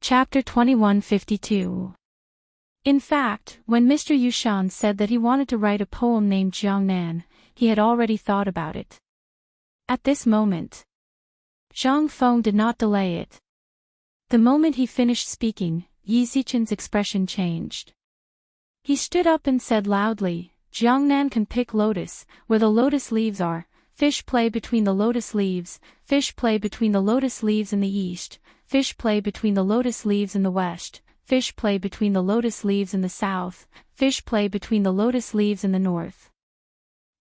Chapter 2152. In fact, when Mr. Yushan said that he wanted to write a poem named Jiangnan, he had already thought about it. At this moment, Zhang Feng did not delay it. The moment he finished speaking, Yi Zichen's expression changed. He stood up and said loudly, Jiangnan can pick lotus, where the lotus leaves are, fish play between the lotus leaves, fish play between the lotus leaves in the east, fish play between the lotus leaves in the west, fish play between the lotus leaves in the south, fish play between the lotus leaves in the north.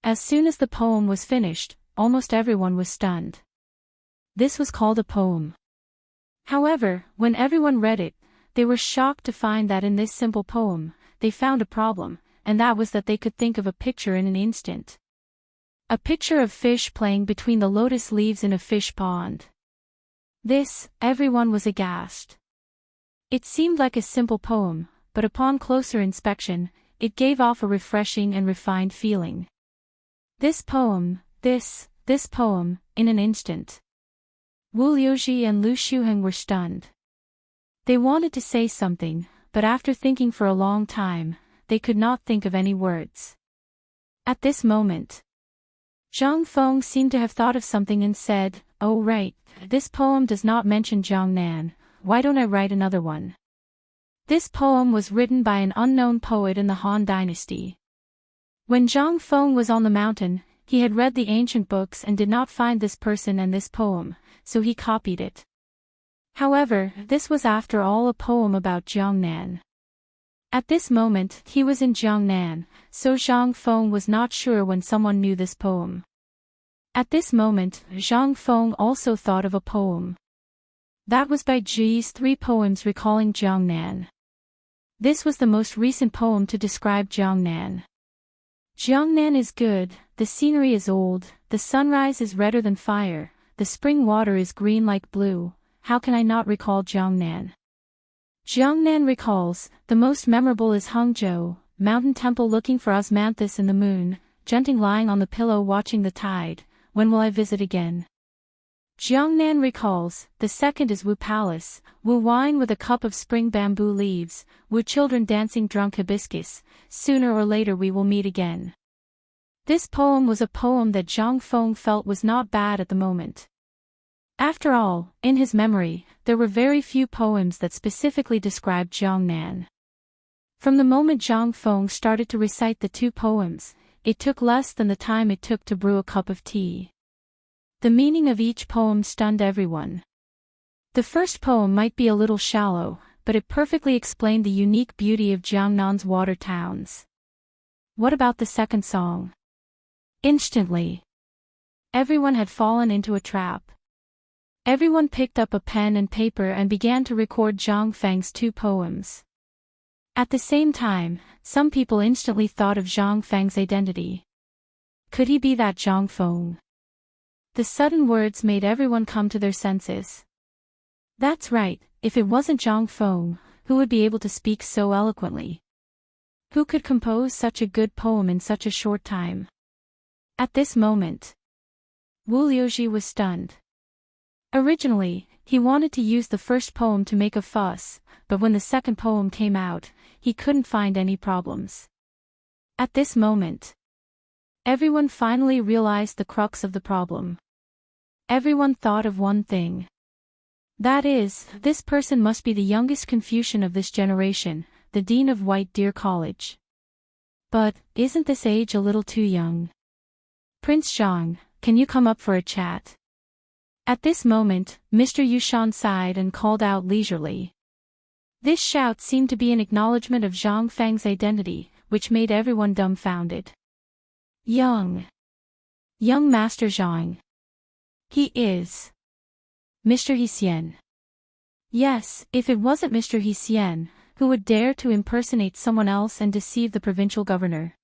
As soon as the poem was finished, almost everyone was stunned. This was called a poem. However, when everyone read it, they were shocked to find that in this simple poem, they found a problem, and that was that they could think of a picture in an instant. A picture of fish playing between the lotus leaves in a fish pond. This, everyone was aghast. It seemed like a simple poem, but upon closer inspection, it gave off a refreshing and refined feeling. This poem, this poem, in an instant. Wu Liuji and Lu Shuheng were stunned. They wanted to say something, but after thinking for a long time, they could not think of any words. At this moment, Zhang Feng seemed to have thought of something and said, "Oh right, this poem does not mention Jiangnan, why don't I write another one?" This poem was written by an unknown poet in the Han Dynasty. When Zhang Feng was on the mountain, he had read the ancient books and did not find this person and this poem, so he copied it. However, this was after all a poem about Jiangnan. At this moment, he was in Jiangnan, so Zhang Feng was not sure when someone knew this poem. At this moment, Zhang Feng also thought of a poem. That was by Zhi's 3 poems recalling Jiangnan. This was the most recent poem to describe Jiangnan. Jiangnan is good, the scenery is old, the sunrise is redder than fire, the spring water is green like blue, how can I not recall Jiangnan? Jiangnan recalls, the most memorable is Hangzhou, mountain temple looking for osmanthus in the moon, Genting lying on the pillow watching the tide, when will I visit again? Jiangnan recalls, the second is Wu Palace, Wu wine with a cup of spring bamboo leaves, Wu children dancing drunk hibiscus, sooner or later we will meet again. This poem was a poem that Zhang Feng felt was not bad at the moment. After all, in his memory, there were very few poems that specifically described Jiangnan. From the moment Zhang Feng started to recite the 2 poems, it took less than the time it took to brew a cup of tea. The meaning of each poem stunned everyone. The first poem might be a little shallow, but it perfectly explained the unique beauty of Jiangnan's water towns. What about the second song? Instantly, everyone had fallen into a trap. Everyone picked up a pen and paper and began to record Zhang Feng's 2 poems. At the same time, some people instantly thought of Zhang Feng's identity. Could he be that Zhang Feng? The sudden words made everyone come to their senses. That's right, if it wasn't Zhang Feng, who would be able to speak so eloquently? Who could compose such a good poem in such a short time? At this moment, Wu Liuji was stunned. Originally, he wanted to use the first poem to make a fuss, but when the second poem came out, he couldn't find any problems. At this moment, everyone finally realized the crux of the problem. Everyone thought of one thing. That is, this person must be the youngest Confucian of this generation, the dean of White Deer College. But, isn't this age a little too young? Prince Zhang, can you come up for a chat? At this moment, Mr. Yushan sighed and called out leisurely. This shout seemed to be an acknowledgement of Zhang Feng's identity, which made everyone dumbfounded. Young Master Zhang. He is Mr. Hsian. Yes, if it wasn't Mr. Hsian, who would dare to impersonate someone else and deceive the provincial governor?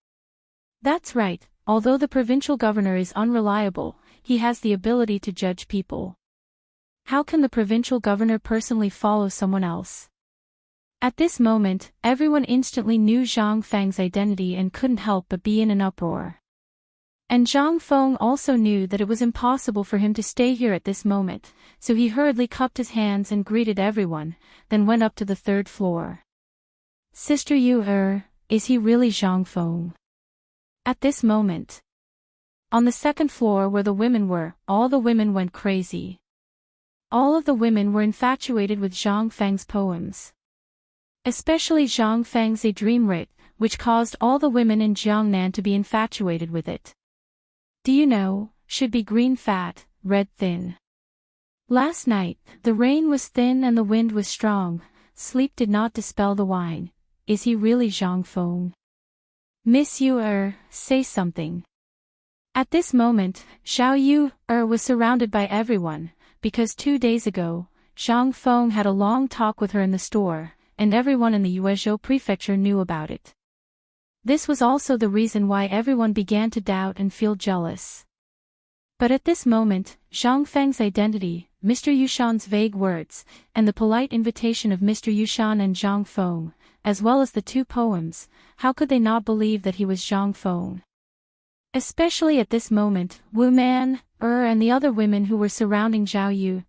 That's right, although the provincial governor is unreliable, he has the ability to judge people. How can the provincial governor personally follow someone else? At this moment, everyone instantly knew Zhang Feng's identity and couldn't help but be in an uproar. And Zhang Feng also knew that it was impossible for him to stay here at this moment, so he hurriedly cupped his hands and greeted everyone, then went up to the third floor. Sister Yu, is he really Zhang Feng? At this moment, on the second floor where the women were, all the women went crazy. All of the women were infatuated with Zhang Feng's poems. Especially Zhang Feng's A Dream Writ, which caused all the women in Jiangnan to be infatuated with it. Do you know, should be green fat, red thin. Last night, the rain was thin and the wind was strong, sleep did not dispel the wine. Is he really Zhang Feng? Miss Yu say something. At this moment, Xiao Yu was surrounded by everyone, because 2 days ago, Zhang Feng had a long talk with her in the store, and everyone in the Yuezhou prefecture knew about it. This was also the reason why everyone began to doubt and feel jealous. But at this moment, Zhang Feng's identity, Mr. Yushan's vague words, and the polite invitation of Mr. Yushan and Zhang Feng, as well as the 2 poems, how could they not believe that he was Zhang Feng? Especially at this moment, Wu Man, and the other women who were surrounding Zhao Yu,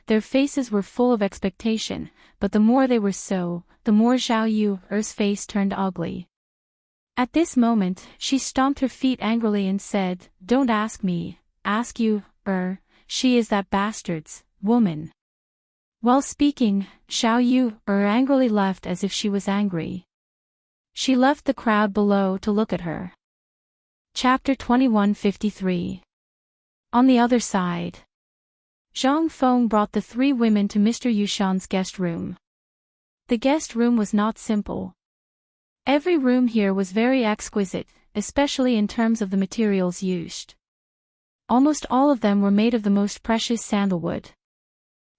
their faces were full of expectation, but the more they were so, the more Zhao Yu's face turned ugly. At this moment, she stomped her feet angrily and said, "Don't ask me, ask you, she is that bastard's woman." While speaking, Xiao Yu angrily left as if she was angry. She left the crowd below to look at her. Chapter 2153. On the other side, Zhang Feng brought the 3 women to Mr. Yushan's guest room. The guest room was not simple. Every room here was very exquisite, especially in terms of the materials used. Almost all of them were made of the most precious sandalwood.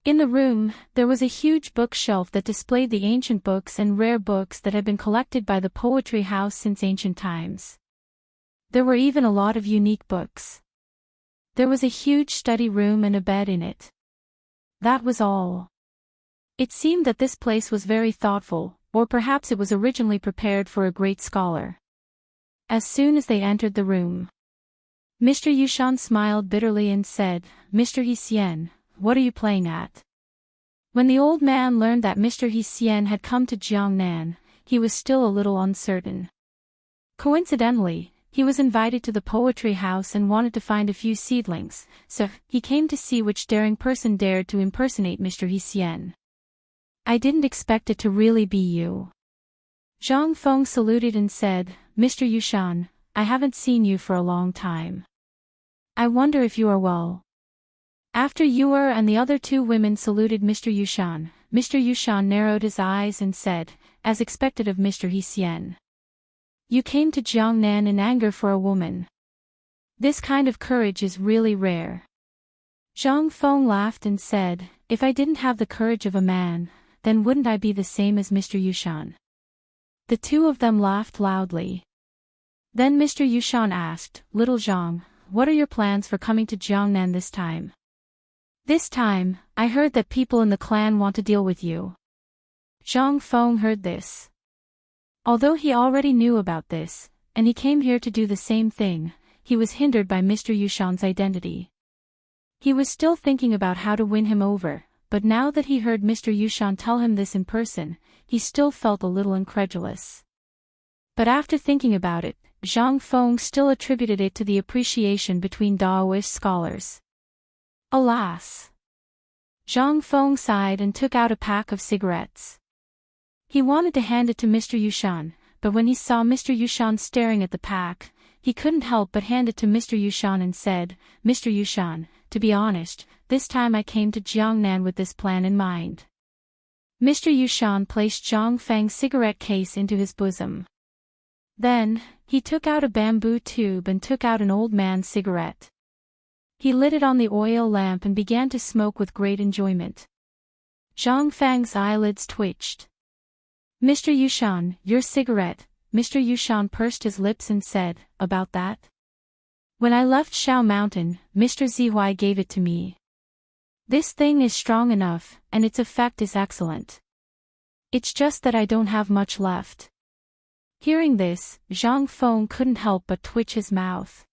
In the room, there was a huge bookshelf that displayed the ancient books and rare books that had been collected by the poetry house since ancient times. There were even a lot of unique books. There was a huge study room and a bed in it. That was all. It seemed that this place was very thoughtful, or perhaps it was originally prepared for a great scholar. As soon as they entered the room, Mr. Yushan smiled bitterly and said, "Mr. Hsien, what are you playing at?" When the old man learned that Mr. Hsien had come to Jiangnan, he was still a little uncertain. Coincidentally, he was invited to the poetry house and wanted to find a few seedlings, so he came to see which daring person dared to impersonate Mr. Hsien. "I didn't expect it to really be you." Zhang Feng saluted and said, "Mr. Yushan, I haven't seen you for a long time. I wonder if you are well." After Yuer and the other 2 women saluted Mr. Yushan narrowed his eyes and said, as expected of Mr. Hsien, "You came to Jiangnan in anger for a woman. This kind of courage is really rare." Zhang Feng laughed and said, "If I didn't have the courage of a man, then wouldn't I be the same as Mr. Yushan?" The 2 of them laughed loudly. Then Mr. Yushan asked, "Little Zhang, what are your plans for coming to Jiangnan this time?" "This time, I heard that people in the clan want to deal with you." Zhang Feng heard this. Although he already knew about this, and he came here to do the same thing, he was hindered by Mr. Yushan's identity. He was still thinking about how to win him over, but now that he heard Mr. Yushan tell him this in person, he still felt a little incredulous. But after thinking about it, Zhang Feng still attributed it to the appreciation between Daoist scholars. Alas! Zhang Feng sighed and took out a pack of cigarettes. He wanted to hand it to Mr. Yushan, but when he saw Mr. Yushan staring at the pack, he couldn't help but hand it to Mr. Yushan and said, "Mr. Yushan, to be honest, this time I came to Jiangnan with this plan in mind." Mr. Yushan placed Zhang Feng's cigarette case into his bosom. Then, he took out a bamboo tube and took out an old man's cigarette. He lit it on the oil lamp and began to smoke with great enjoyment. Zhang Feng's eyelids twitched. "Mr. Yushan, your cigarette." Mr. Yushan pursed his lips and said, "About that? When I left Shao Mountain, Mr. Zihuai gave it to me. This thing is strong enough, and its effect is excellent. It's just that I don't have much left." Hearing this, Zhang Feng couldn't help but twitch his mouth.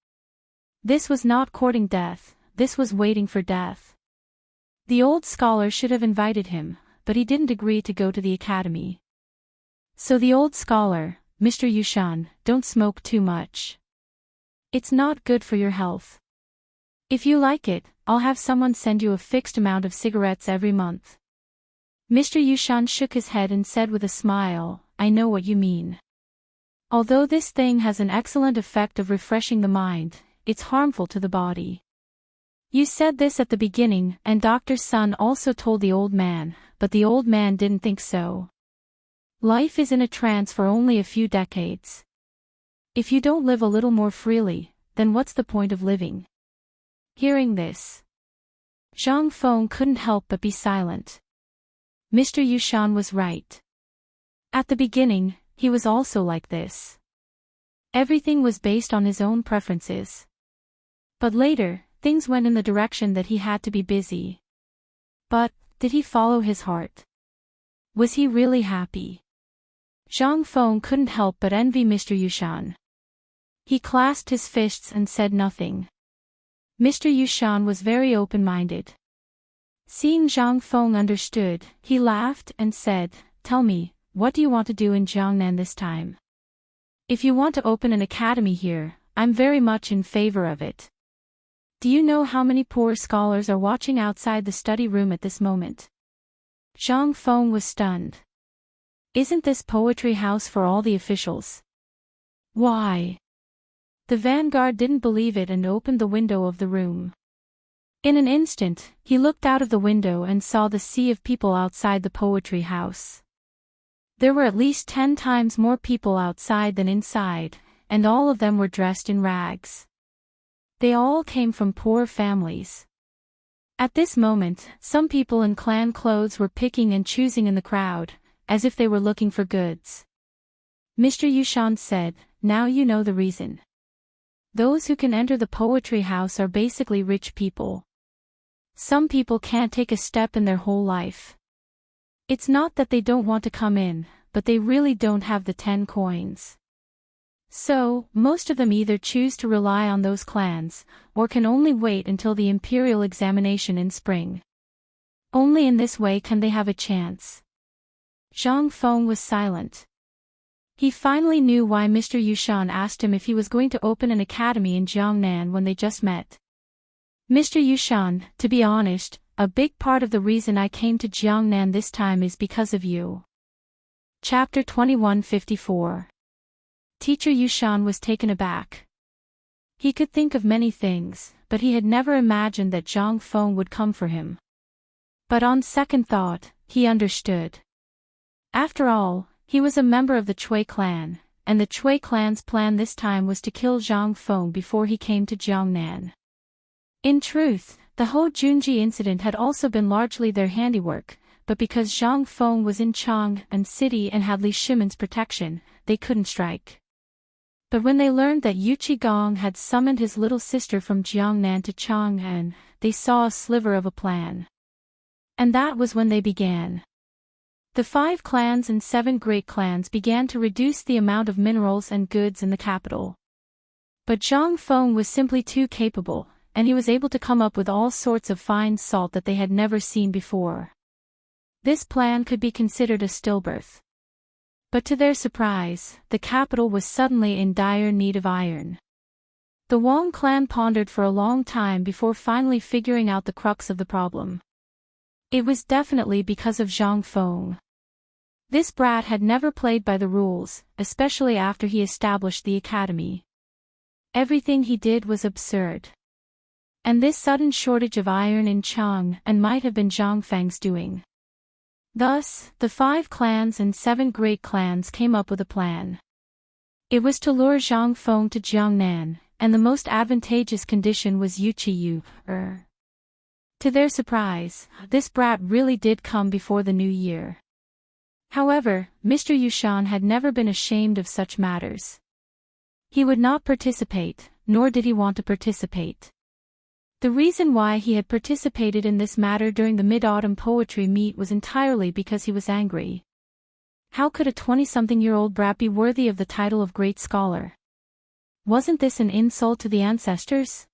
This was not courting death, this was waiting for death. The old scholar should have invited him, but he didn't agree to go to the academy. So the old scholar, Mr. Yushan, don't smoke too much. It's not good for your health. If you like it, I'll have someone send you a fixed amount of cigarettes every month. Mr. Yushan shook his head and said with a smile, I know what you mean. Although this thing has an excellent effect of refreshing the mind, it's harmful to the body. You said this at the beginning, and Dr. Sun also told the old man, but the old man didn't think so. Life is in a trance for only a few decades. If you don't live a little more freely, then what's the point of living? Hearing this, Zhang Feng couldn't help but be silent. Mr. Yushan was right. At the beginning, he was also like this. Everything was based on his own preferences. But later, things went in the direction that he had to be busy. But, did he follow his heart? Was he really happy? Zhang Feng couldn't help but envy Mr. Yushan. He clasped his fists and said nothing. Mr. Yushan was very open-minded. Seeing Zhang Feng understood, he laughed and said, Tell me, what do you want to do in Jiangnan this time? If you want to open an academy here, I'm very much in favor of it. Do you know how many poor scholars are watching outside the study room at this moment? Zhang Feng was stunned. Isn't this poetry house for all the officials? Why? The vanguard didn't believe it and opened the window of the room. In an instant, he looked out of the window and saw the sea of people outside the poetry house. There were at least 10 times more people outside than inside, and all of them were dressed in rags. They all came from poor families. At this moment, some people in clan clothes were picking and choosing in the crowd, as if they were looking for goods. Mr. Yushan said, Now you know the reason. Those who can enter the poetry house are basically rich people. Some people can't take a step in their whole life. It's not that they don't want to come in, but they really don't have the 10 coins. So, most of them either choose to rely on those clans, or can only wait until the imperial examination in spring. Only in this way can they have a chance. Zhang Feng was silent. He finally knew why Mr. Yushan asked him if he was going to open an academy in Jiangnan when they just met. Mr. Yushan, to be honest, a big part of the reason I came to Jiangnan this time is because of you. Chapter 2154. Teacher Yushan was taken aback. He could think of many things, but he had never imagined that Zhang Feng would come for him. But on second thought, he understood. After all, he was a member of the Chui clan, and the Chui clan's plan this time was to kill Zhang Feng before he came to Jiangnan. In truth, the Ho Junji incident had also been largely their handiwork, but because Zhang Feng was in Chang'an City and had Li Shimon's protection, they couldn't strike. But when they learned that Yu Qigong had summoned his little sister from Jiangnan to Chang'an, they saw a sliver of a plan. And that was when they began. The 5 clans and 7 great clans began to reduce the amount of minerals and goods in the capital. But Zhang Feng was simply too capable, and he was able to come up with all sorts of fine salt that they had never seen before. This plan could be considered a stillbirth. But to their surprise, the capital was suddenly in dire need of iron. The Wang clan pondered for a long time before finally figuring out the crux of the problem. It was definitely because of Zhang Feng. This brat had never played by the rules, especially after he established the academy. Everything he did was absurd. And this sudden shortage of iron in Chang'an might have been Zhang Feng's doing. Thus, the 5 clans and 7 great clans came up with a plan. It was to lure Zhang Feng to Jiangnan, and the most advantageous condition was Yu Qiyu. To their surprise, this brat really did come before the new year. However, Mr. Yushan had never been ashamed of such matters. He would not participate, nor did he want to participate. The reason why he had participated in this matter during the Mid-Autumn Poetry Meet was entirely because he was angry. How could a 20-something-year-old brat be worthy of the title of great scholar? Wasn't this an insult to the ancestors?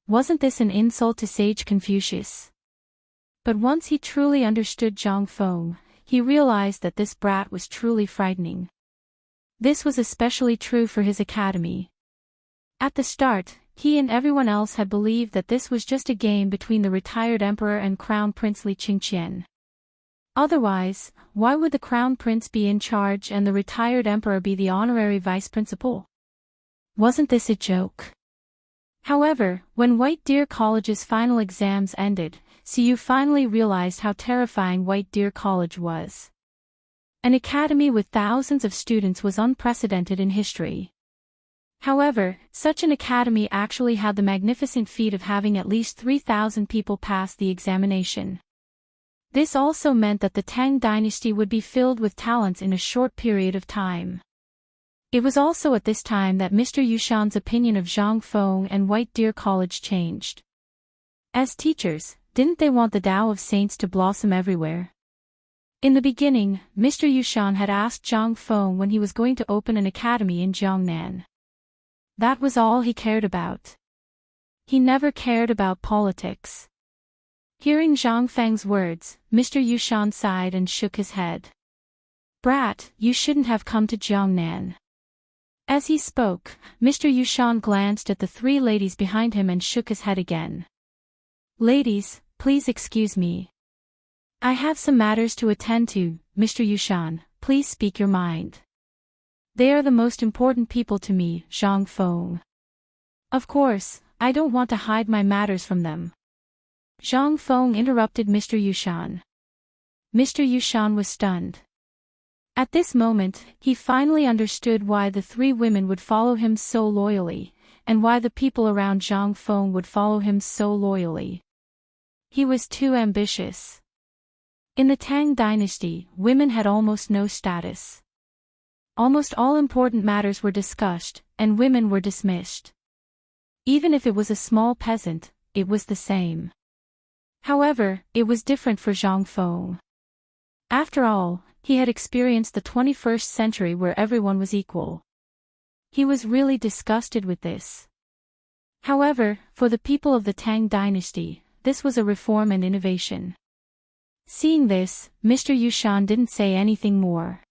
Wasn't this an insult to sage Confucius? But once he truly understood Zhang Feng, he realized that this brat was truly frightening. This was especially true for his academy. At the start, he and everyone else had believed that this was just a game between the retired emperor and Crown Prince Li Qingqian. Otherwise, why would the Crown Prince be in charge and the retired emperor be the honorary vice principal? Wasn't this a joke? However, when White Deer College's final exams ended, Siyu finally realized how terrifying White Deer College was. An academy with thousands of students was unprecedented in history. However, such an academy actually had the magnificent feat of having at least 3,000 people pass the examination. This also meant that the Tang Dynasty would be filled with talents in a short period of time. It was also at this time that Mr. Yushan's opinion of Zhang Feng and White Deer College changed. As teachers, didn't they want the Tao of Saints to blossom everywhere? In the beginning, Mr. Yushan had asked Zhang Feng when he was going to open an academy in Jiangnan. That was all he cared about. He never cared about politics. Hearing Zhang Feng's words, Mr. Yushan sighed and shook his head. Brat, you shouldn't have come to Jiangnan. As he spoke, Mr. Yushan glanced at the three ladies behind him and shook his head again. Ladies, please excuse me. I have some matters to attend to, Mr. Yushan, please speak your mind. They are the most important people to me, Zhang Feng. Of course, I don't want to hide my matters from them. Zhang Feng interrupted Mr. Yushan. Mr. Yushan was stunned. At this moment, he finally understood why the three women would follow him so loyally, and why the people around Zhang Feng would follow him so loyally. He was too ambitious. In the Tang Dynasty, women had almost no status. Almost all important matters were discussed, and women were dismissed. Even if it was a small peasant, it was the same. However, it was different for Zhang Feng. After all, he had experienced the 21st century where everyone was equal. He was really disgusted with this. However, for the people of the Tang Dynasty, this was a reform and innovation. Seeing this, Mr. Yushan didn't say anything more.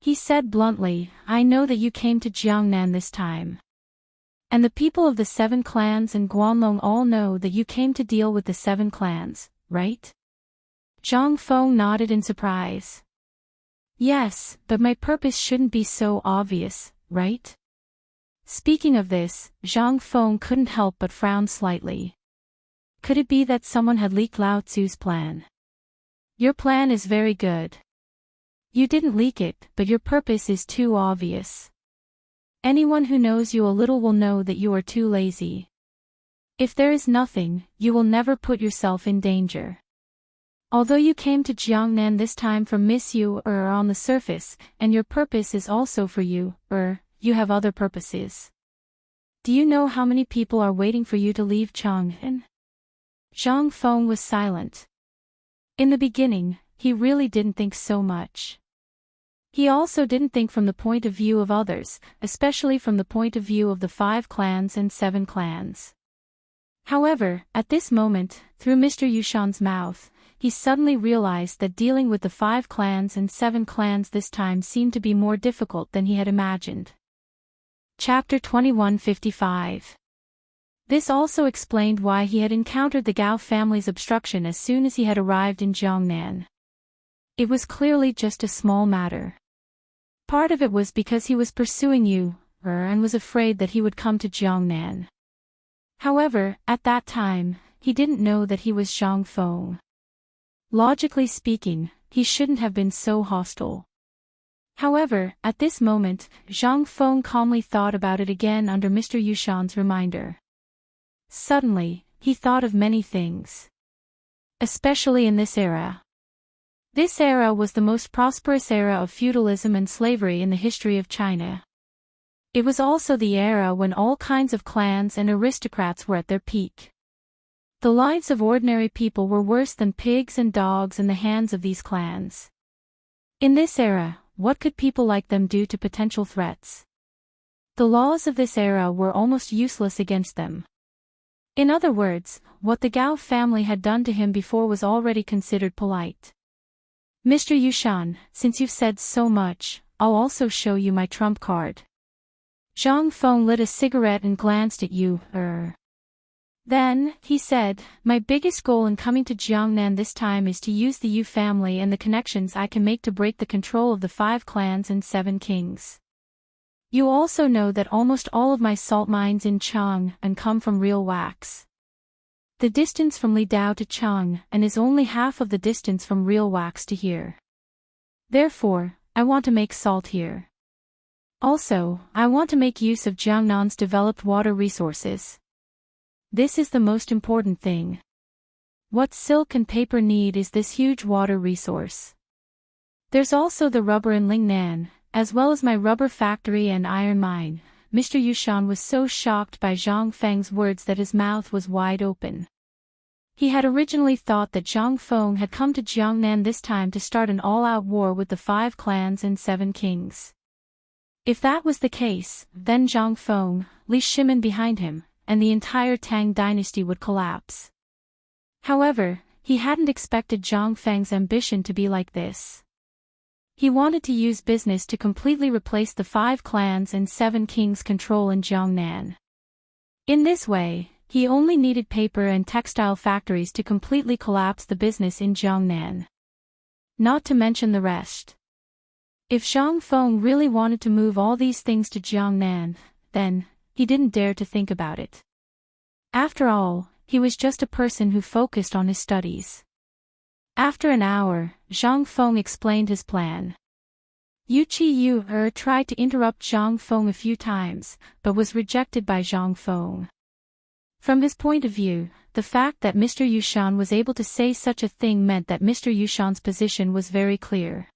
He said bluntly, I know that you came to Jiangnan this time. And the people of the 7 clans and Guanlong all know that you came to deal with the 7 clans, right? Zhang Feng nodded in surprise. Yes, but my purpose shouldn't be so obvious, right? Speaking of this, Zhang Feng couldn't help but frown slightly. Could it be that someone had leaked Lao Tzu's plan? Your plan is very good. You didn't leak it, but your purpose is too obvious. Anyone who knows you a little will know that you are too lazy. If there is nothing, you will never put yourself in danger. Although you came to Jiangnan this time for Miss Yu on the surface, and your purpose is also for you you have other purposes. Do you know how many people are waiting for you to leave Chang'an? Zhang Feng was silent. In the beginning, he really didn't think so much. He also didn't think from the point of view of others, especially from the point of view of the 5 clans and 7 clans. However, at this moment, through Mr. Yushan's mouth, he suddenly realized that dealing with the 5 clans and 7 clans this time seemed to be more difficult than he had imagined. Chapter 2155. This also explained why he had encountered the Gao family's obstruction as soon as he had arrived in Jiangnan. It was clearly just a small matter. Part of it was because he was pursuing you, and was afraid that he would come to Jiangnan. However, at that time, he didn't know that he was Zhang Feng. Logically speaking, he shouldn't have been so hostile. However, at this moment, Zhang Feng calmly thought about it again under Mr. Yushan's reminder. Suddenly, he thought of many things. Especially in this era. This era was the most prosperous era of feudalism and slavery in the history of China. It was also the era when all kinds of clans and aristocrats were at their peak. The lives of ordinary people were worse than pigs and dogs in the hands of these clans. In this era, what could people like them do to potential threats? The laws of this era were almost useless against them. In other words, what the Gao family had done to him before was already considered polite. Mr. Yushan, since you've said so much, I'll also show you my trump card. Zhang Feng lit a cigarette and glanced at Yu. Then, he said, my biggest goal in coming to Jiangnan this time is to use the Yu family and the connections I can make to break the control of the 5 clans and 7 kings. You also know that almost all of my salt mines in Chang'an come from real wax. The distance from Lidao to Chang'an is only half of the distance from real wax to here. Therefore, I want to make salt here. Also, I want to make use of Jiangnan's developed water resources. This is the most important thing. What silk and paper need is this huge water resource. There's also the rubber in Lingnan, as well as my rubber factory and iron mine. Mr. Yushan was so shocked by Zhang Feng's words that his mouth was wide open. He had originally thought that Zhang Feng had come to Jiangnan this time to start an all-out war with the 5 clans and 7 kings. If that was the case, then Zhang Feng, Li Shimin behind him, and the entire Tang dynasty would collapse. However, he hadn't expected Zhang Feng's ambition to be like this. He wanted to use business to completely replace the 5 clans and 7 kings' control in Jiangnan. In this way, he only needed paper and textile factories to completely collapse the business in Jiangnan. Not to mention the rest. If Zhang Feng really wanted to move all these things to Jiangnan, then, he didn't dare to think about it. After all, he was just a person who focused on his studies. After an hour, Zhang Feng explained his plan. Yu tried to interrupt Zhang Feng a few times, but was rejected by Zhang Feng. From his point of view, the fact that Mr. Yushan was able to say such a thing meant that Mr. Yushan's position was very clear.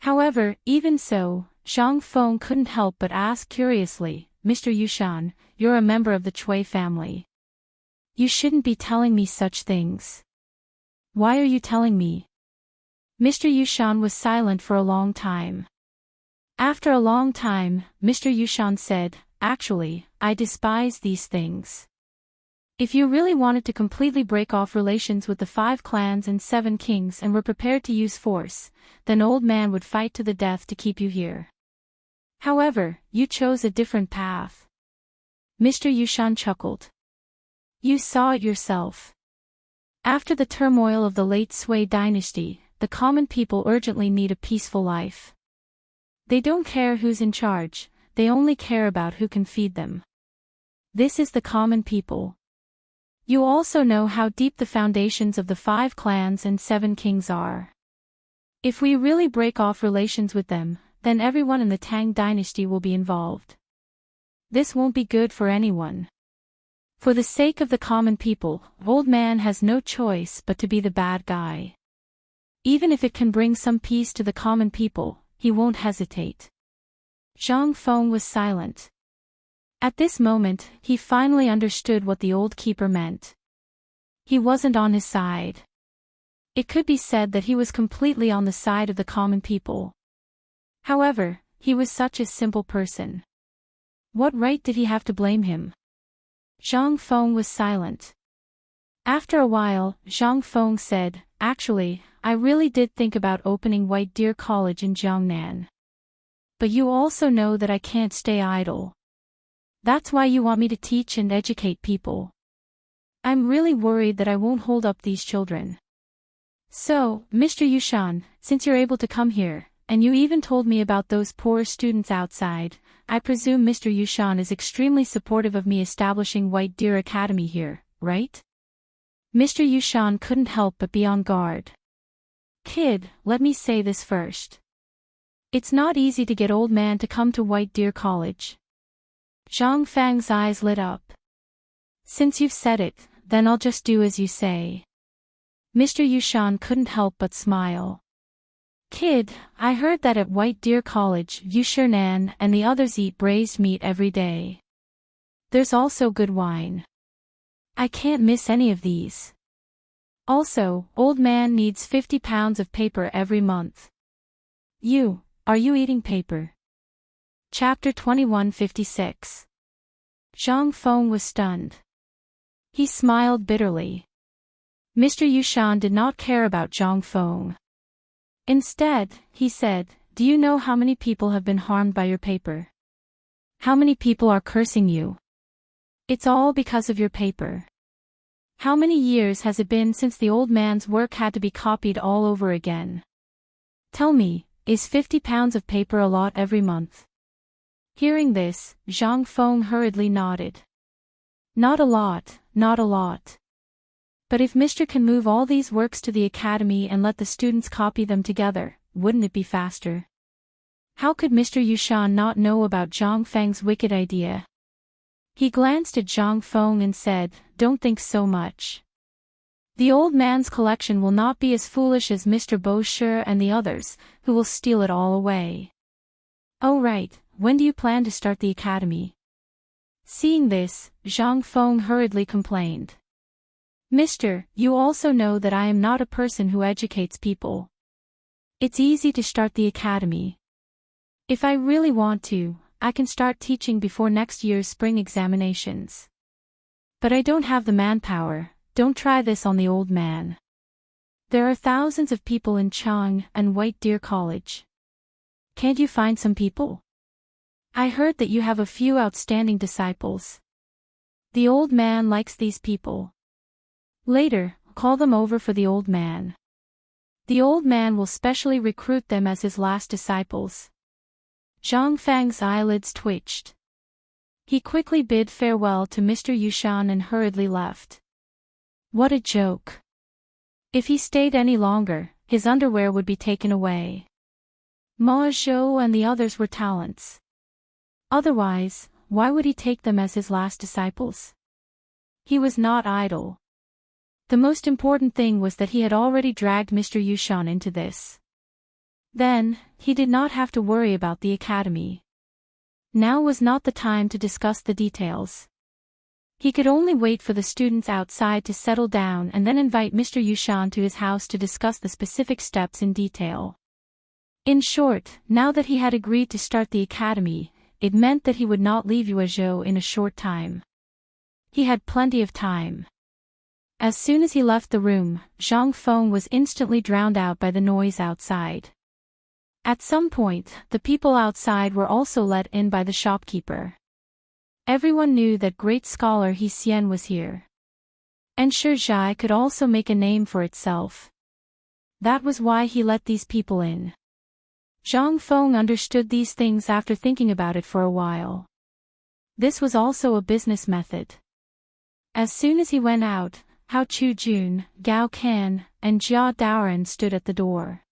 However, even so, Zhang Feng couldn't help but ask curiously, Mr. Yushan, you're a member of the Cui family. You shouldn't be telling me such things. Why are you telling me? Mr. Yushan was silent for a long time. After a long time, Mr. Yushan said, actually, I despise these things. If you really wanted to completely break off relations with the 5 clans and 7 kings and were prepared to use force, then old man would fight to the death to keep you here. However, you chose a different path. Mr. Yushan chuckled. You saw it yourself. After the turmoil of the late Sui dynasty, the common people urgently need a peaceful life. They don't care who's in charge, they only care about who can feed them. This is the common people. You also know how deep the foundations of the 5 clans and 7 kings are. If we really break off relations with them, then everyone in the Tang dynasty will be involved. This won't be good for anyone. For the sake of the common people, old man has no choice but to be the bad guy. Even if it can bring some peace to the common people, he won't hesitate. Zhang Feng was silent. At this moment, he finally understood what the old keeper meant. He wasn't on his side. It could be said that he was completely on the side of the common people. However, he was such a simple person. What right did he have to blame him? Zhang Feng was silent. After a while, Zhang Feng said, actually, I really did think about opening White Deer College in Jiangnan. But you also know that I can't stay idle. That's why you want me to teach and educate people. I'm really worried that I won't hold up these children. So, Mr. Yushan, since you're able to come here, and you even told me about those poor students outside, I presume Mr. Yushan is extremely supportive of me establishing White Deer Academy here, right? Mr. Yushan couldn't help but be on guard. Kid, let me say this first. It's not easy to get old man to come to White Deer College. Zhang Feng's eyes lit up. Since you've said it, then I'll just do as you say. Mr. Yushan couldn't help but smile. Kid, I heard that at White Deer College, Yushernan and the others eat braised meat every day. There's also good wine. I can't miss any of these. Also, old man needs 50 pounds of paper every month. Are you eating paper? Chapter 2156. Zhang Feng was stunned. He smiled bitterly. Mr. Yushan did not care about Zhang Feng. Instead, he said, "Do you know how many people have been harmed by your paper? How many people are cursing you? It's all because of your paper. How many years has it been since the old man's work had to be copied all over again? Tell me, is 50 pounds of paper a lot every month?" Hearing this, Zhang Feng hurriedly nodded. "Not a lot, not a lot. But if Mr. can move all these works to the academy and let the students copy them together, wouldn't it be faster?" How could Mr. Yushan not know about Zhang Feng's wicked idea? He glanced at Zhang Feng and said, "Don't think so much. The old man's collection will not be as foolish as Mr. Bosher and the others, who will steal it all away." "Oh right, when do you plan to start the academy?" Seeing this, Zhang Feng hurriedly complained. "Mister, you also know that I am not a person who educates people. It's easy to start the academy. If I really want to, I can start teaching before next year's spring examinations. But I don't have the manpower. Don't try this on the old man. There are thousands of people in Chang and White Deer College. Can't you find some people? I heard that you have a few outstanding disciples. The old man likes these people. Later, call them over for the old man. The old man will specially recruit them as his last disciples." Zhang Feng's eyelids twitched. He quickly bid farewell to Mr. Yushan and hurriedly left. What a joke. If he stayed any longer, his underwear would be taken away. Ma Zhou and the others were talents. Otherwise, why would he take them as his last disciples? He was not idle. The most important thing was that he had already dragged Mr. Yushan into this. Then, he did not have to worry about the academy. Now was not the time to discuss the details. He could only wait for the students outside to settle down and then invite Mr. Yushan to his house to discuss the specific steps in detail. In short, now that he had agreed to start the academy, it meant that he would not leave Yuezhou in a short time. He had plenty of time. As soon as he left the room, Zhang Feng was instantly drowned out by the noise outside. At some point, the people outside were also let in by the shopkeeper. Everyone knew that great scholar He Xian was here. And Shizhai could also make a name for itself. That was why he let these people in. Zhang Feng understood these things after thinking about it for a while. This was also a business method. As soon as he went out, Hao Chujun, Gao Kan, and Jia Daoran stood at the door.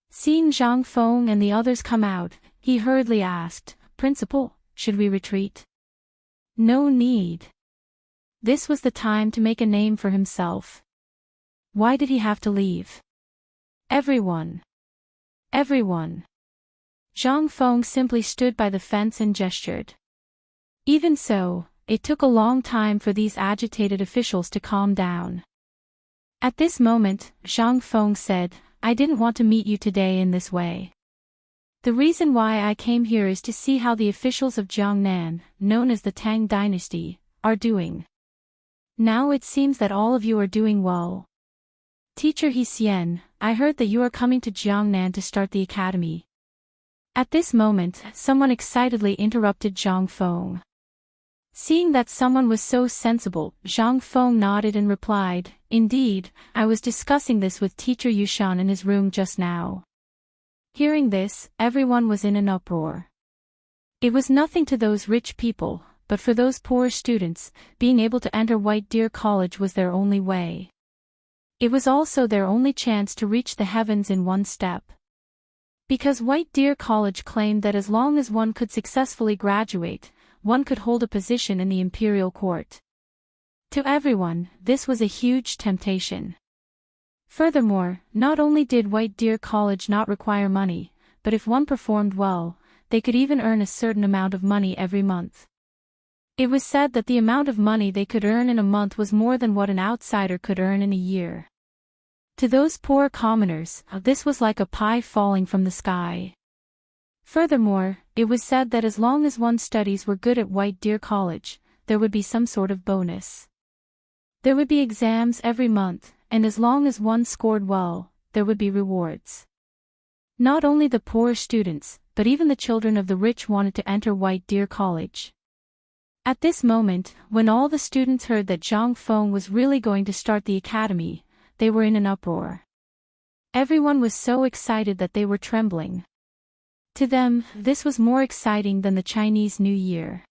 Seeing Zhang Feng and the others come out, he hurriedly asked, "Principal, should we retreat?" No need. This was the time to make a name for himself. Why did he have to leave? Everyone. Everyone. Zhang Feng simply stood by the fence and gestured. Even so, it took a long time for these agitated officials to calm down. At this moment, Zhang Feng said, "I didn't want to meet you today in this way. The reason why I came here is to see how the officials of Jiangnan, known as the Tang Dynasty, are doing. Now it seems that all of you are doing well. Teacher He Xian, I heard that you are coming to Jiangnan to start the academy." At this moment, someone excitedly interrupted Zhang Feng. Seeing that someone was so sensible, Zhang Feng nodded and replied, "Indeed, I was discussing this with Teacher Yushan in his room just now." Hearing this, everyone was in an uproar. It was nothing to those rich people, but for those poor students, being able to enter White Deer College was their only way. It was also their only chance to reach the heavens in one step. Because White Deer College claimed that as long as one could successfully graduate, one could hold a position in the imperial court. To everyone, this was a huge temptation. Furthermore, not only did White Deer College not require money, but if one performed well, they could even earn a certain amount of money every month. It was said that the amount of money they could earn in a month was more than what an outsider could earn in a year. To those poor commoners, this was like a pie falling from the sky. Furthermore, it was said that as long as one's studies were good at White Deer College, there would be some sort of bonus. There would be exams every month, and as long as one scored well, there would be rewards. Not only the poor students, but even the children of the rich wanted to enter White Deer College. At this moment, when all the students heard that Zhang Feng was really going to start the academy, they were in an uproar. Everyone was so excited that they were trembling. To them, this was more exciting than the Chinese New Year.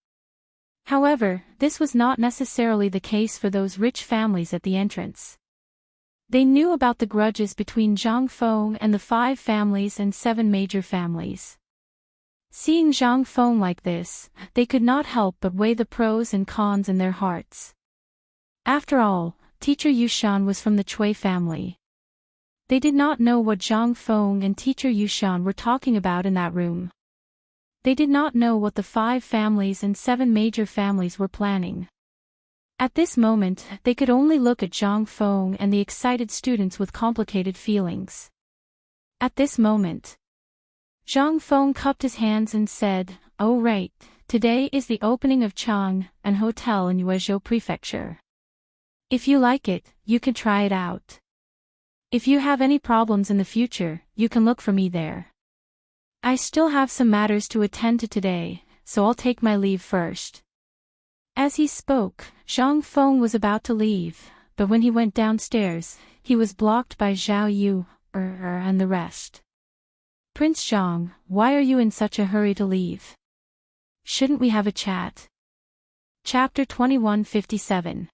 However, this was not necessarily the case for those rich families at the entrance. They knew about the grudges between Zhang Feng and the 5 families and 7 major families. Seeing Zhang Feng like this, they could not help but weigh the pros and cons in their hearts. After all, Teacher Yushan was from the Cui family. They did not know what Zhang Feng and Teacher Yushan were talking about in that room. They did not know what the 5 families and 7 major families were planning. At this moment, they could only look at Zhang Feng and the excited students with complicated feelings. At this moment, Zhang Feng cupped his hands and said, "Oh right, today is the opening of Chang, an hotel in Yuezhou Prefecture. If you like it, you can try it out. If you have any problems in the future, you can look for me there. I still have some matters to attend to today, so I'll take my leave first." As he spoke, Zhang Feng was about to leave, but when he went downstairs, he was blocked by Zhao Yu, and the rest. "Prince Zhang, why are you in such a hurry to leave? Shouldn't we have a chat?" Chapter 2157.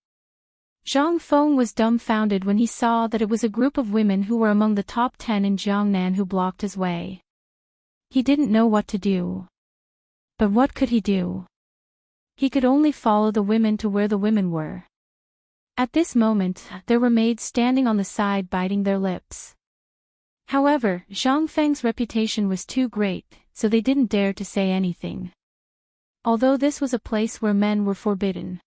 Zhang Feng was dumbfounded when he saw that it was a group of women who were among the top 10 in Jiangnan who blocked his way. He didn't know what to do. But what could he do? He could only follow the women to where the women were. At this moment, there were maids standing on the side biting their lips. However, Zhang Feng's reputation was too great, so they didn't dare to say anything. Although this was a place where men were forbidden.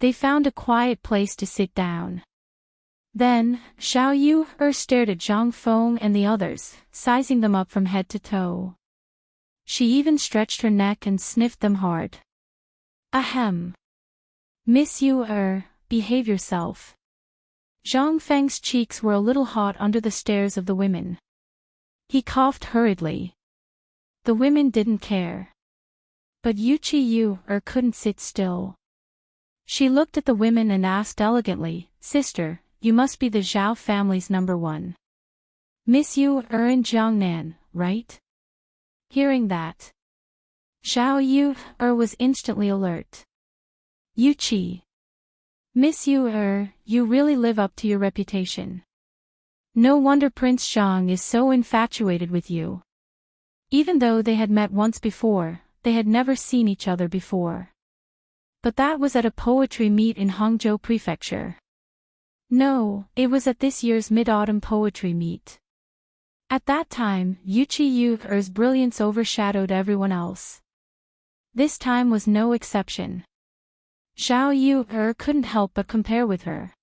They found a quiet place to sit down. Then, Xiao Yu stared at Zhang Feng and the others, sizing them up from head to toe. She even stretched her neck and sniffed them hard. "Ahem. Miss Yu behave yourself." Zhang Feng's cheeks were a little hot under the stares of the women. He coughed hurriedly. The women didn't care. But Yuqi Yu couldn't sit still. She looked at the women and asked elegantly, "Sister, you must be the Zhao family's number 1. Miss Yu in Jiangnan, right?" Hearing that, Zhao Yu was instantly alert. "Yuqi. Miss Yu you really live up to your reputation. No wonder Prince Zhang is so infatuated with you." Even though they had met once before, they had never seen each other before. But that was at a poetry meet in Hangzhou Prefecture. No, it was at this year's Mid-Autumn Poetry Meet. At that time, Yuqi Yu's brilliance overshadowed everyone else. This time was no exception. Zhao Yu couldn't help but compare with her.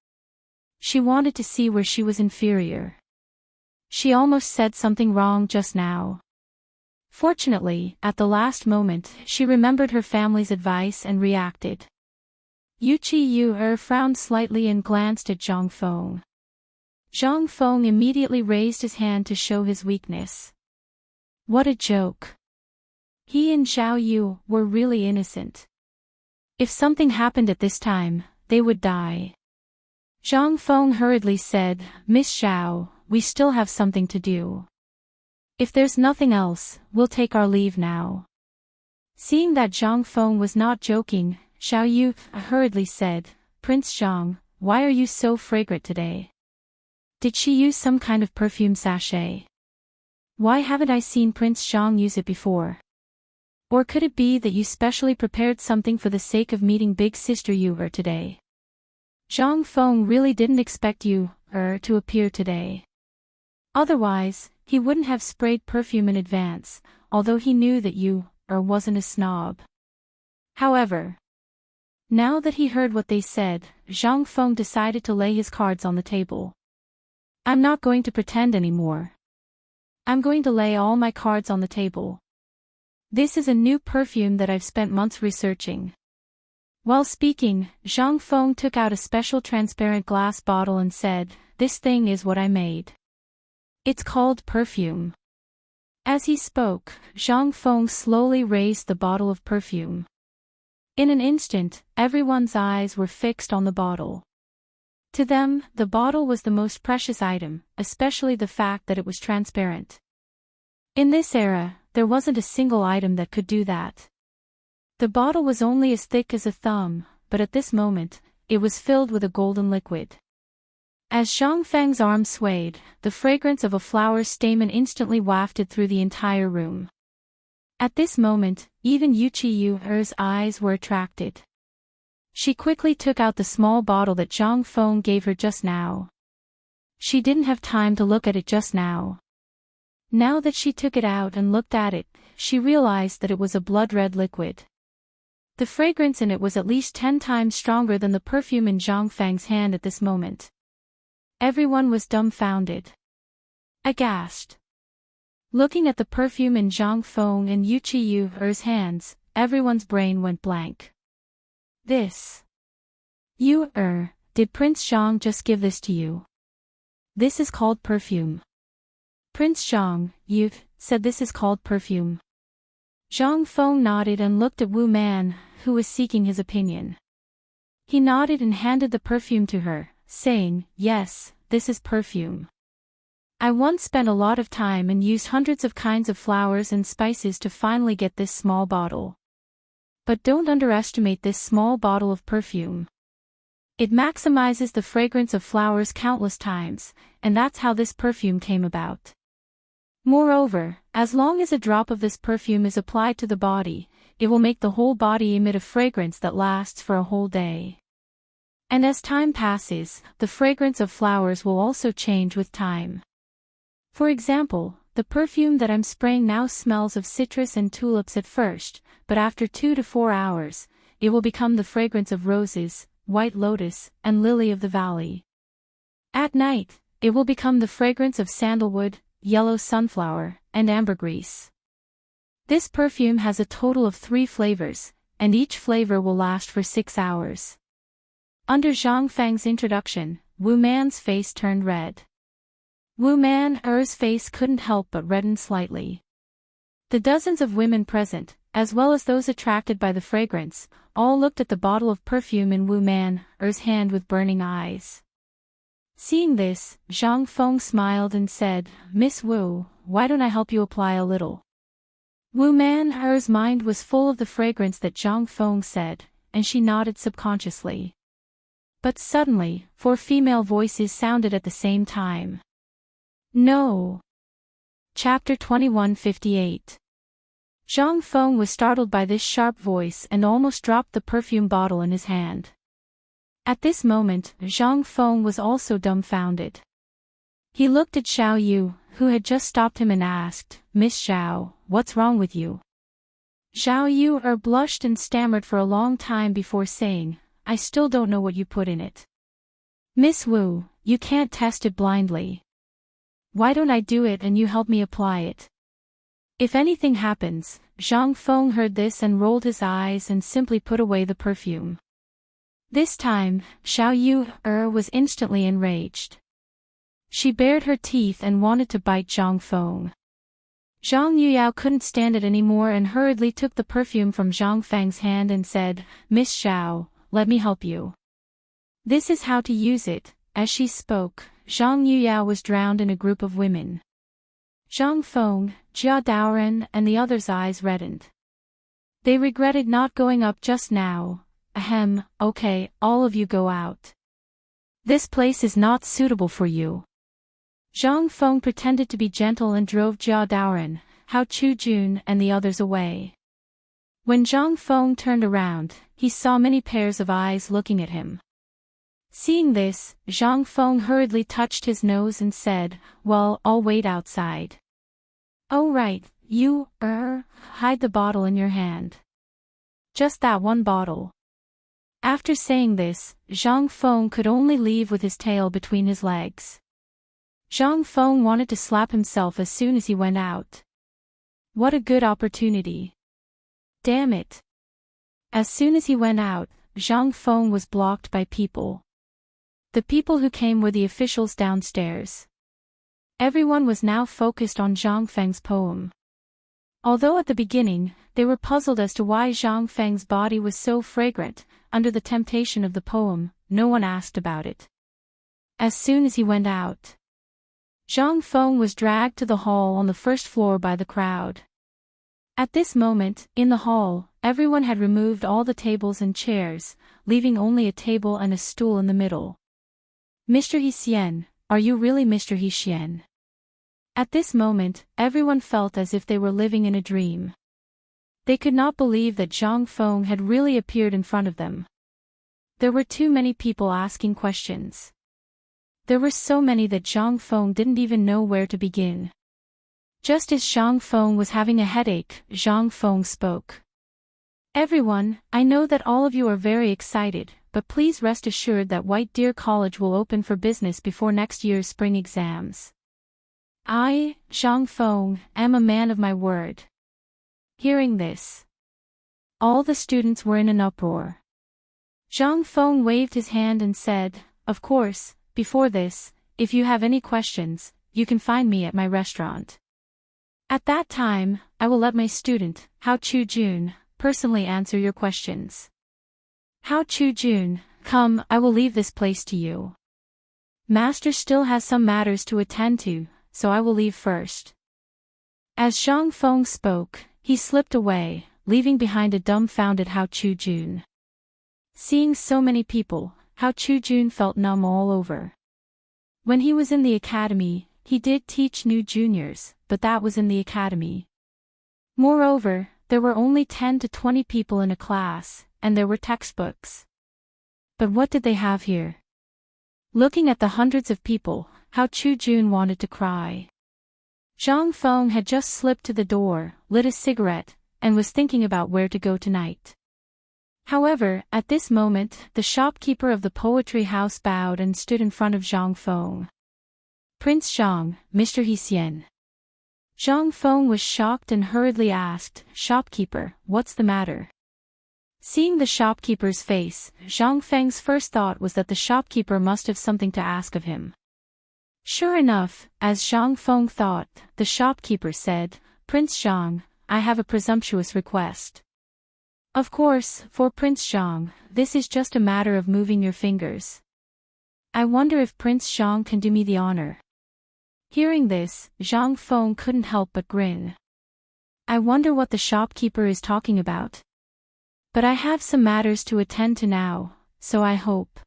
She wanted to see where she was inferior. She almost said something wrong just now. Fortunately, at the last moment, she remembered her family's advice and reacted. Yuqi Yu frowned slightly and glanced at Zhang Feng. Zhang Feng immediately raised his hand to show his weakness. What a joke. He and Zhao Yu were really innocent. If something happened at this time, they would die. Zhang Feng hurriedly said, "Miss Zhao, we still have something to do. If there's nothing else, we'll take our leave now." Seeing that Zhang Feng was not joking, Xiao Yu hurriedly said, "Prince Zhang, why are you so fragrant today? Did she use some kind of perfume sachet? Why haven't I seen Prince Zhang use it before? Or could it be that you specially prepared something for the sake of meeting Big Sister Yu today? Zhang Feng really didn't expect you to appear today. Otherwise, he wouldn't have sprayed perfume in advance, although he knew that you wasn't a snob." However, now that he heard what they said, Zhang Feng decided to lay his cards on the table. "I'm not going to pretend anymore. I'm going to lay all my cards on the table. This is a new perfume that I've spent months researching. While speaking, Zhang Feng took out a special transparent glass bottle and said, "This thing is what I made. It's called perfume." As he spoke, Zhang Feng slowly raised the bottle of perfume. In an instant, everyone's eyes were fixed on the bottle. To them, the bottle was the most precious item, especially the fact that it was transparent. In this era, there wasn't a single item that could do that. The bottle was only as thick as a thumb, but at this moment, it was filled with a golden liquid. As Zhang Feng's arm swayed, the fragrance of a flower's stamen instantly wafted through the entire room. At this moment, even Yuqiu's eyes were attracted. She quickly took out the small bottle that Zhang Feng gave her just now. She didn't have time to look at it just now. Now that she took it out and looked at it, she realized that it was a blood-red liquid. The fragrance in it was at least 10 times stronger than the perfume in Zhang Feng's hand at this moment. Everyone was dumbfounded. Aghast. Looking at the perfume in Zhang Feng and Yuqiu's hands, everyone's brain went blank. This. Did Prince Zhang just give this to you? This is called perfume. Prince Zhang, you've said this is called perfume. Zhang Feng nodded and looked at Wu Man, who was seeking his opinion. He nodded and handed the perfume to her, saying, "Yes, this is perfume. I once spent a lot of time and used hundreds of kinds of flowers and spices to finally get this small bottle. But don't underestimate this small bottle of perfume. It maximizes the fragrance of flowers countless times, and that's how this perfume came about. Moreover, as long as a drop of this perfume is applied to the body, it will make the whole body emit a fragrance that lasts for a whole day. And as time passes, the fragrance of flowers will also change with time. For example, the perfume that I'm spraying now smells of citrus and tulips at first, but after 2 to 4 hours, it will become the fragrance of roses, white lotus, and lily of the valley. At night, it will become the fragrance of sandalwood, yellow sunflower, and ambergris. This perfume has a total of 3 flavors, and each flavor will last for 6 hours. Under Zhang Feng's introduction, Wu Man's face turned red. Wu Man's face couldn't help but redden slightly. The dozens of women present, as well as those attracted by the fragrance, all looked at the bottle of perfume in Wu Man's hand with burning eyes. Seeing this, Zhang Feng smiled and said, "Miss Wu, why don't I help you apply a little?" Wu Man's mind was full of the fragrance that Zhang Feng said, and she nodded subconsciously. But suddenly, 4 female voices sounded at the same time. No. Chapter 2158. Zhang Feng was startled by this sharp voice and almost dropped the perfume bottle in his hand. At this moment, Zhang Feng was also dumbfounded. He looked at Xiao Yu, who had just stopped him and asked, "Miss Xiao, what's wrong with you?" Xiao Yu blushed and stammered for a long time before saying, "I still don't know what you put in it." "Miss Wu, you can't test it blindly. Why don't I do it and you help me apply it?" If anything happens, Zhang Feng heard this and rolled his eyes and simply put away the perfume. This time, Xiao Yu was instantly enraged. She bared her teeth and wanted to bite Zhang Feng. Zhang Yuyao couldn't stand it anymore and hurriedly took the perfume from Zhang Feng's hand and said, "Miss Xiao, let me help you. This is how to use it." As she spoke, Zhang Yuyao was drowned in a group of women. Zhang Feng, Jia Daoren, and the others' eyes reddened. They regretted not going up just now. Ahem, okay, all of you go out. This place is not suitable for you. Zhang Feng pretended to be gentle and drove Jia Daoren, Hao Chujun, and the others away. When Zhang Feng turned around, he saw many pairs of eyes looking at him. Seeing this, Zhang Feng hurriedly touched his nose and said, "Well, I'll wait outside." "Oh right, you, hide the bottle in your hand. Just that one bottle." After saying this, Zhang Feng could only leave with his tail between his legs. Zhang Feng wanted to slap himself as soon as he went out. What a good opportunity. Damn it. As soon as he went out, Zhang Feng was blocked by people. The people who came were the officials downstairs. Everyone was now focused on Zhang Feng's poem. Although at the beginning, they were puzzled as to why Zhang Feng's body was so fragrant, under the temptation of the poem, no one asked about it. As soon as he went out, Zhang Feng was dragged to the hall on the first floor by the crowd. At this moment, in the hall, everyone had removed all the tables and chairs, leaving only a table and a stool in the middle. Mr. He Xian, are you really Mr. He Xian? At this moment, everyone felt as if they were living in a dream. They could not believe that Zhang Feng had really appeared in front of them. There were too many people asking questions. There were so many that Zhang Feng didn't even know where to begin. Just as Zhang Feng was having a headache, Zhang Feng spoke. Everyone, I know that all of you are very excited, but please rest assured that White Deer College will open for business before next year's spring exams. I, Zhang Feng, am a man of my word. Hearing this, all the students were in an uproar. Zhang Feng waved his hand and said, of course, before this, if you have any questions, you can find me at my restaurant. At that time, I will let my student, Hao Chu-jun, personally answer your questions. Hao Chu-jun, come, I will leave this place to you. Master still has some matters to attend to, so I will leave first. As Zhang Feng spoke, he slipped away, leaving behind a dumbfounded Hao Chu-jun. Seeing so many people, Hao Chu-jun felt numb all over. When he was in the academy, he did teach new juniors, but that was in the academy. Moreover, there were only 10 to 20 people in a class, and there were textbooks. But what did they have here? Looking at the hundreds of people, Hao Chu-jun wanted to cry. Zhang Feng had just slipped to the door, lit a cigarette, and was thinking about where to go tonight. However, at this moment, the shopkeeper of the poetry house bowed and stood in front of Zhang Feng. Prince Zhang, Mr. He Xian. Zhang Feng was shocked and hurriedly asked, shopkeeper, what's the matter? Seeing the shopkeeper's face, Zhang Feng's first thought was that the shopkeeper must have something to ask of him. Sure enough, as Zhang Feng thought, the shopkeeper said, Prince Zhang, I have a presumptuous request. Of course, for Prince Zhang, this is just a matter of moving your fingers. I wonder if Prince Zhang can do me the honor. Hearing this, Zhang Feng couldn't help but grin. I wonder what the shopkeeper is talking about. But I have some matters to attend to now, so I hope.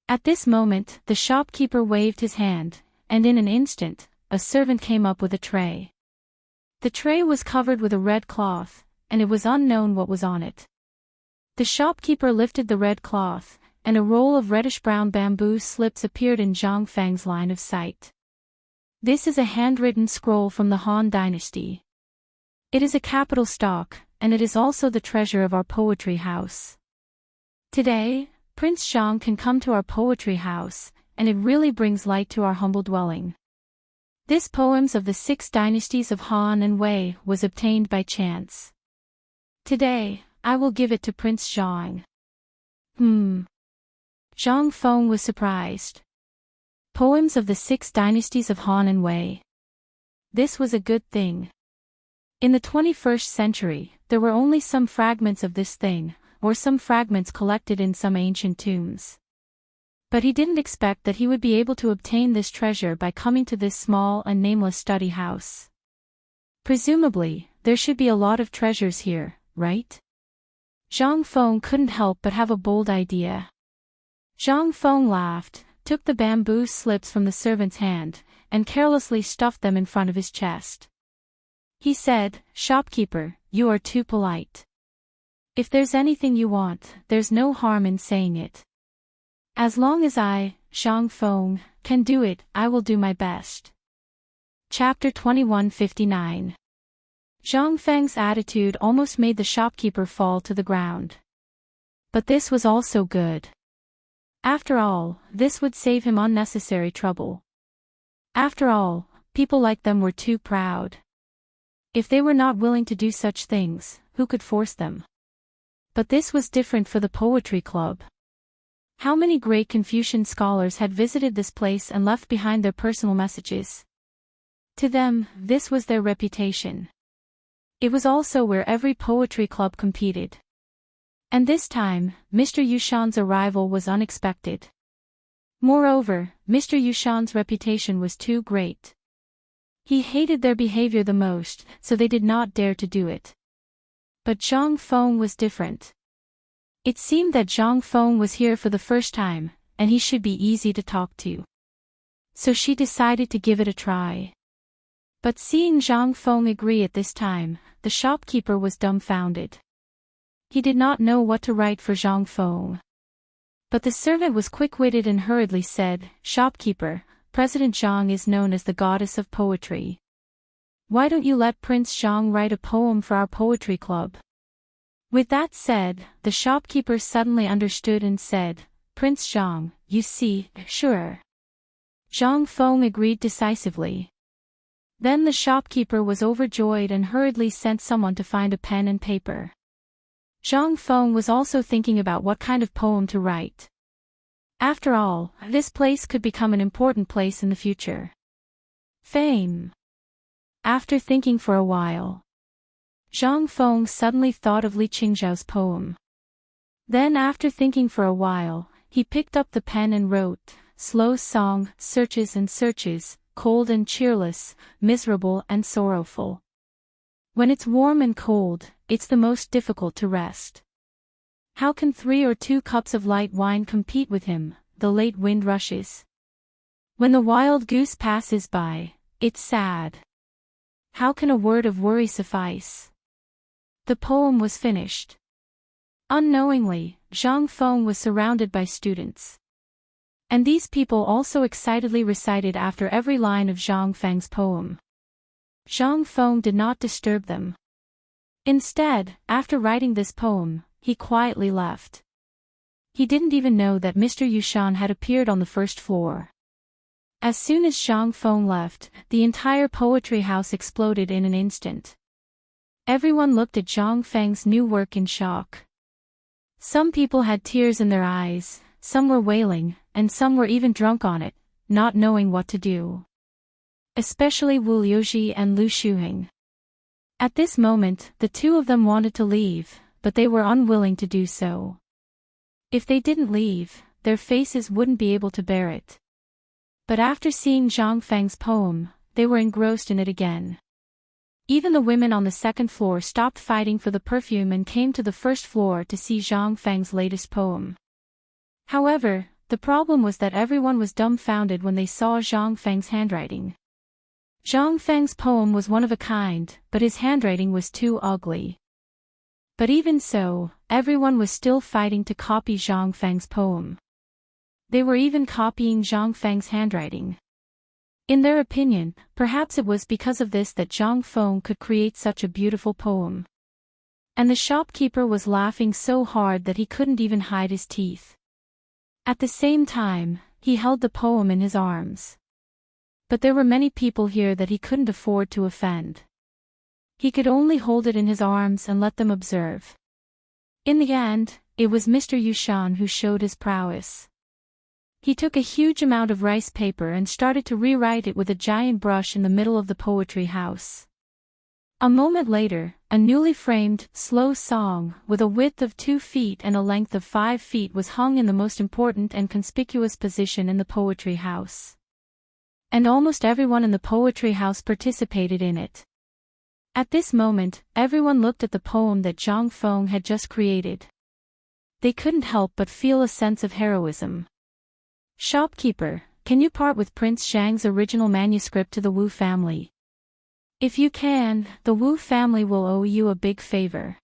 At this moment, the shopkeeper waved his hand, and in an instant, a servant came up with a tray. The tray was covered with a red cloth, and it was unknown what was on it. The shopkeeper lifted the red cloth, and a roll of reddish-brown bamboo slips appeared in Zhang Feng's line of sight. This is a handwritten scroll from the Han Dynasty. It is a capital stock, and it is also the treasure of our poetry house. Today, Prince Zhang can come to our poetry house, and it really brings light to our humble dwelling. This poems of the 6 dynasties of Han and Wei was obtained by chance. Today, I will give it to Prince Zhang. Zhang Feng was surprised. Poems of the 6 dynasties of Han and Wei. This was a good thing. In the 21st century, there were only some fragments of this thing, or some fragments collected in some ancient tombs. But he didn't expect that he would be able to obtain this treasure by coming to this small and nameless study house. Presumably, there should be a lot of treasures here, right? Zhang Feng couldn't help but have a bold idea. Zhang Feng laughed, took the bamboo slips from the servant's hand, and carelessly stuffed them in front of his chest. He said, shopkeeper, you are too polite. If there's anything you want, there's no harm in saying it. As long as I, Zhang Feng, can do it, I will do my best. Chapter 2159. Zhang Feng's attitude almost made the shopkeeper fall to the ground. But this was also good. After all, this would save him unnecessary trouble. After all, people like them were too proud. If they were not willing to do such things, who could force them? But this was different for the poetry club. How many great Confucian scholars had visited this place and left behind their personal messages? To them, this was their reputation. It was also where every poetry club competed. And this time, Mr. Yushan's arrival was unexpected. Moreover, Mr. Yushan's reputation was too great. He hated their behavior the most, so they did not dare to do it. But Zhang Feng was different. It seemed that Zhang Feng was here for the first time, and he should be easy to talk to. So she decided to give it a try. But seeing Zhang Feng agree at this time, the shopkeeper was dumbfounded. He did not know what to write for Zhang Feng. But the servant was quick-witted and hurriedly said, "Shopkeeper, President Zhang is known as the goddess of poetry. Why don't you let Prince Zhang write a poem for our poetry club?" With that said, the shopkeeper suddenly understood and said, "Prince Zhang, you see, sure." Zhang Feng agreed decisively. Then the shopkeeper was overjoyed and hurriedly sent someone to find a pen and paper. Zhang Feng was also thinking about what kind of poem to write. After all, this place could become an important place in the future. Fame. After thinking for a while, Zhang Feng suddenly thought of Li Qingzhao's poem. Then after thinking for a while, he picked up the pen and wrote, "Slow song, searches and searches, cold and cheerless, miserable and sorrowful. When it's warm and cold, it's the most difficult to rest. How can 3 or 2 cups of light wine compete with him? The late wind rushes. When the wild goose passes by, it's sad. How can a word of worry suffice?" The poem was finished. Unknowingly, Zhang Feng was surrounded by students. And these people also excitedly recited after every line of Zhang Feng's poem. Zhang Feng did not disturb them. Instead, after writing this poem, he quietly left. He didn't even know that Mr. Yushan had appeared on the first floor. As soon as Zhang Feng left, the entire poetry house exploded in an instant. Everyone looked at Zhang Feng's new work in shock. Some people had tears in their eyes, some were wailing, and some were even drunk on it, not knowing what to do. Especially Wu Liuji and Lu Shuheng. At this moment, the two of them wanted to leave, but they were unwilling to do so. If they didn't leave, their faces wouldn't be able to bear it. But after seeing Zhang Feng's poem, they were engrossed in it again. Even the women on the second floor stopped fighting for the perfume and came to the first floor to see Zhang Feng's latest poem. However, the problem was that everyone was dumbfounded when they saw Zhang Feng's handwriting. Zhang Feng's poem was one of a kind, but his handwriting was too ugly. But even so, everyone was still fighting to copy Zhang Feng's poem. They were even copying Zhang Feng's handwriting. In their opinion, perhaps it was because of this that Zhang Feng could create such a beautiful poem. And the shopkeeper was laughing so hard that he couldn't even hide his teeth. At the same time, he held the poem in his arms. But there were many people here that he couldn't afford to offend. He could only hold it in his arms and let them observe. In the end, it was Mr. Yushan who showed his prowess. He took a huge amount of rice paper and started to rewrite it with a giant brush in the middle of the poetry house. A moment later, a newly framed, slow song, with a width of 2 feet and a length of 5 feet was hung in the most important and conspicuous position in the poetry house. And almost everyone in the poetry house participated in it. At this moment, everyone looked at the poem that Zhang Feng had just created. They couldn't help but feel a sense of heroism. "Shopkeeper, can you part with Prince Zhang's original manuscript to the Wu family? If you can, the Wu family will owe you a big favor.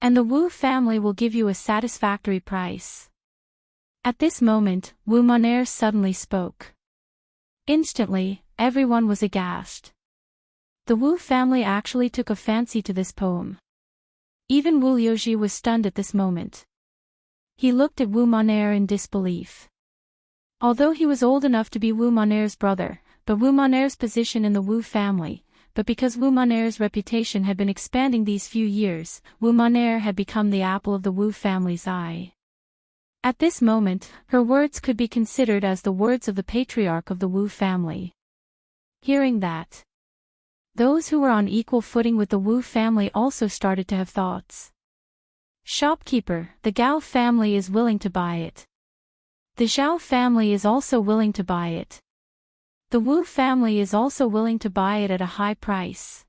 And the Wu family will give you a satisfactory price." At this moment, Wu Monair suddenly spoke. Instantly, everyone was aghast. The Wu family actually took a fancy to this poem. Even Wu Liuji was stunned at this moment. He looked at Wu Monair in disbelief. Although he was old enough to be Wu Monair's brother, but Wu Monair's position in the Wu family, but because Wu Moner's reputation had been expanding these few years, Wu Moner had become the apple of the Wu family's eye. At this moment, her words could be considered as the words of the patriarch of the Wu family. Hearing that, those who were on equal footing with the Wu family also started to have thoughts. Shopkeeper, the Gao family is willing to buy it. The Zhao family is also willing to buy it. The Wu family is also willing to buy it at a high price.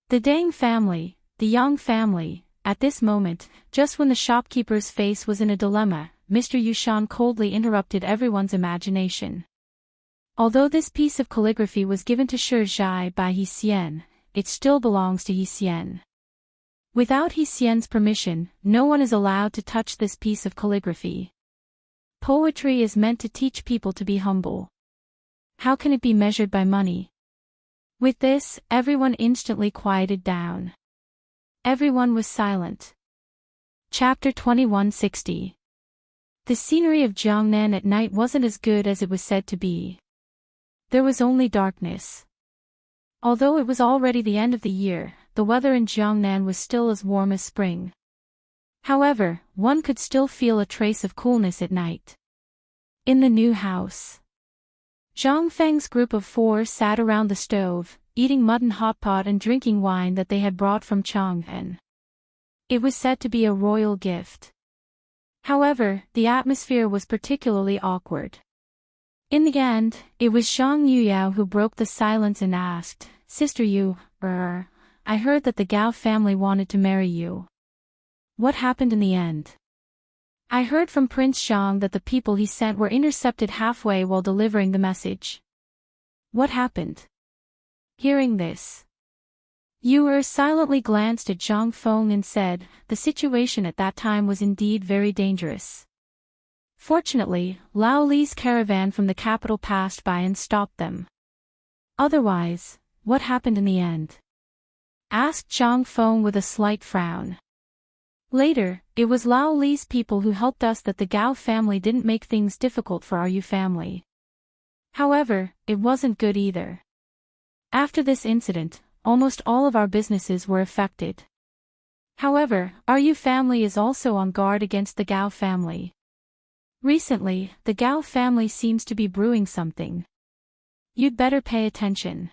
The Dang family, the Yang family, at this moment, just when the shopkeeper's face was in a dilemma, Mr. Yushan coldly interrupted everyone's imagination. Although this piece of calligraphy was given to Shi Zhai by He Xian, it still belongs to He Xian. Without He Xian's permission, no one is allowed to touch this piece of calligraphy. Poetry is meant to teach people to be humble. How can it be measured by money? With this, everyone instantly quieted down. Everyone was silent. Chapter 2160. The scenery of Jiangnan at night wasn't as good as it was said to be. There was only darkness. Although it was already the end of the year, the weather in Jiangnan was still as warm as spring. However, one could still feel a trace of coolness at night. In the new house, Zhang Feng's group of 4 sat around the stove, eating mutton hot pot and drinking wine that they had brought from Chang'an. It was said to be a royal gift. However, the atmosphere was particularly awkward. In the end, it was Zhang Yuyao who broke the silence and asked, "Sister Yu, I heard that the Gao family wanted to marry you. What happened in the end?" "I heard from Prince Zhang that the people he sent were intercepted halfway while delivering the message." "What happened?" Hearing this, Yu silently glanced at Zhang Feng and said, "The situation at that time was indeed very dangerous. Fortunately, Lao Li's caravan from the capital passed by and stopped them. Otherwise, what happened in the end?" asked Zhang Feng with a slight frown. "Later, it was Lao Li's people who helped us that the Gao family didn't make things difficult for our Yu family. However, it wasn't good either. After this incident, almost all of our businesses were affected. However, our Yu family is also on guard against the Gao family. Recently, the Gao family seems to be brewing something. You'd better pay attention.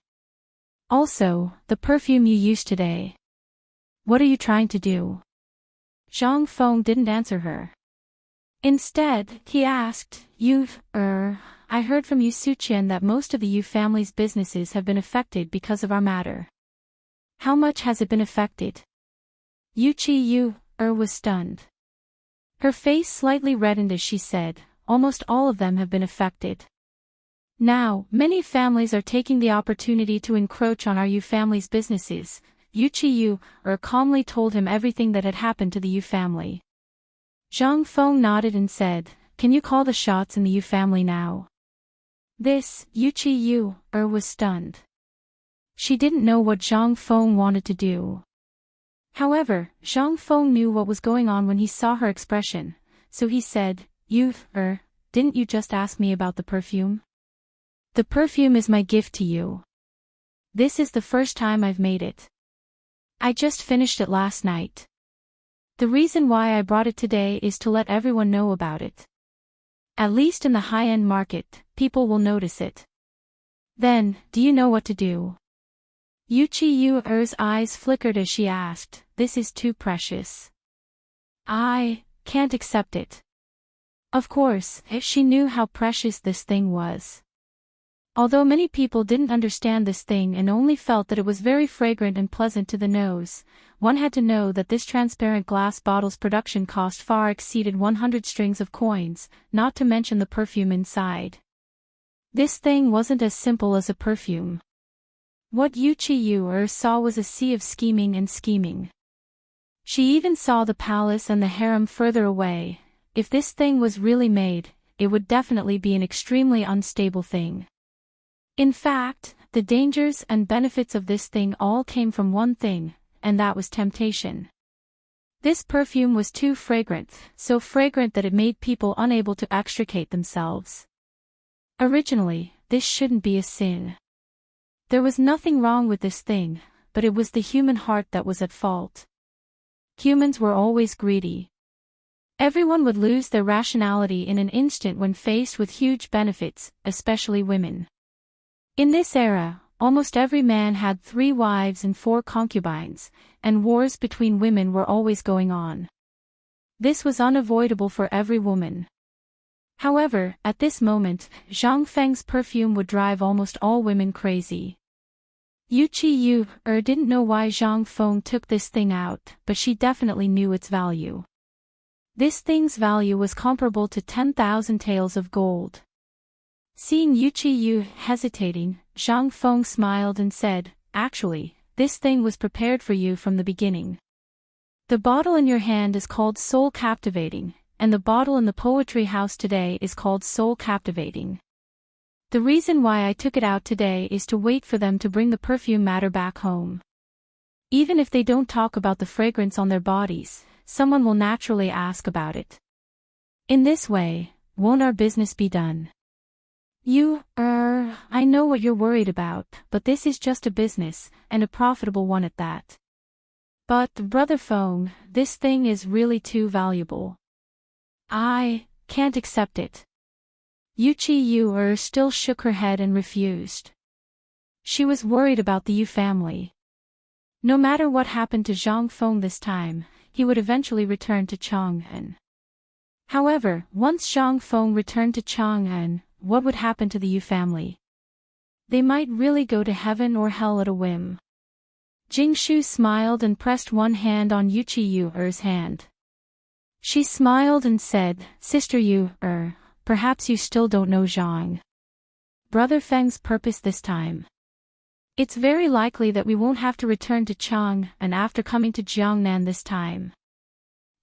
Also, the perfume you used today. What are you trying to do?" Zhang Feng didn't answer her. Instead, he asked, I heard from Yu Suqian that most of the Yu family's businesses have been affected because of our matter. How much has it been affected?" Yu was stunned. Her face slightly reddened as she said, "Almost all of them have been affected. Now, many families are taking the opportunity to encroach on our Yu family's businesses." Yu calmly told him everything that had happened to the Yu family. Zhang Feng nodded and said, "Can you call the shots in the Yu family now?" This, Yu was stunned. She didn't know what Zhang Feng wanted to do. However, Zhang Feng knew what was going on when he saw her expression, so he said, "Didn't you just ask me about the perfume? The perfume is my gift to you. This is the first time I've made it. I just finished it last night. The reason why I brought it today is to let everyone know about it. At least in the high-end market, people will notice it. Then, do you know what to do?" Yu's eyes flickered as she asked, "This is too precious. I can't accept it." Of course, she knew how precious this thing was. Although many people didn't understand this thing and only felt that it was very fragrant and pleasant to the nose, one had to know that this transparent glass bottle's production cost far exceeded 100 strings of coins, not to mention the perfume inside. This thing wasn't as simple as a perfume. What Yu saw was a sea of scheming and scheming. She even saw the palace and the harem further away. If this thing was really made, it would definitely be an extremely unstable thing. In fact, the dangers and benefits of this thing all came from one thing, and that was temptation. This perfume was too fragrant, so fragrant that it made people unable to extricate themselves. Originally, this shouldn't be a sin. There was nothing wrong with this thing, but it was the human heart that was at fault. Humans were always greedy. Everyone would lose their rationality in an instant when faced with huge benefits, especially women. In this era, almost every man had 3 wives and 4 concubines, and wars between women were always going on. This was unavoidable for every woman. However, at this moment, Zhang Feng's perfume would drive almost all women crazy. Yu Qi didn't know why Zhang Feng took this thing out, but she definitely knew its value. This thing's value was comparable to 10,000 taels of gold. Seeing Yu Qi hesitating, Zhang Feng smiled and said, "Actually, this thing was prepared for you from the beginning. The bottle in your hand is called Soul Captivating, and the bottle in the poetry house today is called Soul Captivating. The reason why I took it out today is to wait for them to bring the perfume matter back home. Even if they don't talk about the fragrance on their bodies, someone will naturally ask about it. In this way, won't our business be done? I know what you're worried about, but this is just a business, and a profitable one at that. But, Brother Feng, this thing is really too valuable. I can't accept it." Yu Qi still shook her head and refused. She was worried about the Yu family. No matter what happened to Zhang Feng this time, he would eventually return to Chang'an. However, once Zhang Feng returned to Chang'an, what would happen to the Yu family? They might really go to heaven or hell at a whim. Jingshu smiled and pressed one hand on Yu Qi's hand. She smiled and said, "Sister Yu, perhaps you still don't know Zhang Brother Feng's purpose this time. It's very likely that we won't have to return to Chang'an after coming to Jiangnan this time.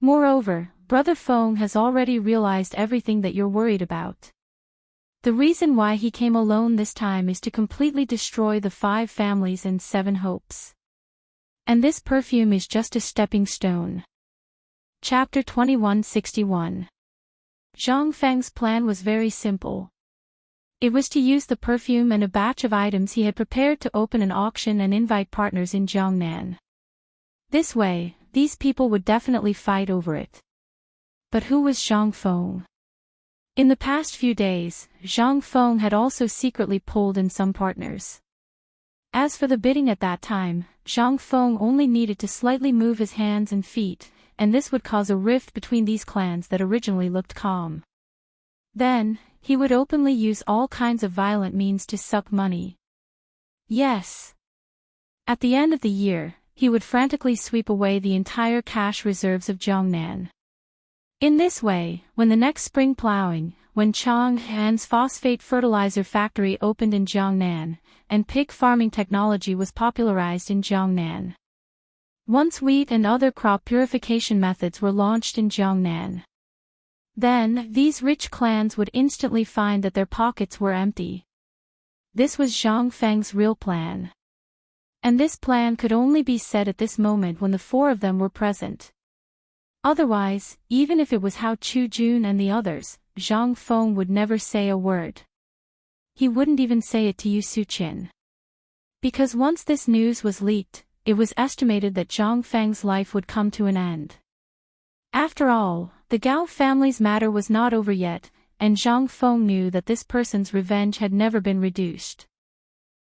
Moreover, Brother Feng has already realized everything that you're worried about. The reason why he came alone this time is to completely destroy the 5 families and 7 hopes. And this perfume is just a stepping stone." Chapter 2161. Zhang Feng's plan was very simple. It was to use the perfume and a batch of items he had prepared to open an auction and invite partners in Jiangnan. This way, these people would definitely fight over it. But who was Zhang Feng? In the past few days, Zhang Feng had also secretly pulled in some partners. As for the bidding at that time, Zhang Feng only needed to slightly move his hands and feet, and this would cause a rift between these clans that originally looked calm. Then, he would openly use all kinds of violent means to suck money. Yes. At the end of the year, he would frantically sweep away the entire cash reserves of Jiangnan. In this way, when the next spring plowing, when Chang'an's phosphate fertilizer factory opened in Jiangnan, and pig farming technology was popularized in Jiangnan. Once wheat and other crop purification methods were launched in Jiangnan. Then, these rich clans would instantly find that their pockets were empty. This was Zhang Feng's real plan. And this plan could only be said at this moment when the 4 of them were present. Otherwise, even if it was Hao Qujun and the others, Zhang Feng would never say a word. He wouldn't even say it to Yu Suqian. Because once this news was leaked, it was estimated that Zhang Feng's life would come to an end. After all, the Gao family's matter was not over yet, and Zhang Feng knew that this person's revenge had never been reduced.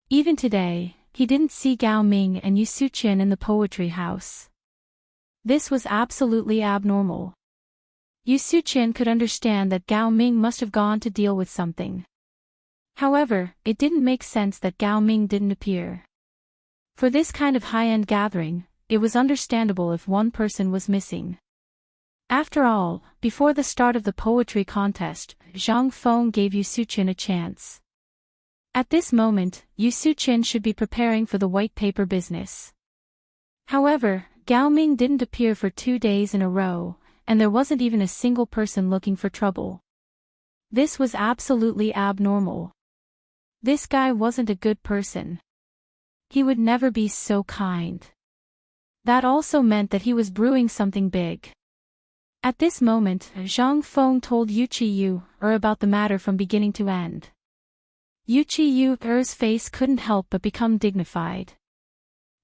Even today, he didn't see Gao Ming and Yu Suqian in the poetry house. This was absolutely abnormal. Yu Suqian could understand that Gao Ming must have gone to deal with something. However, it didn't make sense that Gao Ming didn't appear. For this kind of high-end gathering, it was understandable if one person was missing. After all, before the start of the poetry contest, Zhang Feng gave Yu Suqian a chance. At this moment, Yu Suqian should be preparing for the white paper business. However, Gao Ming didn't appear for 2 days in a row, and there wasn't even a single person looking for trouble. This was absolutely abnormal. This guy wasn't a good person. He would never be so kind. That also meant that he was brewing something big. At this moment, Zhang Feng told Yu Qiyu about the matter from beginning to end. Yuchi-Yu's face couldn't help but become dignified.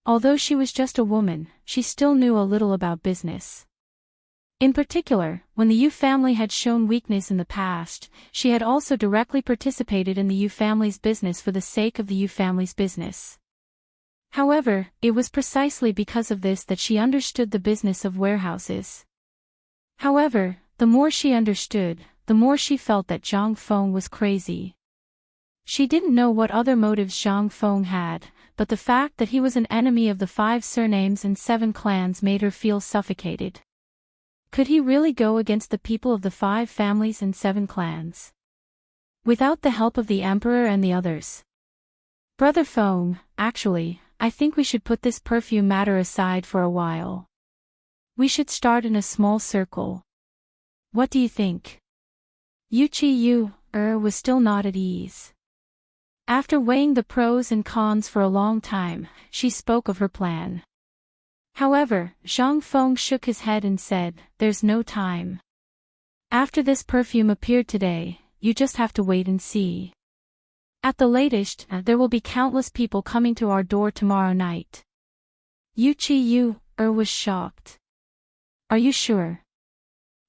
Although she was just a woman, she still knew a little about business. In particular, when the Yu family had shown weakness in the past, she had also directly participated in the Yu family's business for the sake of the Yu family's business. However, it was precisely because of this that she understood the business of warehouses. However, the more she understood, the more she felt that Zhang Feng was crazy. She didn't know what other motives Zhang Feng had, but the fact that he was an enemy of the 5 surnames and 7 clans made her feel suffocated. Could he really go against the people of the 5 families and 7 clans? Without the help of the emperor and the others? Brother Feng, actually, I think we should put this perfume matter aside for a while. We should start in a small circle. What do you think? Yuchi-Yu was still not at ease. After weighing the pros and cons for a long time, she spoke of her plan. However, Zhang Feng shook his head and said, "There's no time. After this perfume appeared today, you just have to wait and see. At the latest, there will be countless people coming to our door tomorrow night." Yuchi-Yu was shocked. "Are you sure?"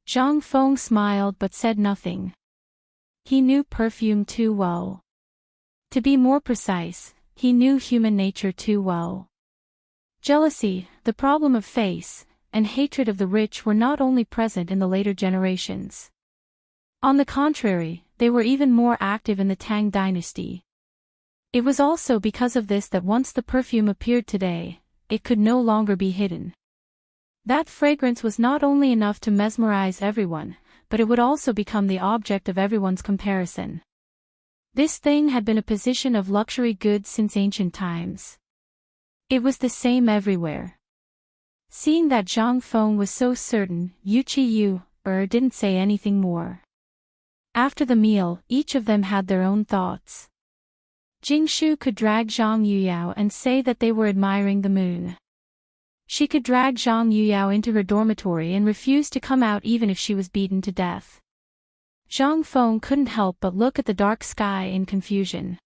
Zhang Feng smiled but said nothing. He knew perfume too well. To be more precise, he knew human nature too well. Jealousy, the problem of face, and hatred of the rich were not only present in the later generations. On the contrary, they were even more active in the Tang Dynasty. It was also because of this that once the perfume appeared today, it could no longer be hidden. That fragrance was not only enough to mesmerize everyone, but it would also become the object of everyone's comparison. This thing had been a position of luxury goods since ancient times. It was the same everywhere. Seeing that Zhang Feng was so certain, Yuchi-Yu didn't say anything more. After the meal, each of them had their own thoughts. Jingshu could drag Zhang Yuyao and say that they were admiring the moon. She could drag Zhang Yuyao into her dormitory and refuse to come out even if she was beaten to death. Zhang Feng couldn't help but look at the dark sky in confusion.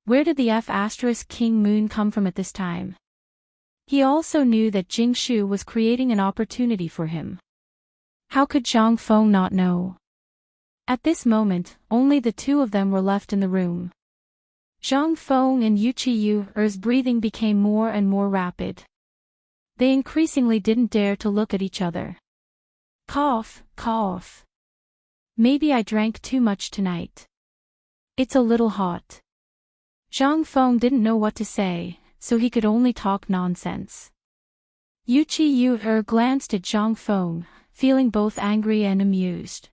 Where did the F*King moon come from at this time? He also knew that Jingshu was creating an opportunity for him. How could Zhang Feng not know? At this moment, only the two of them were left in the room. Zhang Feng and Yuchi-Yu's breathing became more and more rapid. They increasingly didn't dare to look at each other. Cough, cough. Maybe I drank too much tonight. It's a little hot. Zhang Feng didn't know what to say, so he could only talk nonsense. Yuchi-Yu glanced at Zhang Feng, feeling both angry and amused.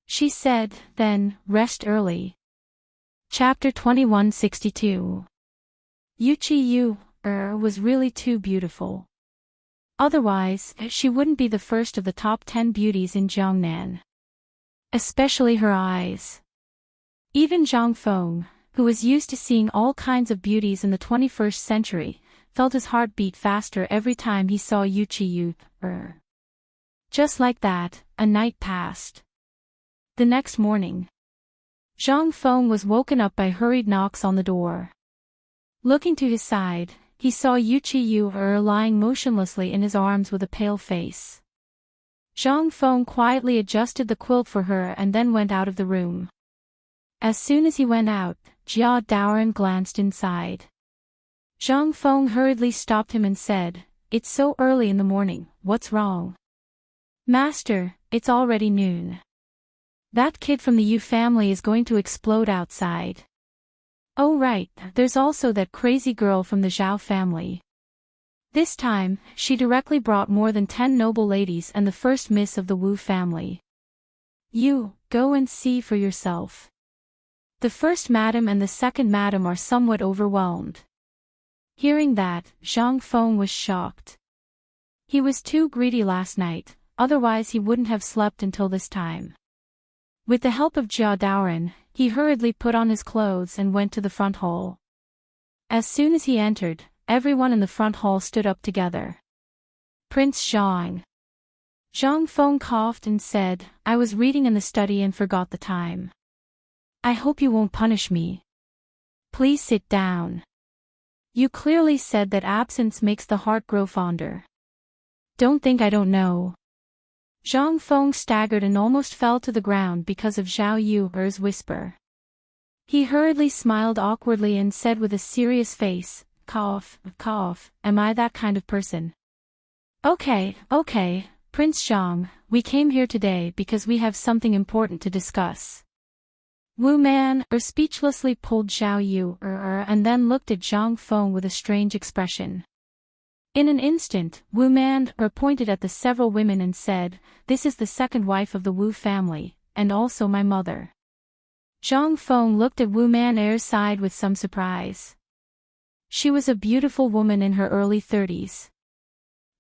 She said, "Then, rest early." Chapter 2162. Yuchi-Yu was really too beautiful. Otherwise, she wouldn't be the first of the top 10 beauties in Jiangnan. Especially her eyes. Even Zhang Feng, who was used to seeing all kinds of beauties in the 21st century, felt his heart beat faster every time he saw Yuchi-Yu. Just like that, a night passed. The next morning, Zhang Feng was woken up by hurried knocks on the door. Looking to his side, he saw Yuchi-Yu lying motionlessly in his arms with a pale face. Zhang Feng quietly adjusted the quilt for her and then went out of the room. As soon as he went out, Jia Daoren glanced inside. Zhang Feng hurriedly stopped him and said, "It's so early in the morning, what's wrong?" "Master, it's already noon. That kid from the Yu family is going to explode outside. Oh right, there's also that crazy girl from the Zhao family." This time, she directly brought more than 10 noble ladies and the first miss of the Wu family. "You, go and see for yourself. The first madam and the second madam are somewhat overwhelmed." Hearing that, Zhang Feng was shocked. He was too greedy last night, otherwise he wouldn't have slept until this time. With the help of Jia Daoren, he hurriedly put on his clothes and went to the front hall. As soon as he entered, everyone in the front hall stood up together. "Prince Zhang." Zhang Feng coughed and said, "I was reading in the study and forgot the time." I hope you won't punish me. Please sit down. You clearly said that absence makes the heart grow fonder. Don't think I don't know. Zhang Feng staggered and almost fell to the ground because of Zhao Yu's whisper. He hurriedly smiled awkwardly and said with a serious face, cough, am I that kind of person? Okay, Prince Zhang, we came here today because we have something important to discuss. Wu Man speechlessly pulled Zhao Yu and then looked at Zhang Feng with a strange expression. In an instant, Wu Man pointed at the several women and said, "This is the second wife of the Wu family, and also my mother." Zhang Feng looked at Wu Man's side with some surprise. She was a beautiful woman in her early 30s.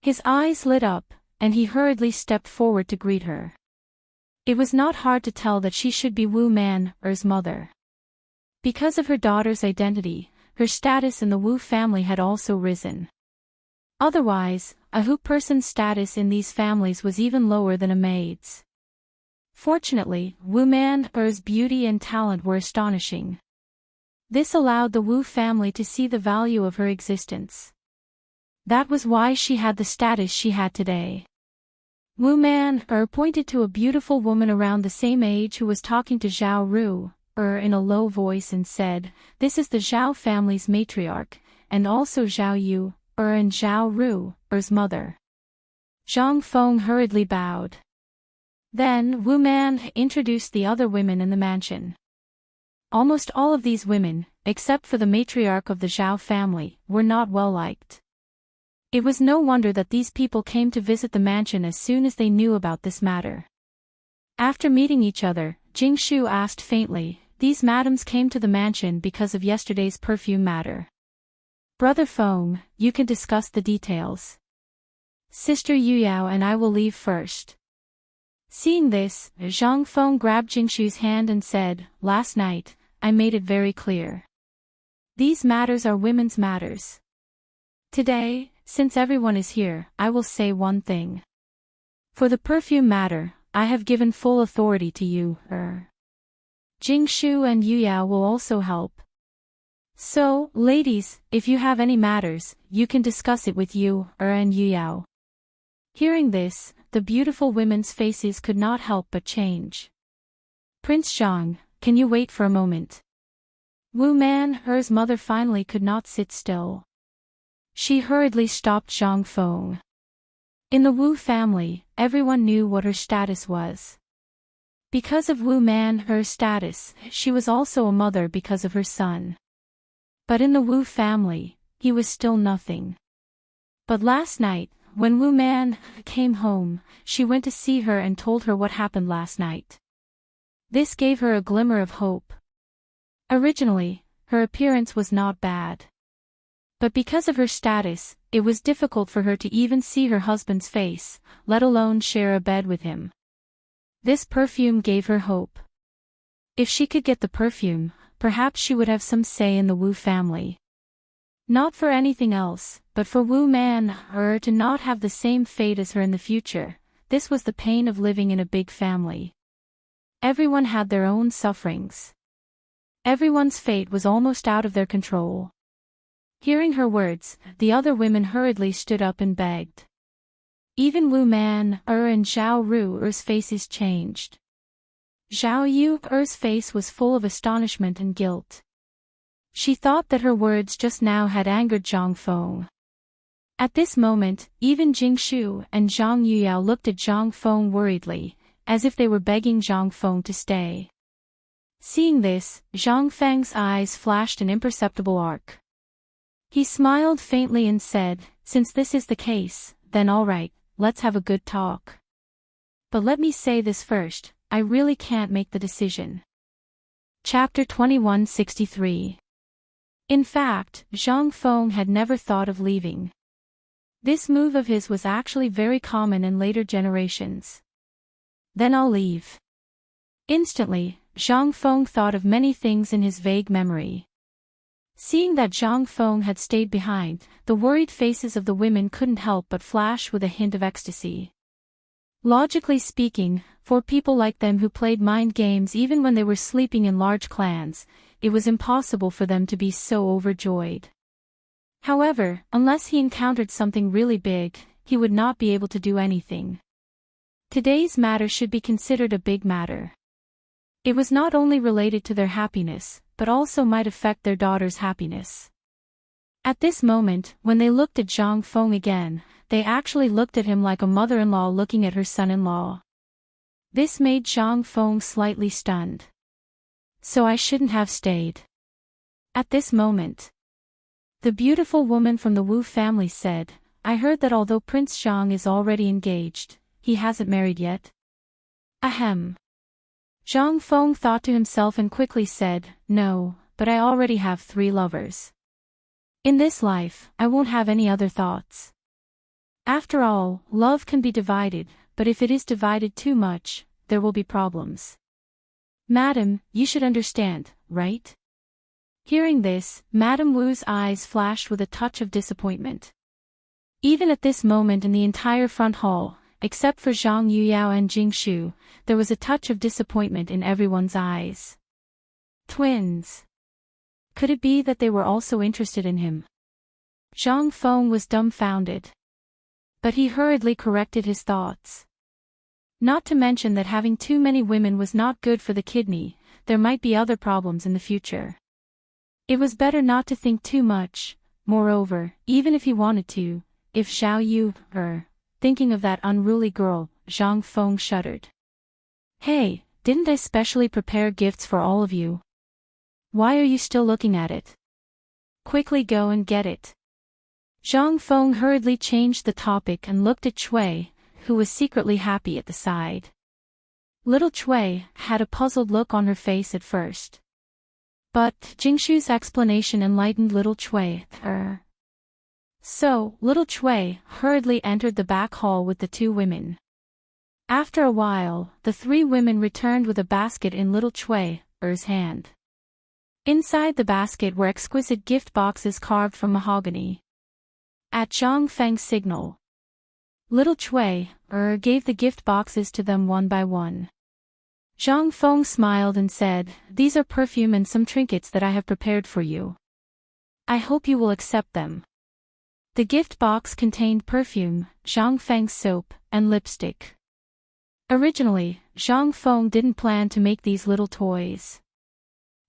His eyes lit up, and he hurriedly stepped forward to greet her. It was not hard to tell that she should be Wu Man's mother. Because of her daughter's identity, her status in the Wu family had also risen. Otherwise, a Hu person's status in these families was even lower than a maid's. Fortunately, Wu Man's beauty and talent were astonishing. This allowed the Wu family to see the value of her existence. That was why she had the status she had today. Wu Man pointed to a beautiful woman around the same age who was talking to Zhao Ru in a low voice and said, "This is the Zhao family's matriarch, and also Zhao Yu and Zhao Ru's mother." Zhang Feng hurriedly bowed. Then Wu Man introduced the other women in the mansion. Almost all of these women, except for the matriarch of the Zhao family, were not well liked. It was no wonder that these people came to visit the mansion as soon as they knew about this matter. After meeting each other, Jing Shu asked faintly, "These madams came to the mansion because of yesterday's perfume matter. Brother Feng, you can discuss the details. Sister Yuyao and I will leave first." Seeing this, Zhang Feng grabbed Jingshu's hand and said, "Last night, I made it very clear. These matters are women's matters. Today, since everyone is here, I will say one thing. For the perfume matter, I have given full authority to you, Jingshu and Yuyao will also help. So, ladies, if you have any matters, you can discuss it with you and Yuyao." Hearing this, the beautiful women's faces could not help but change. "Prince Zhang, can you wait for a moment?" Wu Man's mother finally could not sit still. She hurriedly stopped Zhang Feng. In the Wu family, everyone knew what her status was. Because of Wu Man's status, she was also a mother because of her son. But in the Wu family, he was still nothing. But last night, when Wu Man came home, she went to see her and told her what happened last night. This gave her a glimmer of hope. Originally, her appearance was not bad. But because of her status, it was difficult for her to even see her husband's face, let alone share a bed with him. This perfume gave her hope. If she could get the perfume, perhaps she would have some say in the Wu family. Not for anything else, but for Wu Man to not have the same fate as her in the future. This was the pain of living in a big family. Everyone had their own sufferings. Everyone's fate was almost out of their control. Hearing her words, the other women hurriedly stood up and begged. Even Wu Man and Zhao Ru's faces changed. Zhao Yu's face was full of astonishment and guilt. She thought that her words just now had angered Zhang Feng. At this moment, even Jing Shu and Zhang Yuyao looked at Zhang Feng worriedly, as if they were begging Zhang Feng to stay. Seeing this, Zhang Feng's eyes flashed an imperceptible arc. He smiled faintly and said, "Since this is the case, then all right, let's have a good talk. But let me say this first, I really can't make the decision." Chapter 2163. In fact, Zhang Feng had never thought of leaving. This move of his was actually very common in later generations. "Then I'll leave." Instantly, Zhang Feng thought of many things in his vague memory. Seeing that Zhang Feng had stayed behind, the worried faces of the women couldn't help but flash with a hint of ecstasy. Logically speaking, for people like them who played mind games even when they were sleeping in large clans, it was impossible for them to be so overjoyed. However, unless he encountered something really big, he would not be able to do anything. Today's matter should be considered a big matter. It was not only related to their happiness, but also might affect their daughter's happiness. At this moment, when they looked at Zhang Feng again, they actually looked at him like a mother-in-law looking at her son-in-law. This made Zhang Feng slightly stunned. So I shouldn't have stayed. At this moment, the beautiful woman from the Wu family said, I heard that although Prince Zhang is already engaged, he hasn't married yet. Ahem. Zhang Feng thought to himself and quickly said, no, but I already have 3 lovers. In this life, I won't have any other thoughts. After all, love can be divided, but if it is divided too much, there will be problems. Madam, you should understand, right? Hearing this, Madame Wu's eyes flashed with a touch of disappointment. Even at this moment in the entire front hall, except for Zhang Yuyao and Jing Shu, there was a touch of disappointment in everyone's eyes. Twins. Could it be that they were also interested in him? Zhang Feng was dumbfounded. But he hurriedly corrected his thoughts. Not to mention that having too many women was not good for the kidney, there might be other problems in the future. It was better not to think too much. Moreover, even if he wanted to, if Xiao Yu, thinking of that unruly girl, Zhang Feng shuddered. Hey, didn't I specially prepare gifts for all of you? Why are you still looking at it? Quickly go and get it. Zhang Feng hurriedly changed the topic and looked at Cui, who was secretly happy at the side. Little Cui had a puzzled look on her face at first. But Jingshu's explanation enlightened little Cui. So, little Cui hurriedly entered the back hall with the 2 women. After a while, the 3 women returned with a basket in little Cui's hand. Inside the basket were exquisite gift boxes carved from mahogany. At Zhang Feng's signal, little Cui gave the gift boxes to them one by one. Zhang Feng smiled and said, these are perfume and some trinkets that I have prepared for you. I hope you will accept them. The gift box contained perfume, Zhang Feng's soap, and lipstick. Originally, Zhang Feng didn't plan to make these little toys.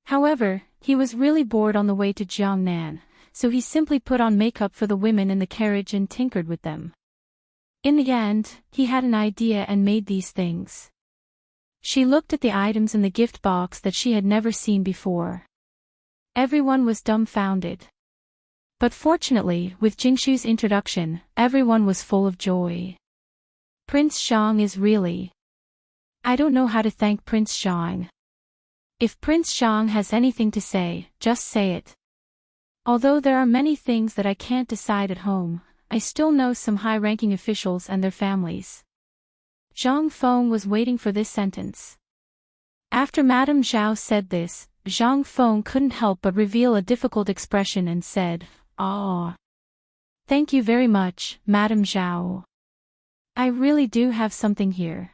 However, he was really bored on the way to Jiangnan, so he simply put on makeup for the women in the carriage and tinkered with them. In the end, he had an idea and made these things. She looked at the items in the gift box that she had never seen before. Everyone was dumbfounded. But fortunately, with Jingshu's introduction, everyone was full of joy. Prince Xiang is really... I don't know how to thank Prince Xiang. If Prince Xiang has anything to say, just say it. Although there are many things that I can't decide at home, I still know some high-ranking officials and their families. Zhang Feng was waiting for this sentence. After Madame Zhao said this, Zhang Feng couldn't help but reveal a difficult expression and said, "Ah. Thank you very much, Madame Zhao. I really do have something here.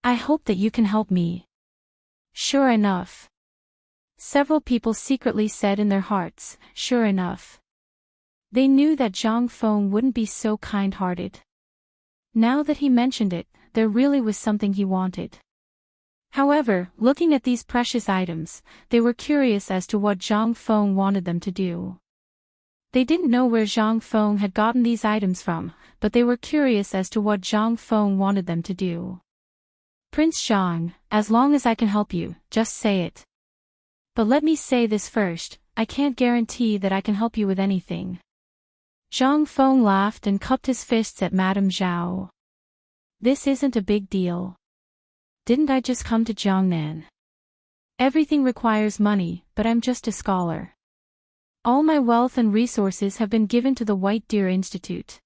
I hope that you can help me." Sure enough. Several people secretly said in their hearts, sure enough. They knew that Zhang Feng wouldn't be so kind-hearted. Now that he mentioned it, there really was something he wanted. However, looking at these precious items, they were curious as to what Zhang Feng wanted them to do. They didn't know where Zhang Feng had gotten these items from, but they were curious as to what Zhang Feng wanted them to do. Prince Zhang, as long as I can help you, just say it. But let me say this first, I can't guarantee that I can help you with anything. Zhang Feng laughed and cupped his fists at Madame Zhao. This isn't a big deal. Didn't I just come to Jiangnan? Everything requires money, but I'm just a scholar. All my wealth and resources have been given to the White Deer Institute.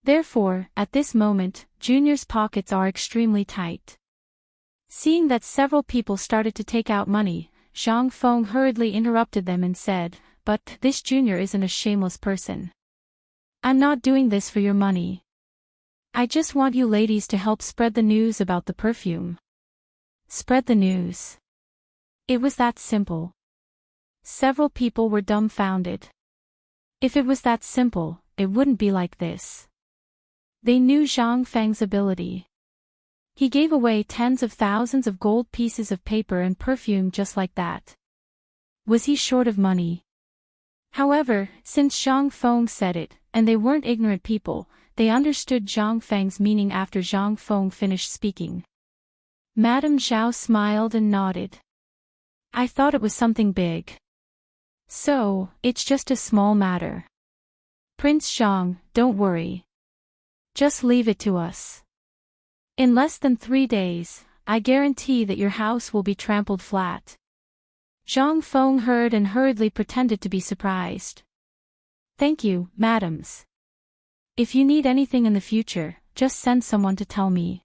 Therefore, at this moment, Junior's pockets are extremely tight. Seeing that several people started to take out money, Zhang Feng hurriedly interrupted them and said, "But this Junior isn't a shameless person. I'm not doing this for your money. I just want you ladies to help spread the news about the perfume. Spread the news. It was that simple. Several people were dumbfounded. If it was that simple, it wouldn't be like this. They knew Zhang Feng's ability. He gave away tens of thousands of gold pieces of paper and perfume just like that. Was he short of money? However, since Zhang Feng said it, and they weren't ignorant people, they understood Zhang Feng's meaning after Zhang Feng finished speaking. Madame Zhao smiled and nodded. I thought it was something big. So, it's just a small matter. Prince Zhang, don't worry. Just leave it to us. In less than 3 days, I guarantee that your house will be trampled flat. Zhang Feng heard and hurriedly pretended to be surprised. Thank you, madams. If you need anything in the future, just send someone to tell me.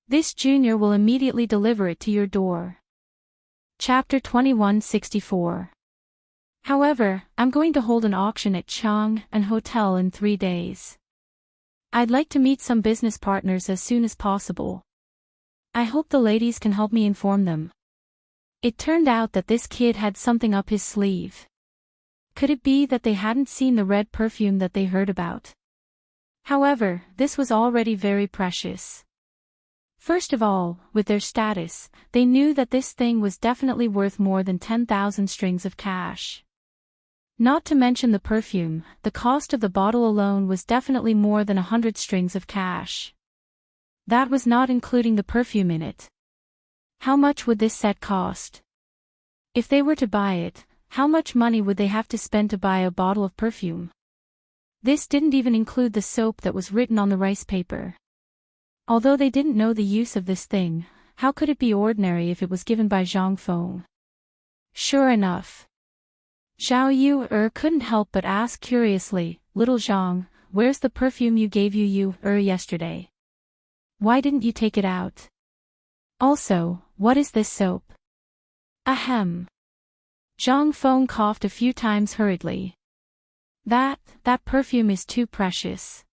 This junior will immediately deliver it to your door. Chapter 2164. However, I'm going to hold an auction at Chang and Hotel in 3 days. I'd like to meet some business partners as soon as possible. I hope the ladies can help me inform them. It turned out that this kid had something up his sleeve. Could it be that they hadn't seen the red perfume that they heard about? However, this was already very precious. First of all, with their status, they knew that this thing was definitely worth more than 10,000 strings of cash. Not to mention the perfume, the cost of the bottle alone was definitely more than 100 strings of cash. That was not including the perfume in it. How much would this set cost? If they were to buy it, how much money would they have to spend to buy a bottle of perfume? This didn't even include the soap that was written on the rice paper. Although they didn't know the use of this thing, how could it be ordinary if it was given by Zhang Feng? Sure enough. Zhao Yu couldn't help but ask curiously, Little Zhang, where's the perfume you gave Yu yesterday? Why didn't you take it out? Also, what is this soap? Ahem. Zhang Feng coughed a few times hurriedly. That perfume is too precious.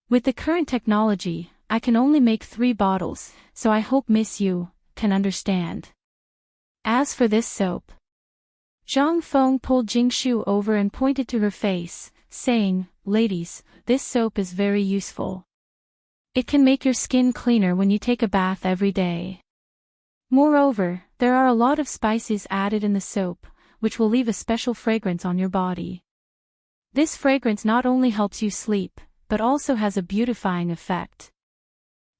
With the current technology, I can only make 3 bottles, so I hope Miss Yu can understand. As for this soap. Zhang Feng pulled Jingshu over and pointed to her face, saying, Ladies, this soap is very useful. It can make your skin cleaner when you take a bath every day. Moreover, there are a lot of spices added in the soap, which will leave a special fragrance on your body. This fragrance not only helps you sleep, but also has a beautifying effect.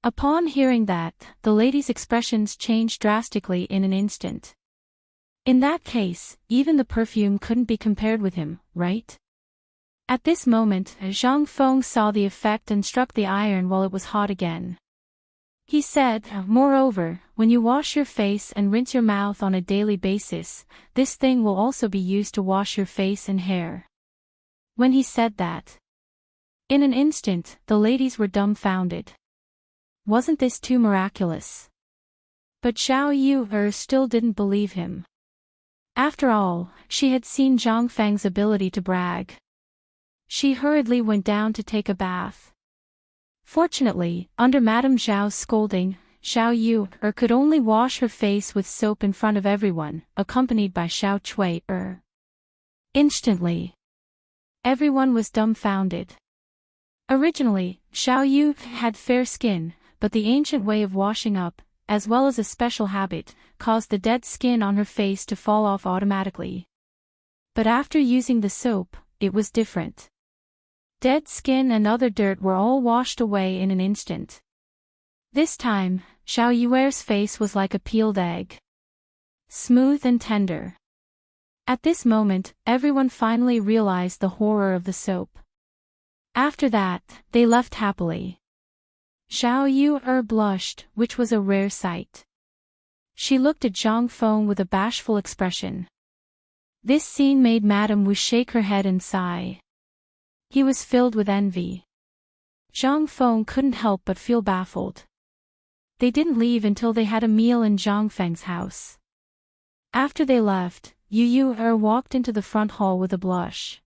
Upon hearing that, the lady's expressions changed drastically in an instant. In that case, even the perfume couldn't be compared with him, right? At this moment, Zhang Feng saw the effect and struck the iron while it was hot again. He said, Moreover, when you wash your face and rinse your mouth on a daily basis, this thing will also be used to wash your face and hair. When he said that, in an instant, the ladies were dumbfounded. Wasn't this too miraculous? But Zhao Yu still didn't believe him. After all, she had seen Zhang Feng's ability to brag. She hurriedly went down to take a bath. Fortunately, under Madame Zhao's scolding, Zhao Yu could only wash her face with soap in front of everyone, accompanied by Xiao Cui. Instantly, everyone was dumbfounded. Originally, Xiao Yu had fair skin, but the ancient way of washing up, as well as a special habit, caused the dead skin on her face to fall off automatically. But after using the soap, it was different. Dead skin and other dirt were all washed away in an instant. This time, Xiao Yuer's face was like a peeled egg. Smooth and tender. At this moment, everyone finally realized the horror of the soap. After that, they left happily. Xiao Yu blushed, which was a rare sight. She looked at Zhang Feng with a bashful expression. This scene made Madame Wu shake her head and sigh. He was filled with envy. Zhang Feng couldn't help but feel baffled. They didn't leave until they had a meal in Zhang Feng's house. After they left, Yu walked into the front hall with a blush.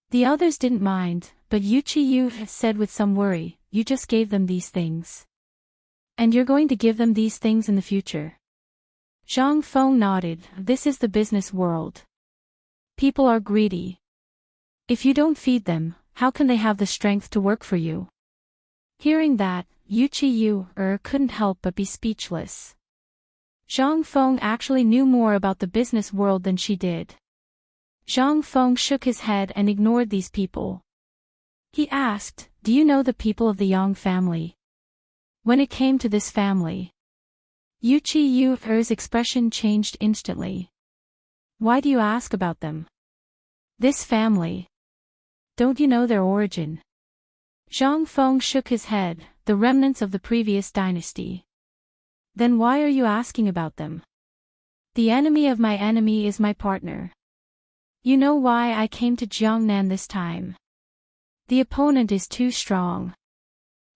The others didn't mind, but Yuchi Yu said with some worry, you just gave them these things. And you're going to give them these things in the future. Zhang Feng nodded. This is the business world. People are greedy. If you don't feed them, how can they have the strength to work for you? Hearing that, Yu couldn't help but be speechless. Zhang Feng actually knew more about the business world than she did. Zhang Feng shook his head and ignored these people. He asked, do you know the people of the Yang family? When it came to this family, Yu's expression changed instantly. Why do you ask about them? This family. Don't you know their origin? Zhang Feng shook his head, the remnants of the previous dynasty. Then why are you asking about them? The enemy of my enemy is my partner. You know why I came to Jiangnan this time. The opponent is too strong.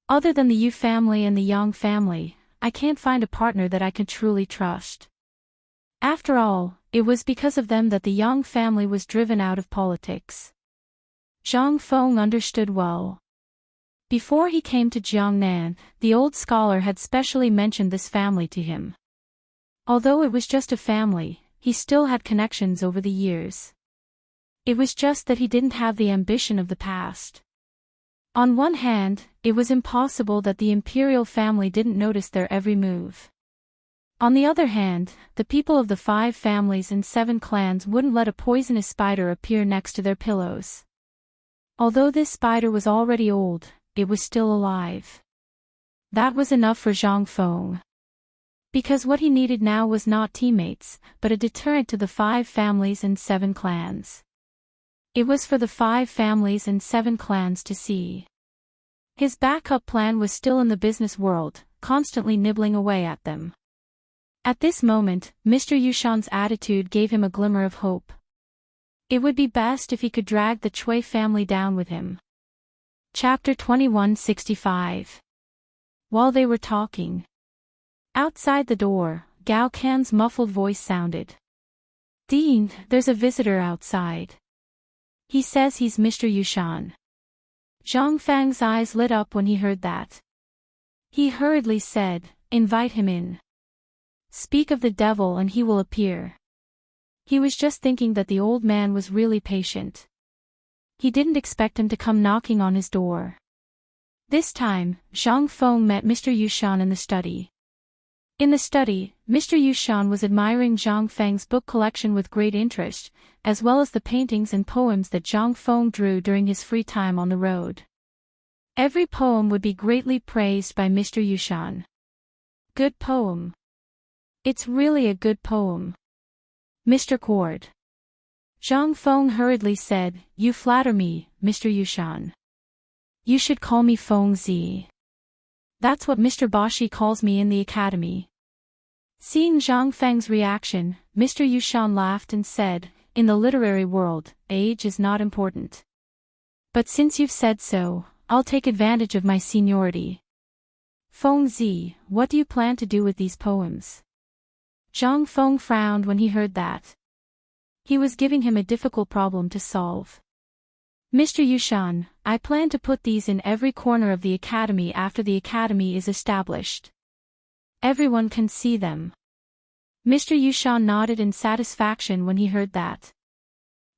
Other than the Yu family and the Yang family, I can't find a partner that I can truly trust. After all, it was because of them that the Yang family was driven out of politics. Zhang Feng understood well. Before he came to Jiangnan, the old scholar had specially mentioned this family to him. Although it was just a family, he still had connections over the years. It was just that he didn't have the ambition of the past. On one hand, it was impossible that the imperial family didn't notice their every move. On the other hand, the people of the 5 families and 7 clans wouldn't let a poisonous spider appear next to their pillows. Although this spider was already old, it was still alive. That was enough for Zhang Feng. Because what he needed now was not teammates, but a deterrent to the 5 families and 7 clans. It was for the 5 families and 7 clans to see. His backup plan was still in the business world, constantly nibbling away at them. At this moment, Mr. Yushan's attitude gave him a glimmer of hope. It would be best if he could drag the Cui family down with him. Chapter 2165. While they were talking, outside the door, Gao Can's muffled voice sounded. Dean, there's a visitor outside. He says he's Mr. Yushan. Zhang Fang's eyes lit up when he heard that. He hurriedly said, invite him in. Speak of the devil and he will appear. He was just thinking that the old man was really patient. He didn't expect him to come knocking on his door. This time, Zhang Feng met Mr. Yushan in the study. In the study, Mr. Yushan was admiring Zhang Feng's book collection with great interest, as well as the paintings and poems that Zhang Feng drew during his free time on the road. Every poem would be greatly praised by Mr. Yushan. Good poem. It's really a good poem. Mr. Cord. Zhang Feng hurriedly said, you flatter me, Mr. Yushan. You should call me Feng Zi. That's what Mr. Bashi calls me in the academy. Seeing Zhang Feng's reaction, Mr. Yushan laughed and said, in the literary world, age is not important. But since you've said so, I'll take advantage of my seniority. Feng Zi, what do you plan to do with these poems? Zhang Feng frowned when he heard that. He was giving him a difficult problem to solve. Mr. Yushan, I plan to put these in every corner of the academy after the academy is established. Everyone can see them. Mr. Yushan nodded in satisfaction when he heard that.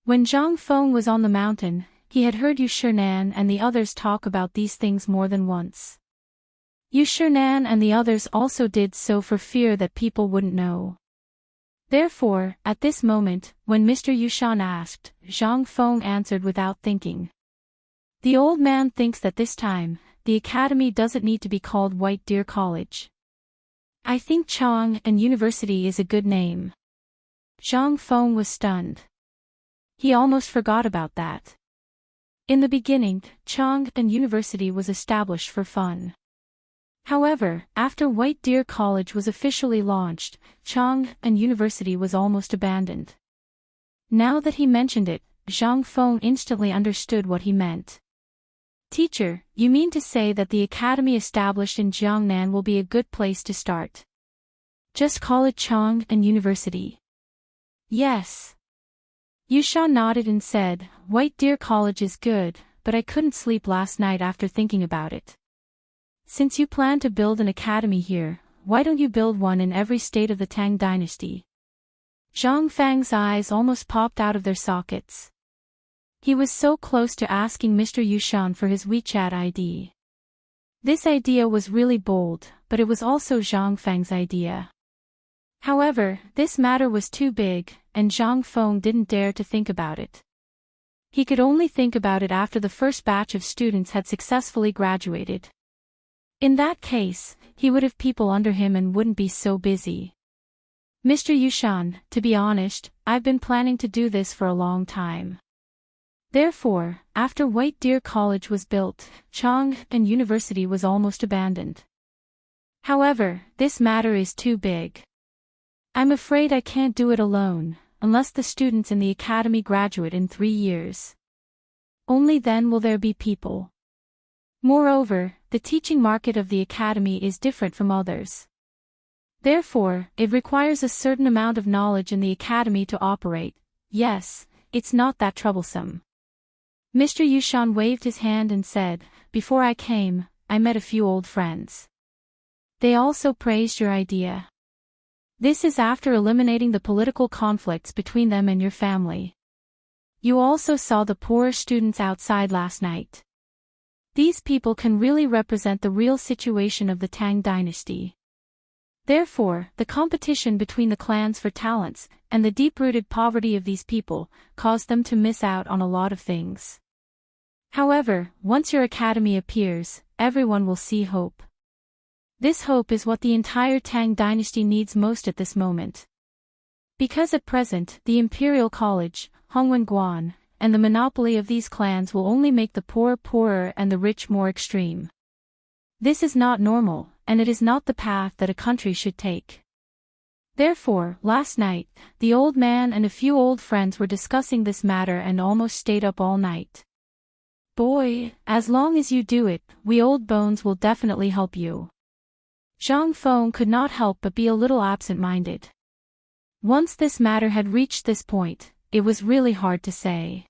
When Zhang Feng was on the mountain, he had heard Yu Shinan and the others talk about these things more than once. Yu Shinan and the others also did so for fear that people wouldn't know. Therefore, at this moment, when Mr. Yushan asked, Zhang Feng answered without thinking. The old man thinks that this time, the academy doesn't need to be called White Deer College. I think Chang and University is a good name. Zhang Feng was stunned. He almost forgot about that. In the beginning, Chang and University was established for fun. However, after White Deer College was officially launched, Chang and University was almost abandoned. Now that he mentioned it, Zhang Feng instantly understood what he meant. Teacher, you mean to say that the academy established in Jiangnan will be a good place to start? Just call it Chang and University. Yes. Yushan nodded and said, White Deer College is good, but I couldn't sleep last night after thinking about it. Since you plan to build an academy here, why don't you build one in every state of the Tang Dynasty? Zhang Fang's eyes almost popped out of their sockets. He was so close to asking Mr. Yushan for his WeChat ID. This idea was really bold, but it was also Zhang Fang's idea. However, this matter was too big, and Zhang Feng didn't dare to think about it. He could only think about it after the first batch of students had successfully graduated. In that case, he would have people under him and wouldn't be so busy. Mr. Yushan, to be honest, I've been planning to do this for a long time. Therefore, after White Deer College was built, Chang and University was almost abandoned. However, this matter is too big. I'm afraid I can't do it alone, unless the students in the academy graduate in 3 years. Only then will there be people. Moreover, the teaching market of the academy is different from others. Therefore, it requires a certain amount of knowledge in the academy to operate. Yes, it's not that troublesome. Mr. Yushan waved his hand and said, "Before I came, I met a few old friends. They also praised your idea. This is after eliminating the political conflicts between them and your family. You also saw the poorer students outside last night. These people can really represent the real situation of the Tang Dynasty. Therefore, the competition between the clans for talents, and the deep-rooted poverty of these people, caused them to miss out on a lot of things. However, once your academy appears, everyone will see hope. This hope is what the entire Tang Dynasty needs most at this moment. Because at present, the Imperial College, Hongwen Guan, and the monopoly of these clans will only make the poor poorer and the rich more extreme. This is not normal, and it is not the path that a country should take. Therefore, last night, the old man and a few old friends were discussing this matter and almost stayed up all night. Boy, as long as you do it, we old bones will definitely help you." Zhang Feng could not help but be a little absent-minded. Once this matter had reached this point, it was really hard to say.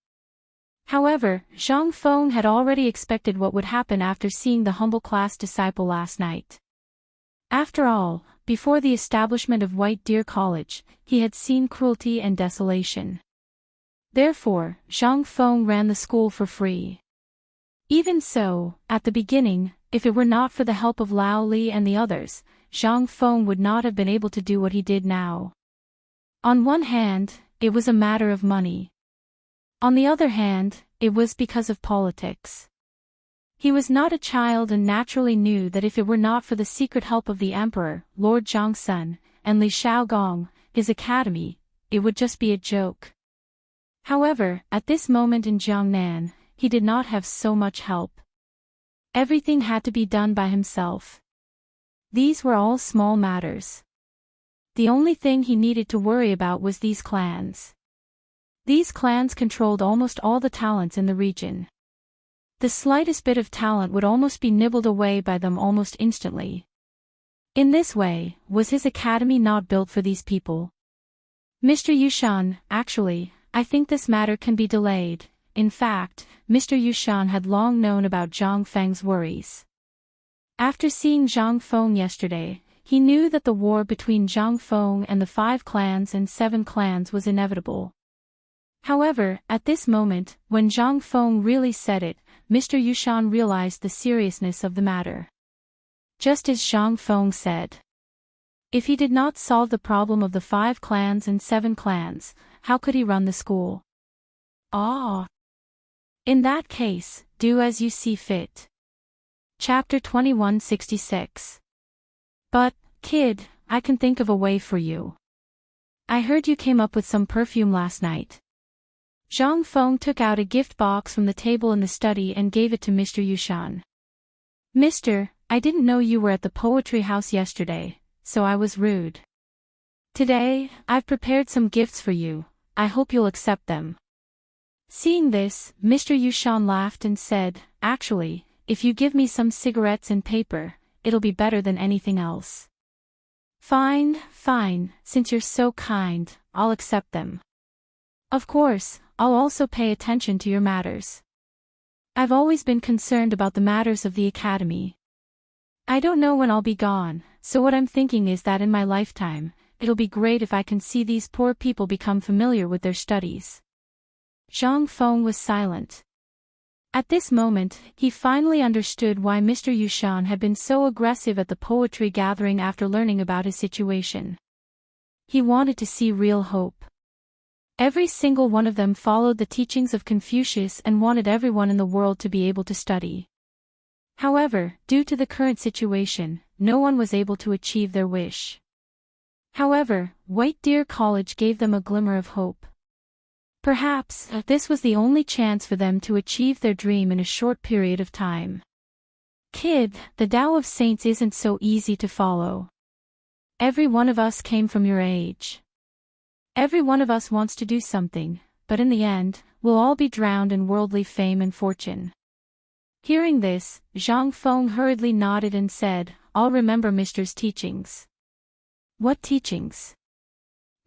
However, Zhang Feng had already expected what would happen after seeing the humble class disciple last night. After all, before the establishment of White Deer College, he had seen cruelty and desolation. Therefore, Zhang Feng ran the school for free. Even so, at the beginning, if it were not for the help of Lao Li and the others, Zhang Feng would not have been able to do what he did now. On one hand, it was a matter of money. On the other hand, it was because of politics. He was not a child and naturally knew that if it were not for the secret help of the Emperor, Lord Zhongsun, and Li Shaogong, his academy, it would just be a joke. However, at this moment in Jiangnan, he did not have so much help. Everything had to be done by himself. These were all small matters. The only thing he needed to worry about was these clans. These clans controlled almost all the talents in the region. The slightest bit of talent would almost be nibbled away by them almost instantly. In this way, was his academy not built for these people? Mr. Yushan, actually, I think this matter can be delayed. In fact, Mr. Yushan had long known about Zhang Feng's worries. After seeing Zhang Feng yesterday, he knew that the war between Zhang Feng and the 5 clans and 7 clans was inevitable. However, at this moment, when Zhang Feng really said it, Mr. Yushan realized the seriousness of the matter. Just as Zhang Feng said. If he did not solve the problem of the 5 clans and 7 clans, how could he run the school? Ah! In that case, do as you see fit. Chapter 2166. But, kid, I can think of a way for you. I heard you came up with some perfume last night. Zhang Feng took out a gift box from the table in the study and gave it to Mr. Yushan. Mister, I didn't know you were at the poetry house yesterday, so I was rude. Today, I've prepared some gifts for you, I hope you'll accept them. Seeing this, Mr. Yushan laughed and said, Actually, if you give me some cigarettes and paper, it'll be better than anything else. Fine, since you're so kind, I'll accept them. Of course, I'll also pay attention to your matters. I've always been concerned about the matters of the academy. I don't know when I'll be gone, so what I'm thinking is that in my lifetime, it'll be great if I can see these poor people become familiar with their studies. Zhang Feng was silent. At this moment, he finally understood why Mr. Yushan had been so aggressive at the poetry gathering after learning about his situation. He wanted to see real hope. Every single one of them followed the teachings of Confucius and wanted everyone in the world to be able to study. However, due to the current situation, no one was able to achieve their wish. However, White Deer College gave them a glimmer of hope. Perhaps, this was the only chance for them to achieve their dream in a short period of time. Kid, the Tao of Saints isn't so easy to follow. Every one of us came from your age. Every one of us wants to do something, but in the end, we'll all be drowned in worldly fame and fortune. Hearing this, Zhang Feng hurriedly nodded and said, I'll remember Mister's teachings. What teachings?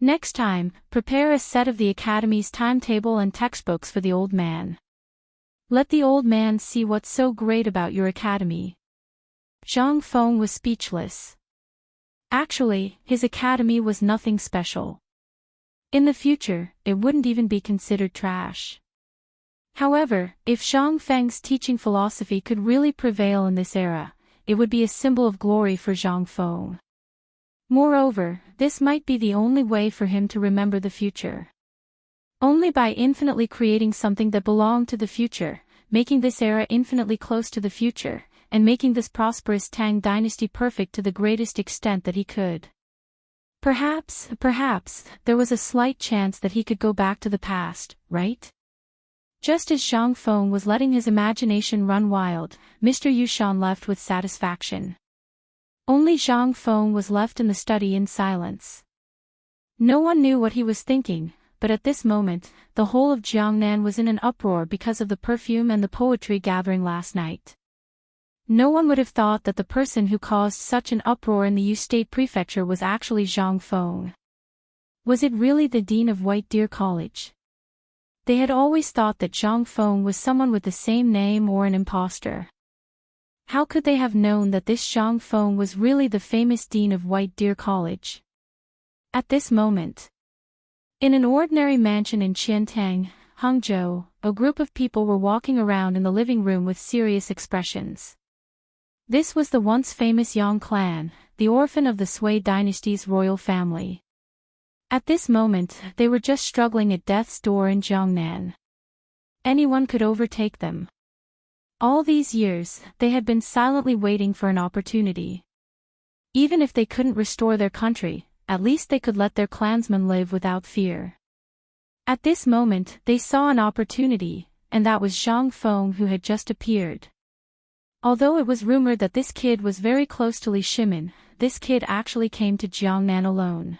Next time, prepare a set of the Academy's timetable and textbooks for the old man. Let the old man see what's so great about your academy. Zhang Feng was speechless. Actually, his academy was nothing special. In the future, it wouldn't even be considered trash. However, if Zhang Feng's teaching philosophy could really prevail in this era, it would be a symbol of glory for Zhang Feng. Moreover, this might be the only way for him to remember the future. Only by infinitely creating something that belonged to the future, making this era infinitely close to the future, and making this prosperous Tang dynasty perfect to the greatest extent that he could. Perhaps, there was a slight chance that he could go back to the past, right? Just as Zhang Feng was letting his imagination run wild, Mr. Yushan left with satisfaction. Only Zhang Feng was left in the study in silence. No one knew what he was thinking, but at this moment, the whole of Jiangnan was in an uproar because of the perfume and the poetry gathering last night. No one would have thought that the person who caused such an uproar in the Yu State Prefecture was actually Zhang Feng. Was it really the dean of White Deer College? They had always thought that Zhang Feng was someone with the same name or an imposter. How could they have known that this Zhang Feng was really the famous dean of White Deer College? At this moment, in an ordinary mansion in Qiantang, Hangzhou, a group of people were walking around in the living room with serious expressions. This was the once famous Yang clan, the orphan of the Sui dynasty's royal family. At this moment, they were just struggling at death's door in Jiangnan. Anyone could overtake them. All these years, they had been silently waiting for an opportunity. Even if they couldn't restore their country, at least they could let their clansmen live without fear. At this moment, they saw an opportunity, and that was Zhang Feng who had just appeared. Although it was rumored that this kid was very close to Li Shimin, this kid actually came to Jiangnan alone.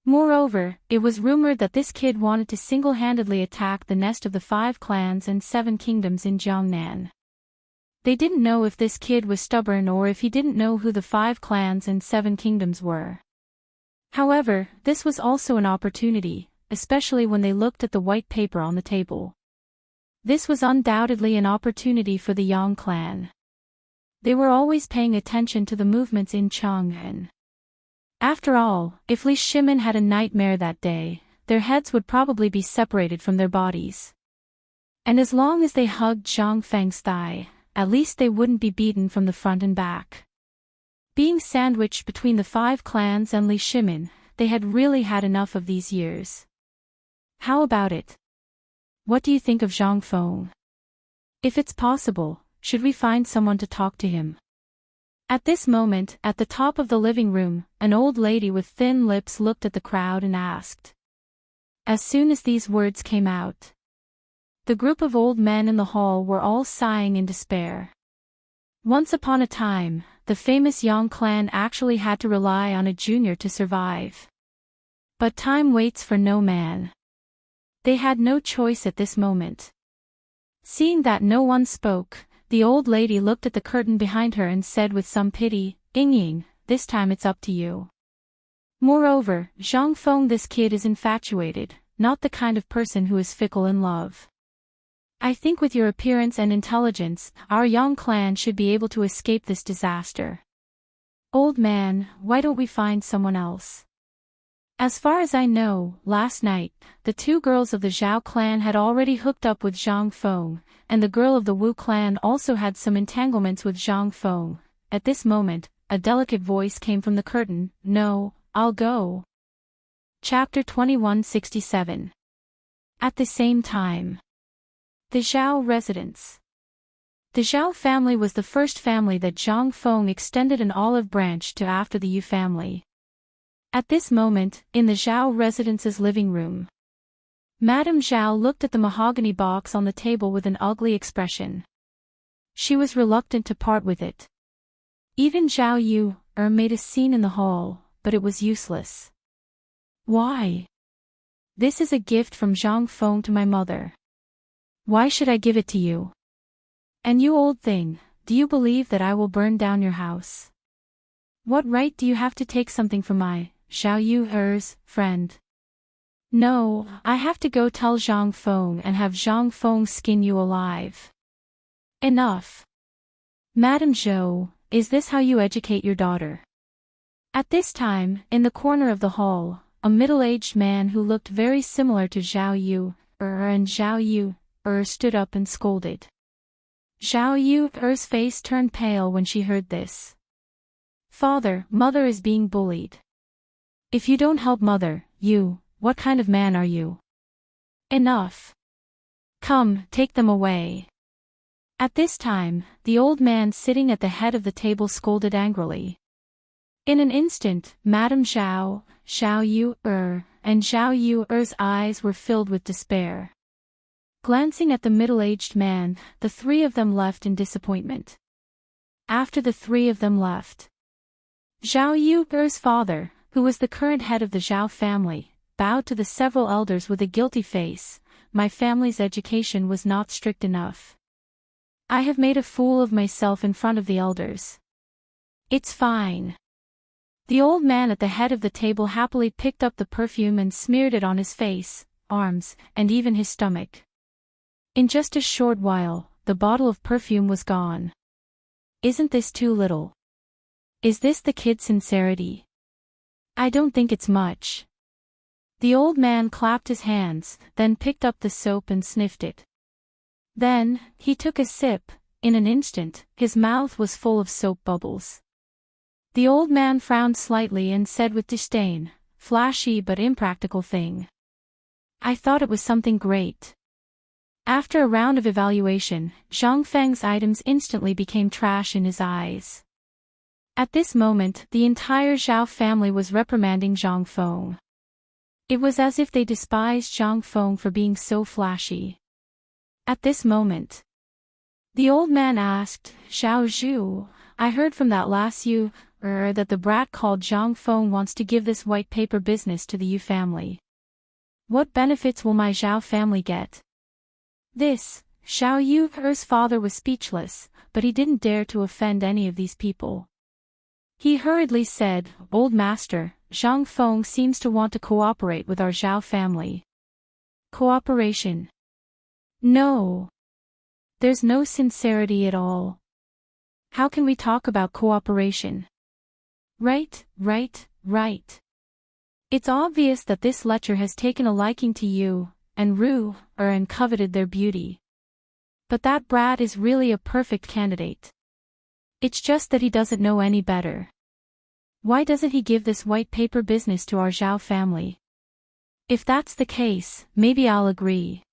Moreover, it was rumored that this kid wanted to single-handedly attack the nest of the 5 clans and 7 kingdoms in Jiangnan. They didn't know if this kid was stubborn or if he didn't know who the 5 clans and 7 kingdoms were. However, this was also an opportunity, especially when they looked at the white paper on the table. This was undoubtedly an opportunity for the Yang clan. They were always paying attention to the movements in Chang'an. After all, if Li Shimin had a nightmare that day, their heads would probably be separated from their bodies. And as long as they hugged Zhang Feng's thigh, at least they wouldn't be beaten from the front and back. Being sandwiched between the 5 clans and Li Shimin, they had really had enough of these years. How about it? What do you think of Zhang Feng? If it's possible, should we find someone to talk to him? At this moment, at the top of the living room, an old lady with thin lips looked at the crowd and asked. As soon as these words came out, the group of old men in the hall were all sighing in despair. Once upon a time, the famous Yang clan actually had to rely on a junior to survive. But time waits for no man. They had no choice at this moment. Seeing that no one spoke, the old lady looked at the curtain behind her and said with some pity, Ying, this time it's up to you. Moreover, Zhang Feng, this kid is infatuated, not the kind of person who is fickle in love. I think with your appearance and intelligence, our young clan should be able to escape this disaster. Old man, why don't we find someone else? As far as I know, last night, the two girls of the Zhao clan had already hooked up with Zhang Feng, and the girl of the Wu clan also had some entanglements with Zhang Feng. At this moment, a delicate voice came from the curtain. No, I'll go. Chapter 2167. At the same time. The Zhao residence. The Zhao family was the first family that Zhang Feng extended an olive branch to after the Yu family. At this moment, in the Zhao residence's living room, Madame Zhao looked at the mahogany box on the table with an ugly expression. She was reluctant to part with it. Even Zhao Yu made a scene in the hall, but it was useless. Why? This is a gift from Zhang Feng to my mother. Why should I give it to you? And you old thing, do you believe that I will burn down your house? What right do you have to take something from my Zhao Yu's friend? No, I have to go tell Zhang Feng and have Zhang Feng skin you alive. Enough. Madame Zhou, is this how you educate your daughter? At this time, in the corner of the hall, a middle-aged man who looked very similar to Zhao Yu and Zhao Yu stood up and scolded. Zhao Yu's face turned pale when she heard this. Father, mother is being bullied. If you don't help mother, what kind of man are you? Enough. Come, take them away. At this time, the old man sitting at the head of the table scolded angrily. In an instant, Madame Zhao, Zhao Yu and Zhao Yu's eyes were filled with despair. Glancing at the middle-aged man, the three of them left in disappointment. After the three of them left, Zhao Yu's father, who was the current head of the Zhao family, bowed to the several elders with a guilty face. My family's education was not strict enough. I have made a fool of myself in front of the elders. It's fine. The old man at the head of the table happily picked up the perfume and smeared it on his face, arms, and even his stomach. In just a short while, the bottle of perfume was gone. Isn't this too little? Is this the kid's sincerity? I don't think it's much. The old man clapped his hands, then picked up the soap and sniffed it. Then, he took a sip. In an instant, his mouth was full of soap bubbles. The old man frowned slightly and said with disdain, flashy but impractical thing. I thought it was something great. After a round of evaluation, Zhang Feng's items instantly became trash in his eyes. At this moment, the entire Zhao family was reprimanding Zhang Feng. It was as if they despised Zhang Feng for being so flashy. At this moment, the old man asked, Xiao Zhu, I heard from that last Yu, that the brat called Zhang Feng wants to give this white paper business to the Yu family. What benefits will my Zhao family get? This, Xiao Yu's father was speechless, but he didn't dare to offend any of these people. He hurriedly said, Old master, Zhang Feng seems to want to cooperate with our Zhao family. Cooperation? No. There's no sincerity at all. How can we talk about cooperation? Right. It's obvious that this lecher has taken a liking to you, and Ru, and coveted their beauty. But that brat is really a perfect candidate. It's just that he doesn't know any better. Why doesn't he give this white paper business to our Zhao family? If that's the case, maybe I'll agree.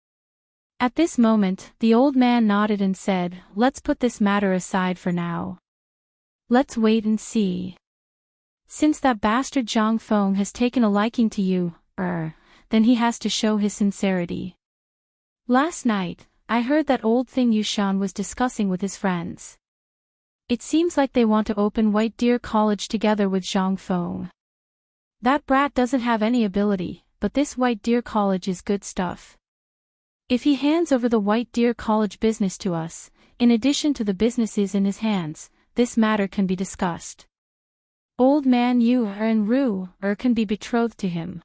At this moment, the old man nodded and said, Let's put this matter aside for now. Let's wait and see. Since that bastard Zhang Feng has taken a liking to you, then he has to show his sincerity. Last night, I heard that old thing Yushan was discussing with his friends. It seems like they want to open White Deer College together with Zhang Feng. That brat doesn't have any ability, but this White Deer College is good stuff. If he hands over the White Deer College business to us, in addition to the businesses in his hands, this matter can be discussed. Old man Yu and Ru can be betrothed to him.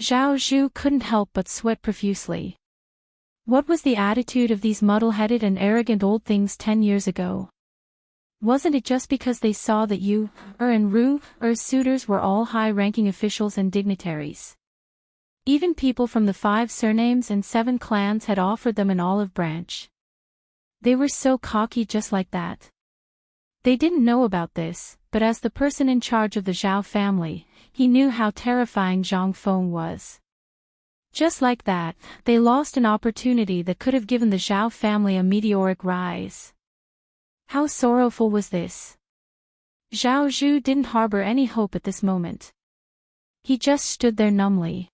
Zhao Zhu couldn't help but sweat profusely. What was the attitude of these muddle-headed and arrogant old things 10 years ago? Wasn't it just because they saw that you, and Ru's suitors were all high-ranking officials and dignitaries? Even people from the 5 surnames and 7 clans had offered them an olive branch. They were so cocky just like that. They didn't know about this, but as the person in charge of the Zhao family, he knew how terrifying Zhang Feng was. Just like that, they lost an opportunity that could have given the Zhao family a meteoric rise. How sorrowful was this? Zhao Zhu didn't harbor any hope at this moment. He just stood there numbly.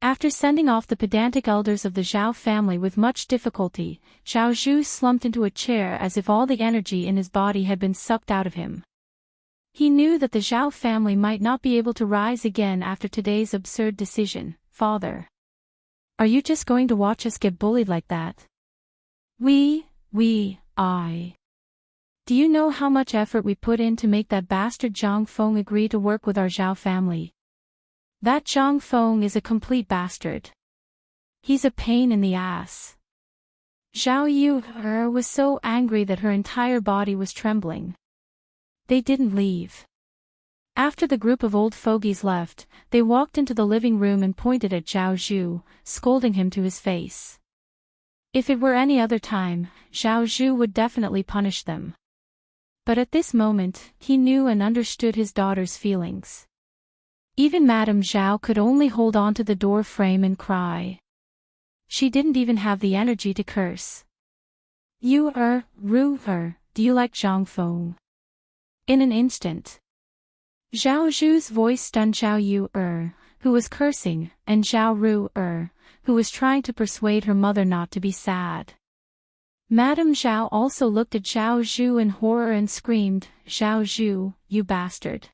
After sending off the pedantic elders of the Zhao family with much difficulty, Zhao Zhu slumped into a chair as if all the energy in his body had been sucked out of him. He knew that the Zhao family might not be able to rise again after today's absurd decision. Father. Are you just going to watch us get bullied like that? I. Do you know how much effort we put in to make that bastard Zhang Feng agree to work with our Zhao family? That Zhang Feng is a complete bastard. He's a pain in the ass. Zhao Yu was so angry that her entire body was trembling. They didn't leave. After the group of old fogies left, they walked into the living room and pointed at Zhao Zhu, scolding him to his face. If it were any other time, Zhao Zhu would definitely punish them. But at this moment, he knew and understood his daughter's feelings. Even Madame Zhao could only hold on to the door frame and cry. She didn't even have the energy to curse. Do you like Zhang Feng? In an instant. Zhao Zhu's voice stunned Zhao Yu who was cursing, and Zhao Ru who was trying to persuade her mother not to be sad. Madame Zhao also looked at Zhao Zhu in horror and screamed, "Zhao Zhu, you bastard!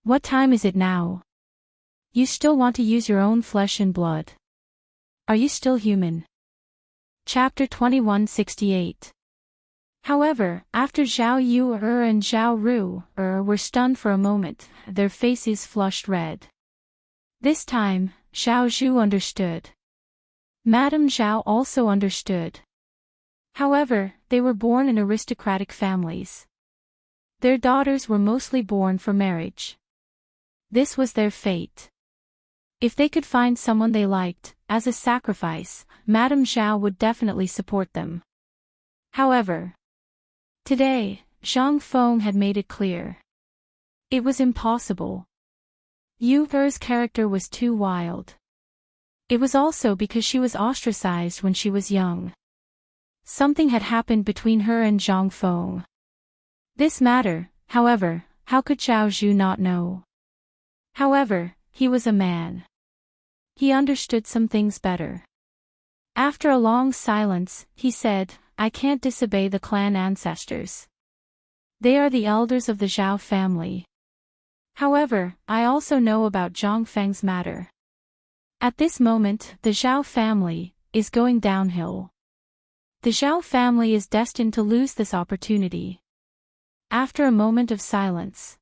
What time is it now? You still want to use your own flesh and blood? Are you still human?" Chapter 2168. However, after Zhao Yu and Zhao Ru were stunned for a moment, their faces flushed red. This time, Zhao Zhu understood. Madame Zhao also understood. However, they were born in aristocratic families. Their daughters were mostly born for marriage. This was their fate. If they could find someone they liked, as a sacrifice, Madame Zhao would definitely support them. However, today, Zhang Feng had made it clear. It was impossible. Yu's character was too wild. It was also because she was ostracized when she was young. Something had happened between her and Zhang Feng. This matter, however, how could Zhao Zhu not know? However, he was a man. He understood some things better. After a long silence, he said, "I can't disobey the clan ancestors. They are the elders of the Zhao family. However, I also know about Zhang Feng's matter. At this moment, the Zhao family is going downhill. The Zhao family is destined to lose this opportunity." After a moment of silence,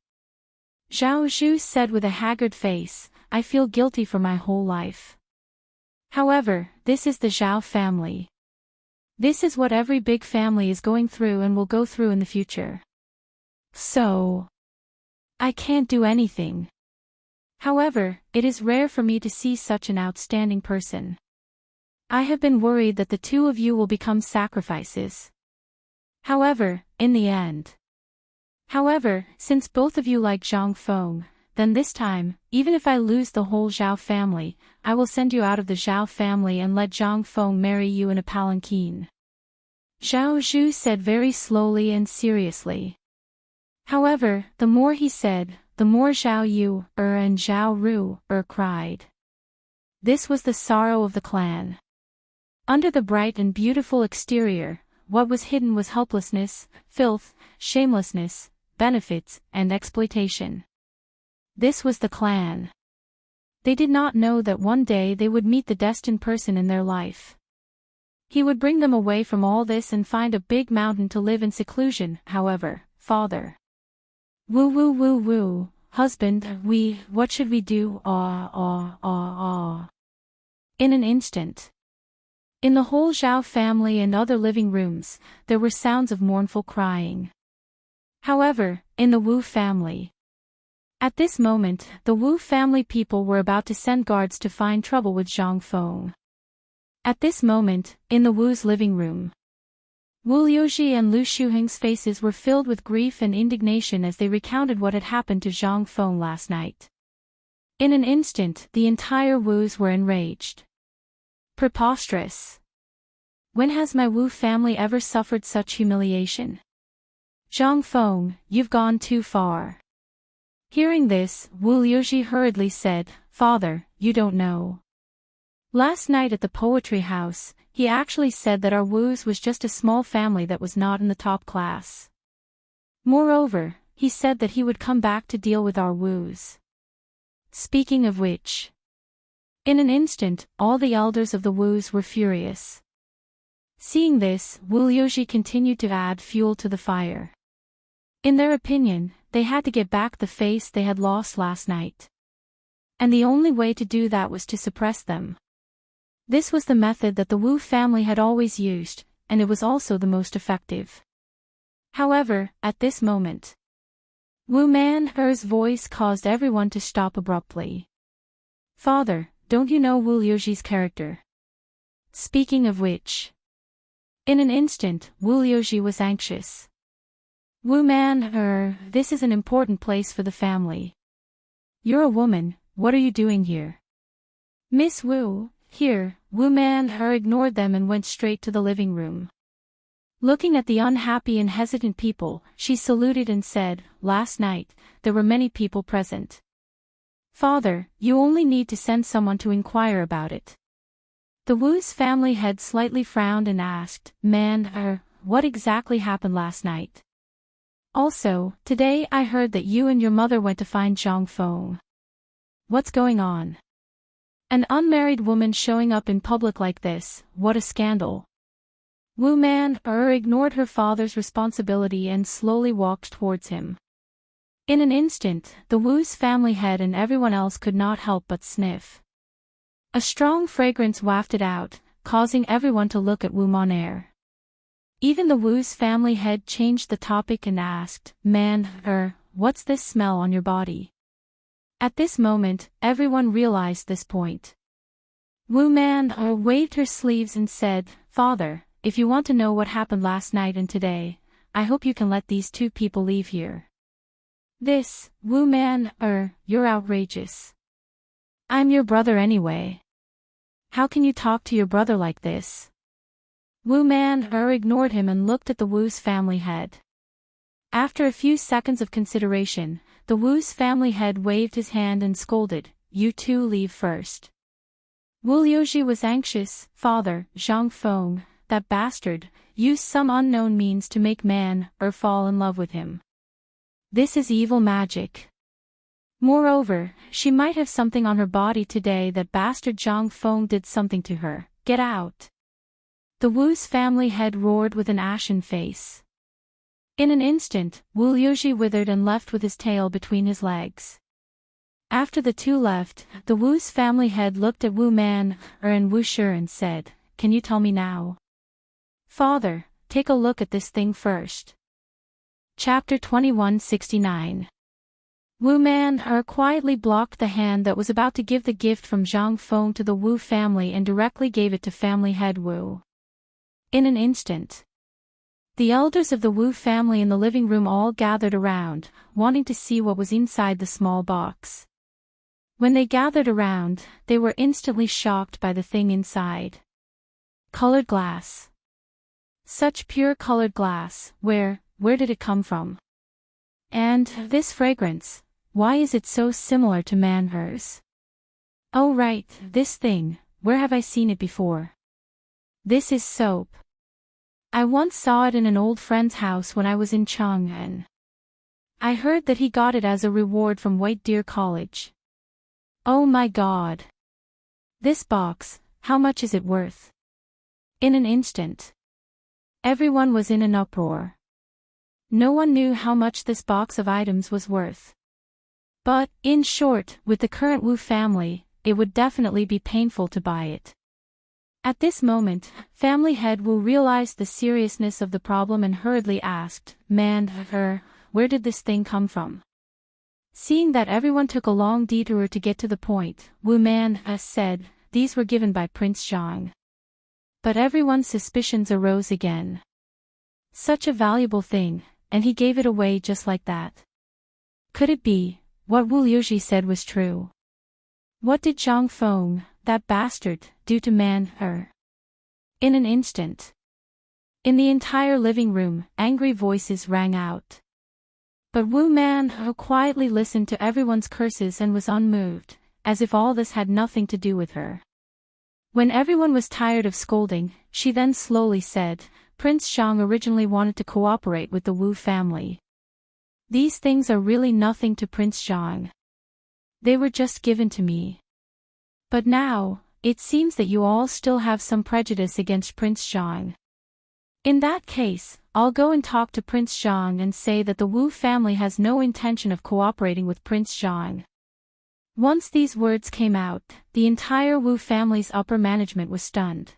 Zhao Zhu said with a haggard face, "I feel guilty for my whole life. However, this is the Zhao family. This is what every big family is going through and will go through in the future. So, I can't do anything. However, it is rare for me to see such an outstanding person. I have been worried that the two of you will become sacrifices. However, in the end. However, since both of you like Zhang Feng, then this time, even if I lose the whole Zhao family, I will send you out of the Zhao family and let Zhang Feng marry you in a palanquin." Zhao Zhu said very slowly and seriously. However, the more he said, the more Zhao Yu and Zhao Ru cried. This was the sorrow of the clan. Under the bright and beautiful exterior, what was hidden was helplessness, filth, shamelessness, benefits, and exploitation. This was the clan. They did not know that one day they would meet the destined person in their life. He would bring them away from all this and find a big mountain to live in seclusion. However, father. Woo, husband, what should we do? In an instant. In the whole Zhao family and other living rooms, there were sounds of mournful crying. However, in the Wu family. At this moment, the Wu family people were about to send guards to find trouble with Zhang Feng. At this moment, in the Wu's living room, Wu Liuji and Lu Shuheng's faces were filled with grief and indignation as they recounted what had happened to Zhang Feng last night. In an instant, the entire Wus were enraged. Preposterous. When has my Wu family ever suffered such humiliation? Zhang Feng, you've gone too far. Hearing this, Wu Liuji hurriedly said, Father, you don't know. Last night at the poetry house, he actually said that our Wu's was just a small family that was not in the top class. Moreover, he said that he would come back to deal with our Wu's. Speaking of which, in an instant, all the elders of the Wu's were furious. Seeing this, Wu Liuji continued to add fuel to the fire. In their opinion, they had to get back the face they had lost last night. And the only way to do that was to suppress them. This was the method that the Wu family had always used, and it was also the most effective. However, at this moment, Wu Man-er's voice caused everyone to stop abruptly. Father, don't you know Wu Liuji's character? Speaking of which, in an instant, Wu Liuji was anxious. Wu Man-er, this is an important place for the family. You're a woman, what are you doing here? Miss Wu, here, Wu Man-er ignored them and went straight to the living room. Looking at the unhappy and hesitant people, she saluted and said, Last night, there were many people present. Father, you only need to send someone to inquire about it. The Wu's family head slightly frowned and asked, Man-er, what exactly happened last night? Also, today I heard that you and your mother went to find Zhang Feng. What's going on? An unmarried woman showing up in public like this, what a scandal. Wu Man-er ignored her father's responsibility and slowly walked towards him. In an instant, the Wu's family head and everyone else could not help but sniff. A strong fragrance wafted out, causing everyone to look at Wu Man-er. Even the Wu's family head changed the topic and asked, Man-er, what's this smell on your body? At this moment, everyone realized this point. Wu Man-er waved her sleeves and said, Father, if you want to know what happened last night and today, I hope you can let these two people leave here. This, Wu Man-er, you're outrageous. I'm your brother anyway. How can you talk to your brother like this? Wu Man-er ignored him and looked at the Wu's family head. After a few seconds of consideration, the Wu's family head waved his hand and scolded, You two leave first. Wu Liuji was anxious, Father, Zhang Feng, that bastard, used some unknown means to make Man-er fall in love with him. This is evil magic. Moreover, she might have something on her body today that bastard Zhang Feng did something to her. Get out. The Wu's family head roared with an ashen face. In an instant, Wu Liuji withered and left with his tail between his legs. After the two left, the Wu's family head looked at Wu Man-er and Wu Shi and said, Can you tell me now? Father, take a look at this thing first. Chapter 2169. Wu Man-er quietly blocked the hand that was about to give the gift from Zhang Feng to the Wu family and directly gave it to family head Wu. In an instant, the elders of the Wu family in the living room all gathered around, wanting to see what was inside the small box. When they gathered around, they were instantly shocked by the thing inside. Colored glass. Such pure colored glass, where did it come from? And this fragrance, why is it so similar to Man-er's? Oh right, this thing, where have I seen it before? This is soap. I once saw it in an old friend's house when I was in Chang'an. I heard that he got it as a reward from White Deer College. Oh my God. This box, how much is it worth? In an instant, everyone was in an uproar. No one knew how much this box of items was worth. But, in short, with the current Wu family, it would definitely be painful to buy it. At this moment, family head Wu realized the seriousness of the problem and hurriedly asked, "Man, where did this thing come from?" Seeing that everyone took a long detour to get to the point, Wu Man said, "These were given by Prince Zhang." But everyone's suspicions arose again. Such a valuable thing, and he gave it away just like that. Could it be, what Wu Liuji said was true? What did Zhang Feng, that bastard, do to Man, In an instant. In the entire living room, angry voices rang out. But Wu Man quietly listened to everyone's curses and was unmoved, as if all this had nothing to do with her. When everyone was tired of scolding, she then slowly said, "Prince Zhang originally wanted to cooperate with the Wu family. These things are really nothing to Prince Zhang. They were just given to me. But now, it seems that you all still have some prejudice against Prince Zhang. In that case, I'll go and talk to Prince Zhang and say that the Wu family has no intention of cooperating with Prince Zhang." Once these words came out, the entire Wu family's upper management was stunned.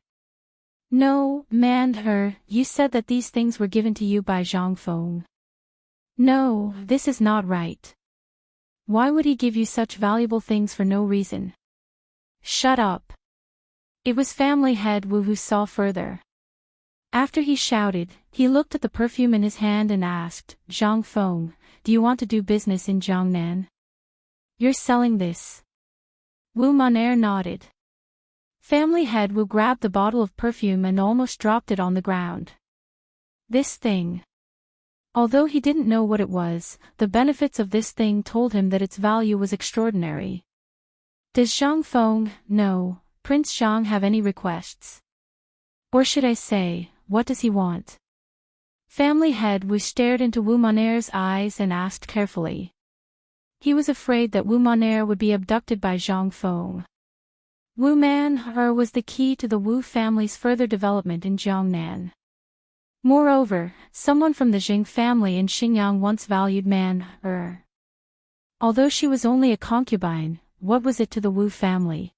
"No, Man, you said that these things were given to you by Zhang Feng. No, this is not right. Why would he give you such valuable things for no reason?" "Shut up." It was family head Wu who saw further. After he shouted, he looked at the perfume in his hand and asked, "Zhang Feng, do you want to do business in Jiangnan? You're selling this?" Wu Monair nodded. Family head Wu grabbed the bottle of perfume and almost dropped it on the ground. This thing. Although he didn't know what it was, the benefits of this thing told him that its value was extraordinary. Does Zhang Feng, no, Prince Zhang have any requests? Or should I say, what does he want? Family head Wu stared into Wu Monair's eyes and asked carefully. He was afraid that Wu Monair would be abducted by Zhang Feng. Wu Man was the key to the Wu family's further development in Jiangnan. Moreover, someone from the Jing family in Xinjiang once valued Man. Although she was only a concubine, what was it to the Wu family?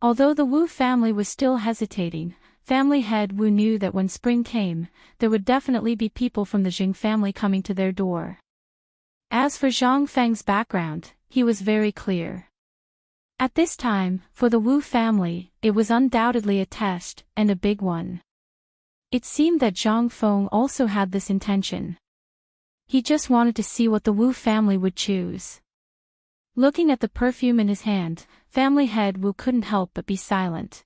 Although the Wu family was still hesitating, family head Wu knew that when spring came, there would definitely be people from the Jing family coming to their door. As for Zhang Feng's background, he was very clear. At this time, for the Wu family, it was undoubtedly a test, and a big one. It seemed that Zhang Feng also had this intention. He just wanted to see what the Wu family would choose. Looking at the perfume in his hand, family head Wu couldn't help but be silent.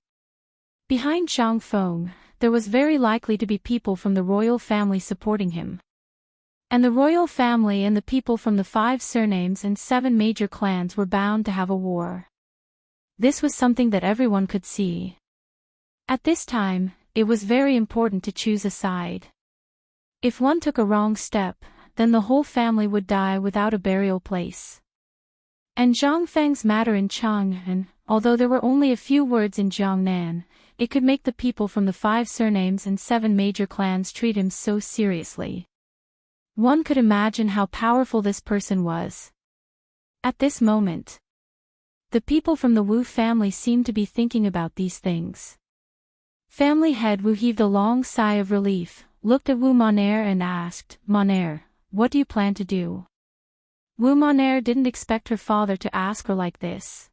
Behind Zhang Feng, there was very likely to be people from the royal family supporting him. And the royal family and the people from the 5 surnames and 7 major clans were bound to have a war. This was something that everyone could see. At this time, it was very important to choose a side. If one took a wrong step, then the whole family would die without a burial place. And Zhang Feng's matter in Chang'an, although there were only a few words in Jiangnan, it could make the people from the 5 surnames and 7 major clans treat him so seriously. One could imagine how powerful this person was. At this moment, the people from the Wu family seemed to be thinking about these things. Family head Wu heaved a long sigh of relief, looked at Wu Monair and asked, "Monair, what do you plan to do?" Wu Monair didn't expect her father to ask her like this.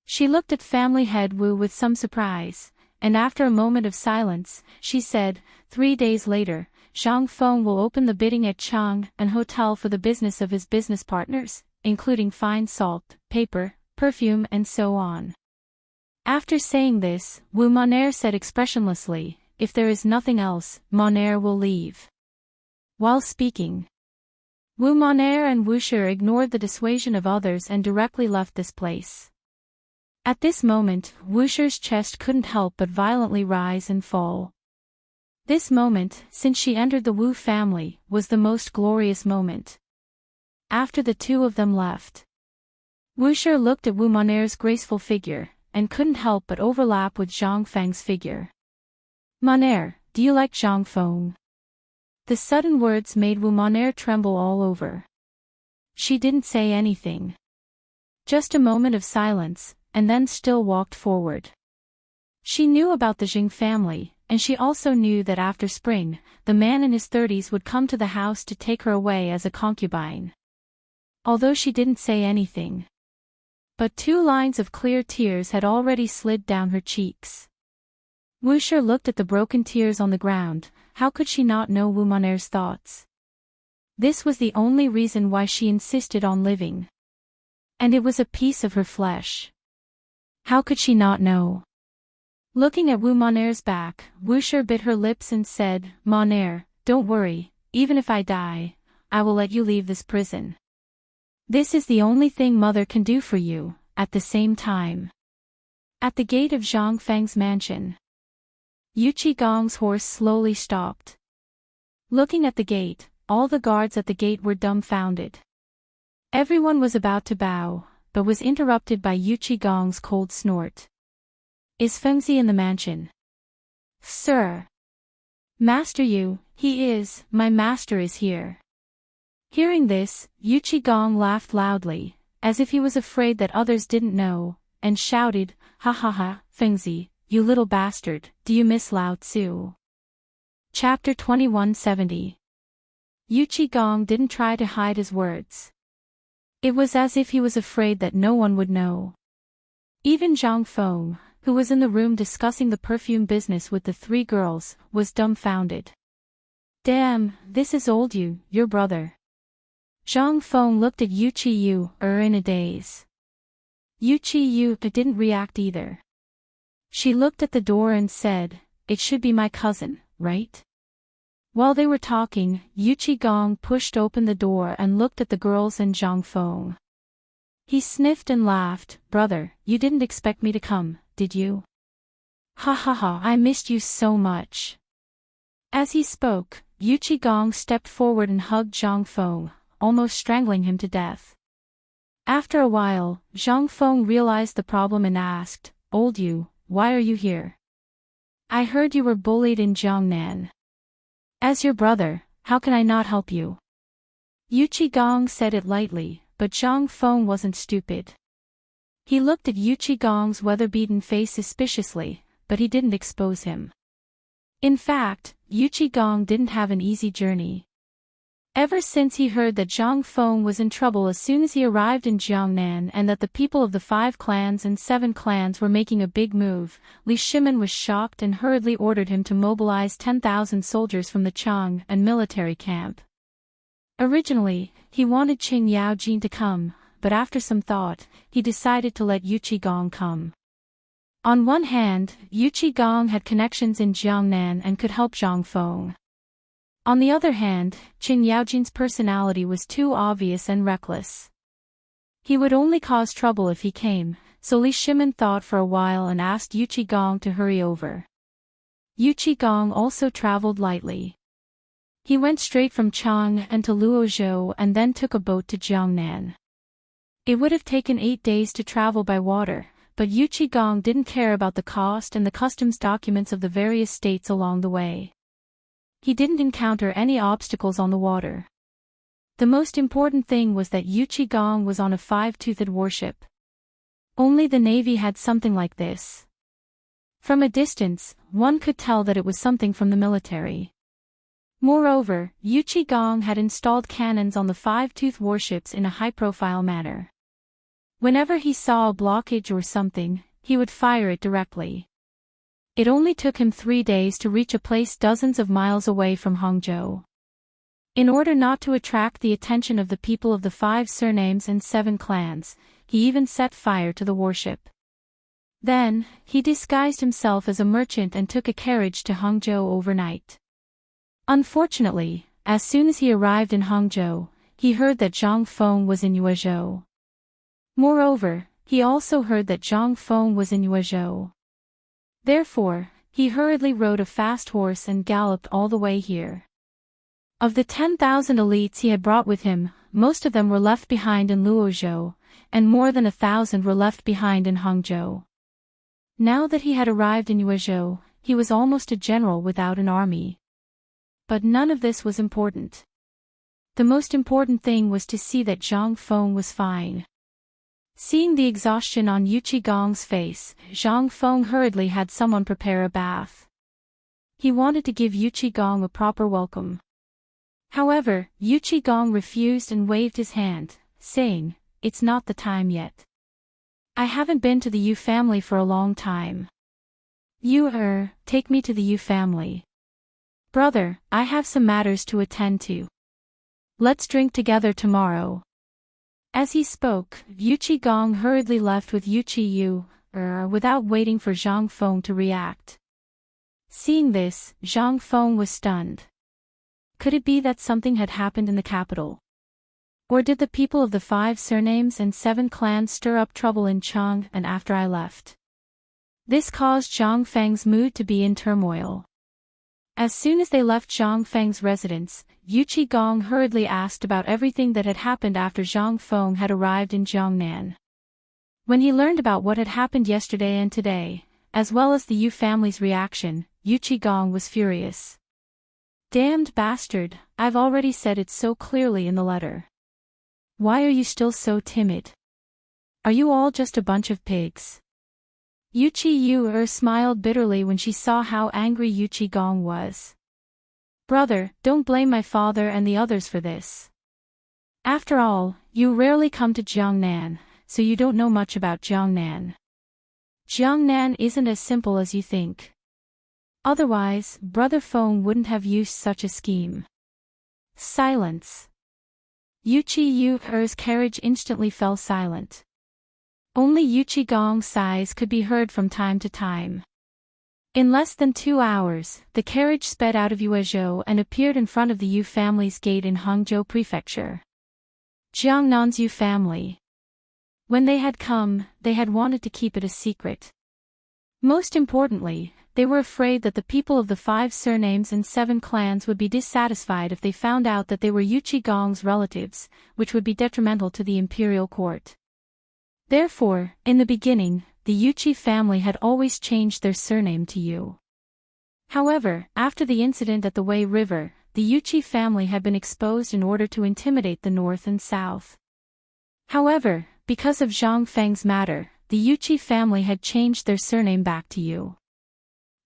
She looked at family head Wu with some surprise, and after a moment of silence, she said, 3 days later, Zhang Feng will open the bidding at Chang'an Hotel for the business of his business partners, including fine salt, paper, perfume and so on. After saying this, Wu Monair said expressionlessly, "If there is nothing else, Monair will leave." While speaking, Wu Monair and Wu Shi ignored the dissuasion of others and directly left this place. At this moment, Wu Shi's chest couldn't help but violently rise and fall. This moment, since she entered the Wu family, was the most glorious moment. After the two of them left, Wu Shi looked at Wu Monair's graceful figure, and couldn't help but overlap with Zhang Feng's figure. "Monair, do you like Zhang Feng?" The sudden words made Wu Monair tremble all over. She didn't say anything. Just a moment of silence, and then still walked forward. She knew about the Jing family, and she also knew that after spring, the man in his 30s would come to the house to take her away as a concubine. Although she didn't say anything. But 2 lines of clear tears had already slid down her cheeks. Wuxia looked at the broken tears on the ground. How could she not know Wu Moner's thoughts? This was the only reason why she insisted on living. And it was a piece of her flesh. How could she not know? Looking at Wu Moner's back, Wuxia bit her lips and said, Moner, don't worry, even if I die, I will let you leave this prison. This is the only thing mother can do for you. At the same time. At the gate of Zhang Feng's mansion. Yu Qigong's horse slowly stopped. Looking at the gate, all the guards at the gate were dumbfounded. Everyone was about to bow, but was interrupted by Yu Qigong's cold snort. Is Fengzi in the mansion? Sir. Master Yu, he is, my master is here. Hearing this, Yu Qigong laughed loudly, as if he was afraid that others didn't know, and shouted, ha ha ha, Fengzi, you little bastard, do you miss Lao Tzu? Chapter 2170. Yu Qigong didn't try to hide his words. It was as if he was afraid that no one would know. Even Zhang Feng, who was in the room discussing the perfume business with the 3 girls, was dumbfounded. Damn, this is old Yu, your brother. Zhang Feng looked at Yu Qiyu, in a daze. Yu Qiyu didn't react either. She looked at the door and said, it should be my cousin, right? While they were talking, Yu Qigong pushed open the door and looked at the girls and Zhang Feng. He sniffed and laughed, brother, you didn't expect me to come, did you? Ha ha ha, I missed you so much. As he spoke, Yu Qigong stepped forward and hugged Zhang Feng, almost strangling him to death. After a while, Zhang Feng realized the problem and asked, Old Yu, why are you here? I heard you were bullied in Jiangnan. As your brother, how can I not help you? Yu Qigong said it lightly, but Zhang Feng wasn't stupid. He looked at Yu Qigong's weather-beaten face suspiciously, but he didn't expose him. In fact, Yu Qigong didn't have an easy journey. Ever since he heard that Zhang Feng was in trouble as soon as he arrived in Jiangnan and that the people of the 5 clans and 7 clans were making a big move, Li Shimin was shocked and hurriedly ordered him to mobilize 10,000 soldiers from the Chang and military camp. Originally, he wanted Qing Yaojin to come, but after some thought, he decided to let Yu Qigong come. On one hand, Yu Qigong had connections in Jiangnan and could help Zhang Feng. On the other hand, Qing Yaojin's personality was too obvious and reckless. He would only cause trouble if he came, so Li Shimin thought for a while and asked Yu Qigong to hurry over. Yu Qigong also traveled lightly. He went straight from Chang and to Luozhou and then took a boat to Jiangnan. It would have taken 8 days to travel by water, but Yu Qigong didn't care about the cost and the customs documents of the various states along the way. He didn't encounter any obstacles on the water. The most important thing was that Yu Qigong was on a 5-toothed warship. Only the Navy had something like this. From a distance, one could tell that it was something from the military. Moreover, Yu Qigong had installed cannons on the 5-toothed warships in a high-profile manner. Whenever he saw a blockage or something, he would fire it directly. It only took him 3 days to reach a place dozens of miles away from Hangzhou. In order not to attract the attention of the people of the 5 surnames and 7 clans, he even set fire to the warship. Then, he disguised himself as a merchant and took a carriage to Hangzhou overnight. Unfortunately, as soon as he arrived in Hangzhou, he heard that Zhang Feng was in Yuezhou. Moreover, he also heard that Zhang Feng was in Yuezhou. Therefore, he hurriedly rode a fast horse and galloped all the way here. Of the 10,000 elites he had brought with him, most of them were left behind in Luozhou, and more than 1,000 were left behind in Hangzhou. Now that he had arrived in Yuezhou, he was almost a general without an army. But none of this was important. The most important thing was to see that Zhang Feng was fine. Seeing the exhaustion on Yu Qigong's face, Zhang Feng hurriedly had someone prepare a bath. He wanted to give Yu Qigong a proper welcome. However, Yu Qigong refused and waved his hand, saying, "It's not the time yet. I haven't been to the Yu family for a long time. Take me to the Yu family. Brother, I have some matters to attend to. Let's drink together tomorrow." As he spoke, Yu Qigong hurriedly left with Yu Qiyu, without waiting for Zhang Feng to react. Seeing this, Zhang Feng was stunned. Could it be that something had happened in the capital? Or did the people of the 5 surnames and 7 clans stir up trouble in Chang and after I left? This caused Zhang Feng's mood to be in turmoil. As soon as they left Zhang Feng's residence, Yu Qigong hurriedly asked about everything that had happened after Zhang Feng had arrived in Jiangnan. When he learned about what had happened yesterday and today, as well as the Yu family's reaction, Yu Qigong was furious. "Damned bastard, I've already said it so clearly in the letter. Why are you still so timid? Are you all just a bunch of pigs?" Yu Qiyu smiled bitterly when she saw how angry Yu Qigong was. "Brother, don't blame my father and the others for this. After all, you rarely come to Jiangnan, so you don't know much about Jiangnan. Jiangnan isn't as simple as you think. Otherwise, Brother Feng wouldn't have used such a scheme." Silence. Yu Qiyu's carriage instantly fell silent. Only Yu Qigong's sighs could be heard from time to time. In less than 2 hours, the carriage sped out of Yuezhou and appeared in front of the Yu family's gate in Hangzhou Prefecture. Jiangnan's Yu family. When they had come, they had wanted to keep it a secret. Most importantly, they were afraid that the people of the 5 surnames and 7 clans would be dissatisfied if they found out that they were Yu Qigong's relatives, which would be detrimental to the imperial court. Therefore, in the beginning, the Yu Qi family had always changed their surname to Yu. However, after the incident at the Wei River, the Yu Qi family had been exposed in order to intimidate the north and south. However, because of Zhang Feng's matter, the Yu Qi family had changed their surname back to Yu.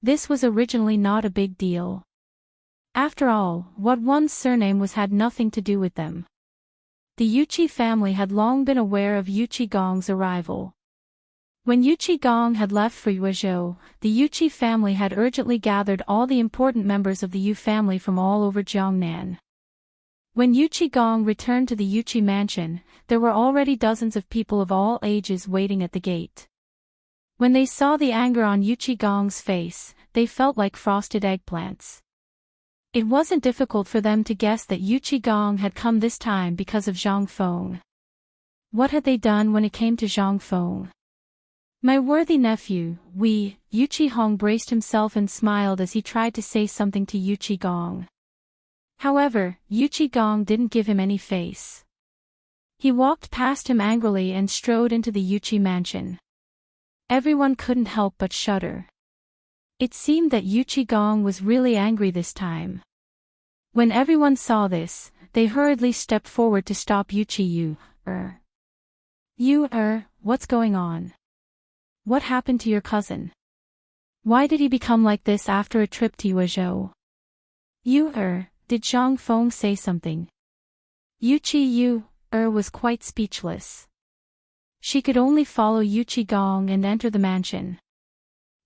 This was originally not a big deal. After all, what one's surname was had nothing to do with them. The Yu Qi family had long been aware of Yu Qigong's arrival. When Yu Qigong had left for Yuezhou, the Yu Qi family had urgently gathered all the important members of the Yu family from all over Jiangnan. When Yu Qigong returned to the Yu Qi mansion, there were already dozens of people of all ages waiting at the gate. When they saw the anger on Yu Qigong's face, they felt like frosted eggplants. It wasn't difficult for them to guess that Yu Qigong had come this time because of Zhang Feng. What had they done when it came to Zhang Feng? "My worthy nephew, Yu Qihong braced himself and smiled as he tried to say something to Yu Qigong. However, Yu Qigong didn't give him any face. He walked past him angrily and strode into the Yu Qi mansion. Everyone couldn't help but shudder. It seemed that Yu Qigong was really angry this time. When everyone saw this, they hurriedly stepped forward to stop Yu Qiyu. What's going on? What happened to your cousin? Why did he become like this after a trip to Yuezhou? Did Zhang Feng say something?" Yu Qiyu was quite speechless. She could only follow Yu Qigong and enter the mansion.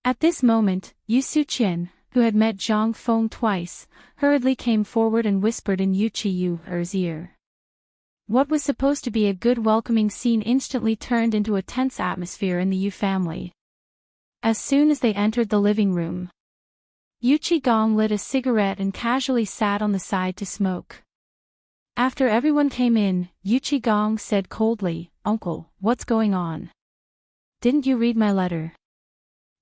At this moment, Yu Suqian, who had met Zhang Feng twice, hurriedly came forward and whispered in Yu Qiyu's ear. What was supposed to be a good welcoming scene instantly turned into a tense atmosphere in the Yu family. As soon as they entered the living room, Yu Qigong lit a cigarette and casually sat on the side to smoke. After everyone came in, Yu Qigong said coldly, "Uncle, what's going on? Didn't you read my letter?"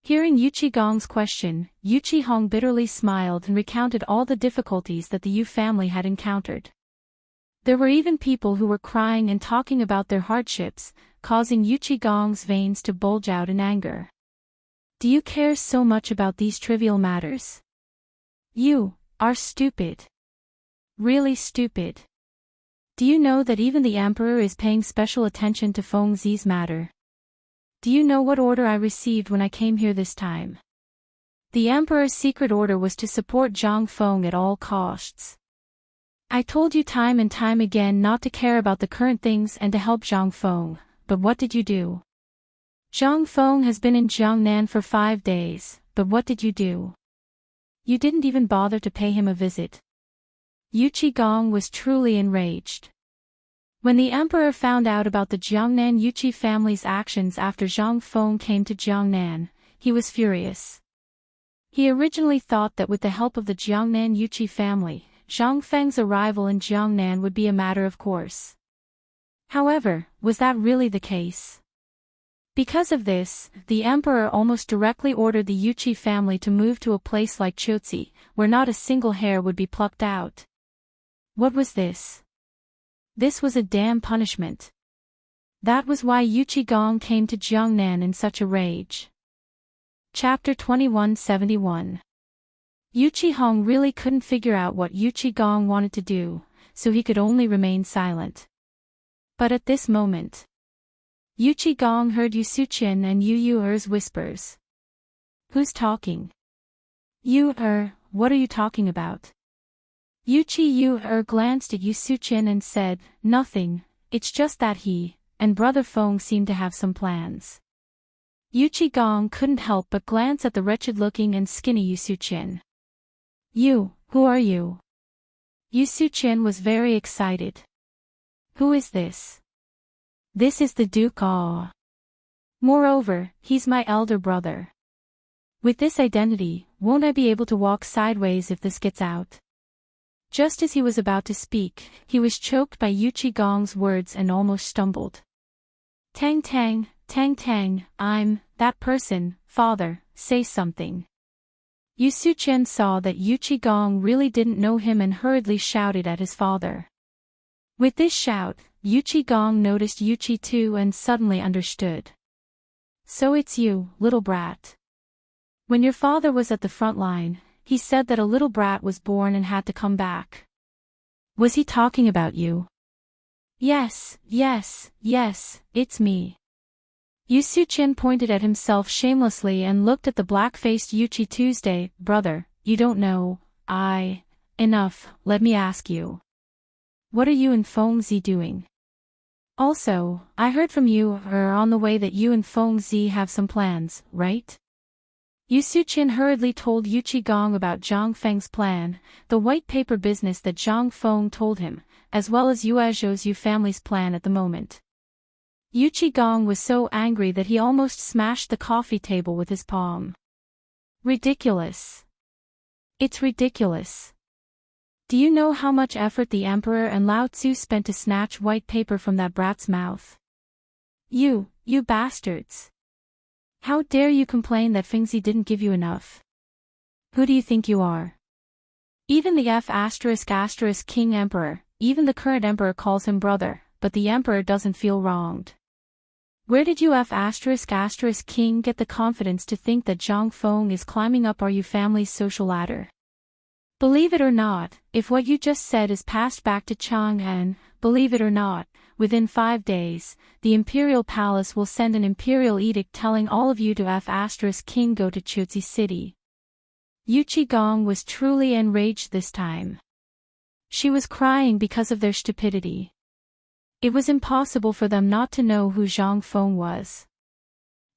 Hearing Yu Qigong's question, Yu Qihong bitterly smiled and recounted all the difficulties that the Yu family had encountered. There were even people who were crying and talking about their hardships, causing Yu Qigong's veins to bulge out in anger. "Do you care so much about these trivial matters? You are stupid. Really stupid. Do you know that even the emperor is paying special attention to Feng Zi's matter? Do you know what order I received when I came here this time? The emperor's secret order was to support Zhang Feng at all costs. I told you time and time again not to care about the current things and to help Zhang Feng, but what did you do? Zhang Feng has been in Jiangnan for 5 days, but what did you do? You didn't even bother to pay him a visit. Yu Qigong was truly enraged. When the emperor found out about the Jiangnan Yuqi family's actions after Zhang Feng came to Jiangnan, he was furious. He originally thought that with the help of the Jiangnan Yuqi family, Zhang Feng's arrival in Jiangnan would be a matter of course. However, was that really the case? Because of this, the emperor almost directly ordered the Yuqi family to move to a place like Chotzi, where not a single hair would be plucked out. What was this? This was a damn punishment. That was why Yu Qigong came to Jiangnan in such a rage. Chapter 2171. Yu Qihong really couldn't figure out what Yu Qigong wanted to do, so he could only remain silent. But at this moment, Yu Qigong heard Yu Suqian and Yu Er's whispers. Who's talking? Yu Er, what are you talking about? Yu Er glanced at Yu Suqian and said, nothing, it's just that he and Brother Feng seem to have some plans. Yu Qigong couldn't help but glance at the wretched-looking and skinny Yu Suqian. You, who are you? Yu Suqian was very excited. Who is this? This is the Duke Ah. Moreover, he's my elder brother. With this identity, won't I be able to walk sideways if this gets out? Just as he was about to speak, he was choked by Yu Qigong's words and almost stumbled. Tang, I'm that person, father, say something. Yu Suqian saw that Yu Qigong really didn't know him and hurriedly shouted at his father. With this shout, Yu Qigong noticed Yu Qi too and suddenly understood. So it's you, little brat. When your father was at the front line, he said that a little brat was born and had to come back. Was he talking about you? Yes, it's me. Yu Suqian pointed at himself shamelessly and looked at the black-faced Yu Qi. Tuesday, brother, you don't know, Enough, let me ask you. What are you and Feng Zi doing? Also, I heard from you on the way that you and Feng Zi have some plans, right? Yu Suqian hurriedly told Yu Qigong about Zhang Feng's plan, the white paper business that Zhang Feng told him, as well as Yuezhou's Yu family's plan at the moment. Yu Qigong was so angry that he almost smashed the coffee table with his palm. Ridiculous. It's ridiculous. Do you know how much effort the emperor and Lao Tzu spent to snatch white paper from that brat's mouth? You bastards. How dare you complain that Feng Zi didn't give you enough? Who do you think you are? Even the F*** King Emperor, even the current emperor calls him brother, but the emperor doesn't feel wronged. Where did you F*** King get the confidence to think that Zhang Feng is climbing up our Yu family's social ladder? Believe it or not, if what you just said is passed back to Chang'an, believe it or not, within 5 days, the imperial palace will send an imperial edict telling all of you to F** King go to Chotzi City. Yu Qigong was truly enraged this time. She was crying because of their stupidity. It was impossible for them not to know who Zhang Feng was.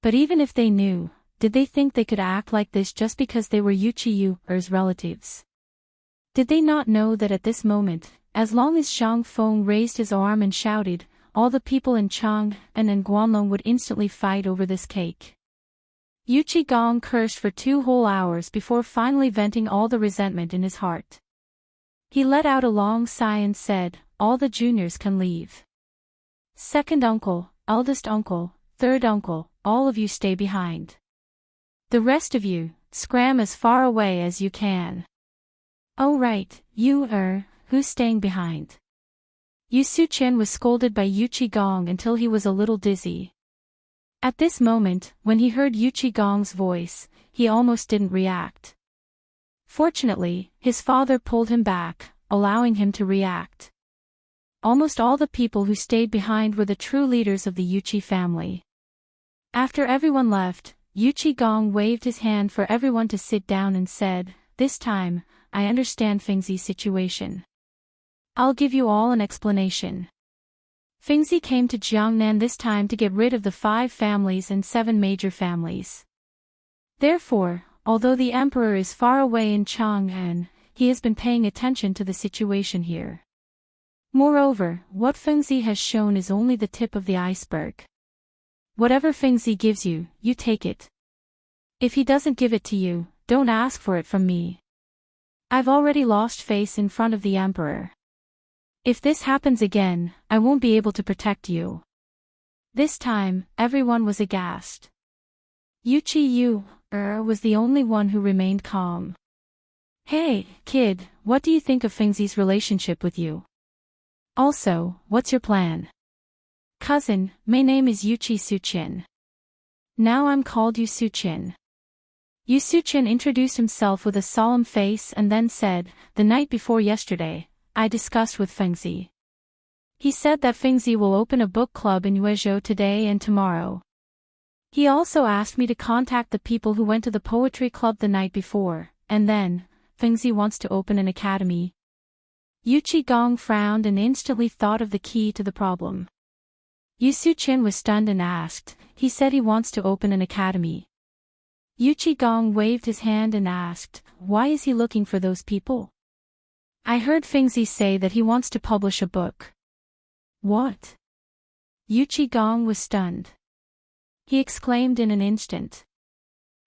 But even if they knew, did they think they could act like this just because they were Yu Er's relatives? Did they not know that at this moment, as long as Zhang Feng raised his arm and shouted, all the people in Chang'an and Guanlong would instantly fight over this cake? Yu Qigong cursed for 2 whole hours before finally venting all the resentment in his heart. He let out a long sigh and said, all the juniors can leave. Second uncle, eldest uncle, third uncle, all of you stay behind. The rest of you, scram as far away as you can. Oh right, Yu who's staying behind? Yu Suqian was scolded by Yu Qigong until he was a little dizzy. At this moment, when he heard Yu Qigong's voice, he almost didn't react. Fortunately, his father pulled him back, allowing him to react. almost all the people who stayed behind were the true leaders of the Yuchi family. After everyone left, Yuchi Gong waved his hand for everyone to sit down and said, "This time, I understand Fengzi's situation. I'll give you all an explanation." Fengzi came to Jiangnan this time to get rid of the 5 families and 7 major families. Therefore, although the emperor is far away in Chang'an, he has been paying attention to the situation here. Moreover, what Fengzi has shown is only the tip of the iceberg. Whatever Fengzi gives you, you take it. If he doesn't give it to you, don't ask for it from me. I've already lost face in front of the emperor. If this happens again, I won't be able to protect you. This time, everyone was aghast. Yuchi Yu was the only one who remained calm. "Hey, kid, what do you think of Fengzi's relationship with you? Also, what's your plan?" "Cousin, my name is Yuchi Suqian. Now I'm called Yu Suqian." Yu Suqian introduced himself with a solemn face and then said, "The night before yesterday, I discussed with Fengzi. He said that Fengzi will open a book club in Yuezhou today and tomorrow. He also asked me to contact the people who went to the poetry club the night before, and then, Fengzi wants to open an academy." Yuchi Gong frowned and instantly thought of the key to the problem. Yu Suqian was stunned and asked, "He said he wants to open an academy." Yuchi Gong waved his hand and asked, "Why is he looking for those people?" "I heard Fengzi say that he wants to publish a book." "What?" Yuchi Gong was stunned. He exclaimed in an instant.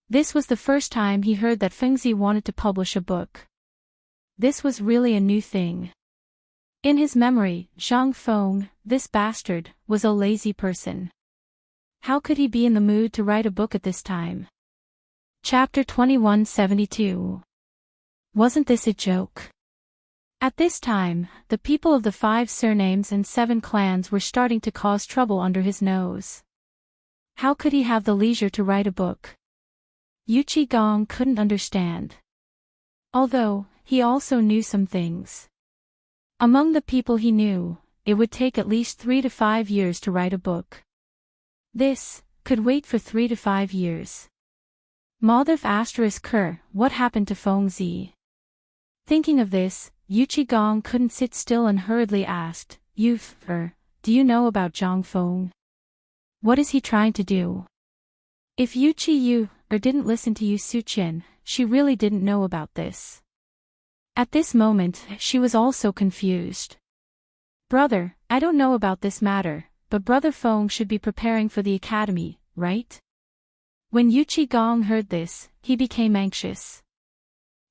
This was the first time he heard that Fengzi wanted to publish a book. This was really a new thing. In his memory, Zhang Feng, this bastard, was a lazy person. How could he be in the mood to write a book at this time? Chapter 2172. Wasn't this a joke? At this time, the people of the 5 surnames and 7 clans were starting to cause trouble under his nose. How could he have the leisure to write a book? Yuchi Gong couldn't understand. Although, he also knew some things. Among the people he knew, it would take at least 3 to 5 years to write a book. This could wait for 3 to 5 years. Moldov *Ker, what happened to Fengzi? Thinking of this, Yuchi Gong couldn't sit still and hurriedly asked, do you know about Zhang Feng? What is he trying to do? If Yuchi didn't listen to Yu Suqian, she really didn't know about this. At this moment, she was also confused. "Brother, I don't know about this matter, but Brother Feng should be preparing for the academy, right?" When Yuchi Gong heard this, he became anxious.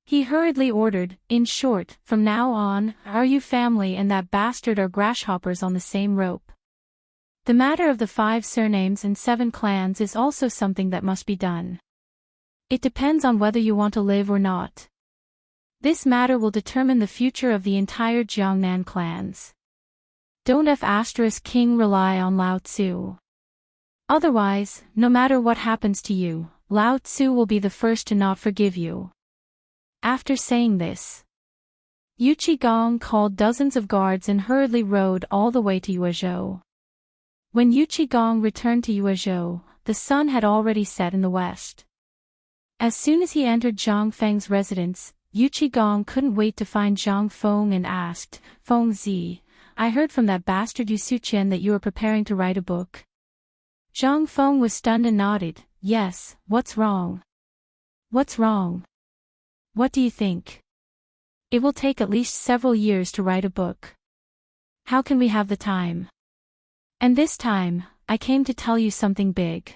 He hurriedly ordered, "In short, from now on, our Yu family and that bastard are grasshoppers on the same rope. The matter of the 5 surnames and 7 clans is also something that must be done. It depends on whether you want to live or not. This matter will determine the future of the entire Jiangnan clans. Don't King rely on Lao Tzu. Otherwise, no matter what happens to you, Lao Tzu will be the first to not forgive you." After saying this, Yuchi Gong called dozens of guards and hurriedly rode all the way to Yuezhou. When Yuchi Gong returned to Yuezhou, the sun had already set in the west. As soon as he entered Zhang Feng's residence, Yuchi Gong couldn't wait to find Zhang Feng and asked, "Fengzi, I heard from that bastard Yu Suqian that you are preparing to write a book." Zhang Feng was stunned and nodded, "Yes, what's wrong?" "What's wrong? What do you think? It will take at least several years to write a book. How can we have the time? And this time, I came to tell you something big."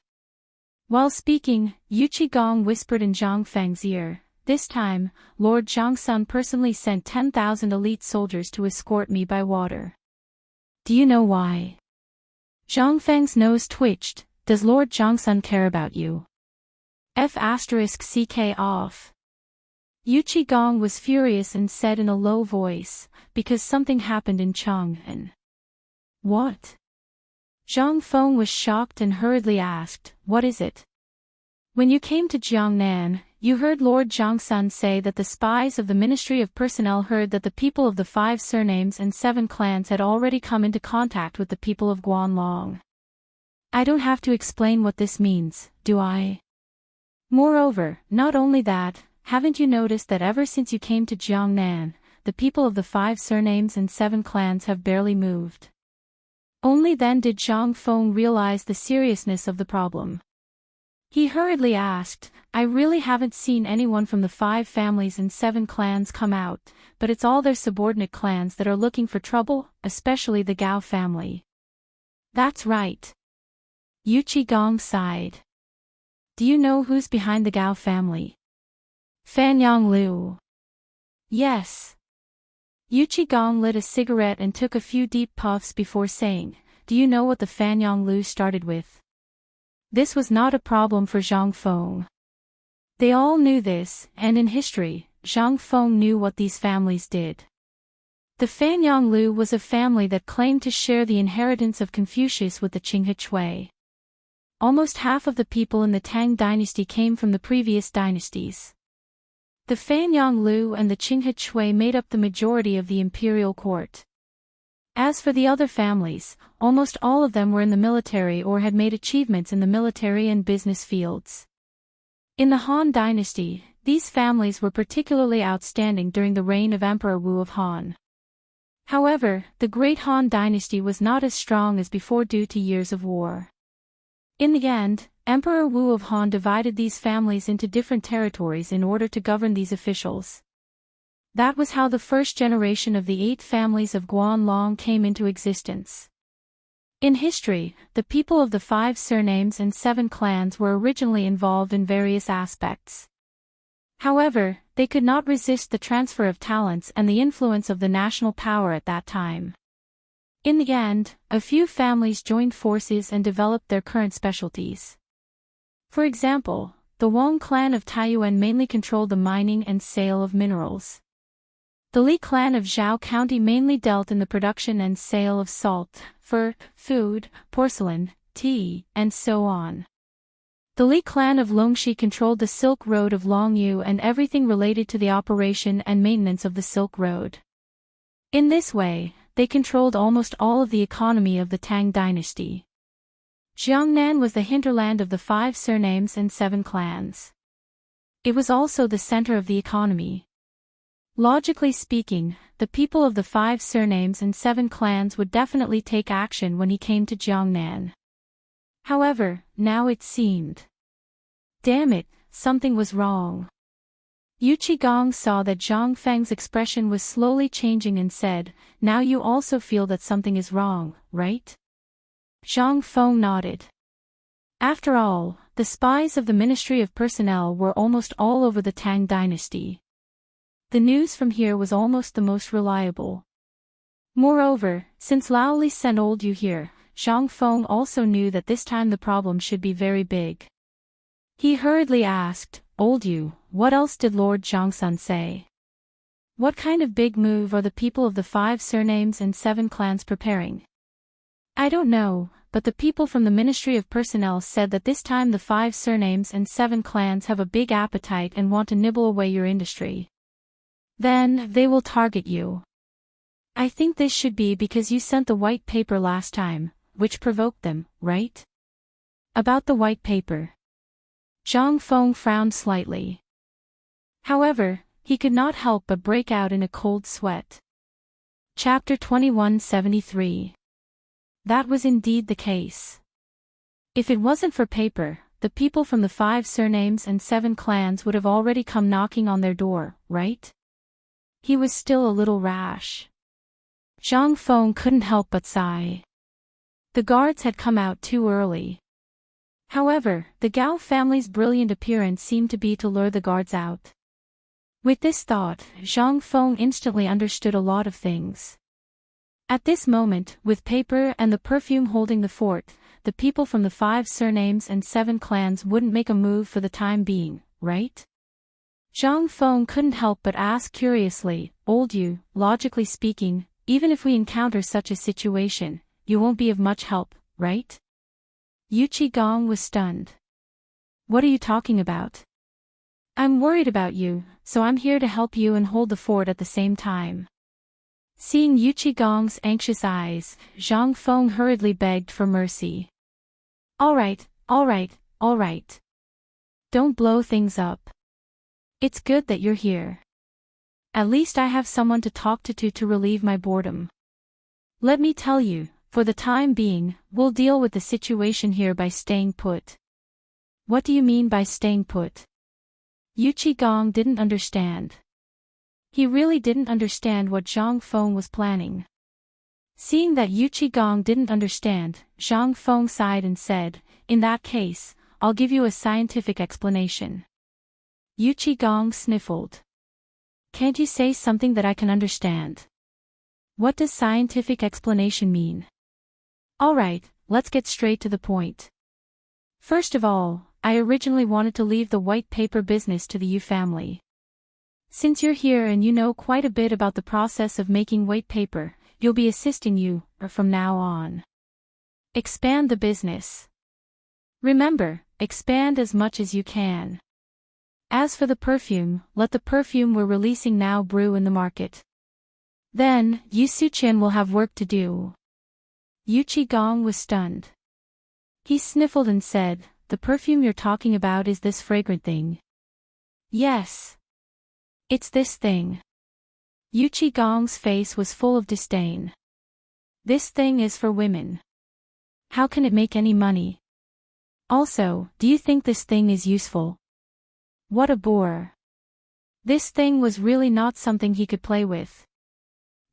While speaking, Yuchi Gong whispered in Zhang Feng's ear, "This time, Lord Zhangsun personally sent 10,000 elite soldiers to escort me by water. Do you know why?" Zhang Feng's nose twitched. "Does Lord Zhangsun care about you?" *CK off. Yuchi Gong was furious and said in a low voice, "Because something happened in Chang'an." "What?" Zhang Feng was shocked and hurriedly asked, "What is it?" "When you came to Jiangnan, You heard Lord Zhongsun say that the spies of the Ministry of Personnel heard that the people of the 5 surnames and 7 clans had already come into contact with the people of Guanlong. I don't have to explain what this means, do I? Moreover, not only that, haven't you noticed that ever since you came to Jiangnan, the people of the 5 surnames and 7 clans have barely moved? Only then did Zhang Feng realize the seriousness of the problem. He hurriedly asked, I really haven't seen anyone from the 5 families and 7 clans come out, but it's all their subordinate clans that are looking for trouble, especially the Gao family. That's right. Yu Qigong sighed. Do you know who's behind the Gao family? Fanyang Liu. Yes. Yu Qigong lit a cigarette and took a few deep puffs before saying, do you know what the Fanyang Liu started with? This was not a problem for Zhang Feng. They all knew this, and in history, Zhang Feng knew what these families did. The Fanyang Liu was a family that claimed to share the inheritance of Confucius with the Qinghe Chui. Almost half of the people in the Tang dynasty came from the previous dynasties. The Fanyang Liu and the Qinghe Chui made up the majority of the imperial court. As for the other families, almost all of them were in the military or had made achievements in the military and business fields. In the Han dynasty, these families were particularly outstanding during the reign of Emperor Wu of Han. However, the Great Han dynasty was not as strong as before due to years of war. In the end, Emperor Wu of Han divided these families into different territories in order to govern these officials. That was how the first generation of the 8 families of Guanlong came into existence. In history, the people of the 5 surnames and 7 clans were originally involved in various aspects. However, they could not resist the transfer of talents and the influence of the national power at that time. In the end, a few families joined forces and developed their current specialties. For example, the Wang clan of Taiyuan mainly controlled the mining and sale of minerals. The Li clan of Zhao County mainly dealt in the production and sale of salt, fur, food, porcelain, tea, and so on. The Li clan of Longxi controlled the Silk Road of Longyu and everything related to the operation and maintenance of the Silk Road. In this way, they controlled almost all of the economy of the Tang dynasty. Jiangnan was the hinterland of the 5 surnames and 7 clans. It was also the center of the economy. Logically speaking, the people of the 5 surnames and 7 clans would definitely take action when he came to Jiangnan. However, now it seemed. Damn it, something was wrong. Yu Qigong saw that Zhang Feng's expression was slowly changing and said, now you also feel that something is wrong, right? Zhang Feng nodded. After all, the spies of the Ministry of Personnel were almost all over the Tang dynasty. The news from here was almost the most reliable. Moreover, since Lao Li sent old Yu here, Zhang Feng also knew that this time the problem should be very big. He hurriedly asked, old Yu, what else did Lord Zhongsun say? What kind of big move are the people of the 5 surnames and 7 clans preparing? I don't know, but the people from the Ministry of Personnel said that this time the 5 surnames and 7 clans have a big appetite and want to nibble away your industry. Then, they will target you. I think this should be because you sent the white paper last time, which provoked them, right? About the white paper. Zhang Feng frowned slightly. However, he could not help but break out in a cold sweat. Chapter 2173. That was indeed the case. If it wasn't for paper, the people from the 5 surnames and 7 clans would have already come knocking on their door, right? He was still a little rash. Zhang Feng couldn't help but sigh. The guards had come out too early. However, the Gao family's brilliant appearance seemed to be to lure the guards out. With this thought, Zhang Feng instantly understood a lot of things. At this moment, with paper and the perfume holding the fort, the people from the 5 surnames and 7 clans wouldn't make a move for the time being, right? Zhang Feng couldn't help but ask curiously, old Yu, logically speaking, even if we encounter such a situation, you won't be of much help, right? Yu Qigong was stunned. What are you talking about? I'm worried about you, so I'm here to help you and hold the fort at the same time. Seeing Yu Qigong's anxious eyes, Zhang Feng hurriedly begged for mercy. All right, all right, all right. Don't blow things up. It's good that you're here. At least I have someone to talk to relieve my boredom. Let me tell you, for the time being, we'll deal with the situation here by staying put. What do you mean by staying put? Yu Qigong didn't understand. He really didn't understand what Zhang Feng was planning. Seeing that Yu Qigong didn't understand, Zhang Feng sighed and said, in that case, I'll give you a scientific explanation. Yu Qigong sniffled. Can't you say something that I can understand? What does scientific explanation mean? All right, let's get straight to the point. First of all, I originally wanted to leave the white paper business to the Yu family. Since you're here and you know quite a bit about the process of making white paper, you'll be assisting you, from now on. Expand the business. Remember, expand as much as you can. As for the perfume, let the perfume we're releasing now brew in the market. Then, Yu Suqian will have work to do. Yu Qigong was stunned. He sniffled and said, the perfume you're talking about is this fragrant thing. Yes. It's this thing. Yu Qigong's face was full of disdain. This thing is for women. How can it make any money? Also, do you think this thing is useful? What a bore. This thing was really not something he could play with.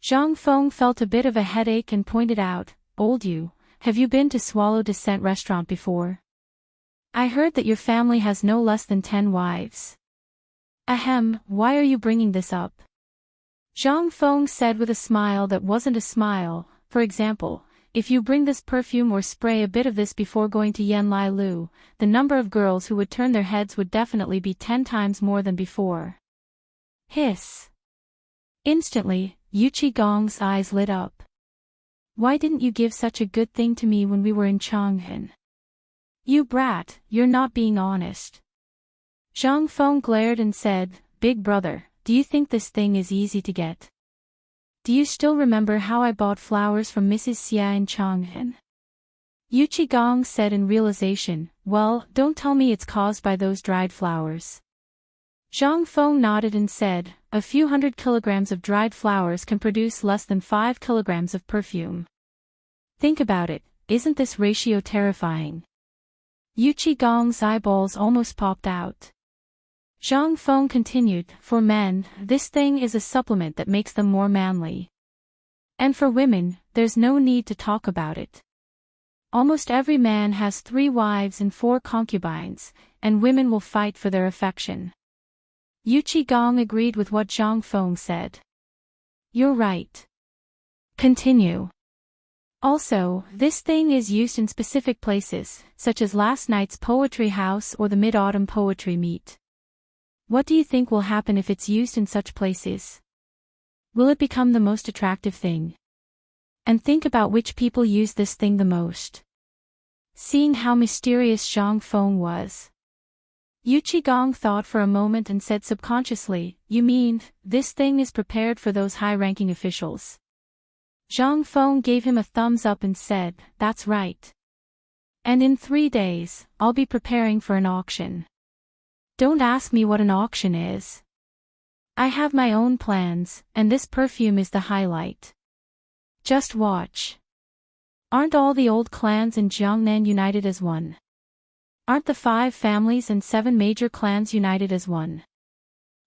Zhang Feng felt a bit of a headache and pointed out, old Yu, have you been to Swallow Descent restaurant before? I heard that your family has no less than 10 wives. Ahem, why are you bringing this up? Zhang Feng said with a smile that wasn't a smile. For example, if you bring this perfume or spray a bit of this before going to Yanlai Lu, the number of girls who would turn their heads would definitely be 10 times more than before. Hiss. Instantly, Yu Qigong's eyes lit up. Why didn't you give such a good thing to me when we were in Chang'an? You brat, you're not being honest. Zhang Feng glared and said, Big brother, do you think this thing is easy to get? Do you still remember how I bought flowers from Mrs. Xia in Chang'an? Yu Qigong said in realization, well, don't tell me it's caused by those dried flowers. Zhang Feng nodded and said, a few hundred kilograms of dried flowers can produce less than 5 kilograms of perfume. Think about it, isn't this ratio terrifying? Yu Qigong's eyeballs almost popped out. Zhang Feng continued, for men, this thing is a supplement that makes them more manly. And for women, there's no need to talk about it. Almost every man has 3 wives and 4 concubines, and women will fight for their affection. Yu Qigong agreed with what Zhang Feng said. You're right. Continue. Also, this thing is used in specific places, such as last night's poetry house or the mid-autumn poetry meet. What do you think will happen if it's used in such places? Will it become the most attractive thing? And think about which people use this thing the most. Seeing how mysterious Zhang Feng was, Yu Qigong thought for a moment and said subconsciously, you mean, this thing is prepared for those high-ranking officials? Zhang Feng gave him a thumbs up and said, that's right. And in 3 days, I'll be preparing for an auction. Don't ask me what an auction is. I have my own plans, and this perfume is the highlight. Just watch. Aren't all the old clans in Jiangnan united as one? Aren't the 5 families and 7 major clans united as one?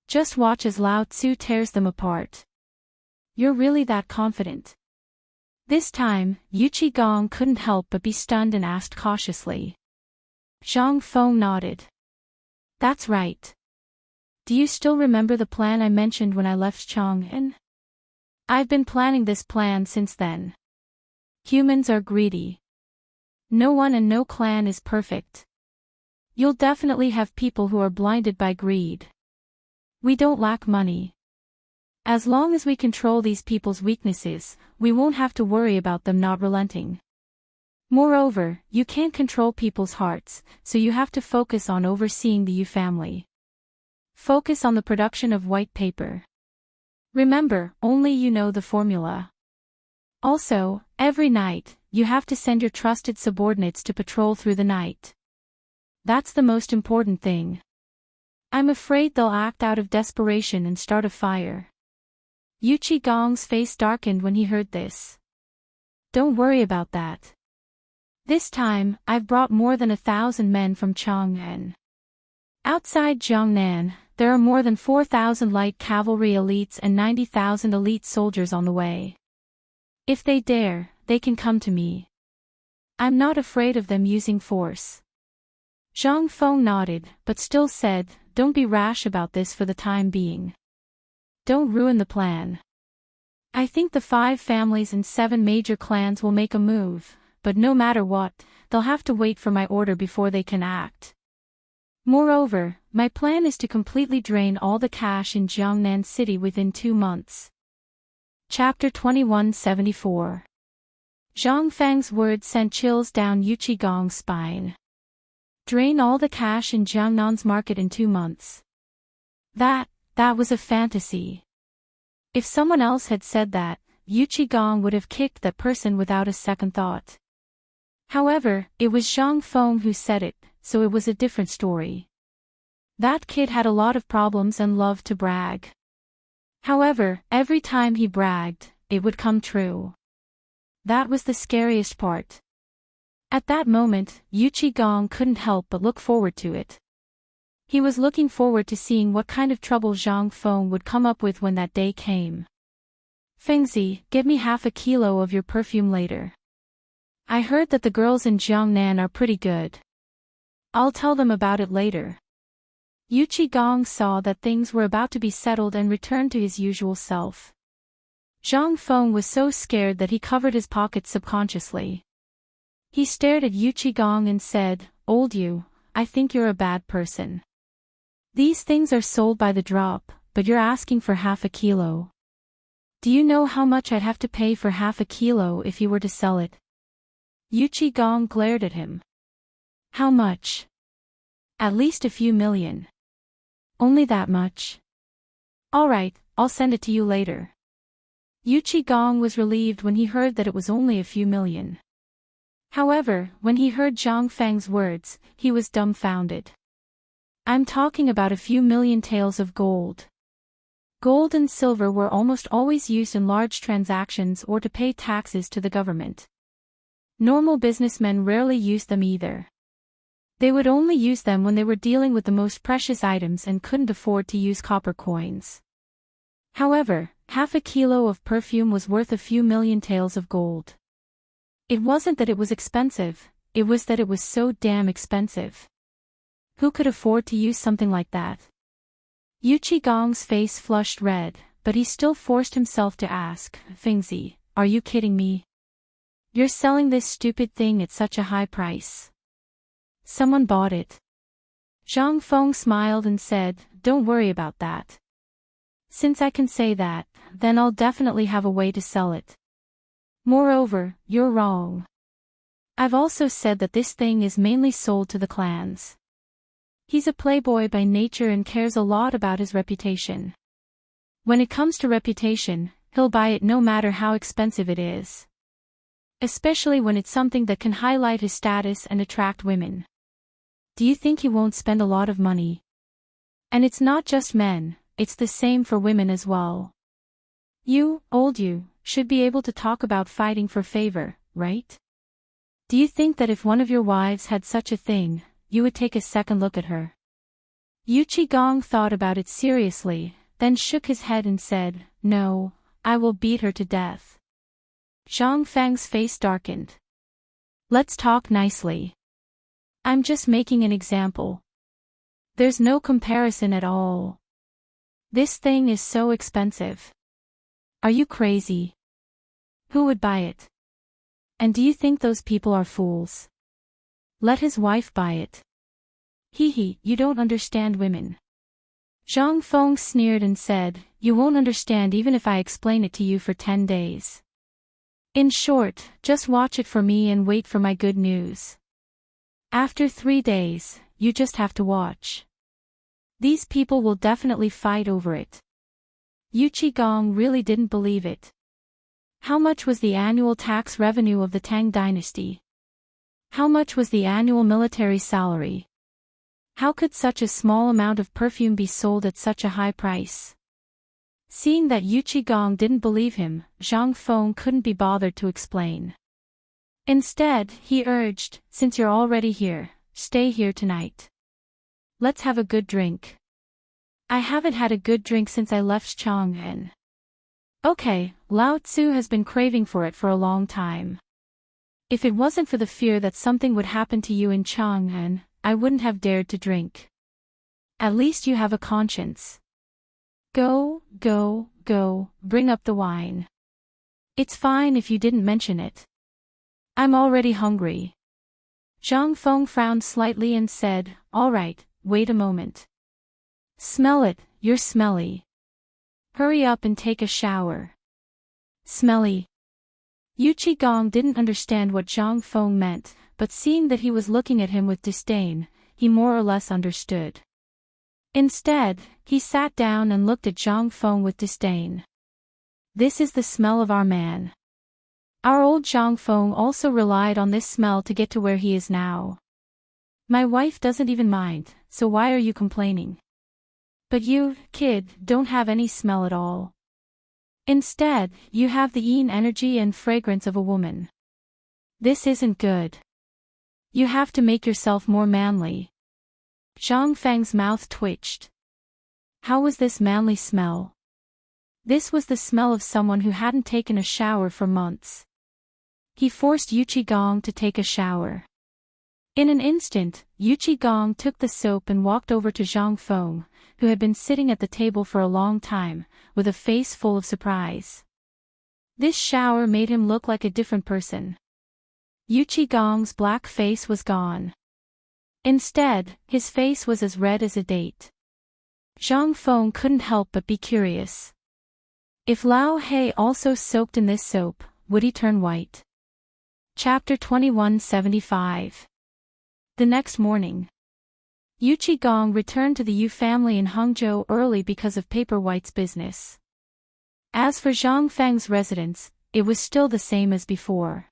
Just watch as Lao Tzu tears them apart. You're really that confident? This time, Yu Qigong couldn't help but be stunned and asked cautiously. Zhang Feng nodded. That's right. Do you still remember the plan I mentioned when I left Chang'an? I've been planning this plan since then. Humans are greedy. No one and no clan is perfect. You'll definitely have people who are blinded by greed. We don't lack money. As long as we control these people's weaknesses, we won't have to worry about them not relenting. Moreover, you can't control people's hearts, so you have to focus on overseeing the Yu family. Focus on the production of white paper. Remember, only you know the formula. Also, every night, you have to send your trusted subordinates to patrol through the night. That's the most important thing. I'm afraid they'll act out of desperation and start a fire. Yu Qigong's face darkened when he heard this. Don't worry about that. This time, I've brought more than 1,000 men from Chang'an. Outside Jiangnan, there are more than 4,000 light cavalry elites and 90,000 elite soldiers on the way. If they dare, they can come to me. I'm not afraid of them using force. Zhang Feng nodded, but still said, don't be rash about this for the time being. Don't ruin the plan. I think the 5 families and 7 major clans will make a move, but no matter what, they'll have to wait for my order before they can act. Moreover, my plan is to completely drain all the cash in Jiangnan City within 2 months. Chapter 2174. Zhang Feng's words sent chills down Yu Qigong's spine. Drain all the cash in Jiangnan's market in 2 months. That was a fantasy. If someone else had said that, Yu Qigong would have kicked that person without a second thought. However, it was Zhang Feng who said it, so it was a different story. That kid had a lot of problems and loved to brag. However, every time he bragged, it would come true. That was the scariest part. At that moment, Yu Qigong couldn't help but look forward to it. He was looking forward to seeing what kind of trouble Zhang Feng would come up with when that day came. Fengzi, give me half a kilo of your perfume later. I heard that the girls in Jiangnan are pretty good. I'll tell them about it later. Yu Qigong saw that things were about to be settled and returned to his usual self. Zhang Feng was so scared that he covered his pockets subconsciously. He stared at Yu Qigong and said, Old Yu, I think you're a bad person. These things are sold by the drop, but you're asking for half a kilo. Do you know how much I'd have to pay for half a kilo if you were to sell it? Yu Qigong glared at him. How much? At least a few million. Only that much? All right, I'll send it to you later. Yu Qigong was relieved when he heard that it was only a few million. However, when he heard Zhang Feng's words, he was dumbfounded. I'm talking about a few million taels of gold. Gold and silver were almost always used in large transactions or to pay taxes to the government. Normal businessmen rarely used them either. They would only use them when they were dealing with the most precious items and couldn't afford to use copper coins. However, half a kilo of perfume was worth a few million taels of gold. It wasn't that it was expensive, it was that it was so damn expensive. Who could afford to use something like that? Yu Qigong's face flushed red, but he still forced himself to ask, Fengzi, are you kidding me? You're selling this stupid thing at such a high price. Someone bought it. Zhang Feng smiled and said, don't worry about that. Since I can say that, then I'll definitely have a way to sell it. Moreover, you're wrong. I've also said that this thing is mainly sold to the clans. He's a playboy by nature and cares a lot about his reputation. When it comes to reputation, he'll buy it no matter how expensive it is. Especially when it's something that can highlight his status and attract women. Do you think he won't spend a lot of money? And it's not just men, it's the same for women as well. You, old you, should be able to talk about fighting for favor, right? Do you think that if one of your wives had such a thing, you would take a second look at her? Yu Qigong thought about it seriously, then shook his head and said, no, I will beat her to death. Zhang Feng's face darkened. Let's talk nicely. I'm just making an example. There's no comparison at all. This thing is so expensive. Are you crazy? Who would buy it? And do you think those people are fools? Let his wife buy it. Hee, you don't understand women. Zhang Feng sneered and said, you won't understand even if I explain it to you for 10 days. In short, just watch it for me and wait for my good news. After 3 days, you just have to watch. These people will definitely fight over it. Yu Qigong really didn't believe it. How much was the annual tax revenue of the Tang Dynasty? How much was the annual military salary? How could such a small amount of perfume be sold at such a high price? Seeing that Yu Qigong didn't believe him, Zhang Feng couldn't be bothered to explain. Instead, he urged, since you're already here, stay here tonight. Let's have a good drink. I haven't had a good drink since I left Chang'an. Okay, Lao Tzu has been craving for it for a long time. If it wasn't for the fear that something would happen to you in Chang'an, I wouldn't have dared to drink. At least you have a conscience. Go, bring up the wine. It's fine if you didn't mention it. I'm already hungry. Zhang Feng frowned slightly and said, all right, wait a moment. Smell it, you're smelly. Hurry up and take a shower. Smelly. Yu Qigong didn't understand what Zhang Feng meant, but seeing that he was looking at him with disdain, he more or less understood. Instead, he sat down and looked at Zhang Feng with disdain. This is the smell of our man. Our old Zhang Feng also relied on this smell to get to where he is now. My wife doesn't even mind, so why are you complaining? But you, kid, don't have any smell at all. Instead, you have the yin energy and fragrance of a woman. This isn't good. You have to make yourself more manly. Zhang Feng's mouth twitched. How was this manly smell? This was the smell of someone who hadn't taken a shower for months. He forced Yu Qigong to take a shower. In an instant, Yu Qigong took the soap and walked over to Zhang Feng, who had been sitting at the table for a long time, with a face full of surprise. This shower made him look like a different person. Yu Qigong's black face was gone. Instead, his face was as red as a date. Zhang Feng couldn't help but be curious. If Lao He also soaked in this soap, would he turn white? Chapter 2175. The next morning, Yu Qigong returned to the Yu family in Hangzhou early because of Paper White's business. As for Zhang Feng's residence, it was still the same as before.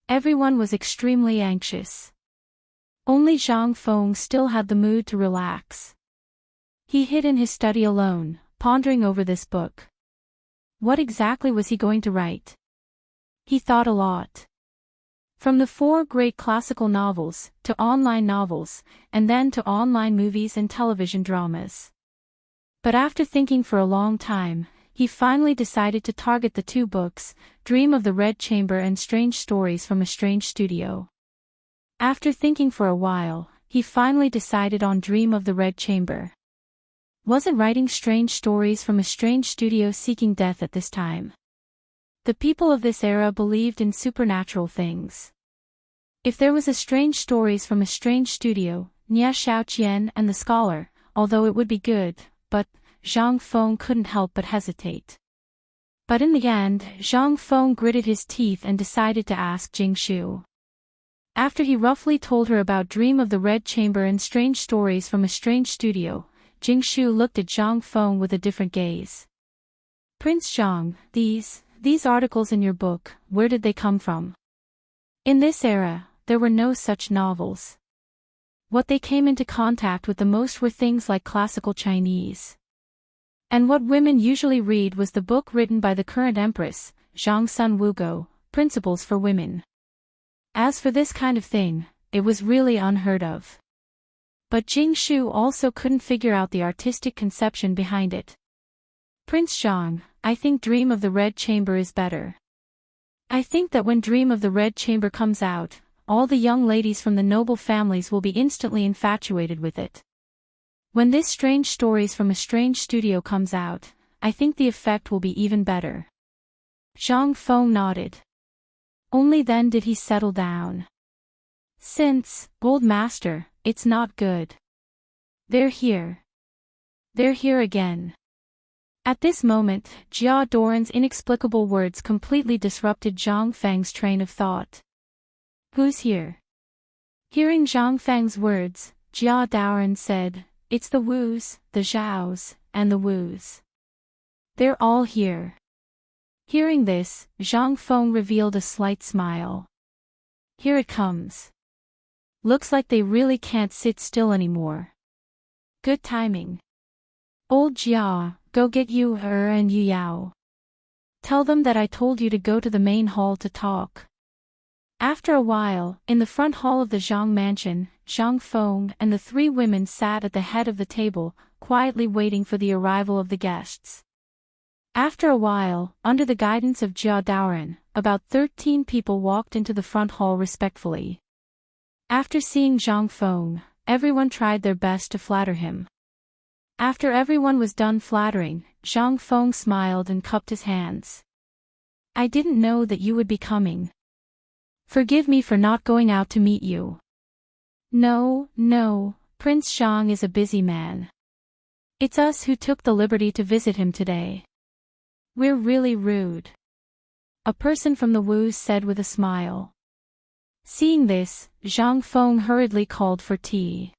Everyone was extremely anxious. Only Zhang Feng still had the mood to relax. He hid in his study alone, pondering over this book. What exactly was he going to write? He thought a lot. From the 4 great classical novels, to online novels, and then to online movies and television dramas. But after thinking for a long time, he finally decided to target the 2 books, Dream of the Red Chamber and Strange Stories from a Strange Studio. After thinking for a while, he finally decided on Dream of the Red Chamber. Wasn't writing Strange Stories from a Strange Studio seeking death at this time. The people of this era believed in supernatural things. If there was a Strange Stories from a Strange Studio, Nia Xiaoqian and the Scholar, although it would be good, but Zhang Feng couldn't help but hesitate. But in the end, Zhang Feng gritted his teeth and decided to ask Jing Shu. After he roughly told her about Dream of the Red Chamber and Strange Stories from a Strange Studio, Jing Shu looked at Zhang Feng with a different gaze. Prince Zhang, these articles in your book, where did they come from? In this era, there were no such novels. What they came into contact with the most were things like classical Chinese. And what women usually read was the book written by the current empress, Zhang Sun Wugo, Principles for Women. As for this kind of thing, it was really unheard of. But Jing Shu also couldn't figure out the artistic conception behind it. Prince Zhang, I think Dream of the Red Chamber is better. I think that when Dream of the Red Chamber comes out, all the young ladies from the noble families will be instantly infatuated with it. When this Strange Stories from a Strange Studio comes out, I think the effect will be even better. Zhang Feng nodded. Only then did he settle down. Since, old master, it's not good. They're here. They're here again. At this moment, Jia Doran's inexplicable words completely disrupted Zhang Feng's train of thought. Who's here? Hearing Zhang Feng's words, Jia Doran said, it's the Woos, the Zhaos, and the Woos. They're all here. Hearing this, Zhang Feng revealed a slight smile. Here it comes. Looks like they really can't sit still anymore. Good timing. Old Jia, go get Yu and Yu Yao. Tell them that I told you to go to the main hall to talk. After a while, in the front hall of the Zhang mansion, Zhang Feng and the three women sat at the head of the table, quietly waiting for the arrival of the guests. After a while, under the guidance of Jia Daoren, about 13 people walked into the front hall respectfully. After seeing Zhang Feng, everyone tried their best to flatter him. After everyone was done flattering, Zhang Feng smiled and cupped his hands. I didn't know that you would be coming. Forgive me for not going out to meet you. No, Prince Zhang is a busy man. It's us who took the liberty to visit him today. We're really rude. A person from the Woos said with a smile. Seeing this, Zhang Feng hurriedly called for tea.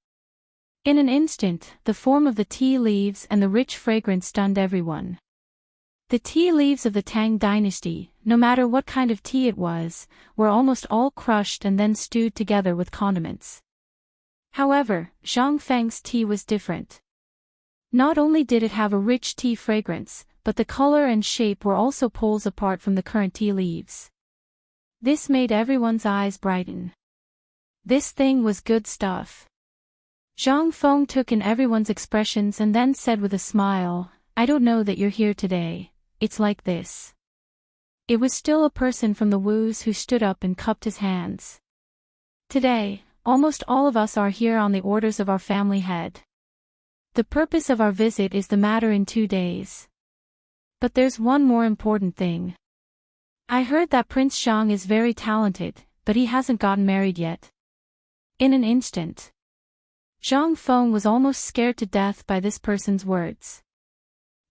In an instant, the form of the tea leaves and the rich fragrance stunned everyone. The tea leaves of the Tang Dynasty, no matter what kind of tea it was, were almost all crushed and then stewed together with condiments. However, Zhang Feng's tea was different. Not only did it have a rich tea fragrance, but the color and shape were also poles apart from the current tea leaves. This made everyone's eyes brighten. This thing was good stuff. Zhang Feng took in everyone's expressions and then said with a smile, I don't know that you're here today. It's like this. It was still a person from the Woos who stood up and cupped his hands. Today, almost all of us are here on the orders of our family head. The purpose of our visit is the matter in 2 days. But there's one more important thing. I heard that Prince Zhang is very talented, but he hasn't gotten married yet. In an instant, Zhang Feng was almost scared to death by this person's words.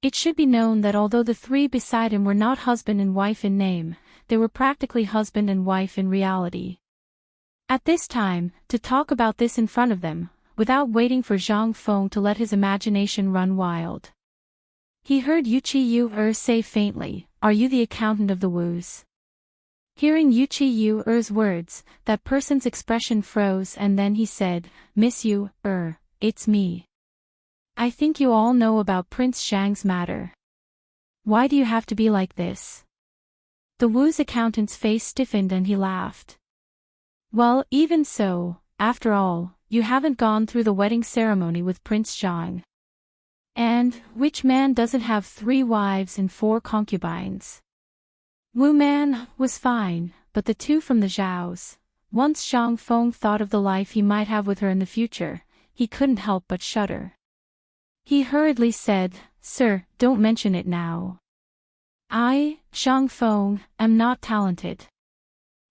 It should be known that although the three beside him were not husband and wife in name, they were practically husband and wife in reality. At this time, to talk about this in front of them, without waiting for Zhang Feng to let his imagination run wild. He heard Yu say faintly, Are you the accountant of the Woos? Hearing Yu's words, that person's expression froze and then he said, Miss Yu, it's me. I think you all know about Prince Zhang's matter. Why do you have to be like this? The Woos accountant's face stiffened and he laughed. Well, even so, after all, you haven't gone through the wedding ceremony with Prince Zhang. And, which man doesn't have 3 wives and 4 concubines? Wu Man was fine, but the 2 from the Zhaos, once Zhang Feng thought of the life he might have with her in the future, he couldn't help but shudder. He hurriedly said, Sir, don't mention it now. I, Zhang Feng, am not talented.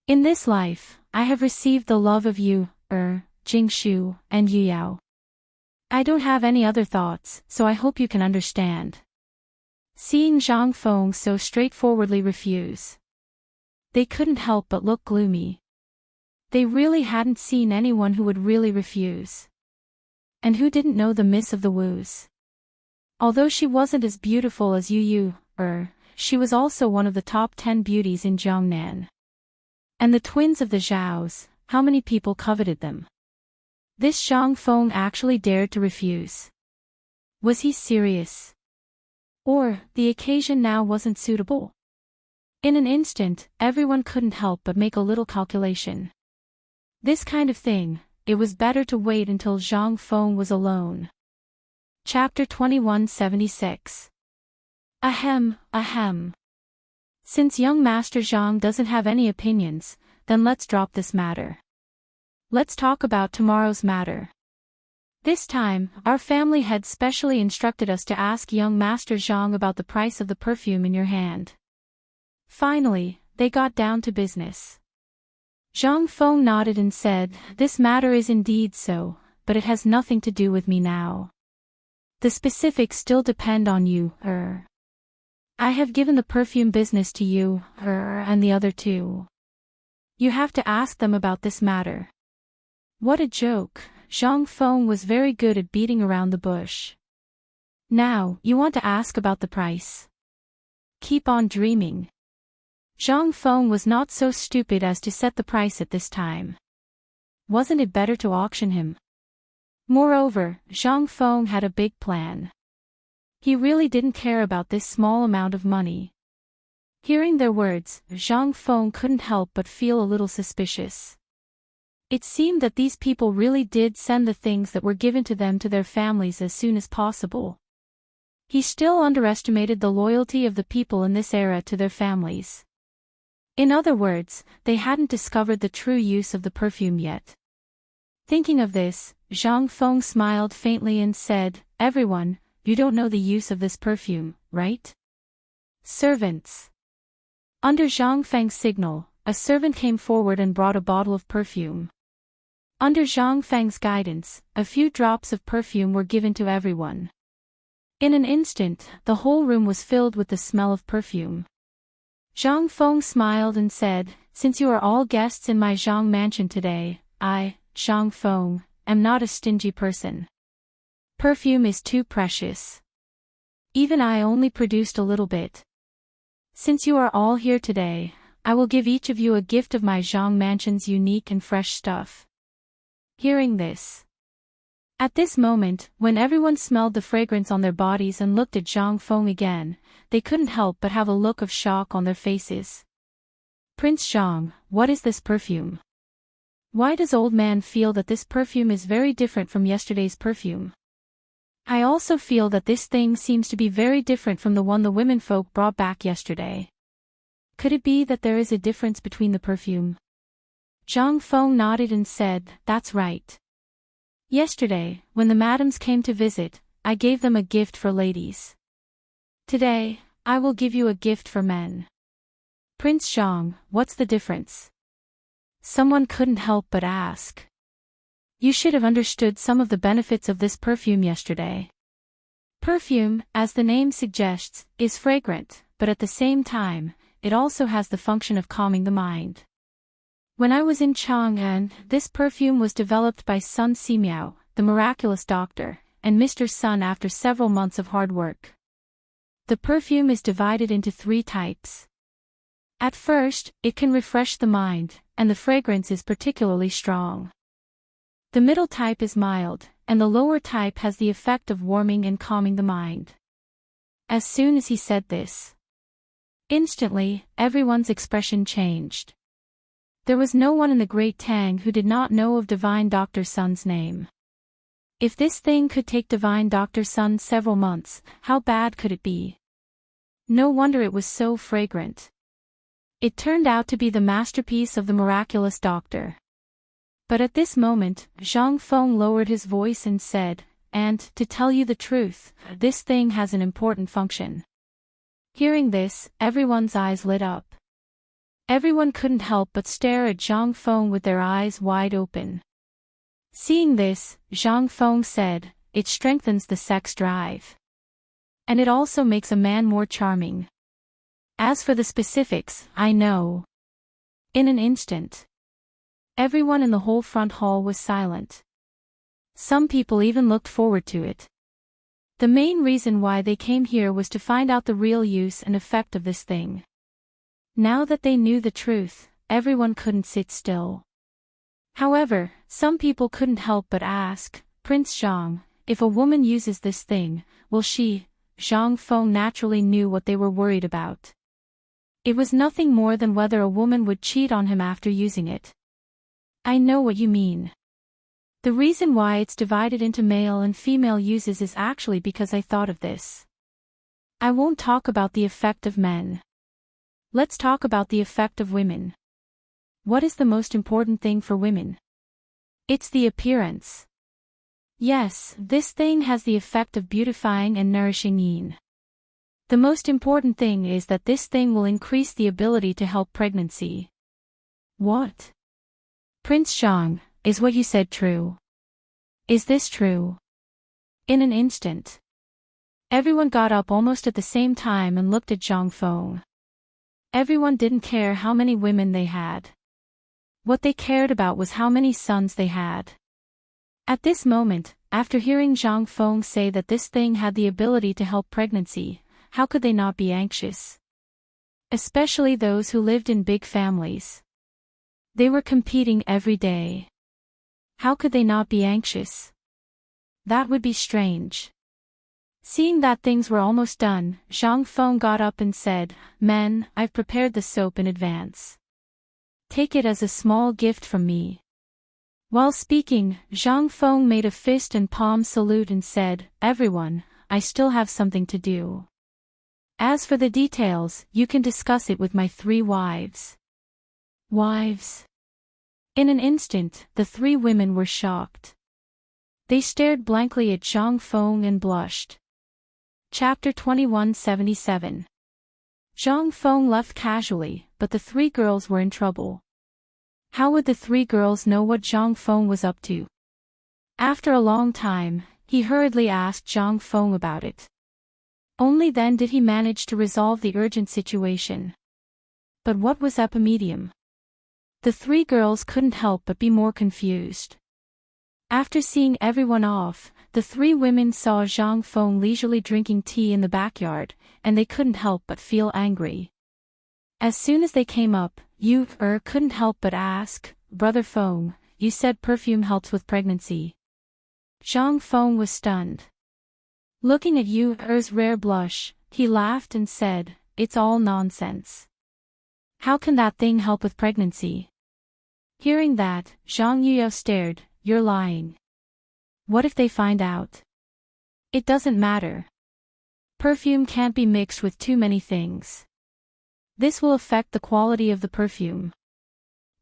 In this life, I have received the love of Yu, Jingshu, and Yu Yao. I don't have any other thoughts, so I hope you can understand. Seeing Zhang Feng so straightforwardly refuse, they couldn't help but look gloomy. They really hadn't seen anyone who would really refuse. And who didn't know the Miss of the Woos? Although she wasn't as beautiful as Yu, she was also one of the top 10 beauties in Jiangnan. And the twins of the Zhaos, how many people coveted them? This Zhang Feng actually dared to refuse. Was he serious? Or, the occasion now wasn't suitable? In an instant, everyone couldn't help but make a little calculation. This kind of thing, it was better to wait until Zhang Feng was alone. Chapter 2176. Ahem. Since young Master Zhang doesn't have any opinions, then let's drop this matter. Let's talk about tomorrow's matter. This time, our family had specially instructed us to ask young Master Zhang about the price of the perfume in your hand. Finally, they got down to business. Zhang Feng nodded and said, This matter is indeed so, but it has nothing to do with me now. The specifics still depend on you, I have given the perfume business to you, and the other 2. You have to ask them about this matter. What a joke, Zhang Feng was very good at beating around the bush. Now, you want to ask about the price? Keep on dreaming. Zhang Feng was not so stupid as to set the price at this time. Wasn't it better to auction him? Moreover, Zhang Feng had a big plan. He really didn't care about this small amount of money. Hearing their words, Zhang Feng couldn't help but feel a little suspicious. It seemed that these people really did send the things that were given to them to their families as soon as possible. He still underestimated the loyalty of the people in this era to their families. In other words, they hadn't discovered the true use of the perfume yet. Thinking of this, Zhang Feng smiled faintly and said, "Everyone, you don't know the use of this perfume, right?" Servants. Under Zhang Feng's signal, a servant came forward and brought a bottle of perfume. Under Zhang Feng's guidance, a few drops of perfume were given to everyone. In an instant, the whole room was filled with the smell of perfume. Zhang Feng smiled and said, "Since you are all guests in my Zhang mansion today, I, Zhang Feng, am not a stingy person. Perfume is too precious. Even I only produced a little bit. Since you are all here today, I will give each of you a gift of my Zhang mansion's unique and fresh stuff." Hearing this. At this moment, when everyone smelled the fragrance on their bodies and looked at Zhang Feng again, they couldn't help but have a look of shock on their faces. "Prince Zhang, what is this perfume? Why does old man feel that this perfume is very different from yesterday's perfume? I also feel that this thing seems to be very different from the one the womenfolk brought back yesterday. Could it be that there is a difference between the perfume?" Zhang Feng nodded and said, "That's right. Yesterday, when the madams came to visit, I gave them a gift for ladies. Today, I will give you a gift for men. Prince Zhang, what's the difference?" Someone couldn't help but ask. "You should have understood some of the benefits of this perfume yesterday. Perfume, as the name suggests, is fragrant, but at the same time, it also has the function of calming the mind. When I was in Chang'an, this perfume was developed by Sun Simiao, the miraculous doctor, and Mr. Sun after several months of hard work. The perfume is divided into 3 types. At first, it can refresh the mind, and the fragrance is particularly strong. The middle type is mild, and the lower type has the effect of warming and calming the mind." As soon as he said this, instantly, everyone's expression changed. There was no one in the great Tang who did not know of Divine Dr. Sun's name. If this thing could take Divine Dr. Sun several months, how bad could it be? No wonder it was so fragrant. It turned out to be the masterpiece of the miraculous doctor. But at this moment, Zhang Feng lowered his voice and said, "And, to tell you the truth, this thing has an important function." Hearing this, everyone's eyes lit up. Everyone couldn't help but stare at Zhang Feng with their eyes wide open. Seeing this, Zhang Feng said, "It strengthens the sex drive. And it also makes a man more charming. As for the specifics, I know." In an instant, everyone in the whole front hall was silent. Some people even looked forward to it. The main reason why they came here was to find out the real use and effect of this thing. Now that they knew the truth, everyone couldn't sit still. However, some people couldn't help but ask, "Prince Zhang, if a woman uses this thing, will she?" Zhang Feng naturally knew what they were worried about. It was nothing more than whether a woman would cheat on him after using it. "I know what you mean. The reason why it's divided into male and female uses is actually because I thought of this. I won't talk about the effect of men. Let's talk about the effect of women. What is the most important thing for women? It's the appearance. Yes, this thing has the effect of beautifying and nourishing yin. The most important thing is that this thing will increase the ability to help pregnancy." "What? Prince Zhang, is what you said true? Is this true?" In an instant, everyone got up almost at the same time and looked at Zhang Feng. Everyone didn't care how many women they had. What they cared about was how many sons they had. At this moment, after hearing Zhang Feng say that this thing had the ability to help pregnancy, how could they not be anxious? Especially those who lived in big families. They were competing every day. How could they not be anxious? That would be strange. Seeing that things were almost done, Zhang Feng got up and said, "Men, I've prepared the soap in advance. Take it as a small gift from me." While speaking, Zhang Feng made a fist and palm salute and said, "Everyone, I still have something to do. As for the details, you can discuss it with my 3 wives." Wives? In an instant, the 3 women were shocked. They stared blankly at Zhang Feng and blushed. Chapter 2177. Zhang Feng left casually, but the 3 girls were in trouble. How would the 3 girls know what Zhang Feng was up to? After a long time, he hurriedly asked Zhang Feng about it. Only then did he manage to resolve the urgent situation. But what was epimedium? The 3 girls couldn't help but be more confused. After seeing everyone off, the 3 women saw Zhang Feng leisurely drinking tea in the backyard, and they couldn't help but feel angry. As soon as they came up, Yu couldn't help but ask, "Brother Feng, you said perfume helps with pregnancy." Zhang Feng was stunned. Looking at Yu's rare blush, he laughed and said, "It's all nonsense. How can that thing help with pregnancy?" Hearing that, Zhang Yuo stared, "You're lying. What if they find out?" "It doesn't matter. Perfume can't be mixed with too many things. This will affect the quality of the perfume.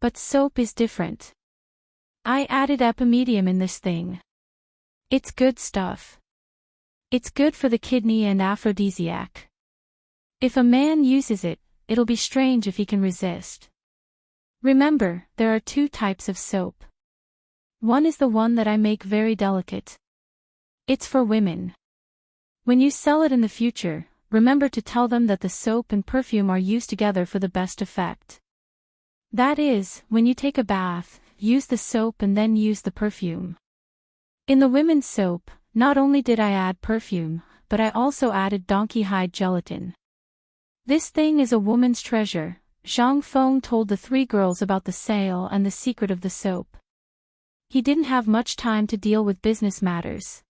But soap is different. I added epimedium in this thing. It's good stuff. It's good for the kidney and aphrodisiac. If a man uses it, it'll be strange if he can resist. Remember, there are 2 types of soap. One is the one that I make very delicate. It's for women. When you sell it in the future, remember to tell them that the soap and perfume are used together for the best effect. That is, when you take a bath, use the soap and then use the perfume. In the women's soap, not only did I add perfume, but I also added donkey hide gelatin. This thing is a woman's treasure." Zhang Feng told the 3 girls about the sale and the secret of the soap. He didn't have much time to deal with business matters.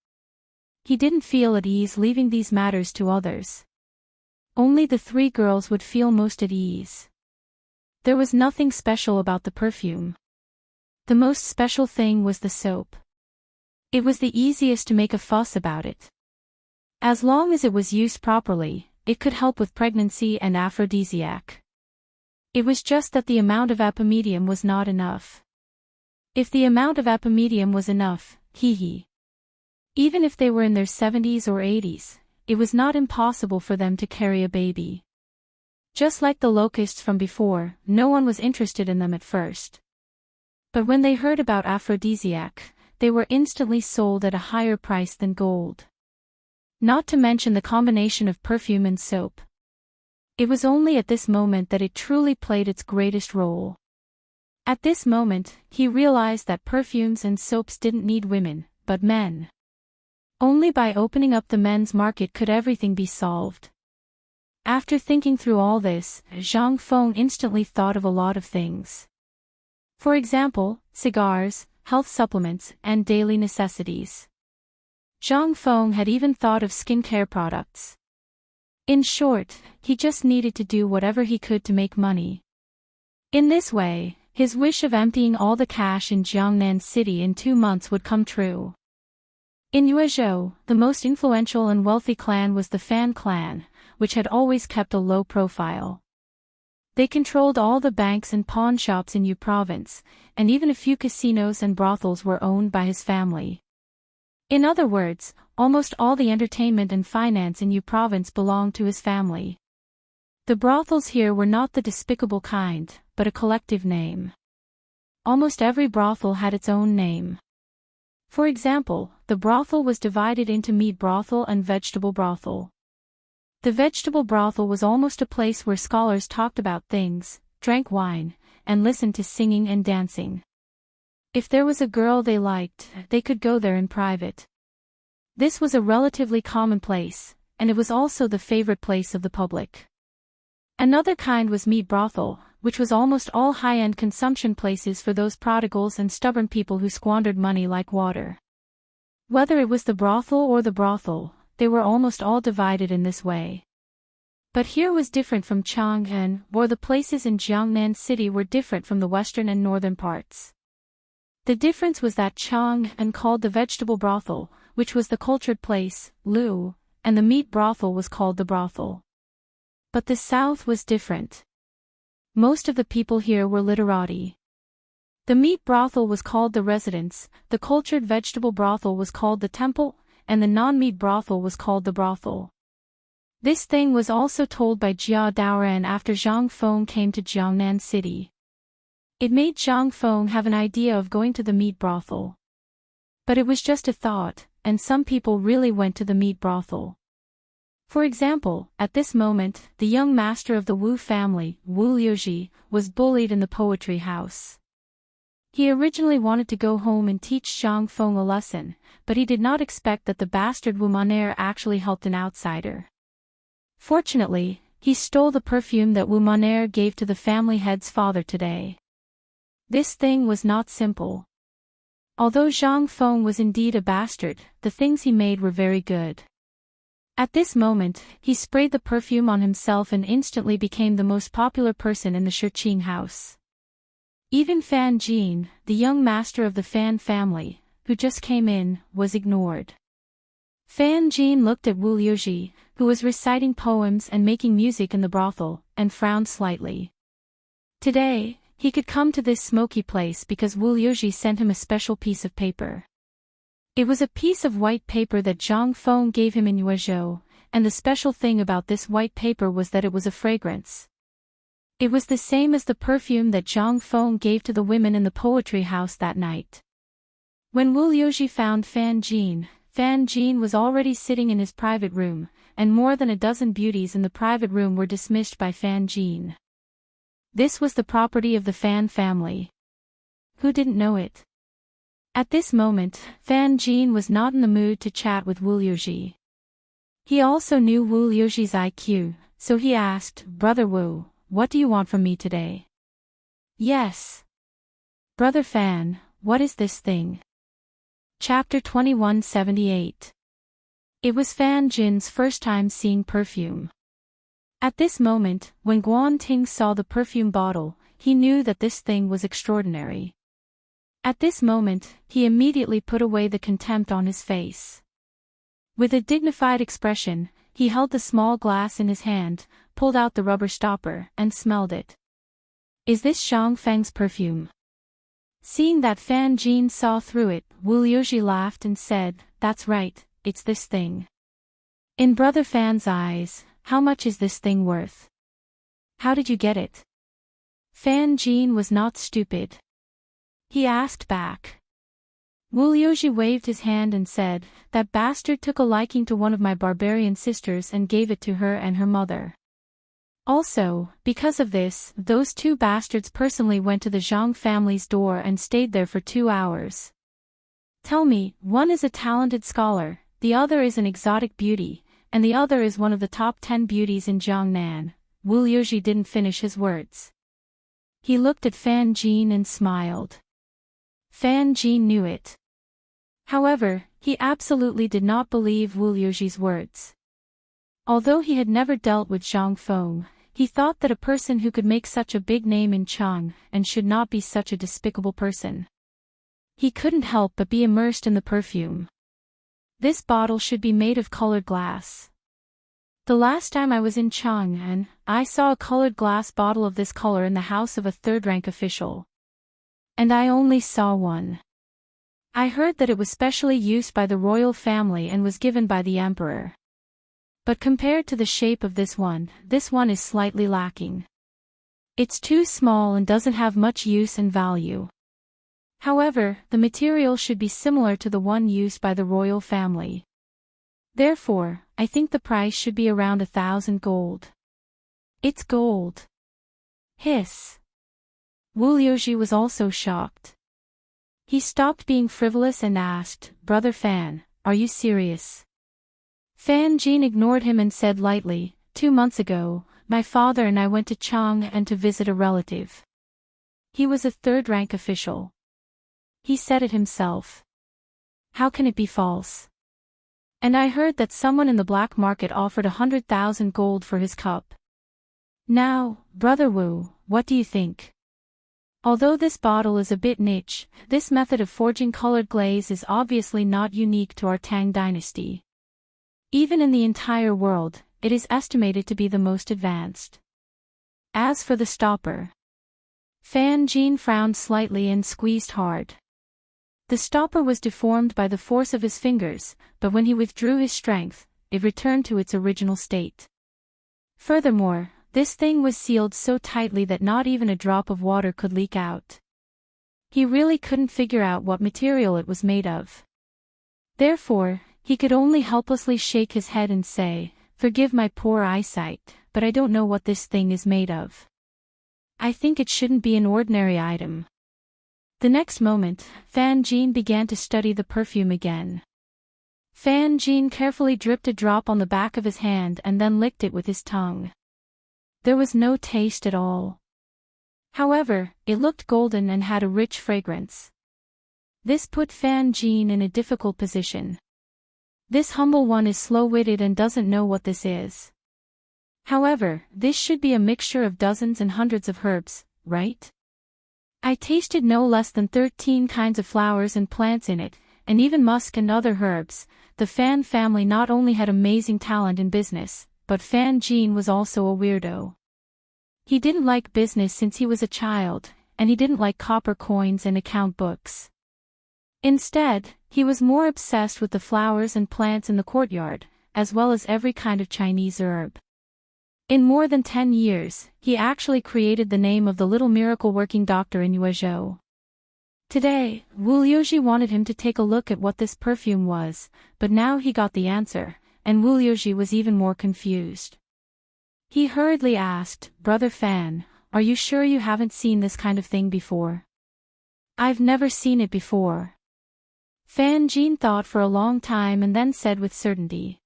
He didn't feel at ease leaving these matters to others. Only the 3 girls would feel most at ease. There was nothing special about the perfume. The most special thing was the soap. It was the easiest to make a fuss about it. As long as it was used properly, it could help with pregnancy and aphrodisiac. It was just that the amount of epimedium was not enough. If the amount of epimedium was enough, even if they were in their 70s or 80s, it was not impossible for them to carry a baby. Just like the locusts from before, no one was interested in them at first. But when they heard about aphrodisiac, they were instantly sold at a higher price than gold. Not to mention the combination of perfume and soap. It was only at this moment that it truly played its greatest role. At this moment, he realized that perfumes and soaps didn't need women, but men. Only by opening up the men's market could everything be solved. After thinking through all this, Zhang Feng instantly thought of a lot of things. For example, cigars, health supplements, and daily necessities. Zhang Feng had even thought of skincare products. In short, he just needed to do whatever he could to make money. In this way, his wish of emptying all the cash in Jiangnan City in 2 months would come true. In Yuezhou, the most influential and wealthy clan was the Fan clan, which had always kept a low profile. They controlled all the banks and pawn shops in Yu province, and even a few casinos and brothels were owned by his family. In other words, almost all the entertainment and finance in Yu province belonged to his family. The brothels here were not the despicable kind, but a collective name. Almost every brothel had its own name. For example, the brothel was divided into meat brothel and vegetable brothel. The vegetable brothel was almost a place where scholars talked about things, drank wine, and listened to singing and dancing. If there was a girl they liked, they could go there in private. This was a relatively common place, and it was also the favorite place of the public. Another kind was meat brothel, which was almost all high-end consumption places for those prodigals and stubborn people who squandered money like water. Whether it was the brothel or the brothel, they were almost all divided in this way. But here was different from Chang'an, or the places in Jiangnan City were different from the western and northern parts. The difference was that Chang'an called the vegetable brothel, which was the cultured place, Lu, and the meat brothel was called the brothel. But the south was different. Most of the people here were literati. The meat brothel was called the residence, the cultured vegetable brothel was called the temple, and the non-meat brothel was called the brothel. This thing was also told by Jia Daoran after Zhang Feng came to Jiangnan City. It made Zhang Feng have an idea of going to the meat brothel. But it was just a thought, and some people really went to the meat brothel. For example, at this moment, the young master of the Wu family, Wu Liuji, was bullied in the poetry house. He originally wanted to go home and teach Zhang Feng a lesson, but he did not expect that the bastard Wu Maner actually helped an outsider. Fortunately, he stole the perfume that Wu Maner gave to the family head's father today. This thing was not simple. Although Zhang Feng was indeed a bastard, the things he made were very good. At this moment, he sprayed the perfume on himself and instantly became the most popular person in the Shiqing house. Even Fan Jin, the young master of the Fan family, who just came in, was ignored. Fan Jin looked at Wu Liuji, who was reciting poems and making music in the brothel, and frowned slightly. Today, he could come to this smoky place because Wu Liuji sent him a special piece of paper. It was a piece of white paper that Zhang Feng gave him in Yuezhou, and the special thing about this white paper was that it was a fragrance. It was the same as the perfume that Zhang Feng gave to the women in the poetry house that night. When Wu Liuji found Fan Jin was already sitting in his private room, and more than a dozen beauties in the private room were dismissed by Fan Jin. This was the property of the Fan family. Who didn't know it? At this moment, Fan Jin was not in the mood to chat with Wu Liuji. He also knew Wu Liuji's IQ, so he asked, "Brother Wu, what do you want from me today?" "Yes. Brother Fan, what is this thing?" Chapter 2178. It was Fan Jin's first time seeing perfume. At this moment, when Guan Ting saw the perfume bottle, he knew that this thing was extraordinary. At this moment, he immediately put away the contempt on his face. With a dignified expression, he held the small glass in his hand, pulled out the rubber stopper, and smelled it. "Is this Zhang Feng's perfume?" Seeing that Fan Jin saw through it, Wu Liuji laughed and said, "That's right, it's this thing." In Brother Fan's eyes, how much is this thing worth? How did you get it? Fan Jin was not stupid. He asked back. Wu Liuji waved his hand and said, "That bastard took a liking to one of my barbarian sisters and gave it to her and her mother. Also, because of this, those two bastards personally went to the Zhang family's door and stayed there for 2 hours. Tell me, one is a talented scholar, the other is an exotic beauty, and the other is one of the top 10 beauties in Jiangnan." Wu Liuji didn't finish his words. He looked at Fan Jin and smiled. Fan Jin knew it. However, he absolutely did not believe Wu Liuji's words. Although he had never dealt with Zhang Feng, he thought that a person who could make such a big name in Chang and should not be such a despicable person. He couldn't help but be immersed in the perfume. This bottle should be made of colored glass. The last time I was in Chang'an, I saw a colored glass bottle of this color in the house of a third-rank official. And I only saw one. I heard that it was specially used by the royal family and was given by the emperor. But compared to the shape of this one is slightly lacking. It's too small and doesn't have much use and value. However, the material should be similar to the one used by the royal family. Therefore, I think the price should be around 1,000 gold. It's gold. Hiss. Wu Liuji was also shocked. He stopped being frivolous and asked, "Brother Fan, are you serious?" Fan Jin ignored him and said lightly, 2 months ago, my father and I went to Chang and to visit a relative. He was a third-rank official. He said it himself. How can it be false? And I heard that someone in the black market offered 100,000 gold for his cup. Now, Brother Wu, what do you think? Although this bottle is a bit niche, this method of forging colored glaze is obviously not unique to our Tang dynasty. Even in the entire world, it is estimated to be the most advanced. As for the stopper. Fan Jin frowned slightly and squeezed hard. The stopper was deformed by the force of his fingers, but when he withdrew his strength, it returned to its original state. Furthermore, this thing was sealed so tightly that not even a drop of water could leak out. He really couldn't figure out what material it was made of. Therefore, he could only helplessly shake his head and say, "Forgive my poor eyesight, but I don't know what this thing is made of. I think it shouldn't be an ordinary item." The next moment, Fan Jin began to study the perfume again. Fan Jin carefully dripped a drop on the back of his hand and then licked it with his tongue. There was no taste at all. However, it looked golden and had a rich fragrance. This put Fan Jin in a difficult position. This humble one is slow-witted and doesn't know what this is. However, this should be a mixture of dozens and hundreds of herbs, right? I tasted no less than 13 kinds of flowers and plants in it, and even musk and other herbs. The Fan family not only had amazing talent in business, but Fan Jin was also a weirdo. He didn't like business since he was a child, and he didn't like copper coins and account books. Instead, he was more obsessed with the flowers and plants in the courtyard, as well as every kind of Chinese herb. In more than 10 years, he actually created the name of the little miracle-working doctor in Yuezhou. Today, Wu Liuji wanted him to take a look at what this perfume was, but now he got the answer, and Wu Liuji was even more confused. He hurriedly asked, "Brother Fan, are you sure you haven't seen this kind of thing before?" "I've never seen it before." Fan Jin thought for a long time and then said with certainty.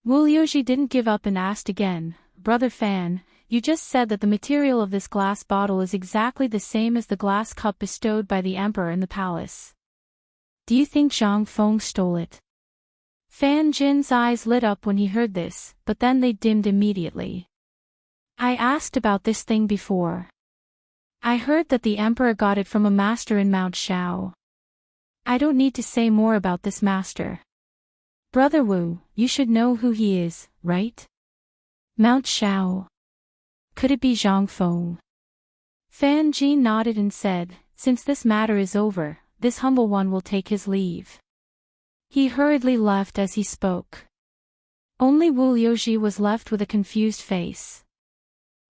Wu Liuji didn't give up and asked again, "Brother Fan, you just said that the material of this glass bottle is exactly the same as the glass cup bestowed by the emperor in the palace. Do you think Zhang Feng stole it?" Fan Jin's eyes lit up when he heard this, but then they dimmed immediately. "I asked about this thing before. I heard that the emperor got it from a master in Mount Shao. I don't need to say more about this master. Brother Wu, you should know who he is, right? Mount Shao. Could it be Zhang Feng?" Fan Jin nodded and said, "Since this matter is over, this humble one will take his leave." He hurriedly left as he spoke. Only Wu Liuji was left with a confused face.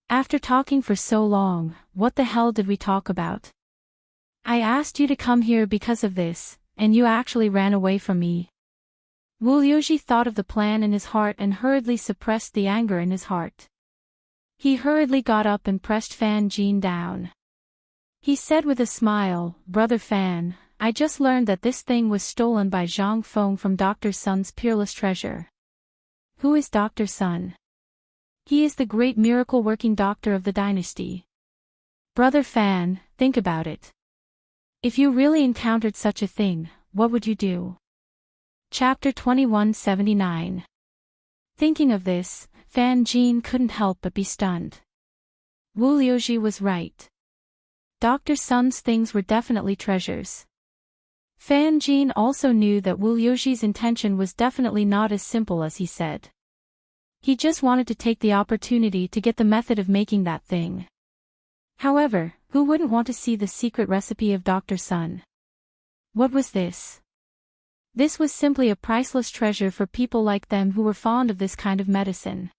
"After talking for so long, what the hell did we talk about? I asked you to come here because of this, and you actually ran away from me." Wu Liuji thought of the plan in his heart and hurriedly suppressed the anger in his heart. He hurriedly got up and pressed Fan Jin down. He said with a smile, "Brother Fan, I just learned that this thing was stolen by Zhang Feng from Dr. Sun's peerless treasure." "Who is Dr. Sun?" "He is the great miracle-working doctor of the dynasty." "Brother Fan, think about it. If you really encountered such a thing, what would you do?" Chapter 2179. Thinking of this, Fan Jin couldn't help but be stunned. Wu Liuji was right. Dr. Sun's things were definitely treasures. Fan Jin also knew that Wu Liuji's intention was definitely not as simple as he said. He just wanted to take the opportunity to get the method of making that thing. However, who wouldn't want to see the secret recipe of Dr. Sun? What was this? This was simply a priceless treasure for people like them who were fond of this kind of medicine.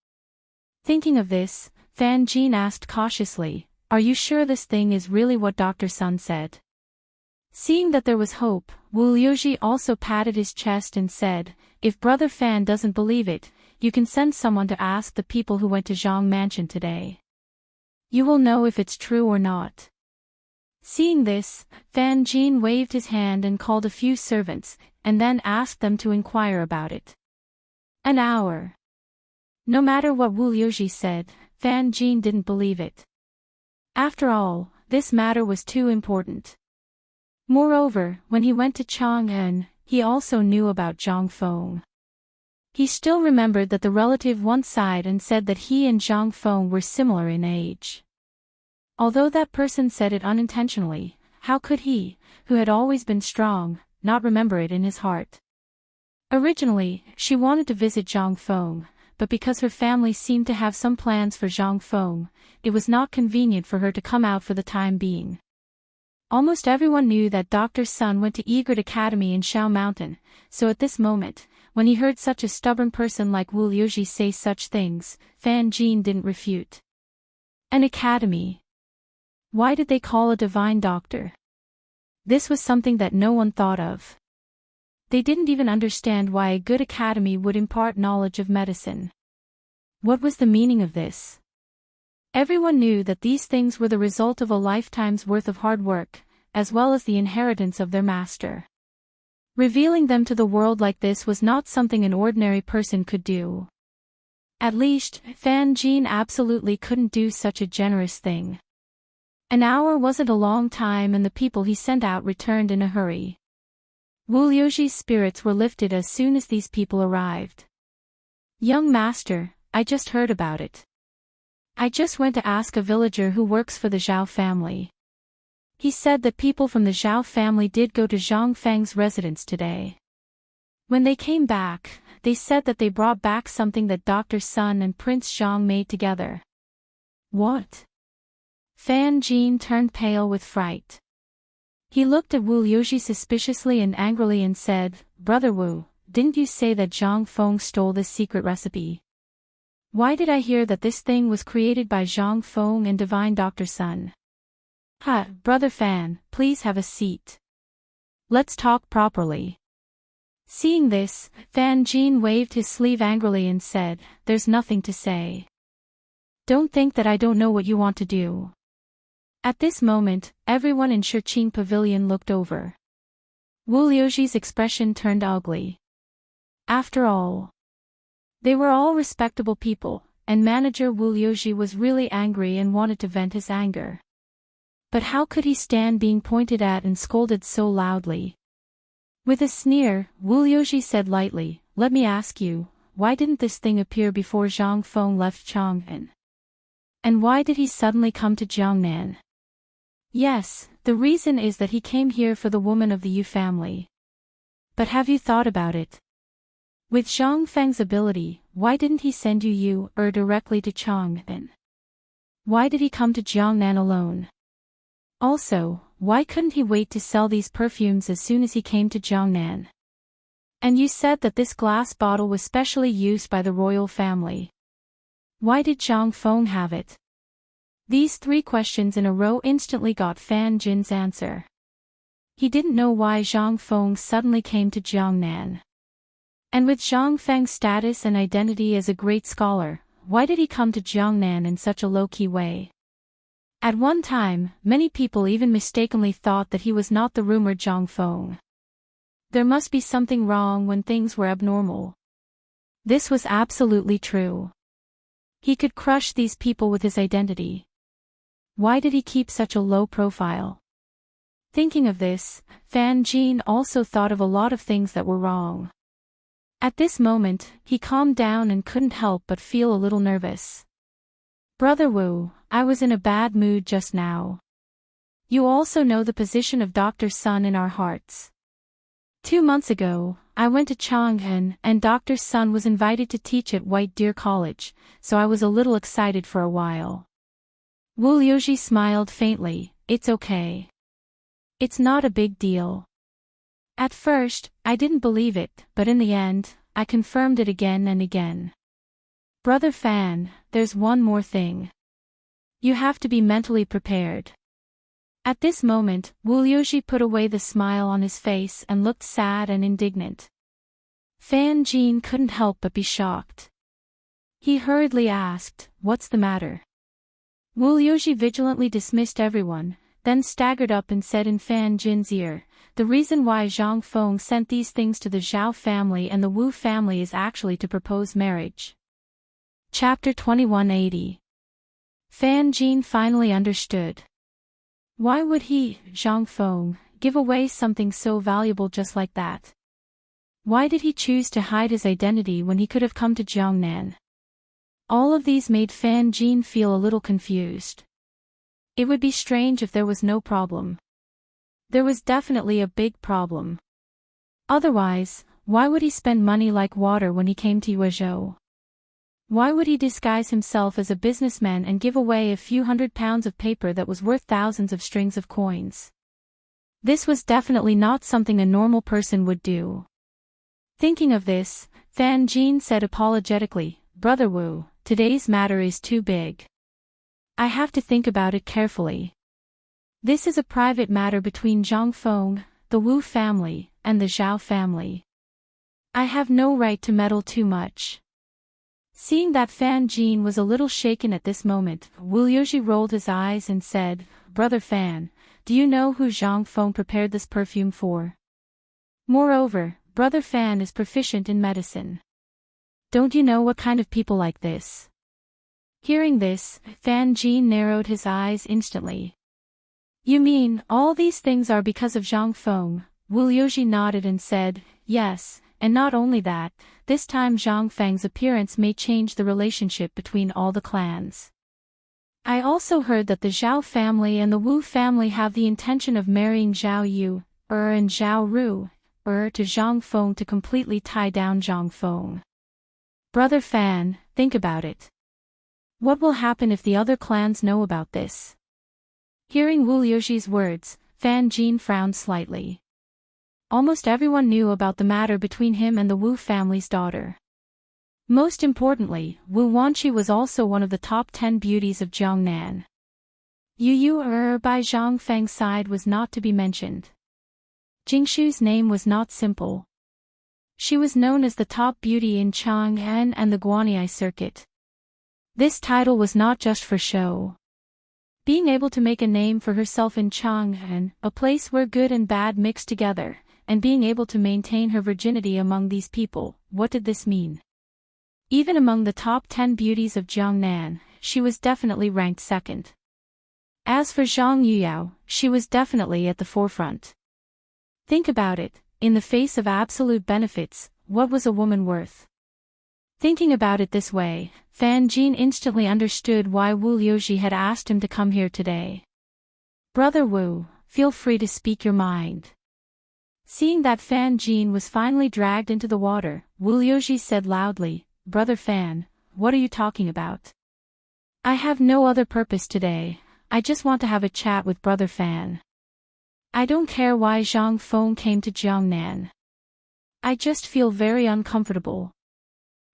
Thinking of this, Fan Jin asked cautiously, "Are you sure this thing is really what Dr. Sun said?" Seeing that there was hope, Wu Liuji also patted his chest and said, "If Brother Fan doesn't believe it, you can send someone to ask the people who went to Zhang Mansion today. You will know if it's true or not." Seeing this, Fan Jin waved his hand and called a few servants, and then asked them to inquire about it. An hour. No matter what Wu Liuji said, Fan Jin didn't believe it. After all, this matter was too important. Moreover, when he went to Chang'an, he also knew about Zhang Feng. He still remembered that the relative once sighed and said that he and Zhang Feng were similar in age. Although that person said it unintentionally, how could he, who had always been strong, not remember it in his heart? Originally, she wanted to visit Zhang Feng, but because her family seemed to have some plans for Zhang Feng, it was not convenient for her to come out for the time being. Almost everyone knew that Dr. Sun went to Egret Academy in Shao Mountain, so at this moment, when he heard such a stubborn person like Wu Liuji say such things, Fan Jin didn't refute. An academy. Why did they call a divine doctor? This was something that no one thought of. They didn't even understand why a good academy would impart knowledge of medicine. What was the meaning of this? Everyone knew that these things were the result of a lifetime's worth of hard work, as well as the inheritance of their master. Revealing them to the world like this was not something an ordinary person could do. At least, Fan Jin absolutely couldn't do such a generous thing. An hour wasn't a long time and the people he sent out returned in a hurry. Wu Liuji's spirits were lifted as soon as these people arrived. Young master, I just heard about it. I just went to ask a villager who works for the Zhao family. He said that people from the Zhao family did go to Zhang Feng's residence today. When they came back, they said that they brought back something that Dr. Sun and Prince Zhang made together. What? Fan Jin turned pale with fright. He looked at Wu Liuji suspiciously and angrily and said, Brother Wu, didn't you say that Zhang Feng stole this secret recipe? Why did I hear that this thing was created by Zhang Feng and Divine Dr. Sun? Brother Fan, please have a seat. Let's talk properly. Seeing this, Fan Jin waved his sleeve angrily and said, There's nothing to say. Don't think that I don't know what you want to do. At this moment, everyone in Shiqing Pavilion looked over. Wu Liuji's expression turned ugly. After all, they were all respectable people, and manager Wu Liuji was really angry and wanted to vent his anger. But how could he stand being pointed at and scolded so loudly? With a sneer, Wu Liuji said lightly, Let me ask you, why didn't this thing appear before Zhang Feng left Chang'an? And why did he suddenly come to Jiangnan? Yes, the reason is that he came here for the woman of the Yu family. But have you thought about it? With Zhang Feng's ability, why didn't he send you directly to Chang'an? Why did he come to Jiangnan alone? Also, why couldn't he wait to sell these perfumes as soon as he came to Jiangnan? And you said that this glass bottle was specially used by the royal family. Why did Zhang Feng have it? These three questions in a row instantly got Fan Jin's answer. He didn't know why Zhang Feng suddenly came to Jiangnan. And with Zhang Feng's status and identity as a great scholar, why did he come to Jiangnan in such a low-key way? At one time, many people even mistakenly thought that he was not the rumored Zhang Feng. There must be something wrong when things were abnormal. This was absolutely true. He could crush these people with his identity. Why did he keep such a low profile? Thinking of this, Fan Jin also thought of a lot of things that were wrong. At this moment, he calmed down and couldn't help but feel a little nervous. Brother Wu, I was in a bad mood just now. You also know the position of Dr. Sun in our hearts. 2 months ago, I went to Chang'an and Dr. Sun was invited to teach at White Deer College, so I was a little excited for a while. Wu Liuji smiled faintly, It's okay. It's not a big deal. At first, I didn't believe it, but in the end, I confirmed it again and again. Brother Fan, there's one more thing. You have to be mentally prepared. At this moment, Wu Liuji put away the smile on his face and looked sad and indignant. Fan Jin couldn't help but be shocked. He hurriedly asked, What's the matter? Wu Liuji vigilantly dismissed everyone, then staggered up and said in Fan Jin's ear, "The reason why Zhang Feng sent these things to the Zhao family and the Wu family is actually to propose marriage." Chapter 2180. Fan Jin finally understood. Why would he, Zhang Feng, give away something so valuable just like that? Why did he choose to hide his identity when he could have come to Jiangnan? All of these made Fan Jin feel a little confused. It would be strange if there was no problem. There was definitely a big problem. Otherwise, why would he spend money like water when he came to Yuezhou? Why would he disguise himself as a businessman and give away a few £100 of paper that was worth thousands of strings of coins? This was definitely not something a normal person would do. Thinking of this, Fan Jin said apologetically, "Brother Wu, today's matter is too big. I have to think about it carefully. This is a private matter between Zhang Feng, the Wu family, and the Zhao family. I have no right to meddle too much." Seeing that Fan Jin was a little shaken at this moment, Wu Yuji rolled his eyes and said, "Brother Fan, do you know who Zhang Feng prepared this perfume for? Moreover, Brother Fan is proficient in medicine. Don't you know what kind of people like this?" Hearing this, Fan Jin narrowed his eyes instantly. "You mean, all these things are because of Zhang Feng?" Wu Yuji nodded and said, "Yes, and not only that, this time Zhang Feng's appearance may change the relationship between all the clans. I also heard that the Zhao family and the Wu family have the intention of marrying Zhao Yu, and Zhao Ru, to Zhang Feng to completely tie down Zhang Feng. Brother Fan, think about it. What will happen if the other clans know about this?" Hearing Wu Yuji's words, Fan Jin frowned slightly. Almost everyone knew about the matter between him and the Wu family's daughter. Most importantly, Wu Wanqi was also one of the top 10 beauties of Jiangnan. Yu by Zhang Feng's side was not to be mentioned. Jingshu's name was not simple. She was known as the top beauty in Chang'an and the Guanyi circuit. This title was not just for show. Being able to make a name for herself in Chang'an, a place where good and bad mixed together, and being able to maintain her virginity among these people, what did this mean? Even among the top 10 beauties of Jiangnan, she was definitely ranked second. As for Zhang Yuyao, she was definitely at the forefront. Think about it, in the face of absolute benefits, what was a woman worth? Thinking about it this way, Fan Jin instantly understood why Wu Yuji had asked him to come here today. "Brother Wu, feel free to speak your mind." Seeing that Fan Jin was finally dragged into the water, Wu Yuji said loudly, "Brother Fan, what are you talking about? I have no other purpose today, I just want to have a chat with Brother Fan. I don't care why Zhang Feng came to Jiangnan. I just feel very uncomfortable.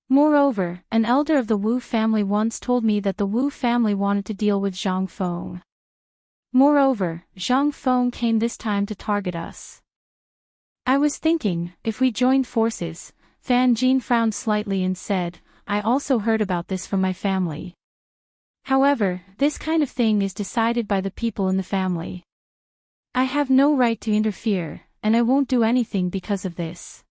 Moreover, an elder of the Wu family once told me that the Wu family wanted to deal with Zhang Feng. Moreover, Zhang Feng came this time to target us. I was thinking, if we joined forces." Fan Jin frowned slightly and said, "I also heard about this from my family. However, this kind of thing is decided by the people in the family. I have no right to interfere, and I won't do anything because of this.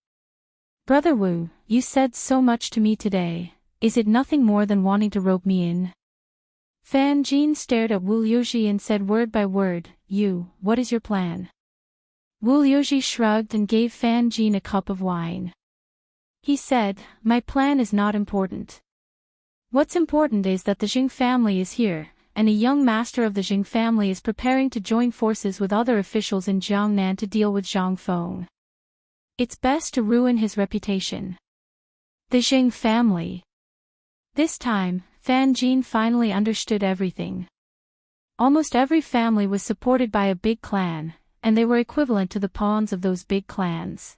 Brother Wu, you said so much to me today, is it nothing more than wanting to rope me in?" Fan Jin stared at Wu Yuji and said word by word, "What is your plan?" Wu Yuji shrugged and gave Fan Jin a cup of wine. He said, "My plan is not important. What's important is that the Jing family is here, and a young master of the Jing family is preparing to join forces with other officials in Jiangnan to deal with Zhang Feng. It's best to ruin his reputation." The Jing family. This time, Fan Jin finally understood everything. Almost every family was supported by a big clan, and they were equivalent to the pawns of those big clans.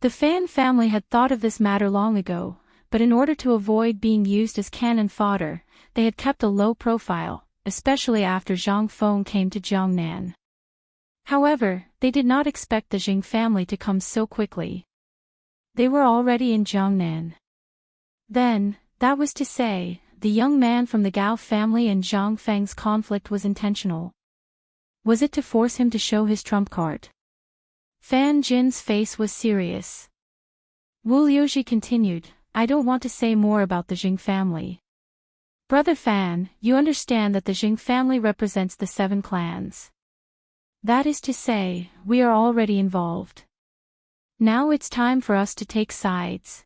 The Fan family had thought of this matter long ago, but in order to avoid being used as cannon fodder, they had kept a low profile, especially after Zhang Feng came to Jiangnan. However, they did not expect the Jing family to come so quickly. They were already in Jiangnan. Then, that was to say, the young man from the Gao family and Zhang Feng's conflict was intentional. Was it to force him to show his trump card? Fan Jin's face was serious. Wu Liuji continued, I don't want to say more about the Jing family. Brother Fan, you understand that the Jing family represents the 7 clans. That is to say, we are already involved. Now it's time for us to take sides.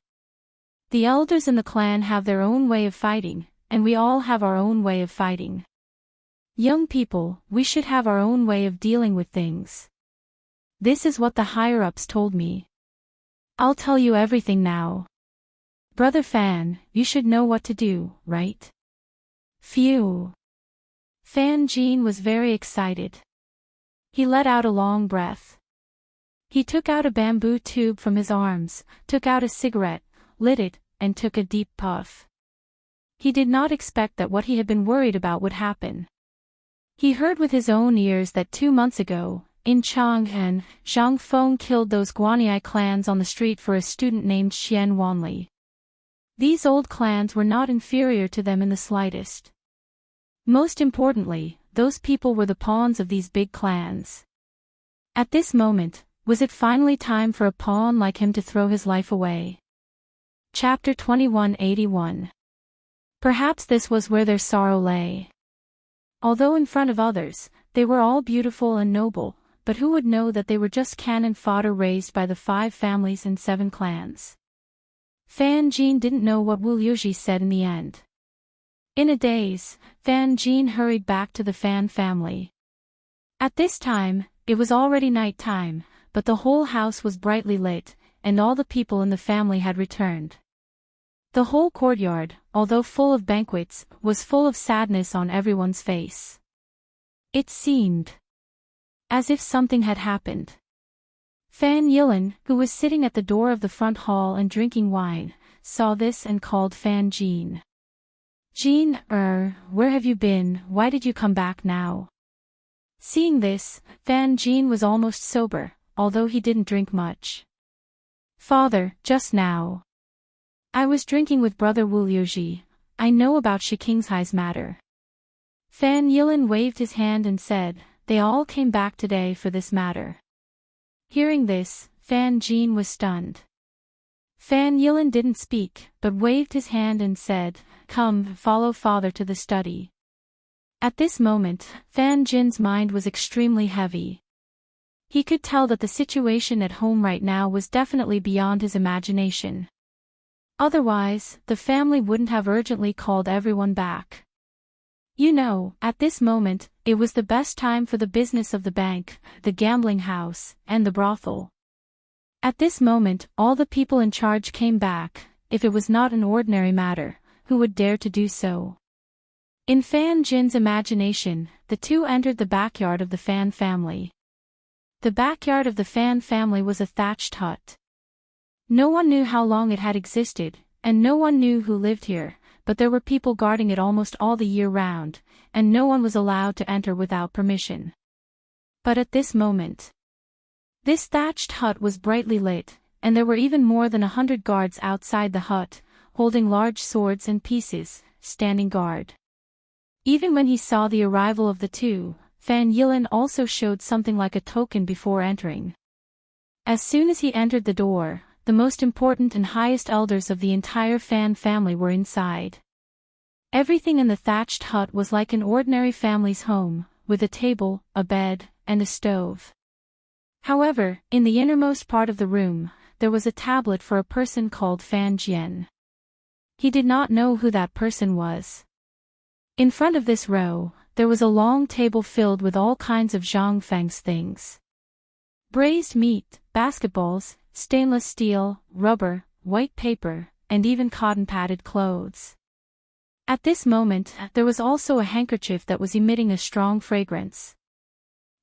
The elders in the clan have their own way of fighting, and we all have our own way of fighting. Young people, we should have our own way of dealing with things. This is what the higher-ups told me. I'll tell you everything now. Brother Fan, you should know what to do, right? Phew. Fan Jin was very excited. He let out a long breath. He took out a bamboo tube from his arms, took out a cigarette, lit it, and took a deep puff. He did not expect that what he had been worried about would happen. He heard with his own ears that 2 months ago, in Chang'an, Zhang Feng killed those Guanyi clans on the street for a student named Xian Wanli. These old clans were not inferior to them in the slightest. Most importantly, those people were the pawns of these big clans. At this moment, was it finally time for a pawn like him to throw his life away? Chapter 2181. Perhaps this was where their sorrow lay. Although in front of others, they were all beautiful and noble, but who would know that they were just cannon fodder raised by the 5 families and 7 clans? Fan Jin didn't know what Wu Liuji said in the end. In a daze, Fan Jin hurried back to the Fan family. At this time, it was already night time, but the whole house was brightly lit, and all the people in the family had returned. The whole courtyard, although full of banquets, was full of sadness on everyone's face. It seemed as if something had happened. Fan Yilin, who was sitting at the door of the front hall and drinking wine, saw this and called Fan Jin. Jin, where have you been? Why did you come back now? Seeing this, Fan Jin was almost sober, although he didn't drink much. Father, just now. I was drinking with brother Wu Liuji. I know about Shiqingzai's matter. Fan Yilin waved his hand and said, they all came back today for this matter. Hearing this, Fan Jin was stunned. Fan Yilin didn't speak, but waved his hand and said, come, follow father to the study. At this moment, Fan Jin's mind was extremely heavy. He could tell that the situation at home right now was definitely beyond his imagination. Otherwise, the family wouldn't have urgently called everyone back. You know, at this moment, it was the best time for the business of the bank, the gambling house, and the brothel. At this moment, all the people in charge came back. If it was not an ordinary matter, who would dare to do so? In Fan Jin's imagination, the two entered the backyard of the Fan family. The backyard of the Fan family was a thatched hut. No one knew how long it had existed, and no one knew who lived here, but there were people guarding it almost all the year round, and no one was allowed to enter without permission. But at this moment, this thatched hut was brightly lit, and there were even more than 100 guards outside the hut, holding large swords and pieces, standing guard. Even when he saw the arrival of the two, Fan Yilin also showed something like a token before entering. As soon as he entered the door, the most important and highest elders of the entire Fan family were inside. Everything in the thatched hut was like an ordinary family's home, with a table, a bed, and a stove. However, in the innermost part of the room, there was a tablet for a person called Fan Jian. He did not know who that person was. In front of this row, there was a long table filled with all kinds of Zhang Feng's things. Braised meat, basketballs, stainless steel, rubber, white paper, and even cotton-padded clothes. At this moment, there was also a handkerchief that was emitting a strong fragrance.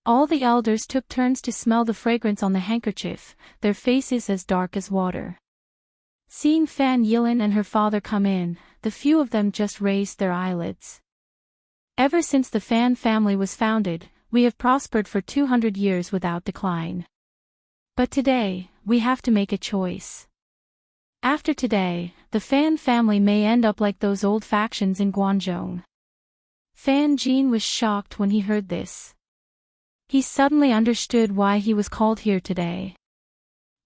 All the elders took turns to smell the fragrance on the handkerchief, their faces as dark as water. Seeing Fan Yilin and her father come in, the few of them just raised their eyelids. Ever since the Fan family was founded, we have prospered for 200 years without decline. But today, we have to make a choice. After today, the Fan family may end up like those old factions in Guangzhou. Fan Jin was shocked when he heard this. He suddenly understood why he was called here today.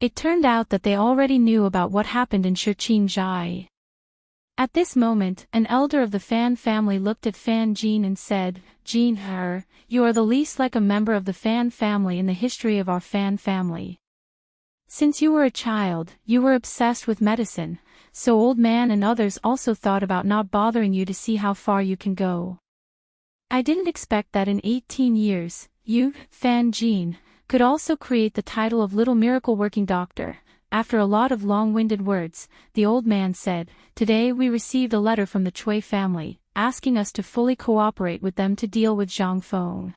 It turned out that they already knew about what happened in Shijai. At this moment, an elder of the Fan family looked at Fan Jin and said, "Jin, you are the least like a member of the Fan family in the history of our Fan family. Since you were a child, you were obsessed with medicine, so old man and others also thought about not bothering you to see how far you can go. I didn't expect that in 18 years, you, Fan Jin, could also create the title of Little Miracle Working Doctor." After a lot of long-winded words, the old man said, "Today we received a letter from the Chui family, asking us to fully cooperate with them to deal with Zhang Feng.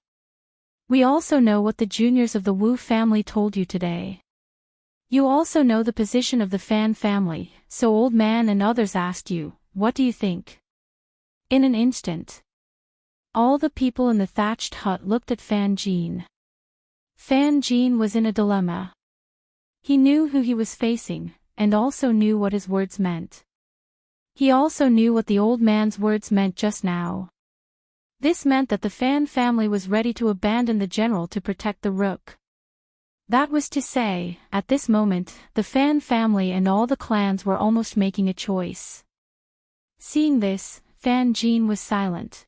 We also know what the juniors of the Wu family told you today. You also know the position of the Fan family, so old man and others asked you, what do you think?" In an instant, all the people in the thatched hut looked at Fan Jin. Fan Jin was in a dilemma. He knew who he was facing, and also knew what his words meant. He also knew what the old man's words meant just now. This meant that the Fan family was ready to abandon the general to protect the rook. That was to say, at this moment, the Fan family and all the clans were almost making a choice. Seeing this, Fan Jin was silent.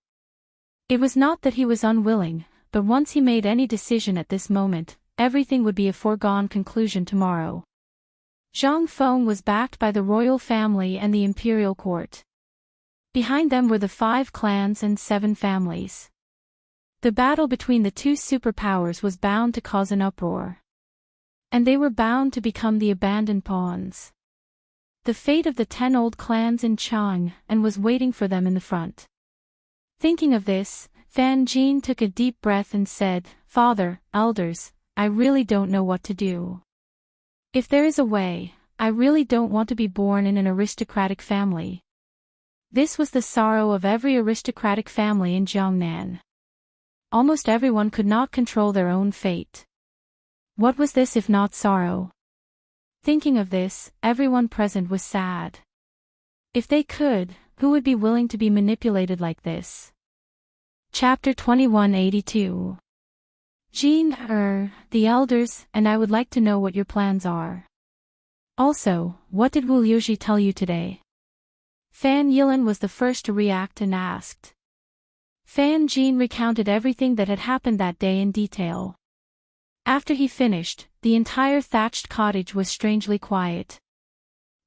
It was not that he was unwilling, but once he made any decision at this moment, everything would be a foregone conclusion tomorrow. Zhang Feng was backed by the royal family and the imperial court. Behind them were the 5 clans and 7 families. The battle between the 2 superpowers was bound to cause an uproar. And they were bound to become the abandoned pawns. The fate of the 10 old clans in Chang and was waiting for them in the front. Thinking of this, Fan Jin took a deep breath and said, "Father, elders, I really don't know what to do. If there is a way, I really don't want to be born in an aristocratic family." This was the sorrow of every aristocratic family in Jiangnan. Almost everyone could not control their own fate. What was this if not sorrow? Thinking of this, everyone present was sad. If they could, who would be willing to be manipulated like this? Chapter 2182. Jin, the elders, and I would like to know what your plans are. Also, what did Wu Liuji tell you today? Fan Yilan was the first to react and asked. Fan Jin recounted everything that had happened that day in detail. After he finished, the entire thatched cottage was strangely quiet.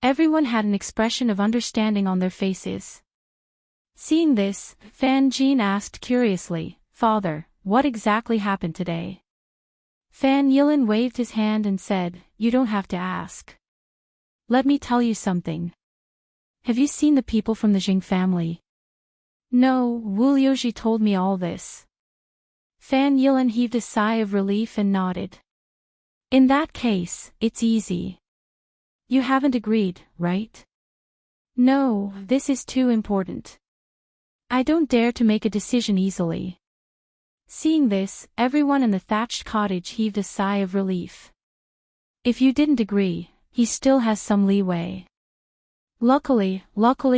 Everyone had an expression of understanding on their faces. Seeing this, Fan Jin asked curiously, "Father, what exactly happened today?" Fan Yilan waved his hand and said, "You don't have to ask. Let me tell you something. Have you seen the people from the Jing family?" "No, Wu Liuji told me all this." Fan Yilan heaved a sigh of relief and nodded. "In that case, it's easy. You haven't agreed, right?" "No, this is too important. I don't dare to make a decision easily." Seeing this, everyone in the thatched cottage heaved a sigh of relief. If you didn't agree, he still has some leeway. Luckily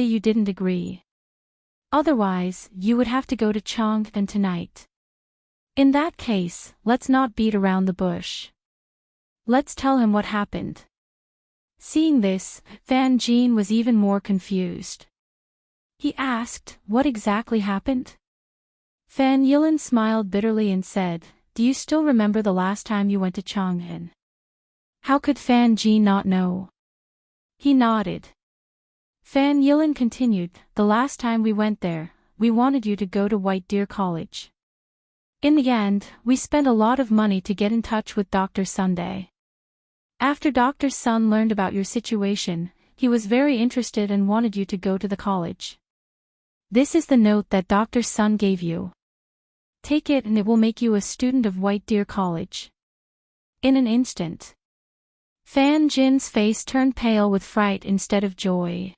you didn't agree. Otherwise, you would have to go to Chang'an tonight. In that case, let's not beat around the bush. Let's tell him what happened. Seeing this, Fan Jin was even more confused. He asked, "What exactly happened?" Fan Yilan smiled bitterly and said, "Do you still remember the last time you went to Chang'an?" How could Fan Jin not know? He nodded. Fan Yilan continued, "The last time we went there, we wanted you to go to White Deer College. In the end, we spent a lot of money to get in touch with Dr. Sunday. After Dr. Sun learned about your situation, he was very interested and wanted you to go to the college. This is the note that Dr. Sun gave you. Take it and it will make you a student of White Deer College." In an instant, Fan Jin's face turned pale with fright instead of joy.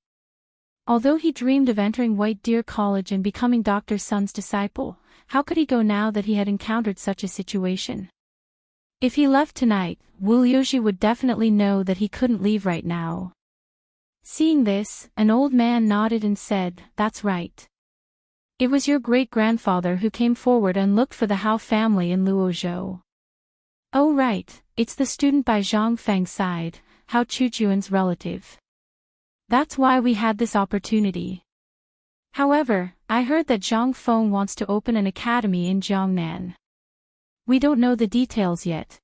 Although he dreamed of entering White Deer College and becoming Dr. Sun's disciple, how could he go now that he had encountered such a situation? If he left tonight, Wu Liuji would definitely know that he couldn't leave right now. Seeing this, an old man nodded and said, "That's right. It was your great-grandfather who came forward and looked for the Hao family in Luozhou. Oh right, it's the student by Zhang Feng's side, Hao Chuchuan's relative. That's why we had this opportunity. However, I heard that Zhang Feng wants to open an academy in Jiangnan. We don't know the details yet.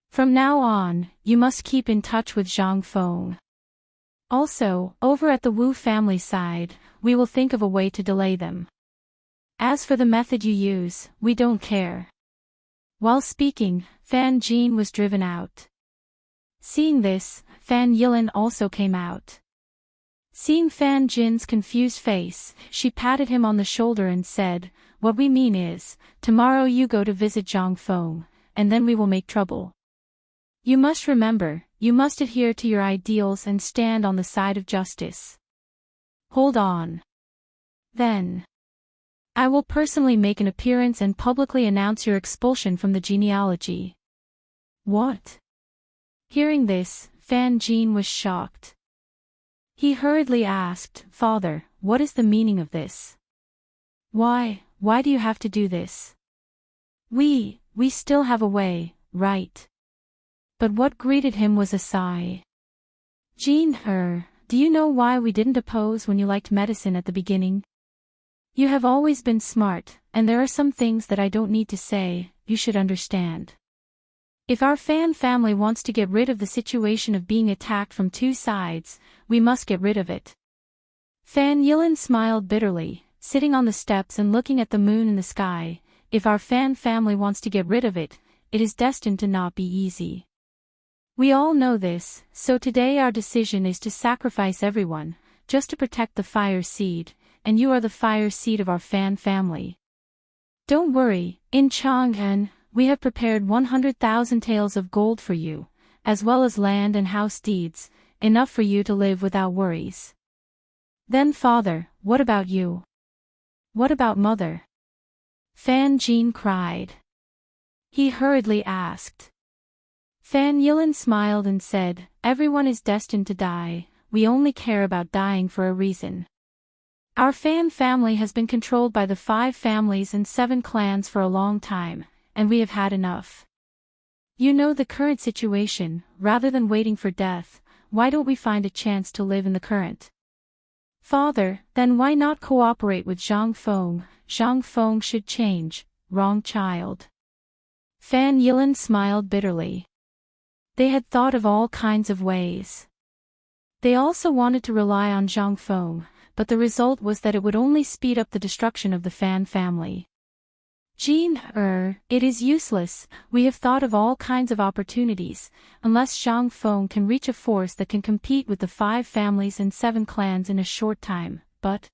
From now on, you must keep in touch with Zhang Feng. Also, over at the Wu family side, we will think of a way to delay them. As for the method you use, we don't care. While speaking, Fan Jin was driven out. Seeing this, Fan Yilin also came out. Seeing Fan Jin's confused face, she patted him on the shoulder and said, "What we mean is, tomorrow you go to visit Zhang Feng, and then we will make trouble. You must remember, you must adhere to your ideals and stand on the side of justice. Hold on. Then I will personally make an appearance and publicly announce your expulsion from the genealogy." What? Hearing this, Fan Jin was shocked. He hurriedly asked, "Father, what is the meaning of this? Why do you have to do this? We still have a way, right?" But what greeted him was a sigh. "Jin, do you know why we didn't oppose when you liked medicine at the beginning? You have always been smart, and there are some things that I don't need to say, you should understand. If our Fan family wants to get rid of the situation of being attacked from two sides, we must get rid of it." Fan Yilin smiled bitterly, sitting on the steps and looking at the moon in the sky. If our Fan family wants to get rid of it, it is destined to not be easy. We all know this, so today our decision is to sacrifice everyone, just to protect the fire seed, and you are the fire seed of our Fan family. Don't worry, in Chang'an, we have prepared 100,000 taels of gold for you, as well as land and house deeds, enough for you to live without worries. Then father, what about you? What about mother? Fan Jin cried. He hurriedly asked. Fan Yilin smiled and said, "Everyone is destined to die, we only care about dying for a reason. Our Fan family has been controlled by the 5 families and 7 clans for a long time, and we have had enough. You know the current situation, rather than waiting for death, why don't we find a chance to live in the current? Father, then why not cooperate with Zhang Feng? Zhang Feng should change, wrong child." Fan Yilin smiled bitterly. They had thought of all kinds of ways. They also wanted to rely on Zhang Feng, but the result was that it would only speed up the destruction of the Fan family. Jin, it is useless, we have thought of all kinds of opportunities, unless Zhang Feng can reach a force that can compete with the 5 families and 7 clans in a short time, but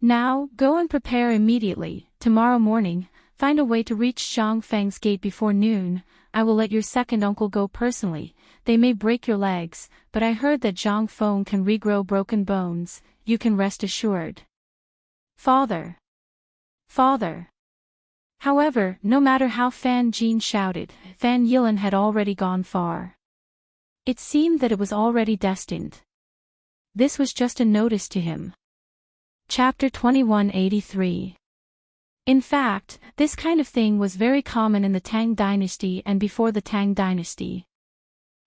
now, go and prepare immediately, tomorrow morning, find a way to reach Zhang Feng's gate before noon. I will let your second uncle go personally, they may break your legs, but I heard that Zhang Feng can regrow broken bones, you can rest assured. Father! Father! However, no matter how Fan Jin shouted, Fan Yilin had already gone far. It seemed that it was already destined. This was just a notice to him. Chapter 2183. In fact, this kind of thing was very common in the Tang Dynasty and before the Tang Dynasty.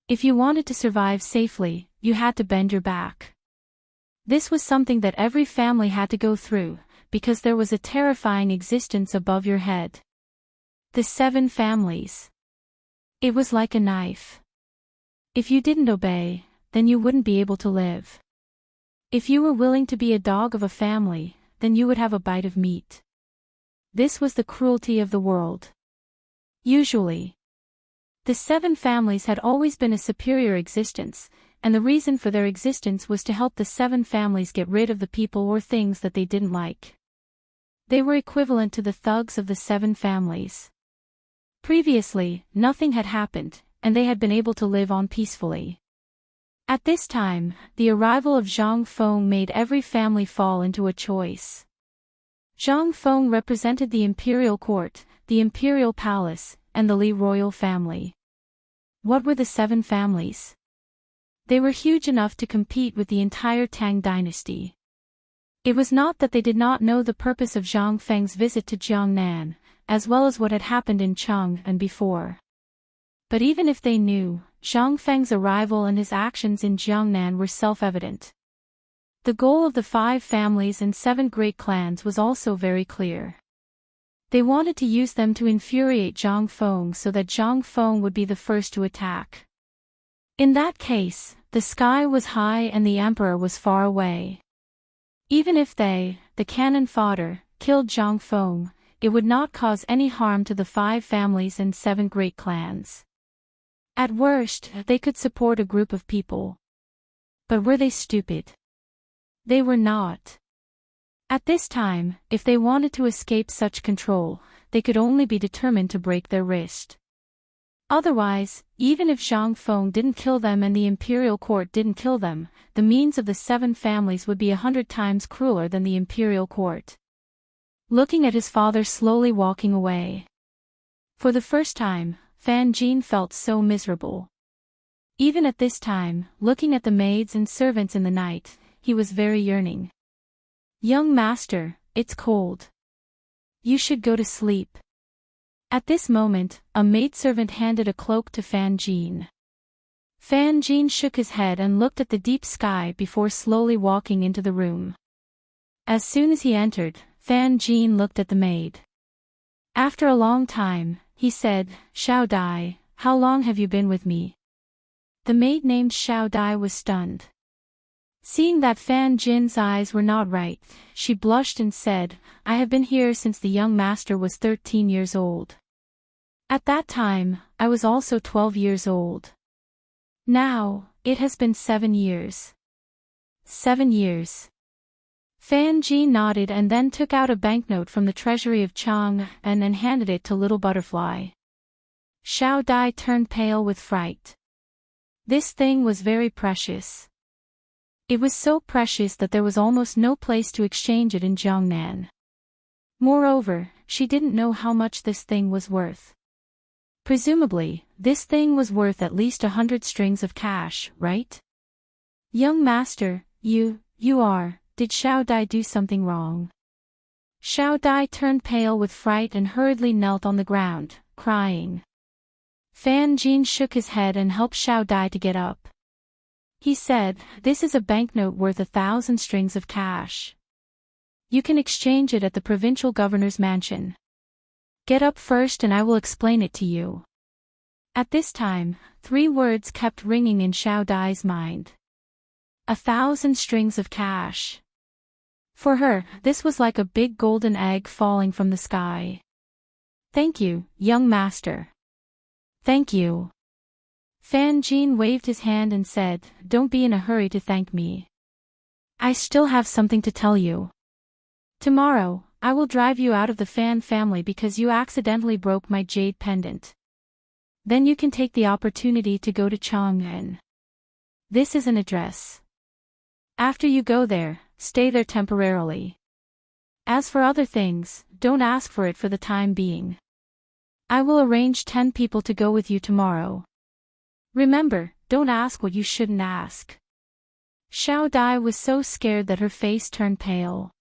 If you wanted to survive safely, you had to bend your back. This was something that every family had to go through, because there was a terrifying existence above your head. The 7 families. It was like a knife. If you didn't obey, then you wouldn't be able to live. If you were willing to be a dog of a family, then you would have a bite of meat. This was the cruelty of the world. Usually, the 7 families had always been a superior existence, and the reason for their existence was to help the 7 families get rid of the people or things that they didn't like. They were equivalent to the thugs of the 7 families. Previously, nothing had happened, and they had been able to live on peacefully. At this time, the arrival of Zhang Feng made every family fall into a choice. Zhang Feng represented the imperial court, the imperial palace, and the Li royal family. What were the 7 families? They were huge enough to compete with the entire Tang dynasty. It was not that they did not know the purpose of Zhang Feng's visit to Jiangnan, as well as what had happened in Cheng and before. But even if they knew, Zhang Feng's arrival and his actions in Jiangnan were self-evident. The goal of the 5 families and 7 great clans was also very clear. They wanted to use them to infuriate Zhang Feng so that Zhang Feng would be the first to attack. In that case, the sky was high and the emperor was far away. Even if they, the cannon fodder, killed Zhang Feng, it would not cause any harm to the 5 families and 7 great clans. At worst, they could support a group of people. But were they stupid? They were not. At this time, if they wanted to escape such control, they could only be determined to break their wrist. Otherwise, even if Zhang Feng didn't kill them and the imperial court didn't kill them, the means of the 7 families would be 100 times crueler than the imperial court. Looking at his father slowly walking away. For the first time, Fan Jin felt so miserable. Even at this time, looking at the maids and servants in the night, he was very yearning. "Young master, it's cold. You should go to sleep." At this moment, a maidservant handed a cloak to Fan Jin. Fan Jin shook his head and looked at the deep sky before slowly walking into the room. As soon as he entered, Fan Jin looked at the maid. After a long time, he said, "Xiao Dai, how long have you been with me?" The maid named Xiao Dai was stunned. Seeing that Fan Jin's eyes were not right, she blushed and said, "I have been here since the young master was 13 years old. At that time, I was also 12 years old. Now, it has been 7 years. 7 years. Fan Jin nodded and then took out a banknote from the treasury of Chang and then handed it to Little Butterfly. Xiao Dai turned pale with fright. This thing was very precious. It was so precious that there was almost no place to exchange it in Jiangnan. Moreover, she didn't know how much this thing was worth. Presumably, this thing was worth at least 100 strings of cash, right? "Young master, did Xiao Dai do something wrong?" Xiao Dai turned pale with fright and hurriedly knelt on the ground, crying. Fan Jin shook his head and helped Xiao Dai to get up. He said, "This is a banknote worth 1,000 strings of cash. You can exchange it at the provincial governor's mansion. Get up first and I will explain it to you." At this time, 3 words kept ringing in Xiao Dai's mind. 1,000 strings of cash. For her, this was like a big golden egg falling from the sky. "Thank you, young master." "Thank you." Fan Jin waved his hand and said, "Don't be in a hurry to thank me. I still have something to tell you. Tomorrow, I will drive you out of the Fan family because you accidentally broke my jade pendant. Then you can take the opportunity to go to Chang'an. This is an address. After you go there, stay there temporarily. As for other things, don't ask for it for the time being. I will arrange 10 people to go with you tomorrow. Remember, don't ask what you shouldn't ask." Xiao Dai was so scared that her face turned pale.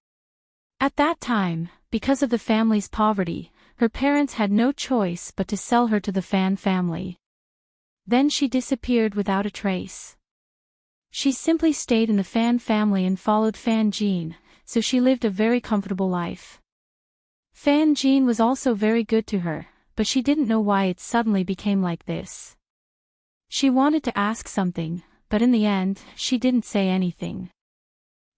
At that time, because of the family's poverty, her parents had no choice but to sell her to the Fan family. Then she disappeared without a trace. She simply stayed in the Fan family and followed Fan Jin, so she lived a very comfortable life. Fan Jin was also very good to her, but she didn't know why it suddenly became like this. She wanted to ask something, but in the end, she didn't say anything.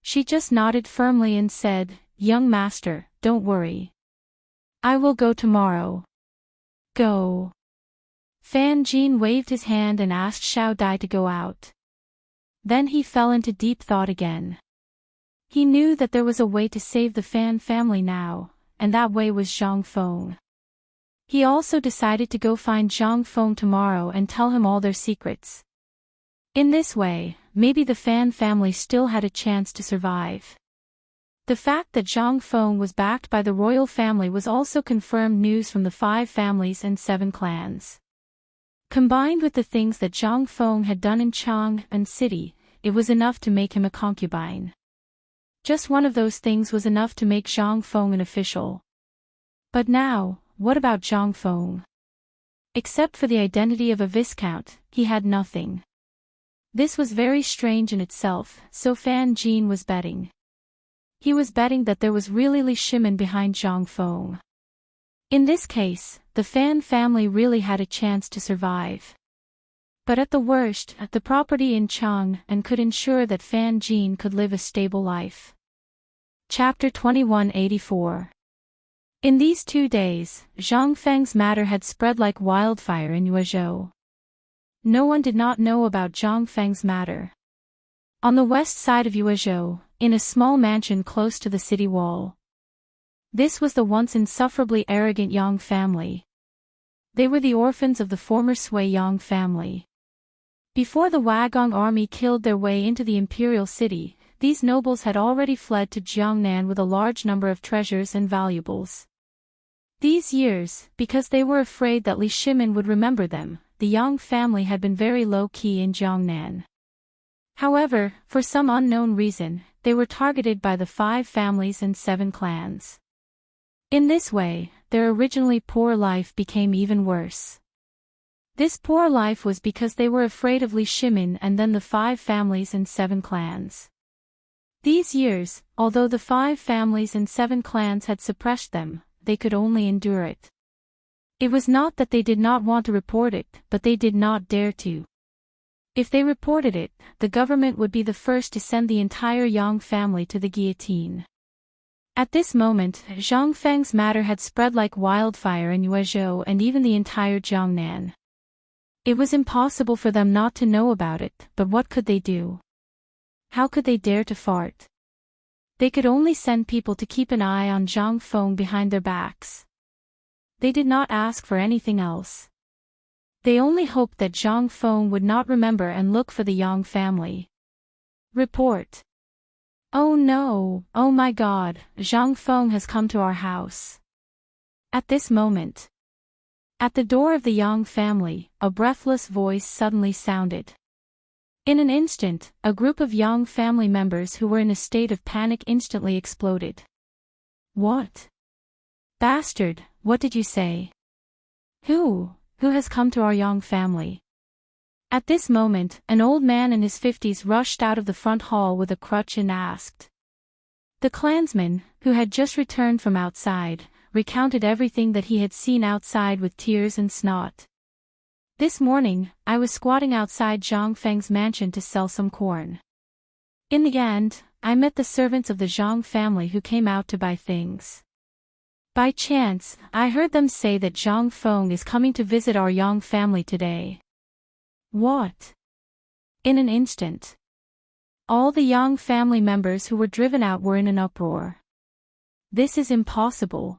She just nodded firmly and said, "Young master, don't worry. I will go tomorrow." "Go." Fan Jin waved his hand and asked Xiao Dai to go out. Then he fell into deep thought again. He knew that there was a way to save the Fan family now, and that way was Zhang Feng. He also decided to go find Zhang Feng tomorrow and tell him all their secrets. In this way, maybe the Fan family still had a chance to survive. The fact that Zhang Feng was backed by the royal family was also confirmed news from the 5 families and 7 clans. Combined with the things that Zhang Feng had done in Chang'an City, it was enough to make him a concubine. Just one of those things was enough to make Zhang Feng an official. But now, what about Zhang Feng? Except for the identity of a viscount, he had nothing. This was very strange in itself, so Fan Jin was betting. He was betting that there was really Li Shimin behind Zhang Feng. In this case, the Fan family really had a chance to survive. But at the worst, the property in Chang and could ensure that Fan Jin could live a stable life. Chapter 2184. In these 2 days, Zhang Feng's matter had spread like wildfire in Yuezhou. No one did not know about Zhang Feng's matter. On the west side of Yuezhou, in a small mansion close to the city wall. This was the once insufferably arrogant Yang family. They were the orphans of the former Sui Yang family. Before the Wagong army killed their way into the imperial city, these nobles had already fled to Jiangnan with a large number of treasures and valuables. These years, because they were afraid that Li Shimin would remember them, the Yang family had been very low-key in Jiangnan. However, for some unknown reason, they were targeted by the 5 families and 7 clans. In this way, their originally poor life became even worse. This poor life was because they were afraid of Li Shimin and then the 5 families and 7 clans. These years, although the 5 families and 7 clans had suppressed them, they could only endure it. It was not that they did not want to report it, but they did not dare to. If they reported it, the government would be the first to send the entire Yang family to the guillotine. At this moment, Zhang Feng's matter had spread like wildfire in Yuezhou and even the entire Jiangnan. It was impossible for them not to know about it, but what could they do? How could they dare to fart? They could only send people to keep an eye on Zhang Feng behind their backs. They did not ask for anything else. They only hoped that Zhang Feng would not remember and look for the Yang family. Report. Oh no, oh my God, Zhang Feng has come to our house. At this moment, at the door of the Yang family, a breathless voice suddenly sounded. In an instant, a group of Yang family members who were in a state of panic instantly exploded. What? Bastard, what did you say? Who has come to our Yang family? At this moment, an old man in his 50s rushed out of the front hall with a crutch and asked. The clansman, who had just returned from outside, recounted everything that he had seen outside with tears and snot. This morning, I was squatting outside Zhang Feng's mansion to sell some corn. In the end, I met the servants of the Zhang family who came out to buy things. By chance, I heard them say that Zhang Feng is coming to visit our Yang family today. What? In an instant, all the Yang family members who were driven out were in an uproar. This is impossible.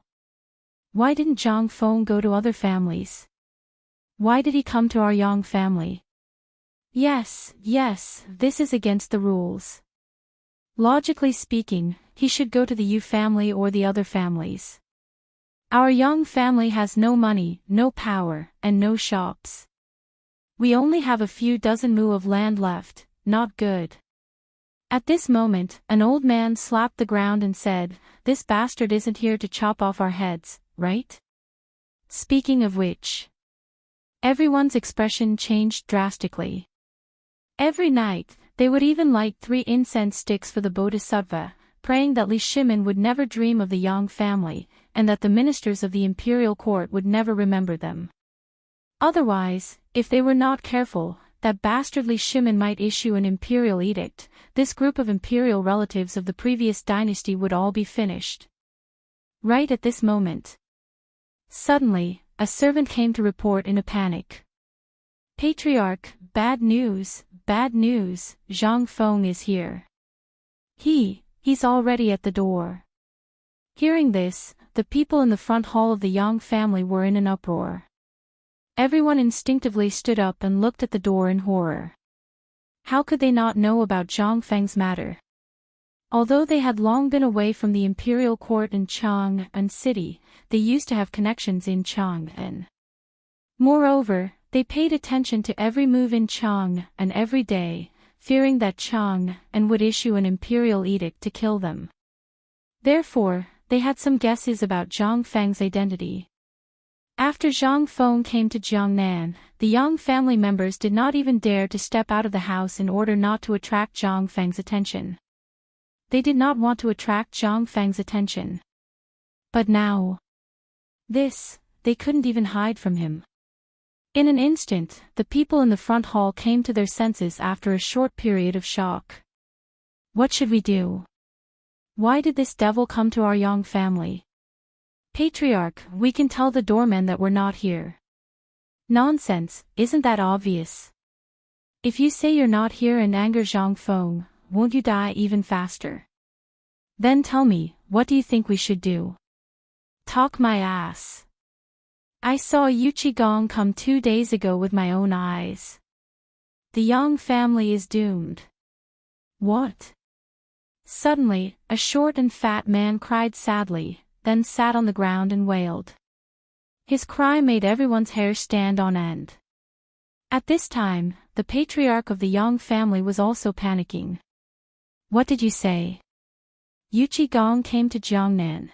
Why didn't Zhang Feng go to other families? Why did he come to our Yang family? Yes, this is against the rules. Logically speaking, he should go to the Yu family or the other families. Our Yang family has no money, no power, and no shops. We only have a few dozen mu of land left, not good. At this moment, an old man slapped the ground and said, "This bastard isn't here to chop off our heads, right?" Speaking of which, everyone's expression changed drastically. Every night, they would even light 3 incense sticks for the Bodhisattva, praying that Li Shimin would never dream of the Yang family, and that the ministers of the imperial court would never remember them. Otherwise, if they were not careful, that bastard Li Shimin might issue an imperial edict. This group of imperial relatives of the previous dynasty would all be finished. Right at this moment, suddenly, a servant came to report in a panic. Patriarch, bad news, Zhang Feng is here. He's already at the door. Hearing this, the people in the front hall of the Yang family were in an uproar. Everyone instinctively stood up and looked at the door in horror. How could they not know about Zhang Feng's matter? Although they had long been away from the imperial court in Chang'an city, they used to have connections in Chang'an. Moreover, they paid attention to every move in Chang'an every day, fearing that Chang and would issue an imperial edict to kill them. Therefore, they had some guesses about Zhang Feng's identity. After Zhang Feng came to Jiangnan, the Yang family members did not even dare to step out of the house in order not to attract Zhang Feng's attention. They did not want to attract Zhang Feng's attention. But now, they couldn't even hide from him. In an instant, the people in the front hall came to their senses after a short period of shock. What should we do? Why did this devil come to our Yang family? Patriarch, we can tell the doorman that we're not here. Nonsense, isn't that obvious? If you say you're not here and anger Zhang Feng, won't you die even faster? Then tell me, what do you think we should do? Talk my ass. I saw Yu Qigong come 2 days ago with my own eyes. The Yang family is doomed. What? Suddenly, a short and fat man cried sadly, then sat on the ground and wailed. His cry made everyone's hair stand on end. At this time, the patriarch of the Yang family was also panicking. What did you say? Yu Qigong came to Jiangnan.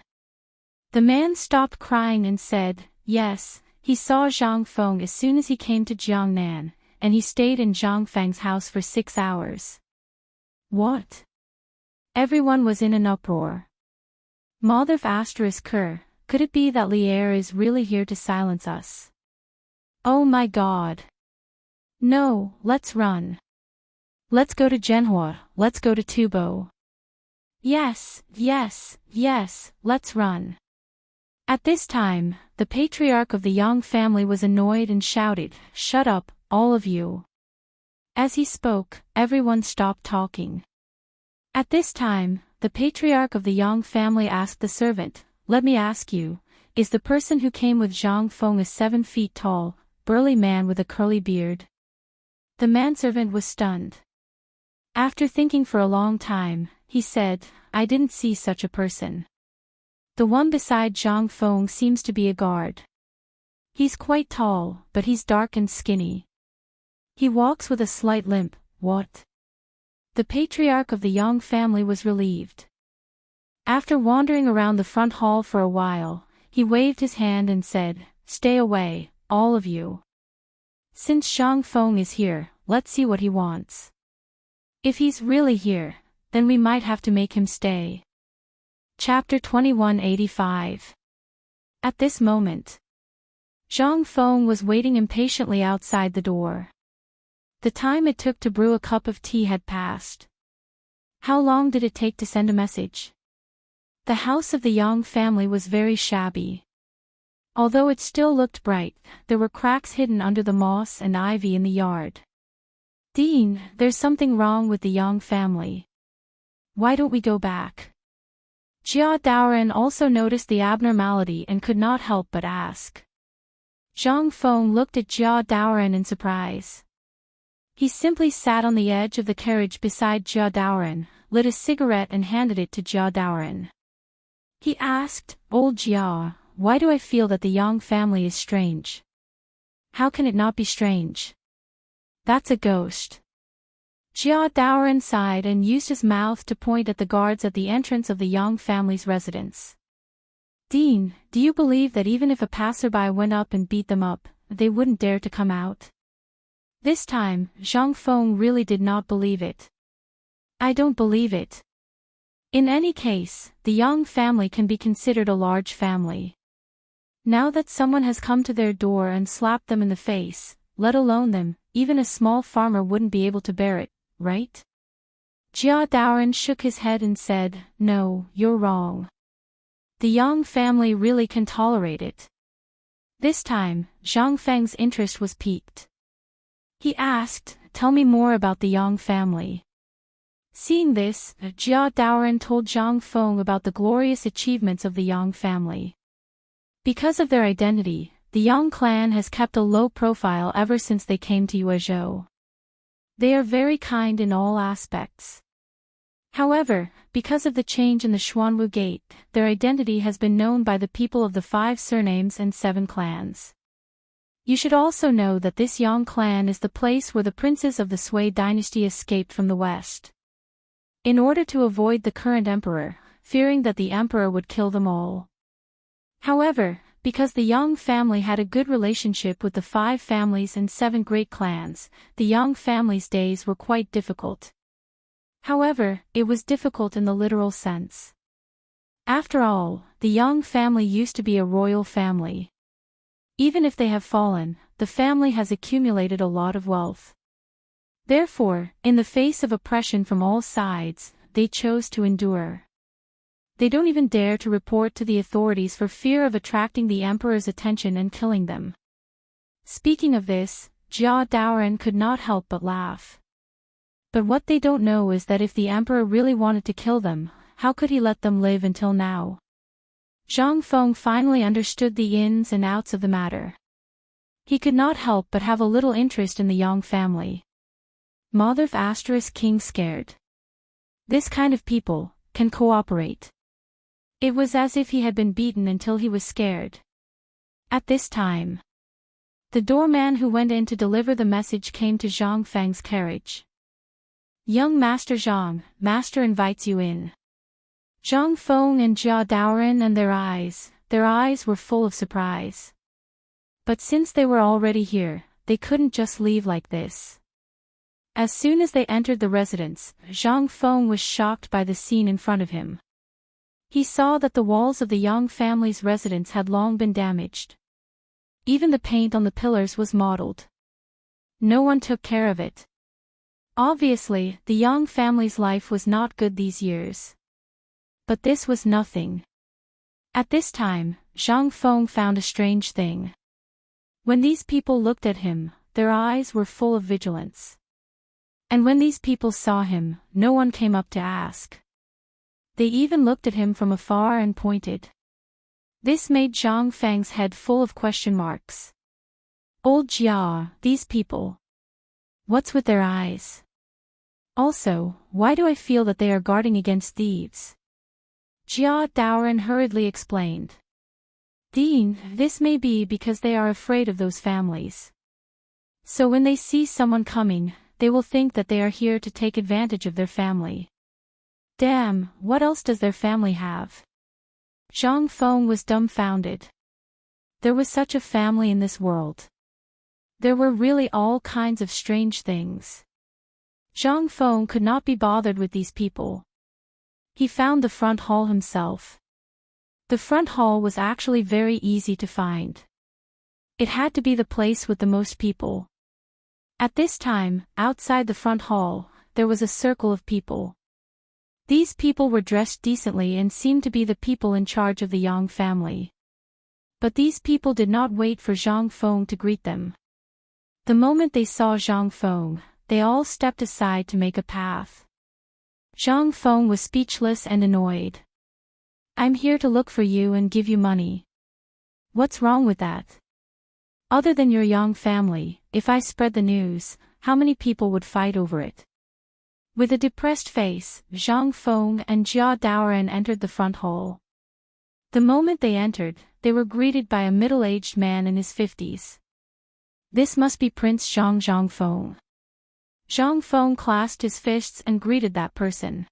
The man stopped crying and said, yes, he saw Zhang Feng as soon as he came to Jiangnan, and he stayed in Zhang Feng's house for 6 hours. What? Everyone was in an uproar. Mother ***, could it be that Lier is really here to silence us? Oh my god. No, let's run. Let's go to Zhenhua, let's go to Tubo. Yes, let's run. At this time, the patriarch of the Yang family was annoyed and shouted, shut up, all of you. As he spoke, everyone stopped talking. At this time, the patriarch of the Yang family asked the servant, let me ask you, is the person who came with Zhang Feng a 7 feet tall, burly man with a curly beard? The manservant was stunned. After thinking for a long time, he said, I didn't see such a person. The one beside Zhang Feng seems to be a guard. He's quite tall, but he's dark and skinny. He walks with a slight limp. What? The patriarch of the Yang family was relieved. After wandering around the front hall for a while, he waved his hand and said, stay away, all of you. Since Zhang Feng is here, let's see what he wants. If he's really here, then we might have to make him stay. Chapter 2185. At this moment, Zhang Feng was waiting impatiently outside the door. The time it took to brew a cup of tea had passed. How long did it take to send a message? The house of the Yang family was very shabby. Although it still looked bright, there were cracks hidden under the moss and ivy in the yard. Dean, there's something wrong with the Yang family. Why don't we go back? Jia Daoren also noticed the abnormality and could not help but ask. Zhang Feng looked at Jia Daoren in surprise. He simply sat on the edge of the carriage beside Jia Daoren, lit a cigarette and handed it to Jia Daoren. He asked, Old Jia, why do I feel that the Yang family is strange? How can it not be strange? That's a ghost. Jia Daoren sighed and used his mouth to point at the guards at the entrance of the Yang family's residence. Dean, do you believe that even if a passerby went up and beat them up, they wouldn't dare to come out? This time, Zhang Feng really did not believe it. I don't believe it. In any case, the Yang family can be considered a large family. Now that someone has come to their door and slapped them in the face, let alone them, even a small farmer wouldn't be able to bear it, right? Jia Daoren shook his head and said, no, you're wrong. The Yang family really can tolerate it. This time, Zhang Feng's interest was piqued. He asked, tell me more about the Yang family. Seeing this, Jia Daoren told Zhang Feng about the glorious achievements of the Yang family. Because of their identity, the Yang clan has kept a low profile ever since they came to Yuezhou. They are very kind in all aspects. However, because of the change in the Xuanwu Gate, their identity has been known by the people of the 5 surnames and 7 clans. You should also know that this Yang clan is the place where the princes of the Sui dynasty escaped from the west. In order to avoid the current emperor, fearing that the emperor would kill them all. However, because the Yang family had a good relationship with the 5 families and 7 great clans, the Yang family's days were quite difficult. However, it was difficult in the literal sense. After all, the Yang family used to be a royal family. Even if they have fallen, the family has accumulated a lot of wealth. Therefore, in the face of oppression from all sides, they chose to endure. They don't even dare to report to the authorities for fear of attracting the emperor's attention and killing them. Speaking of this, Jia Daoren could not help but laugh. But what they don't know is that if the emperor really wanted to kill them, how could he let them live until now? Zhang Feng finally understood the ins and outs of the matter. He could not help but have a little interest in the Yang family. Mother * king scared. This kind of people can cooperate. It was as if he had been beaten until he was scared. At this time, the doorman who went in to deliver the message came to Zhang Feng's carriage. Young Master Zhang, Master invites you in. Zhang Feng and Jia Daoren and their eyes were full of surprise. But since they were already here, they couldn't just leave like this. As soon as they entered the residence, Zhang Feng was shocked by the scene in front of him. He saw that the walls of the Yang family's residence had long been damaged. Even the paint on the pillars was mottled. No one took care of it. Obviously, the Yang family's life was not good these years. But this was nothing. At this time, Zhang Feng found a strange thing. When these people looked at him, their eyes were full of vigilance. And when these people saw him, no one came up to ask. They even looked at him from afar and pointed. This made Zhang Feng's head full of question marks. Old Jia, these people. What's with their eyes? Also, why do I feel that they are guarding against thieves? Jia Daoren hurriedly explained. Dean, this may be because they are afraid of those families. So when they see someone coming, they will think that they are here to take advantage of their family. Damn, what else does their family have? Zhang Feng was dumbfounded. There was such a family in this world. There were really all kinds of strange things. Zhang Feng could not be bothered with these people. He found the front hall himself. The front hall was actually very easy to find. It had to be the place with the most people. At this time, outside the front hall, there was a circle of people. These people were dressed decently and seemed to be the people in charge of the Yang family. But these people did not wait for Zhang Feng to greet them. The moment they saw Zhang Feng, they all stepped aside to make a path. Zhang Feng was speechless and annoyed. I'm here to look for you and give you money. What's wrong with that? Other than your Yang family, if I spread the news, how many people would fight over it? With a depressed face, Zhang Feng and Jia Daoren entered the front hall. The moment they entered, they were greeted by a middle-aged man in his 50s. This must be Prince Zhang Feng. Zhang Feng clasped his fists and greeted that person.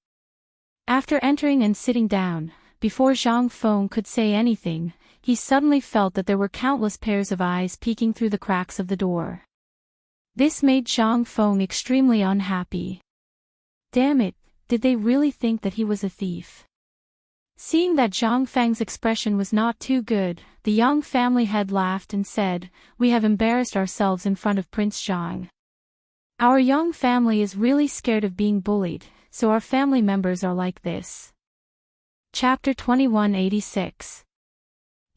After entering and sitting down, before Zhang Feng could say anything, he suddenly felt that there were countless pairs of eyes peeking through the cracks of the door. This made Zhang Feng extremely unhappy. Damn it, did they really think that he was a thief? Seeing that Zhang Feng's expression was not too good, the Yang family head laughed and said, "We have embarrassed ourselves in front of Prince Zhang. Our Yang family is really scared of being bullied, so our family members are like this." Chapter 2186.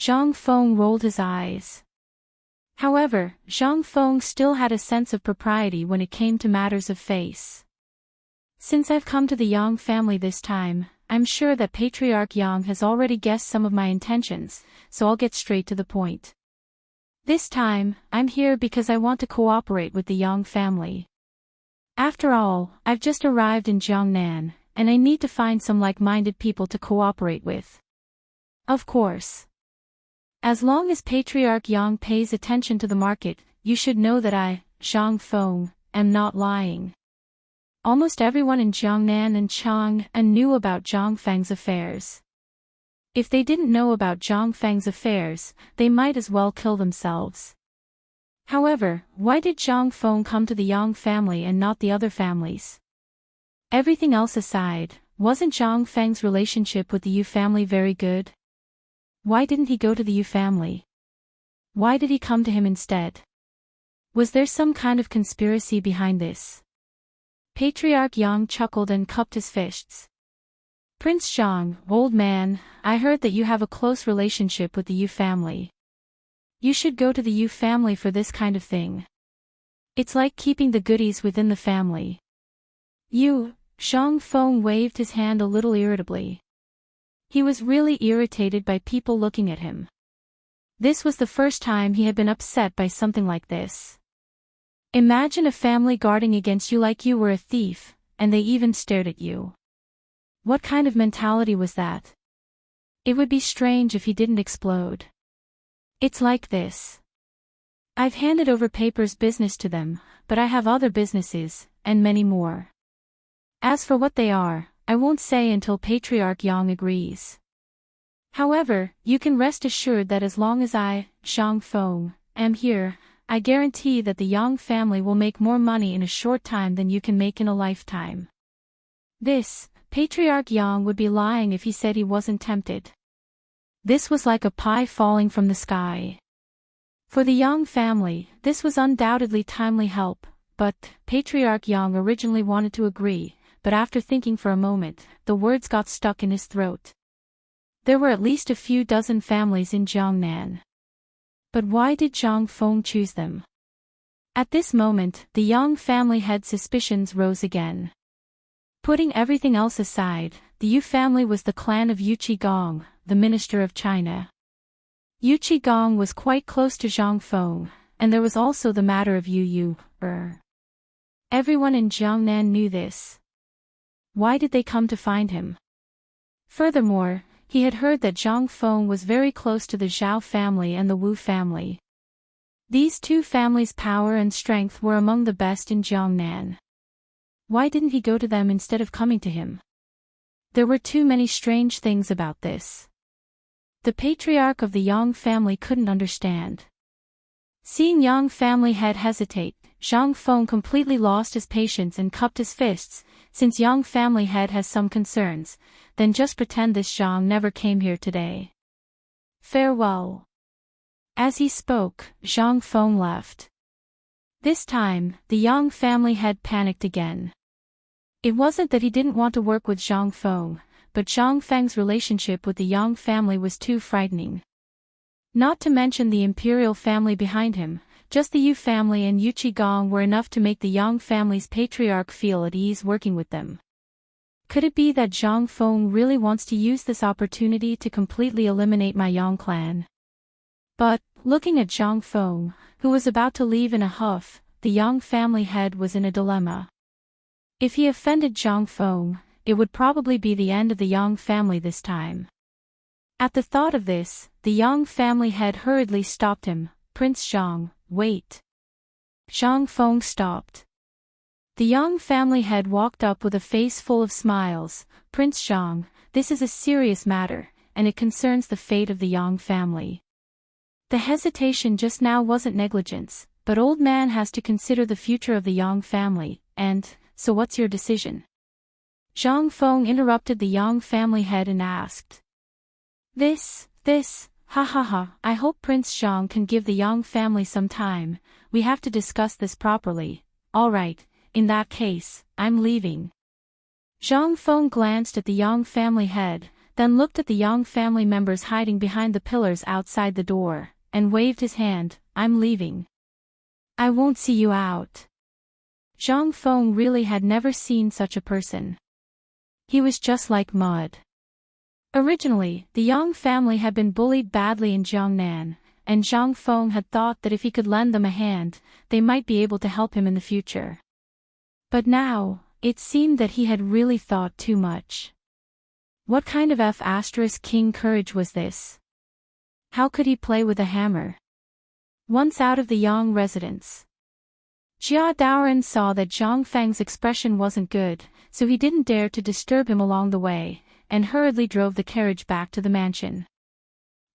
Zhang Feng rolled his eyes. However, Zhang Feng still had a sense of propriety when it came to matters of face. Since I've come to the Yang family this time, I'm sure that Patriarch Yang has already guessed some of my intentions, so I'll get straight to the point. This time, I'm here because I want to cooperate with the Yang family. After all, I've just arrived in Jiangnan, and I need to find some like-minded people to cooperate with. Of course. As long as Patriarch Yang pays attention to the market, you should know that I, Zhang Feng, am not lying. Almost everyone in Jiangnan and Chang'an knew about Zhang Feng's affairs. If they didn't know about Zhang Feng's affairs, they might as well kill themselves. However, why did Zhang Feng come to the Yang family and not the other families? Everything else aside, wasn't Zhang Feng's relationship with the Yu family very good? Why didn't he go to the Yu family? Why did he come to him instead? Was there some kind of conspiracy behind this? Patriarch Yang chuckled and cupped his fists. Prince Zhang, old man, I heard that you have a close relationship with the Yu family. You should go to the Yu family for this kind of thing. It's like keeping the goodies within the family. You, Zhang Feng waved his hand a little irritably. He was really irritated by people looking at him. This was the first time he had been upset by something like this. Imagine a family guarding against you like you were a thief, and they even stared at you. What kind of mentality was that? It would be strange if he didn't explode. It's like this. I've handed over papers business to them, but I have other businesses, and many more. As for what they are, I won't say until Patriarch Yang agrees. However, you can rest assured that as long as I, Zhang Feng, am here, I guarantee that the Yang family will make more money in a short time than you can make in a lifetime. This, Patriarch Yang would be lying if he said he wasn't tempted. This was like a pie falling from the sky. For the Yang family, this was undoubtedly timely help, but Patriarch Yang originally wanted to agree, but after thinking for a moment, the words got stuck in his throat. There were at least a few dozen families in Jiangnan. But why did Zhang Feng choose them? At this moment, the Yang family head suspicions rose again. Putting everything else aside, the Yu family was the clan of Yu Qigong, the minister of China. Yu Qigong was quite close to Zhang Feng, and there was also the matter of Yu. Everyone in Jiangnan knew this. Why did they come to find him? Furthermore, he had heard that Zhang Feng was very close to the Zhao family and the Wu family. These two families' power and strength were among the best in Jiangnan. Why didn't he go to them instead of coming to him? There were too many strange things about this. The patriarch of the Yang family couldn't understand. Seeing Yang family head hesitate, Zhang Feng completely lost his patience and cupped his fists. Since Yang family head has some concerns, then just pretend this Zhang never came here today. Farewell. As he spoke, Zhang Feng left. This time, the Yang family head panicked again. It wasn't that he didn't want to work with Zhang Feng, but Zhang Feng's relationship with the Yang family was too frightening. Not to mention the imperial family behind him, just the Yu family and Yu Qigong were enough to make the Yang family's patriarch feel at ease working with them. Could it be that Zhang Feng really wants to use this opportunity to completely eliminate my Yang clan? But, looking at Zhang Feng, who was about to leave in a huff, the Yang family head was in a dilemma. If he offended Zhang Feng, it would probably be the end of the Yang family this time. At the thought of this, the Yang family head hurriedly stopped him. Prince Zhang, wait. Zhang Feng stopped. The Yang family head walked up with a face full of smiles. Prince Zhang, this is a serious matter, and it concerns the fate of the Yang family. The hesitation just now wasn't negligence, but old man has to consider the future of the Yang family, and, so what's your decision? Zhang Feng interrupted the Yang family head and asked. This, ha ha ha, I hope Prince Zhang can give the Yang family some time, we have to discuss this properly. Alright, in that case, I'm leaving. Zhang Feng glanced at the Yang family head, then looked at the Yang family members hiding behind the pillars outside the door, and waved his hand. I'm leaving. I won't see you out. Zhang Feng really had never seen such a person. He was just like mud. Originally, the Yang family had been bullied badly in Jiangnan, and Zhang Feng had thought that if he could lend them a hand, they might be able to help him in the future. But now, it seemed that he had really thought too much. What kind of F** king courage was this? How could he play with a hammer? Once out of the Yang residence, Jia Daoren saw that Zhang Feng's expression wasn't good, so he didn't dare to disturb him along the way, and hurriedly drove the carriage back to the mansion.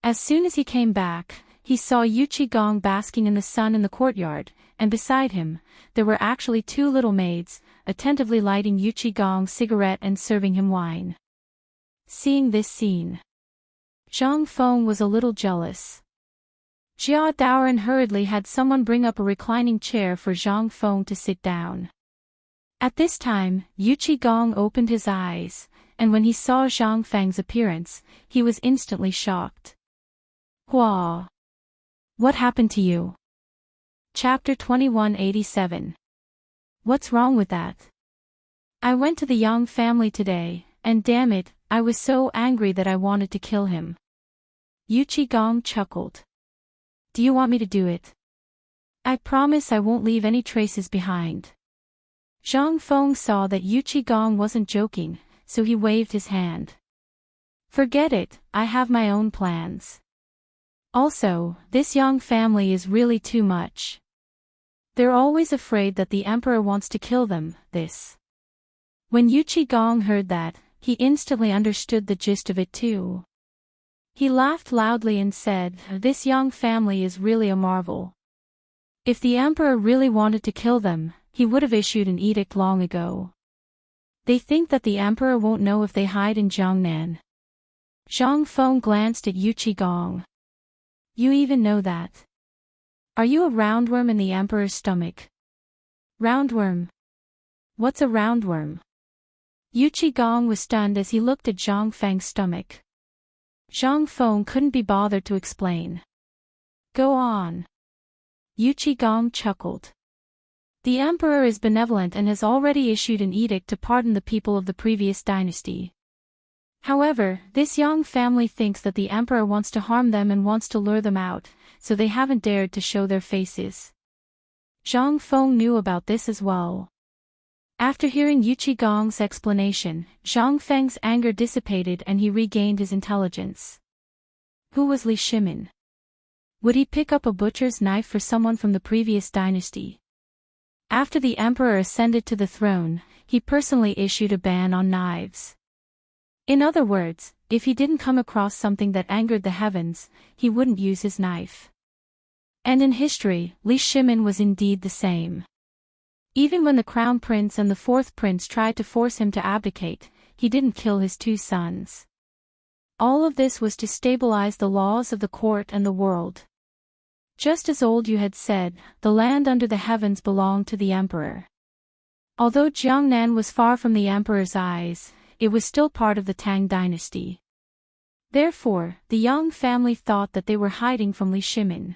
As soon as he came back, he saw Yu Qigong basking in the sun in the courtyard, and beside him, there were actually two little maids, attentively lighting Yu Qigong's cigarette and serving him wine. Seeing this scene, Zhang Feng was a little jealous. Jia Daoren hurriedly had someone bring up a reclining chair for Zhang Feng to sit down. At this time, Yu Qigong opened his eyes, and when he saw Zhang Feng's appearance, he was instantly shocked. Hua! What happened to you? Chapter 2187. What's wrong with that? I went to the Yang family today, and damn it, I was so angry that I wanted to kill him. Yu Qigong chuckled. Do you want me to do it? I promise I won't leave any traces behind. Zhang Feng saw that Yu Qigong wasn't joking, so he waved his hand. Forget it, I have my own plans. Also, this Yang family is really too much. They're always afraid that the emperor wants to kill them, this. When Yu Qigong heard that, he instantly understood the gist of it too. He laughed loudly and said, this Yang family is really a marvel. If the emperor really wanted to kill them, he would have issued an edict long ago. They think that the emperor won't know if they hide in Jiangnan. Zhang Feng glanced at Yu Qigong. You even know that? Are you a roundworm in the emperor's stomach? Roundworm? What's a roundworm? Yu Qigong was stunned as he looked at Zhang Feng's stomach. Zhang Feng couldn't be bothered to explain. Go on. Yu Qigong chuckled. The emperor is benevolent and has already issued an edict to pardon the people of the previous dynasty. However, this Yang family thinks that the emperor wants to harm them and wants to lure them out, so they haven't dared to show their faces. Zhang Feng knew about this as well. After hearing Yu Qigong's explanation, Zhang Feng's anger dissipated and he regained his intelligence. Who was Li Shimin? Would he pick up a butcher's knife for someone from the previous dynasty? After the emperor ascended to the throne, he personally issued a ban on knives. In other words, if he didn't come across something that angered the heavens, he wouldn't use his knife. And in history, Li Shimin was indeed the same. Even when the crown prince and the fourth prince tried to force him to abdicate, he didn't kill his two sons. All of this was to stabilize the laws of the court and the world. Just as old Yu had said, the land under the heavens belonged to the emperor. Although Jiangnan was far from the emperor's eyes, it was still part of the Tang dynasty. Therefore, the Yang family thought that they were hiding from Li Shimin.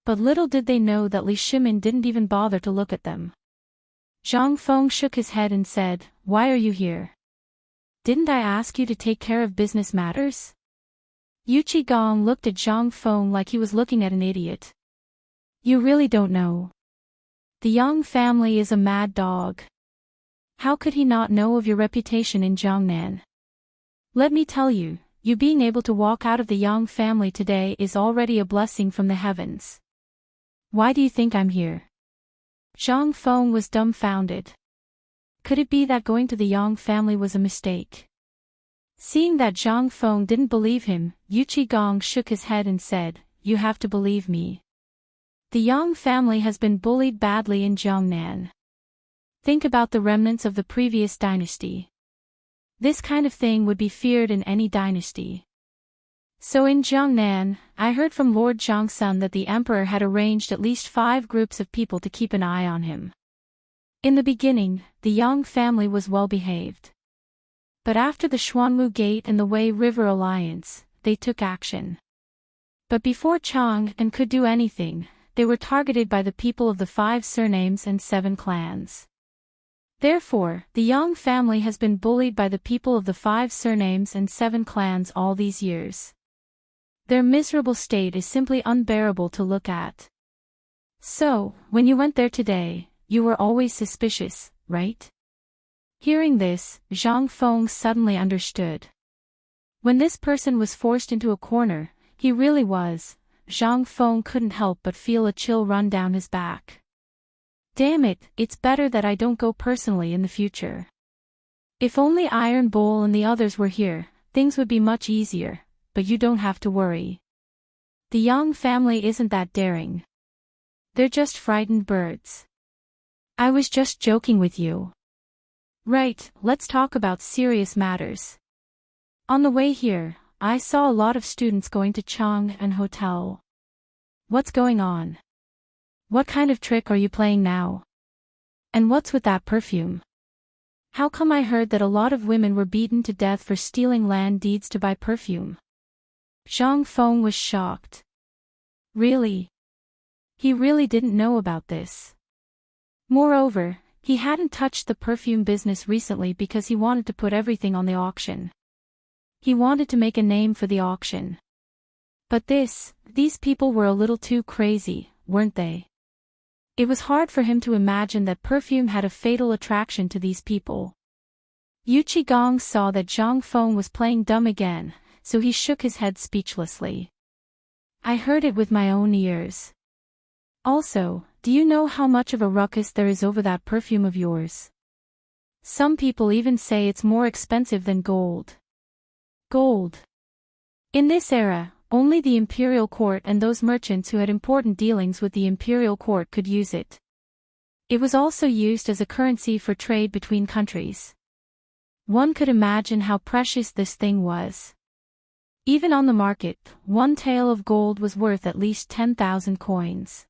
But little did they know that Li Shimin didn't even bother to look at them. Zhang Feng shook his head and said, Why are you here? Didn't I ask you to take care of business matters? Yu Qigong looked at Zhang Feng like he was looking at an idiot. You really don't know. The Yang family is a mad dog. How could he not know of your reputation in Jiangnan? Let me tell you, you being able to walk out of the Yang family today is already a blessing from the heavens. Why do you think I'm here? Zhang Feng was dumbfounded. Could it be that going to the Yang family was a mistake? Seeing that Zhang Feng didn't believe him, Yu Qigong shook his head and said, You have to believe me. The Yang family has been bullied badly in Jiangnan. Think about the remnants of the previous dynasty. This kind of thing would be feared in any dynasty. So in Jiangnan, I heard from Lord Zhangsun that the emperor had arranged at least 5 groups of people to keep an eye on him. In the beginning, the Yang family was well behaved. But after the Xuanwu Gate and the Wei River alliance, they took action. But before Chang and could do anything, they were targeted by the people of the 5 surnames and 7 clans. Therefore, the Yang family has been bullied by the people of the 5 surnames and 7 clans all these years. Their miserable state is simply unbearable to look at. So, when you went there today, you were always suspicious, right? Hearing this, Zhang Feng suddenly understood. When this person was forced into a corner, He really was. Zhang Feng couldn't help but feel a chill run down his back. Damn it, it's better that I don't go personally in the future. If only Iron Bowl and the others were here, things would be much easier, but you don't have to worry. The Yang family isn't that daring. They're just frightened birds. I was just joking with you. Right, let's talk about serious matters. On the way here, I saw a lot of students going to Chang'an Hotel. What's going on? What kind of trick are you playing now? And what's with that perfume? How come I heard that a lot of women were beaten to death for stealing land deeds to buy perfume? Zhang Feng was shocked. Really? He really didn't know about this. Moreover, he hadn't touched the perfume business recently because he wanted to put everything on the auction. He wanted to make a name for the auction. But these people were a little too crazy, weren't they? It was hard for him to imagine that perfume had a fatal attraction to these people. Yu Qigong saw that Zhang Feng was playing dumb again, so he shook his head speechlessly. I heard it with my own ears. Also, do you know how much of a ruckus there is over that perfume of yours? Some people even say it's more expensive than gold. Gold. In this era, only the imperial court and those merchants who had important dealings with the imperial court could use it. It was also used as a currency for trade between countries. One could imagine how precious this thing was. Even on the market, one tael of gold was worth at least 10,000 coins.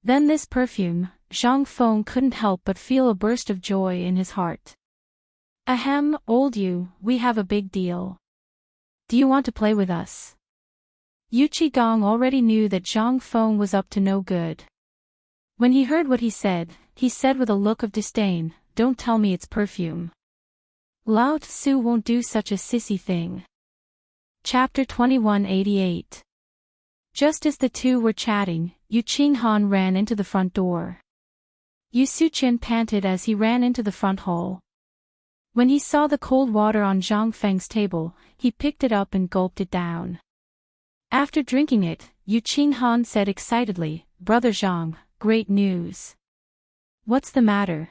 Then this perfume, Zhang Feng couldn't help but feel a burst of joy in his heart. Ahem, old you, we have a big deal. Do you want to play with us? Yu Qigong already knew that Zhang Feng was up to no good. When he heard what he said with a look of disdain, don't tell me it's perfume. Lao Tzu won't do such a sissy thing. Chapter 2188. Just as the two were chatting, Yu Qinghan ran into the front door. Yu Suqian panted as he ran into the front hall. When he saw the cold water on Zhang Feng's table, he picked it up and gulped it down. After drinking it, Yu Qinghan said excitedly, Brother Zhang, great news. What's the matter?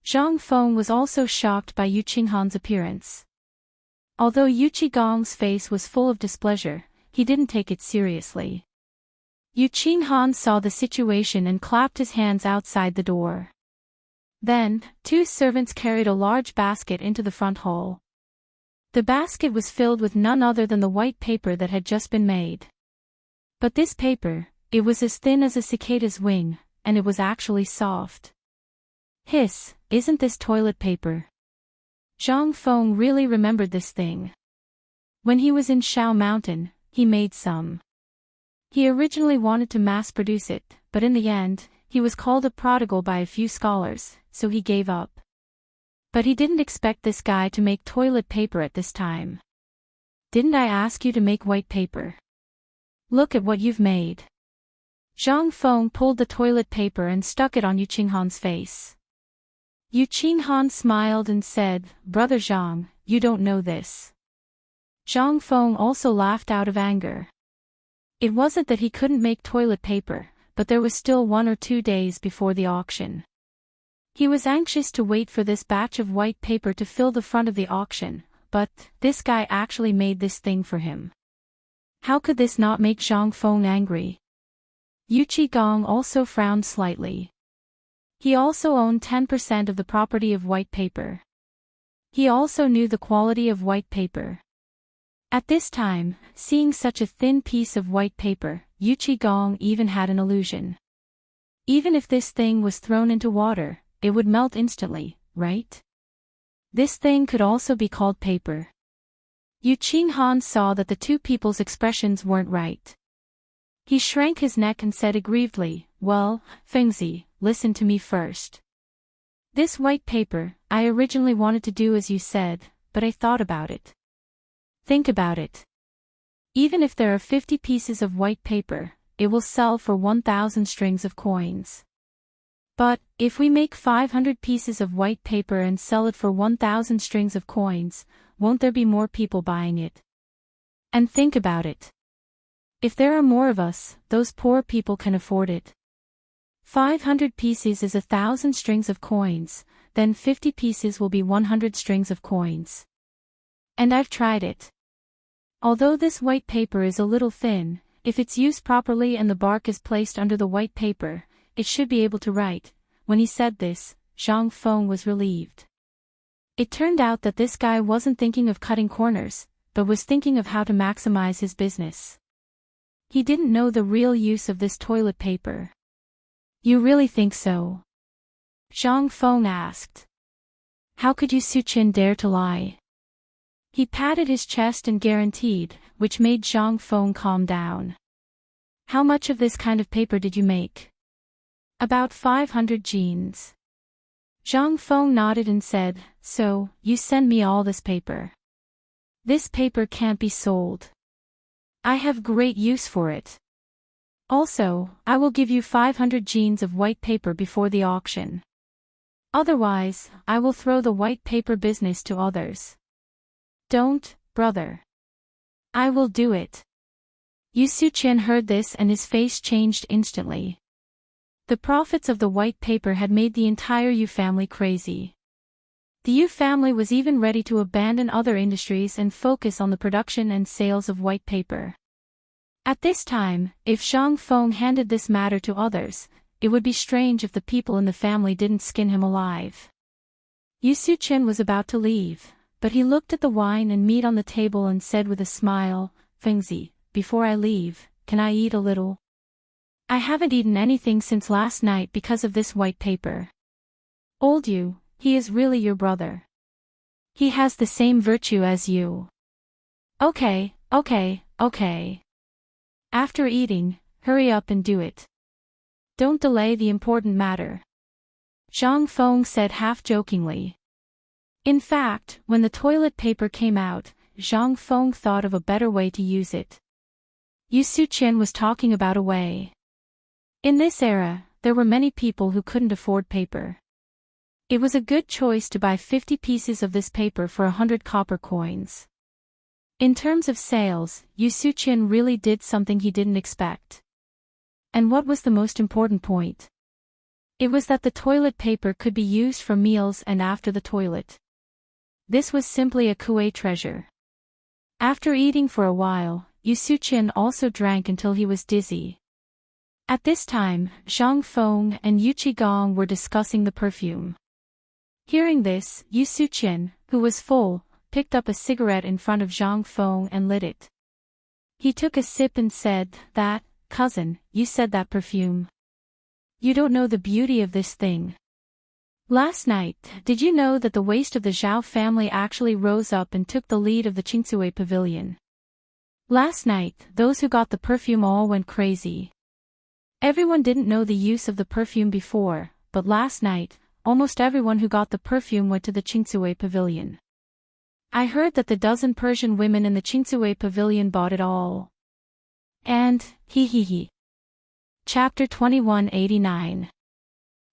Zhang Feng was also shocked by Yu Qinghan's appearance. Although Yu Qigong's face was full of displeasure, he didn't take it seriously. Yu Qinghan saw the situation and clapped his hands outside the door. Then, two servants carried a large basket into the front hall. The basket was filled with none other than the white paper that had just been made. But this paper, it was as thin as a cicada's wing, and it was actually soft. Hiss, isn't this toilet paper? Zhang Feng really remembered this thing. When he was in Shao Mountain, he made some. He originally wanted to mass-produce it, but in the end, he was called a prodigal by a few scholars, so he gave up. But he didn't expect this guy to make toilet paper at this time. Didn't I ask you to make white paper? Look at what you've made. Zhang Feng pulled the toilet paper and stuck it on Yu Qinghan's face. Yu Qinghan smiled and said, Brother Zhang, you don't know this. Zhang Feng also laughed out of anger. It wasn't that he couldn't make toilet paper, but there was still 1 or 2 days before the auction. He was anxious to wait for this batch of white paper to fill the front of the auction, but this guy actually made this thing for him. How could this not make Zhang Feng angry? Yu Qigong also frowned slightly. He also owned 10% of the property of white paper. He also knew the quality of white paper. At this time, seeing such a thin piece of white paper, Yu Qigong even had an illusion. Even if this thing was thrown into water, it would melt instantly, right? This thing could also be called paper. Yu Qinghan saw that the two people's expressions weren't right. He shrank his neck and said aggrievedly, Well, Fengzi, listen to me first. This white paper, I originally wanted to do as you said, but I thought about it. Think about it. Even if there are 50 pieces of white paper, it will sell for 1,000 strings of coins. But, if we make 500 pieces of white paper and sell it for 1,000 strings of coins, won't there be more people buying it? And think about it. If there are more of us, those poor people can afford it. 500 pieces is 1,000 strings of coins, then 50 pieces will be 100 strings of coins. And I've tried it. Although this white paper is a little thin, if it's used properly and the bark is placed under the white paper, it should be able to write. When he said this, Zhang Feng was relieved. It turned out that this guy wasn't thinking of cutting corners, but was thinking of how to maximize his business. He didn't know the real use of this toilet paper. You really think so? Zhang Feng asked. How could you Suqin dare to lie? He patted his chest and guaranteed, which made Zhang Feng calm down. How much of this kind of paper did you make? About 500 jeans. Zhang Feng nodded and said, so, you send me all this paper. This paper can't be sold. I have great use for it. Also, I will give you 500 jeans of white paper before the auction. Otherwise, I will throw the white paper business to others. Don't, brother. I will do it. Yu Suqian heard this and his face changed instantly. The profits of the white paper had made the entire Yu family crazy. The Yu family was even ready to abandon other industries and focus on the production and sales of white paper. At this time, if Zhang Feng handed this matter to others, it would be strange if the people in the family didn't skin him alive. Yu Suqian was about to leave, but he looked at the wine and meat on the table and said with a smile, Fengzi, before I leave, can I eat a little? I haven't eaten anything since last night because of this white paper. Old Yu, he is really your brother. He has the same virtue as you. Okay. After eating, hurry up and do it. Don't delay the important matter. Zhang Feng said half-jokingly. In fact, when the toilet paper came out, Zhang Feng thought of a better way to use it. Yu Suqian was talking about a way. In this era, there were many people who couldn't afford paper. It was a good choice to buy 50 pieces of this paper for 100 copper coins. In terms of sales, Yu Suqian really did something he didn't expect. And what was the most important point? It was that the toilet paper could be used for meals and after the toilet. This was simply a Kuei treasure. After eating for a while, Yu Suqian also drank until he was dizzy. At this time, Zhang Feng and Yu Qigong were discussing the perfume. Hearing this, Yu Suqian, who was full, picked up a cigarette in front of Zhang Feng and lit it. He took a sip and said, that, cousin, you said that perfume. You don't know the beauty of this thing. Last night, did you know that the waist of the Zhao family actually rose up and took the lead of the Qingsui pavilion? Last night, those who got the perfume all went crazy. Everyone didn't know the use of the perfume before, but last night, almost everyone who got the perfume went to the Qingsui pavilion. I heard that the dozen Persian women in the Qingsui pavilion bought it all. And, he. Chapter 2189.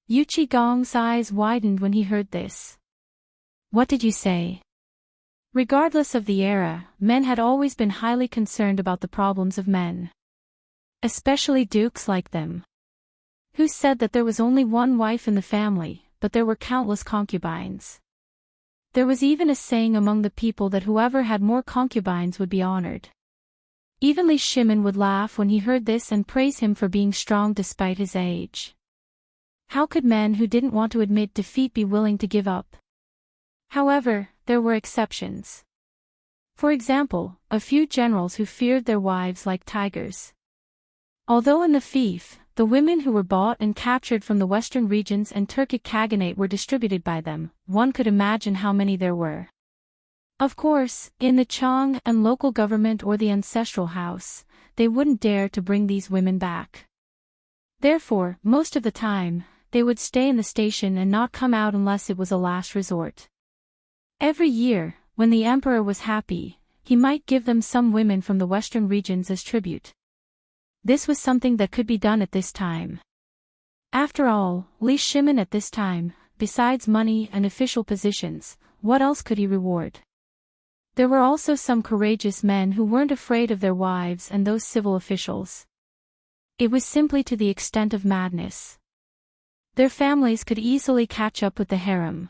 Yu Qigong's eyes widened when he heard this. What did you say? Regardless of the era, men had always been highly concerned about the problems of men. Especially dukes like them. Who said that there was only one wife in the family, but there were countless concubines. There was even a saying among the people that whoever had more concubines would be honored. Even Li Shimin would laugh when he heard this and praise him for being strong despite his age. How could men who didn't want to admit defeat be willing to give up? However, there were exceptions. For example, a few generals who feared their wives like tigers. Although in the fief, the women who were bought and captured from the western regions and Turkic Khaganate were distributed by them, one could imagine how many there were. Of course, in the Chang and local government or the ancestral house, they wouldn't dare to bring these women back. Therefore, most of the time, they would stay in the station and not come out unless it was a last resort. Every year, when the emperor was happy, he might give them some women from the western regions as tribute. This was something that could be done at this time. After all, Li Shimin at this time, besides money and official positions, what else could he reward? There were also some courageous men who weren't afraid of their wives and those civil officials. It was simply to the extent of madness. Their families could easily catch up with the harem.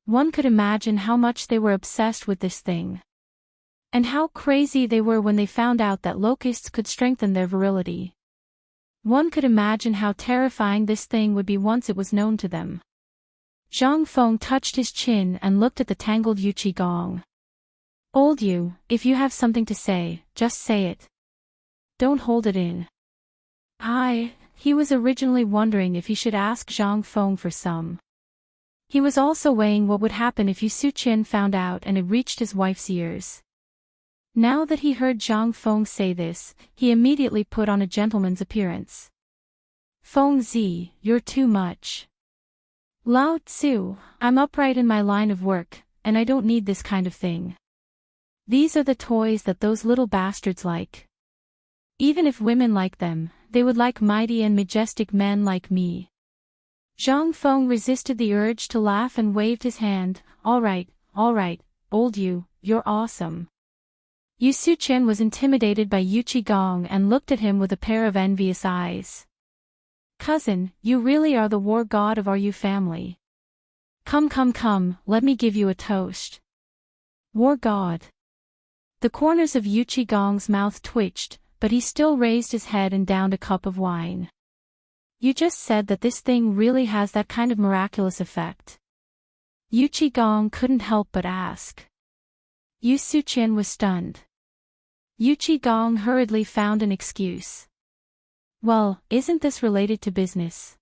One could imagine how much they were obsessed with this thing. And how crazy they were when they found out that locusts could strengthen their virility. One could imagine how terrifying this thing would be once it was known to them. Zhang Feng touched his chin and looked at the tangled Yuqi Gong. Old you, if you have something to say, just say it. Don't hold it in. He was originally wondering if he should ask Zhang Feng for some. He was also weighing what would happen if Yu Suqian found out and it reached his wife's ears. Now that he heard Zhang Feng say this, he immediately put on a gentleman's appearance. Feng Zi, you're too much. Lao Tzu, I'm upright in my line of work, and I don't need this kind of thing. These are the toys that those little bastards like. Even if women like them, they would like mighty and majestic men like me. Zhang Feng resisted the urge to laugh and waved his hand. All right, old you, you're awesome. Yu Suqian was intimidated by Yuqi Gong and looked at him with a pair of envious eyes. Cousin, you really are the war god of our Yu family. Come, let me give you a toast. War god. The corners of Yuqi Gong's mouth twitched, but he still raised his head and downed a cup of wine. You just said that this thing really has that kind of miraculous effect. Yuqi Gong couldn't help but ask. Yu Suqian was stunned. Yuqi Gong hurriedly found an excuse. Well, isn't this related to business?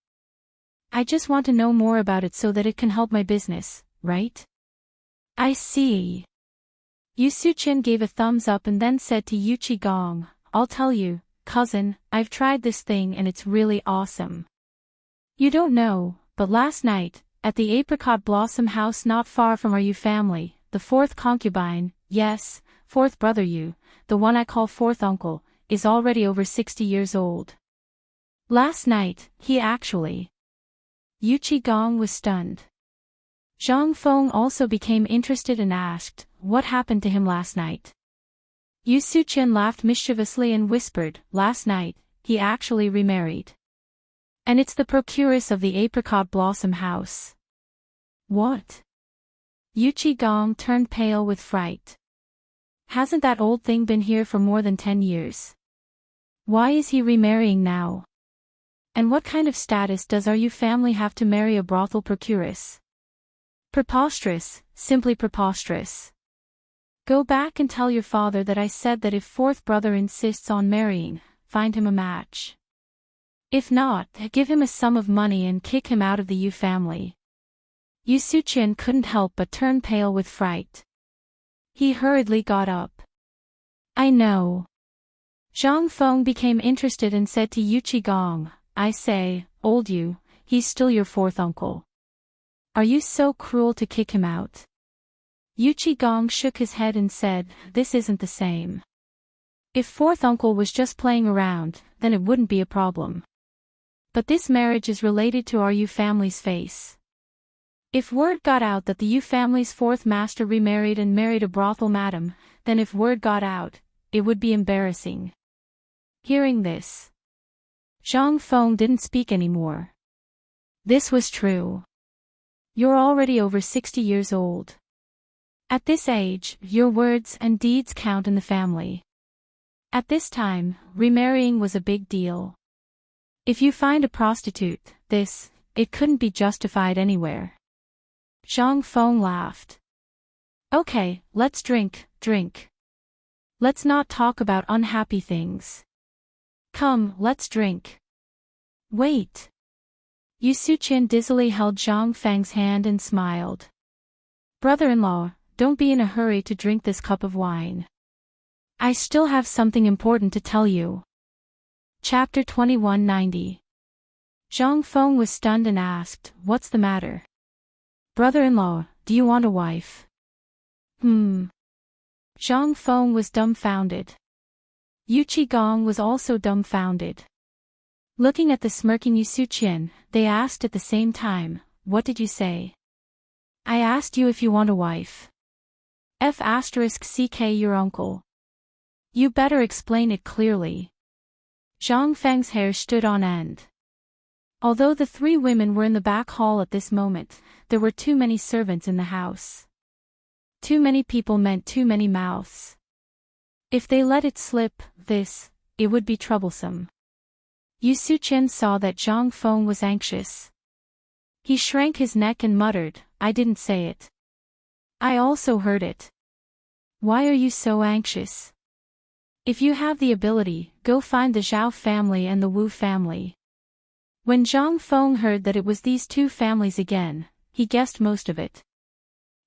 I just want to know more about it so that it can help my business, right? I see. Yu Suqian gave a thumbs up and then said to Yuqi Gong, I'll tell you, cousin, I've tried this thing and it's really awesome. You don't know, but last night, at the apricot blossom house not far from our Yu family, the fourth concubine, yes, fourth brother Yu, the one I call fourth uncle, is already over 60 years old. Last night, he actually. Yuqi Gong was stunned. Zhang Feng also became interested and asked, what happened to him last night? Yu Suqian laughed mischievously and whispered, last night, he actually remarried. And it's the procuress of the apricot blossom house. What? Yuqi Gong turned pale with fright. Hasn't that old thing been here for more than 10 years? Why is he remarrying now? And what kind of status does our Yu family have to marry a brothel procuress? Preposterous, simply preposterous. Go back and tell your father that I said that if fourth brother insists on marrying, find him a match. If not, give him a sum of money and kick him out of the Yu family. Yu Suqian couldn't help but turn pale with fright. He hurriedly got up. I know. Zhang Feng became interested and said to Yuqi Gong, I say, old Yu, he's still your fourth uncle. Are you so cruel to kick him out? Yuqi Gong shook his head and said, this isn't the same. If fourth uncle was just playing around, then it wouldn't be a problem. But this marriage is related to our Yu family's face. If word got out that the Yu family's fourth master remarried and married a brothel madam, then if word got out, it would be embarrassing. Hearing this, Zhang Feng didn't speak anymore. This was true. You're already over 60 years old. At this age, your words and deeds count in the family. At this time, remarrying was a big deal. If you find a prostitute, it couldn't be justified anywhere. Zhang Feng laughed. Okay, let's drink. Let's not talk about unhappy things. Come, let's drink. Wait. Yu Suqian dizzily held Zhang Feng's hand and smiled. Brother-in-law, don't be in a hurry to drink this cup of wine. I still have something important to tell you. Chapter 2190. Zhang Feng was stunned and asked, what's the matter? Brother-in-law, do you want a wife? Zhang Feng was dumbfounded. Yuqi Gong was also dumbfounded. Looking at the smirking Yu Suqian, they asked at the same time, what did you say? I asked you if you want a wife. F***ck your uncle. You better explain it clearly. Zhang Feng's hair stood on end. Although the three women were in the back hall at this moment, there were too many servants in the house. Too many people meant too many mouths. If they let it slip, it would be troublesome. Yu Suqian saw that Zhang Feng was anxious. He shrank his neck and muttered, I didn't say it. I also heard it. Why are you so anxious? If you have the ability, go find the Zhao family and the Wu family. When Zhang Feng heard that it was these two families again, he guessed most of it.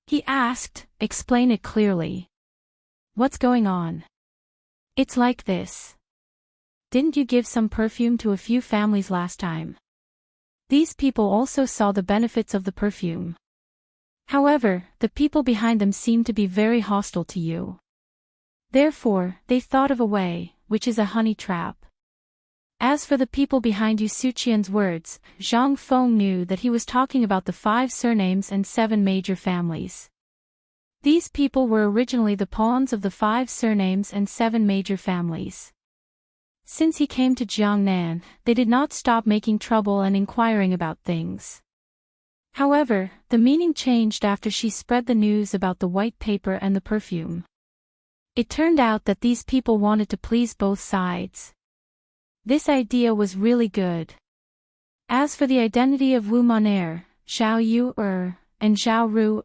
He asked, explain it clearly. What's going on? It's like this. Didn't you give some perfume to a few families last time? These people also saw the benefits of the perfume. However, the people behind them seemed to be very hostile to you. Therefore, they thought of a way, which is a honey trap. As for the people behind Yu Suqian's words, Zhang Feng knew that he was talking about the 5 surnames and 7 major families. These people were originally the pawns of the 5 surnames and 7 major families. Since he came to Jiangnan, they did not stop making trouble and inquiring about things. However, the meaning changed after she spread the news about the white paper and the perfume. It turned out that these people wanted to please both sides. This idea was really good. As for the identity of Wu Monair, Zhao Yu and Zhao Ru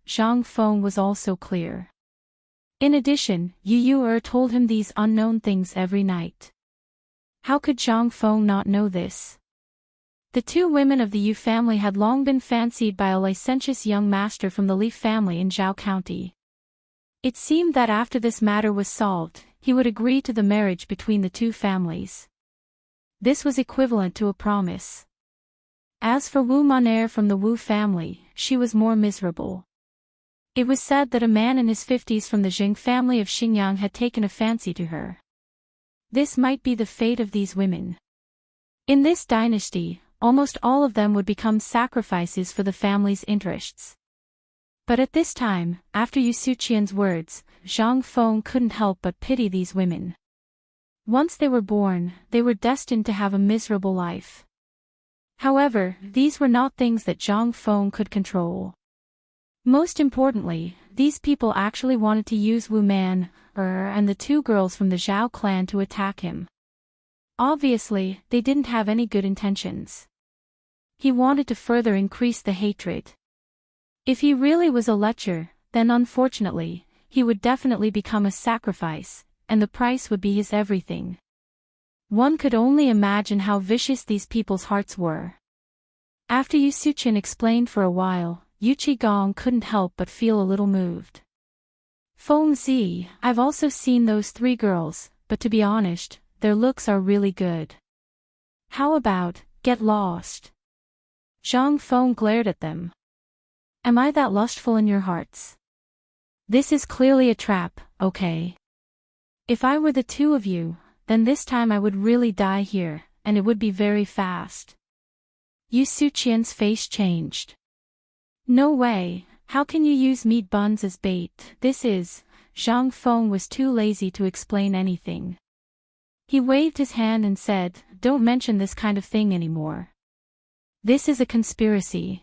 Zhang Feng was also clear. In addition, Yu Yu told him these unknown things every night. How could Zhang Feng not know this? The 2 women of the Yu family had long been fancied by a licentious young master from the Li family in Zhao County. It seemed that after this matter was solved, he would agree to the marriage between the 2 families. This was equivalent to a promise. As for Wu Monair from the Wu family, she was more miserable. It was said that a man in his 50s from the Jing family of Xinjiang had taken a fancy to her. This might be the fate of these women. In this dynasty, almost all of them would become sacrifices for the family's interests. But at this time, after Yu Suqian's words, Zhang Feng couldn't help but pity these women. Once they were born, they were destined to have a miserable life. However, these were not things that Zhang Feng could control. Most importantly, these people actually wanted to use Wu Man, and the 2 girls from the Zhao clan to attack him. Obviously, they didn't have any good intentions. He wanted to further increase the hatred. If he really was a lecher, then unfortunately, he would definitely become a sacrifice, and the price would be his everything. One could only imagine how vicious these people's hearts were. After Yu Suqian explained for a while, Yu Qigong couldn't help but feel a little moved. Feng Zi, I've also seen those 3 girls, but to be honest, their looks are really good. How about, get lost? Zhang Feng glared at them. Am I that lustful in your hearts? This is clearly a trap, okay? If I were the 2 of you, then this time I would really die here, and it would be very fast. Yu Suqian's face changed. No way, how can you use meat buns as bait? Zhang Feng was too lazy to explain anything. He waved his hand and said, don't mention this kind of thing anymore. This is a conspiracy.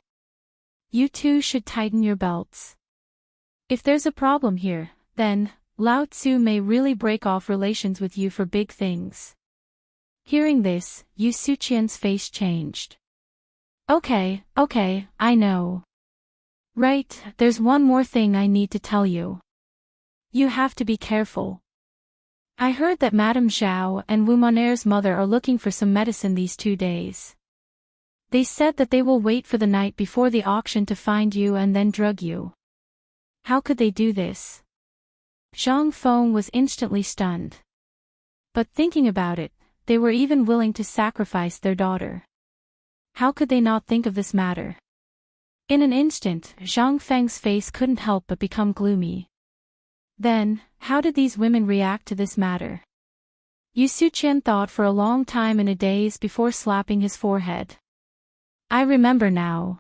You 2 should tighten your belts. If there's a problem here, then, Lao Tzu may really break off relations with you for big things. Hearing this, Yu Suqian's face changed. Okay, I know. Right, there's one more thing I need to tell you. You have to be careful. I heard that Madame Zhao and Wu Monair's mother are looking for some medicine these 2 days. They said that they will wait for the night before the auction to find you and then drug you. How could they do this? Zhang Feng was instantly stunned. But thinking about it, they were even willing to sacrifice their daughter. How could they not think of this matter? In an instant, Zhang Feng's face couldn't help but become gloomy. Then, how did these women react to this matter? Yu Suqian thought for a long time in a daze before slapping his forehead. I remember now.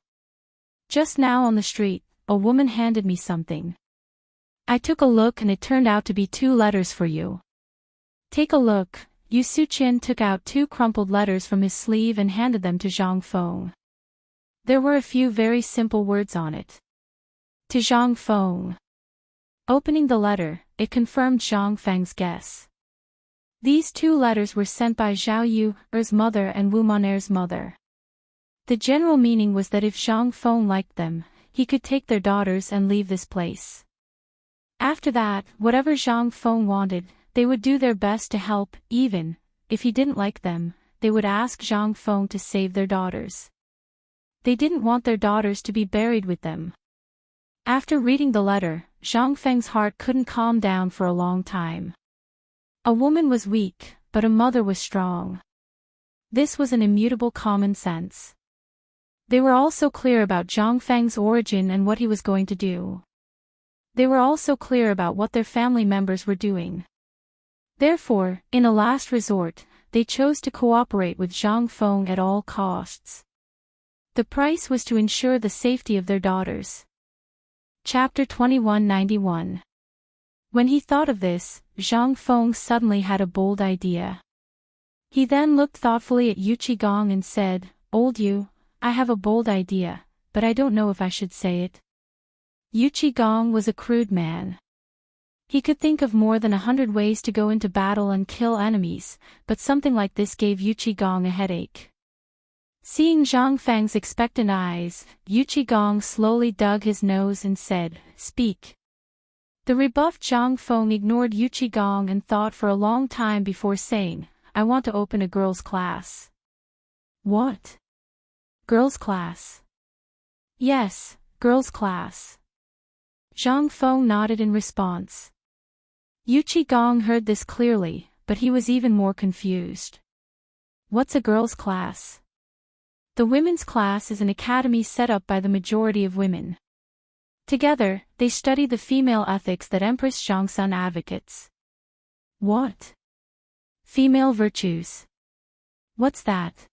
Just now on the street, a woman handed me something. I took a look and it turned out to be 2 letters for you. Take a look. Yu Suqian took out 2 crumpled letters from his sleeve and handed them to Zhang Feng. There were a few very simple words on it. To Zhang Feng. Opening the letter, it confirmed Zhang Feng's guess. These 2 letters were sent by Zhao Yu's mother and Wu Moner's mother. The general meaning was that if Zhang Feng liked them, he could take their daughters and leave this place. After that, whatever Zhang Feng wanted, they would do their best to help. Even if he didn't like them, they would ask Zhang Feng to save their daughters. They didn't want their daughters to be buried with them. After reading the letter, Zhang Feng's heart couldn't calm down for a long time. A woman was weak, but a mother was strong. This was an immutable common sense. They were also clear about Zhang Feng's origin and what he was going to do. They were also clear about what their family members were doing. Therefore, in a last resort, they chose to cooperate with Zhang Feng at all costs. The price was to ensure the safety of their daughters. Chapter 2191. When he thought of this, Zhang Feng suddenly had a bold idea. He then looked thoughtfully at Yu Qigong and said, "Old Yu, I have a bold idea, but I don't know if I should say it." Yu Qigong was a crude man. He could think of more than 100 ways to go into battle and kill enemies, but something like this gave Yu Qigong a headache. Seeing Zhang Feng's expectant eyes, Yu Qigong slowly dug his nose and said, "Speak." The rebuffed Zhang Feng ignored Yu Qigong and thought for a long time before saying, "I want to open a girls' class." "What? Girls' class?" "Yes, girls' class." Zhang Feng nodded in response. Yu Qigong heard this clearly, but he was even more confused. What's a girls' class? The women's class is an academy set up by the majority of women. Together, they study the female ethics that Empress Zhongsun advocates. What? Female virtues. What's that?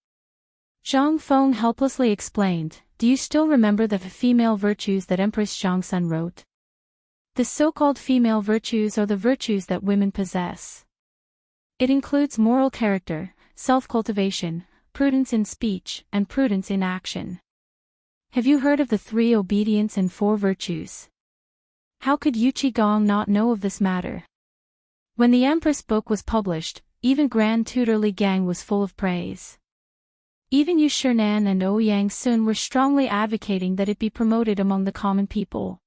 Zhang Feng helplessly explained, "Do you still remember the female virtues that Empress Zhongsun wrote? The so-called female virtues are the virtues that women possess. It includes moral character, self-cultivation, prudence in speech, and prudence in action. Have you heard of the 3 obedience and 4 virtues?" How could Yu Qigong not know of this matter? When the Empress book was published, even Grand Tutor Li Gang was full of praise. Even Yu Shinan and Ouyang Sun were strongly advocating that it be promoted among the common people.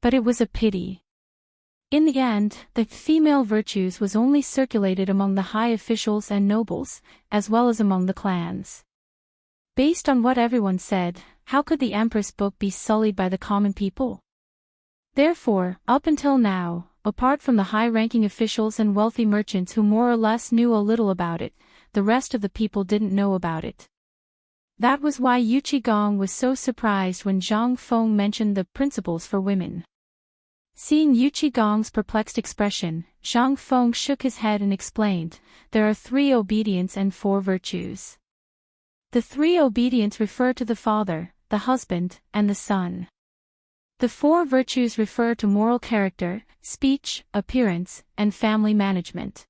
But it was a pity. In the end, the female virtues was only circulated among the high officials and nobles, as well as among the clans. Based on what everyone said, how could the Empress book be sullied by the common people? Therefore, up until now, apart from the high-ranking officials and wealthy merchants who more or less knew a little about it, the rest of the people didn't know about it. That was why Yu Qigong was so surprised when Zhang Feng mentioned the principles for women. Seeing Yu Qigong's perplexed expression, Zhang Feng shook his head and explained, "There are 3 obedience and 4 virtues. The 3 obedience refer to the father, the husband, and the son. The 4 virtues refer to moral character, speech, appearance, and family management.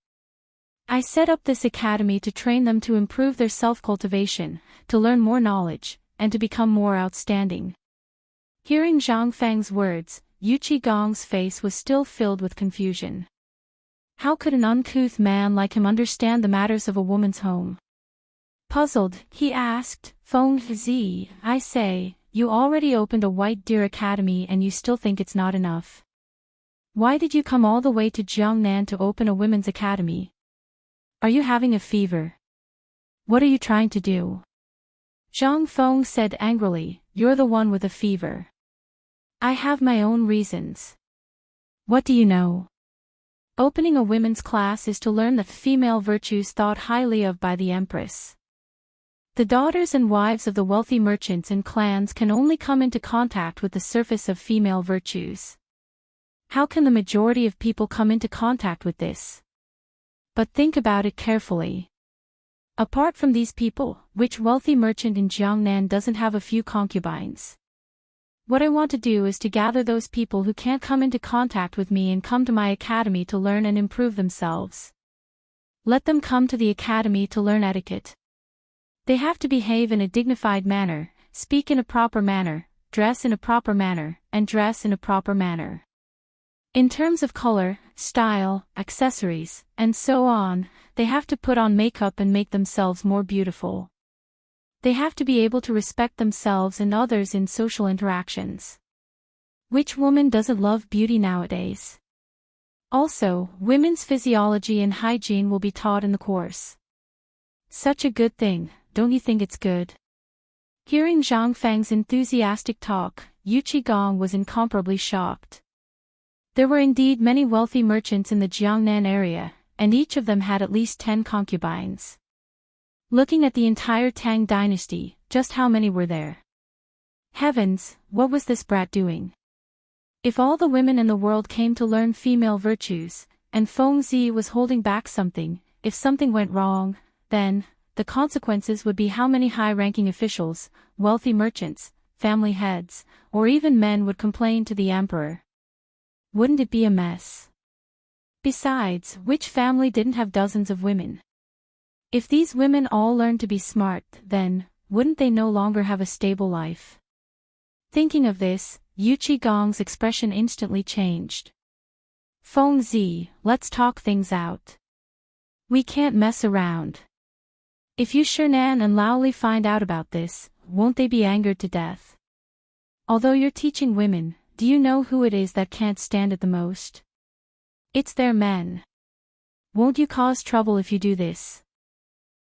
I set up this academy to train them to improve their self-cultivation, to learn more knowledge, and to become more outstanding." Hearing Zhang Feng's words, Yu Qigong's face was still filled with confusion. How could an uncouth man like him understand the matters of a woman's home? Puzzled, he asked, "Feng Zi, I say, you already opened a White Deer Academy and you still think it's not enough. Why did you come all the way to Jiangnan to open a women's academy? Are you having a fever? What are you trying to do?" Zhang Feng said angrily, "You're the one with a fever. I have my own reasons." "What do you know?" Opening a women's class is to learn the female virtues thought highly of by the Empress. The daughters and wives of the wealthy merchants and clans can only come into contact with the surface of female virtues. How can the majority of people come into contact with this? But think about it carefully. Apart from these people, which wealthy merchant in Jiangnan doesn't have a few concubines? What I want to do is to gather those people who can't come into contact with me and come to my academy to learn and improve themselves. Let them come to the academy to learn etiquette. They have to behave in a dignified manner, speak in a proper manner, dress in a proper manner, and dress in a proper manner. In terms of color, style, accessories, and so on, they have to put on makeup and make themselves more beautiful. They have to be able to respect themselves and others in social interactions. Which woman doesn't love beauty nowadays? Also, women's physiology and hygiene will be taught in the course. Such a good thing, don't you think it's good? Hearing Zhang Feng's enthusiastic talk, Yu Qigong was incomparably shocked. There were indeed many wealthy merchants in the Jiangnan area, and each of them had at least 10 concubines. Looking at the entire Tang dynasty, just how many were there? Heavens, what was this brat doing? If all the women in the world came to learn female virtues, and Feng Zi was holding back something, if something went wrong, then, the consequences would be how many high-ranking officials, wealthy merchants, family heads, or even men would complain to the emperor. Wouldn't it be a mess? Besides, which family didn't have dozens of women? If these women all learned to be smart, then, wouldn't they no longer have a stable life? Thinking of this, Yu Qigong's expression instantly changed. Feng Zi, let's talk things out. We can't mess around. If you Shernan and Laoli find out about this, won't they be angered to death? Although you're teaching women, do you know who it is that can't stand it the most? It's their men. Won't you cause trouble if you do this?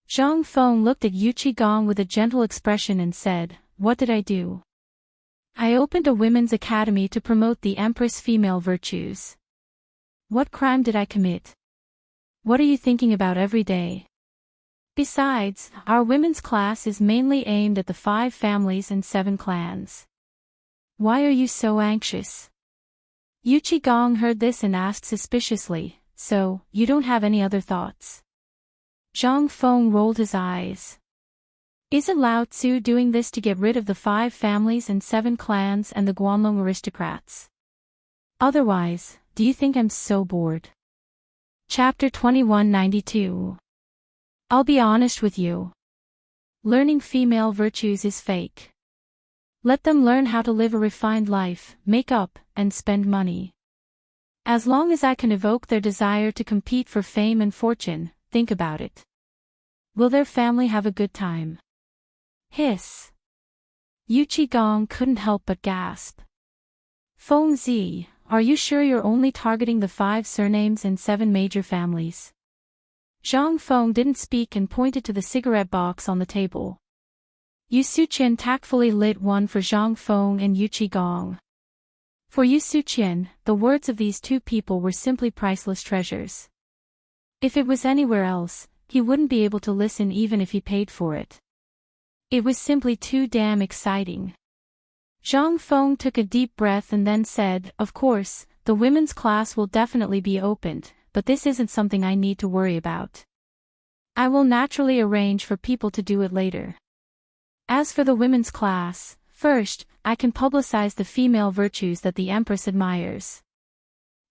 Zhang Feng looked at Yu Qigong with a gentle expression and said, "What did I do? I opened a women's academy to promote the Empress' female virtues. What crime did I commit? What are you thinking about every day? Besides, our women's class is mainly aimed at the 5 families and 7 clans. Why are you so anxious?" Yu Qigong heard this and asked suspiciously, "So, you don't have any other thoughts?" Zhang Feng rolled his eyes. Isn't Lao Tzu doing this to get rid of the 5 families and 7 clans and the Guanlong aristocrats? Otherwise, do you think I'm so bored? Chapter 2192. I'll be honest with you. Learning female virtues is fake. Let them learn how to live a refined life, make up, and spend money. As long as I can evoke their desire to compete for fame and fortune, think about it. Will their family have a good time? Hiss. Yu Qigong couldn't help but gasp. Feng Zi, are you sure you're only targeting the 5 surnames and 7 major families? Zhang Feng didn't speak and pointed to the cigarette box on the table. Yu Suqian tactfully lit one for Zhang Feng and Yu Qigong. For Yu Suqian, the words of these 2 people were simply priceless treasures. If it was anywhere else, he wouldn't be able to listen even if he paid for it. It was simply too damn exciting. Zhang Feng took a deep breath and then said, "Of course, the women's class will definitely be opened, but this isn't something I need to worry about. I will naturally arrange for people to do it later. As for the women's class, first, I can publicize the female virtues that the Empress admires.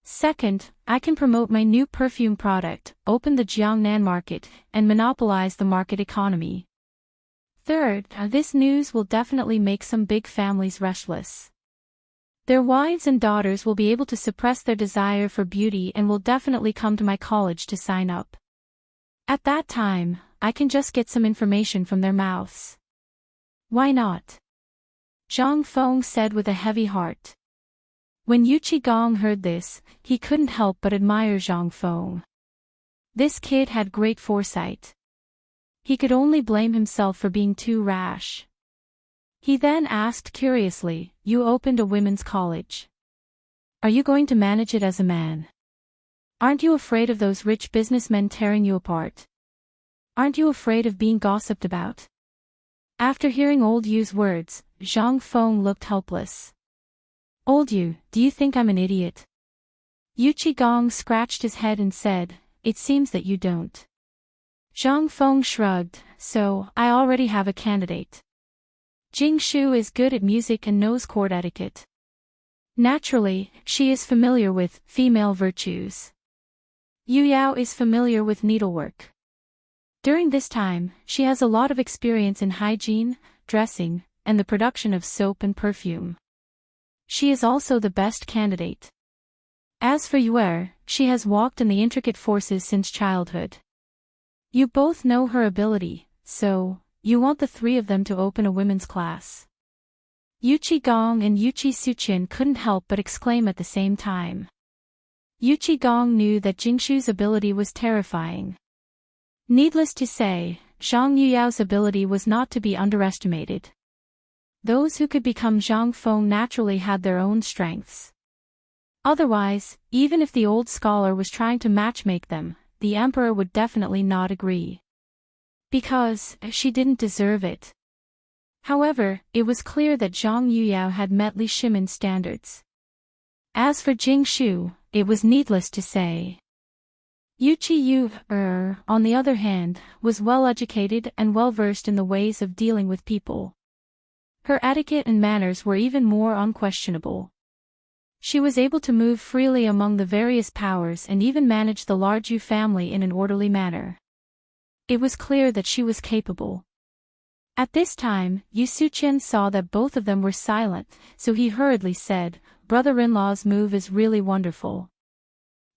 Second, I can promote my new perfume product, open the Jiangnan market, and monopolize the market economy. Third, this news will definitely make some big families restless. Their wives and daughters will be able to suppress their desire for beauty and will definitely come to my college to sign up. At that time, I can just get some information from their mouths. Why not?" Zhang Feng said with a heavy heart. When Yu Qigong heard this, he couldn't help but admire Zhang Feng. This kid had great foresight. He could only blame himself for being too rash. He then asked curiously, "You opened a women's college. Are you going to manage it as a man? Aren't you afraid of those rich businessmen tearing you apart? Aren't you afraid of being gossiped about?" After hearing old Yu's words, Zhang Feng looked helpless. "Old Yu, do you think I'm an idiot?" Yu Qigong scratched his head and said, "It seems that you don't." Zhang Feng shrugged, "So, I already have a candidate." Jingshu is good at music and knows court etiquette. Naturally, she is familiar with female virtues. Yu Yao is familiar with needlework. During this time, she has a lot of experience in hygiene, dressing, and the production of soap and perfume. She is also the best candidate. As for Yuer, she has walked in the intricate forces since childhood. You both know her ability, so you want the three of them to open a women's class. Yuchi Gong and Yuchi Suqian couldn't help but exclaim at the same time. Yuchi Gong knew that Jingshu's ability was terrifying. Needless to say, Zhang Yuyao's ability was not to be underestimated. Those who could become Zhang Feng naturally had their own strengths. Otherwise, even if the old scholar was trying to matchmake them, the emperor would definitely not agree. Because she didn't deserve it. However, it was clear that Zhang Yuyao had met Li Shimin's standards. As for Jingshu, it was needless to say. Yuchi Yu, on the other hand, was well-educated and well-versed in the ways of dealing with people. Her etiquette and manners were even more unquestionable. She was able to move freely among the various powers and even manage the large Yu family in an orderly manner. It was clear that she was capable. At this time, Yu Suqian saw that both of them were silent, so he hurriedly said, "Brother-in-law's move is really wonderful."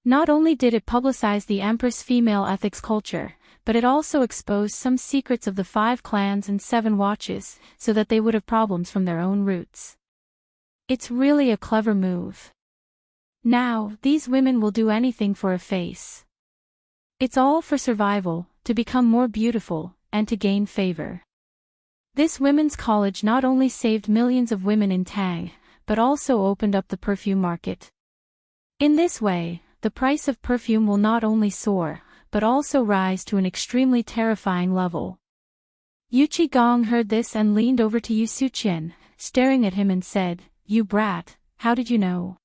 Not only did it publicize the Empress' female ethics culture, but it also exposed some secrets of the 5 clans and 7 watches, so that they would have problems from their own roots. It's really a clever move. Now, these women will do anything for a face. It's all for survival, to become more beautiful, and to gain favor. This women's college not only saved millions of women in Tang, but also opened up the perfume market. In this way, the price of perfume will not only soar, but also rise to an extremely terrifying level. Yuchi Gong heard this and leaned over to Yu Suqian, staring at him and said, "You brat, how did you know?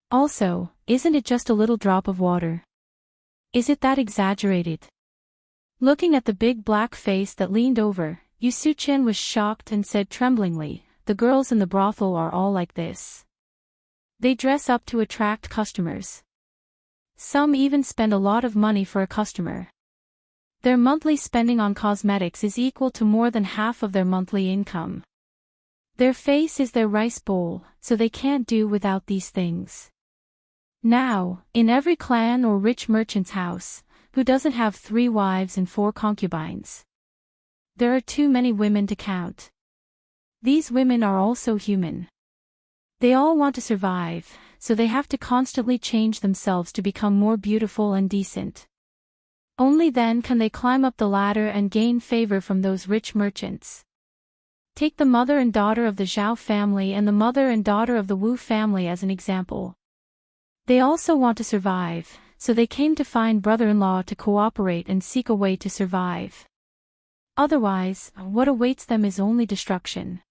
Also, isn't it just a little drop of water? Is it that exaggerated?" Looking at the big black face that leaned over, Yu Suqian was shocked and said tremblingly, "The girls in the brothel are all like this. They dress up to attract customers. Some even spend a lot of money for a customer. Their monthly spending on cosmetics is equal to more than half of their monthly income. Their face is their rice bowl, so they can't do without these things. Now, in every clan or rich merchant's house, who doesn't have 3 wives and 4 concubines? There are too many women to count. These women are also human. They all want to survive, so they have to constantly change themselves to become more beautiful and decent. Only then can they climb up the ladder and gain favor from those rich merchants. Take the mother and daughter of the Zhao family and the mother and daughter of the Wu family as an example. They also want to survive, so they came to find brother-in-law to cooperate and seek a way to survive. Otherwise, what awaits them is only destruction."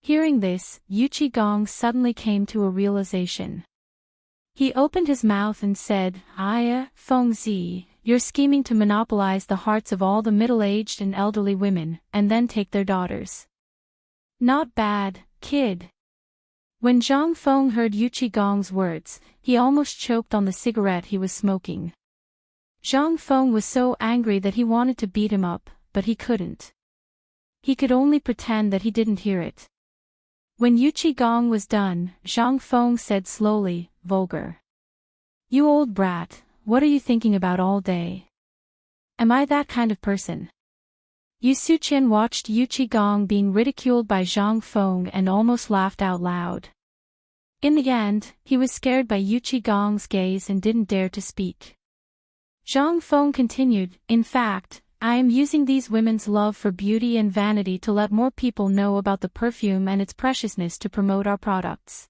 Hearing this, Yuchi Gong suddenly came to a realization. He opened his mouth and said, "Aya, Fengzi, you're scheming to monopolize the hearts of all the middle-aged and elderly women, and then take their daughters. Not bad, kid." When Zhang Feng heard Yuchi Gong's words, he almost choked on the cigarette he was smoking. Zhang Feng was so angry that he wanted to beat him up, but he couldn't. He could only pretend that he didn't hear it. When Yuchi Gong was done, Zhang Feng said slowly, "Vulgar. You old brat, what are you thinking about all day? Am I that kind of person?" Yu Suqian watched Yuchi Gong being ridiculed by Zhang Feng and almost laughed out loud. In the end, he was scared by Yuchi Gong's gaze and didn't dare to speak. Zhang Feng continued, "In fact, I am using these women's love for beauty and vanity to let more people know about the perfume and its preciousness to promote our products.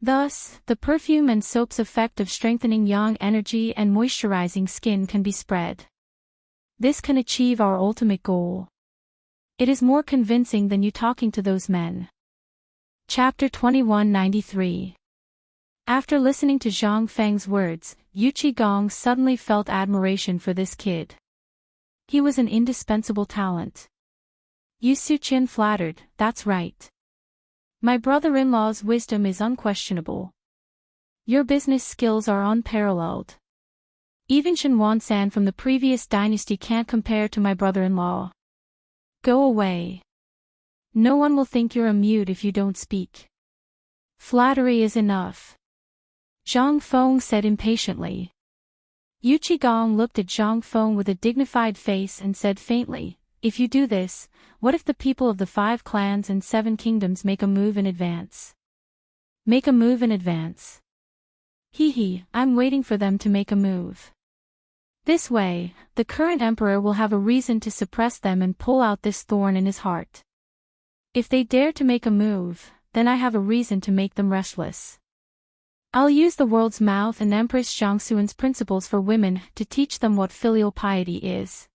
Thus, the perfume and soap's effect of strengthening yang energy and moisturizing skin can be spread. This can achieve our ultimate goal. It is more convincing than you talking to those men." Chapter 2193. After listening to Zhang Feng's words, Yuchi Gong suddenly felt admiration for this kid. He was an indispensable talent. Yu Suqian flattered, that's right. My brother-in-law's wisdom is unquestionable. Your business skills are unparalleled. Even Shen Wansan from the previous dynasty can't compare to my brother-in-law. Go away. No one will think you're a mute if you don't speak. Flattery is enough. Zhang Feng said impatiently. Yu Qigong looked at Zhang Feng with a dignified face and said faintly, if you do this, what if the people of the 5 clans and 7 kingdoms make a move in advance? Make a move in advance. I'm waiting for them to make a move. This way, the current emperor will have a reason to suppress them and pull out this thorn in his heart. If they dare to make a move, then I have a reason to make them restless. I'll use the world's mouth and Empress Zhangxuan's principles for women to teach them what filial piety is.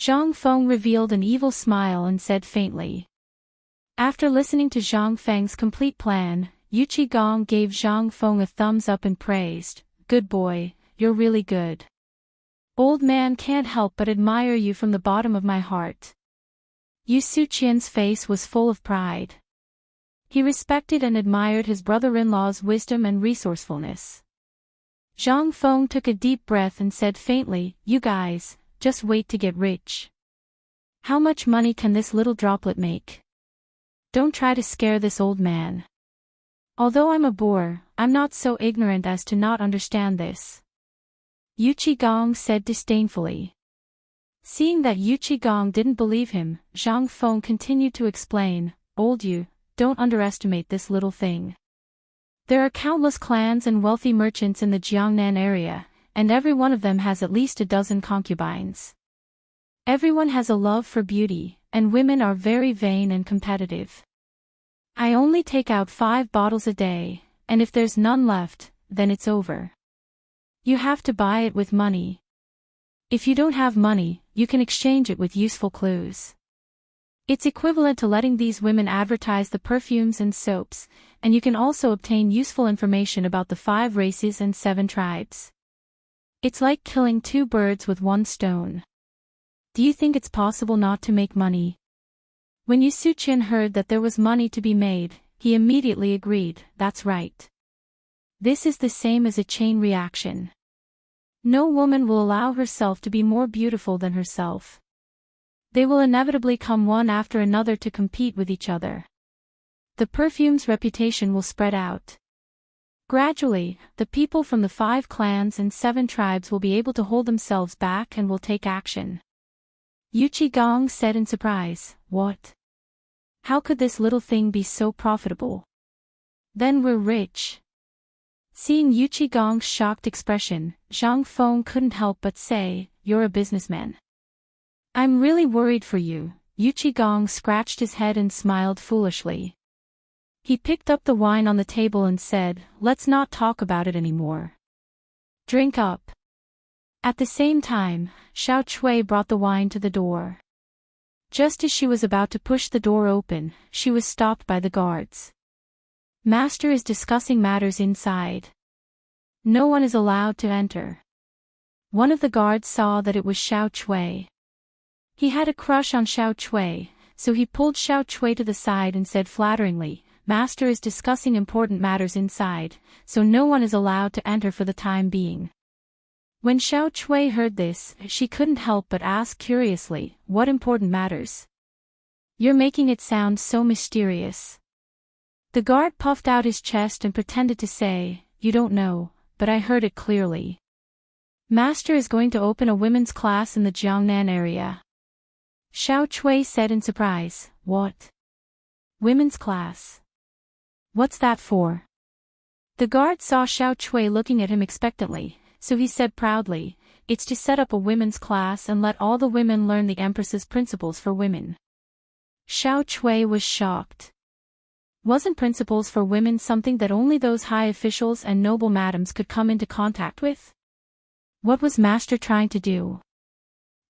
Zhang Feng revealed an evil smile and said faintly. After listening to Zhang Feng's complete plan, Yu Qigong gave Zhang Feng a thumbs up and praised, good boy, you're really good. Old man can't help but admire you from the bottom of my heart. Yu Suqian's face was full of pride. He respected and admired his brother-in-law's wisdom and resourcefulness. Zhang Feng took a deep breath and said faintly, you guys, just wait to get rich. How much money can this little droplet make? Don't try to scare this old man. Although I'm a boor, I'm not so ignorant as to not understand this. Yu Qigong said disdainfully. Seeing that Yu Qigong didn't believe him, Zhang Feng continued to explain, old Yu, don't underestimate this little thing. There are countless clans and wealthy merchants in the Jiangnan area, and every one of them has at least a dozen concubines. Everyone has a love for beauty, and women are very vain and competitive. I only take out 5 bottles a day, and if there's none left, then it's over. You have to buy it with money. If you don't have money, you can exchange it with useful clues. It's equivalent to letting these women advertise the perfumes and soaps, and you can also obtain useful information about the 5 races and 7 tribes. It's like killing 2 birds with 1 stone. Do you think it's possible not to make money? When Yu Suqian heard that there was money to be made, he immediately agreed, that's right. This is the same as a chain reaction. No woman will allow herself to be more beautiful than herself. They will inevitably come one after another to compete with each other. The perfume's reputation will spread out. Gradually, the people from the 5 clans and 7 tribes will be able to hold themselves back and will take action. Yu Qigong said in surprise, what? How could this little thing be so profitable? Then we're rich. Seeing Yu Qigong's shocked expression, Zhang Feng couldn't help but say, you're a businessman. I'm really worried for you. Yu Qigong scratched his head and smiled foolishly. He picked up the wine on the table and said, let's not talk about it anymore. Drink up. At the same time, Xiao Chui brought the wine to the door. Just as she was about to push the door open, she was stopped by the guards. Master is discussing matters inside. No one is allowed to enter. One of the guards saw that it was Xiao Chui. He had a crush on Xiao Chui, so he pulled Xiao Chui to the side and said flatteringly, Master is discussing important matters inside, so no one is allowed to enter for the time being. When Xiao Chui heard this, she couldn't help but ask curiously, what important matters? You're making it sound so mysterious. The guard puffed out his chest and pretended to say, you don't know, but I heard it clearly. Master is going to open a women's class in the Jiangnan area. Xiao Chui said in surprise, what? Women's class? What's that for? The guard saw Xiao Chui looking at him expectantly, so he said proudly, it's to set up a women's class and let all the women learn the Empress's principles for women. Xiao Chui was shocked. Wasn't principles for women something that only those high officials and noble madams could come into contact with? What was Master trying to do?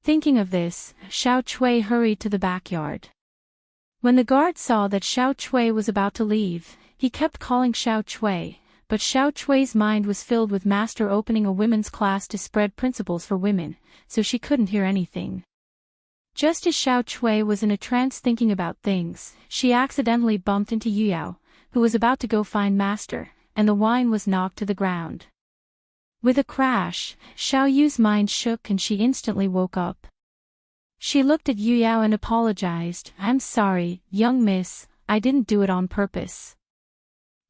Thinking of this, Xiao Chui hurried to the backyard. When the guard saw that Xiao Chui was about to leave, he kept calling Xiao Chui, but Xiao Chui's mind was filled with Master opening a women's class to spread principles for women, so she couldn't hear anything. Just as Xiao Chui was in a trance thinking about things, she accidentally bumped into Yu Yao, who was about to go find Master, and the wine was knocked to the ground. With a crash, Xiao Yu's mind shook and she instantly woke up. She looked at Yu Yao and apologized. "I'm sorry, young miss, I didn't do it on purpose."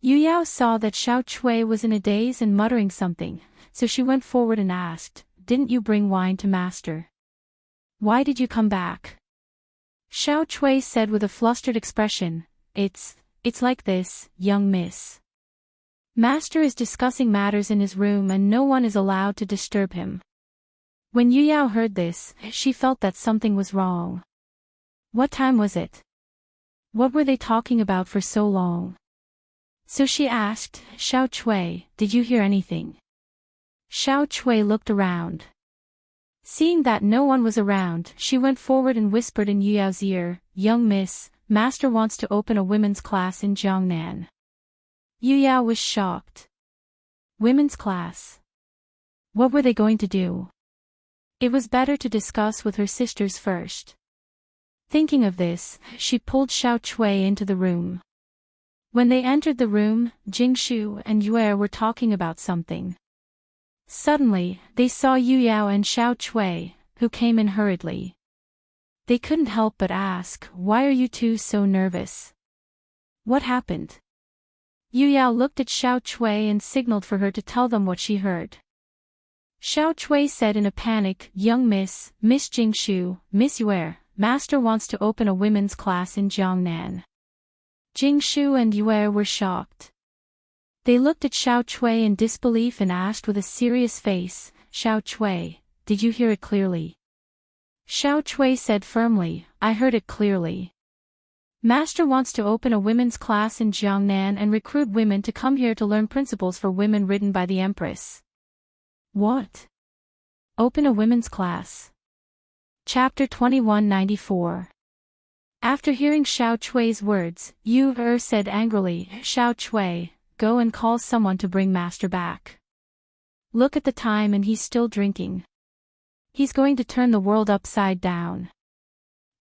Yu Yao saw that Xiao Chui was in a daze and muttering something, so she went forward and asked, "Didn't you bring wine to Master? Why did you come back?" Xiao Chui said with a flustered expression, It's like this, young miss. Master is discussing matters in his room and no one is allowed to disturb him." When Yu Yao heard this, she felt that something was wrong. What time was it? What were they talking about for so long? So she asked, "Xiao Chui, did you hear anything?" Xiao Chui looked around. Seeing that no one was around, she went forward and whispered in Yu Yao's ear, "Young miss, Master wants to open a women's class in Jiangnan." Yu Yao was shocked. Women's class? What were they going to do? It was better to discuss with her sisters first. Thinking of this, she pulled Xiao Chui into the room. When they entered the room, Jingshu and Yue were talking about something. Suddenly, they saw Yu Yao and Xiao Chui, who came in hurriedly. They couldn't help but ask, "Why are you two so nervous? What happened?" Yu Yao looked at Xiao Chui and signaled for her to tell them what she heard. Xiao Chui said in a panic, "Young miss, Miss Jingshu, Miss Yue, Master wants to open a women's class in Jiangnan." Jingshu and Yue were shocked. They looked at Xiao Chui in disbelief and asked with a serious face, "Xiao Chui, did you hear it clearly?" Xiao Chui said firmly, "I heard it clearly. Master wants to open a women's class in Jiangnan and recruit women to come here to learn principles for women written by the Empress." What? Open a women's class? Chapter 2194. After hearing Xiao Chui's words, Yu Er said angrily, "Xiao Chui, go and call someone to bring Master back. Look at the time and he's still drinking. He's going to turn the world upside down."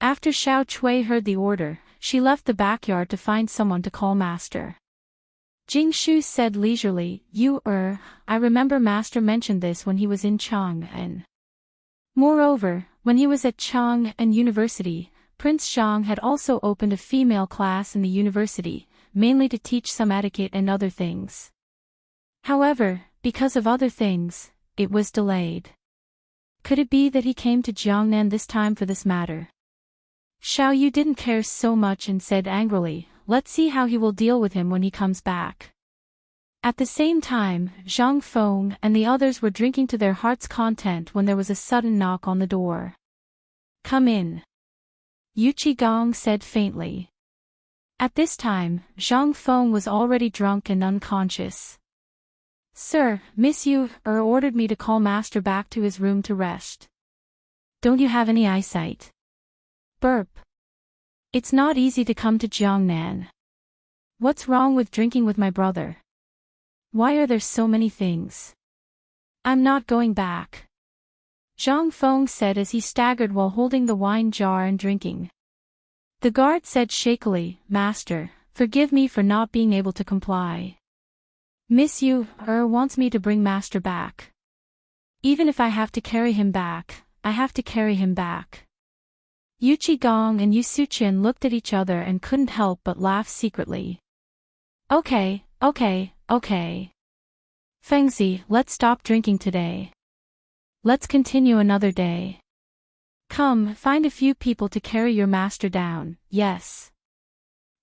After Xiao Chui heard the order, she left the backyard to find someone to call Master. Jingshu said leisurely, "Yu Er, I remember Master mentioned this when he was in Chang'an. Moreover, when he was at Chang'an University, Prince Zhang had also opened a female class in the university, mainly to teach some etiquette and other things. However, because of other things, it was delayed. Could it be that he came to Jiangnan this time for this matter?" Xiao Yu didn't care so much and said angrily, "Let's see how he will deal with him when he comes back." At the same time, Zhang Feng and the others were drinking to their heart's content when there was a sudden knock on the door. "Come in," Yu Qigong said faintly. At this time, Zhang Feng was already drunk and unconscious. "Sir, Miss Yu Er ordered me to call Master back to his room to rest. Don't you have any eyesight?" Burp. "It's not easy to come to Jiangnan. What's wrong with drinking with my brother? Why are there so many things? I'm not going back," Zhang Feng said as he staggered while holding the wine jar and drinking. The guard said shakily, "Master, forgive me for not being able to comply. Miss Yu Er wants me to bring Master back. Even if I have to carry him back, I have to carry him back." Yu Qigong and Yu Suqian looked at each other and couldn't help but laugh secretly. Okay. Fengzi, let's stop drinking today. Let's continue another day. Come, find a few people to carry your master down, yes."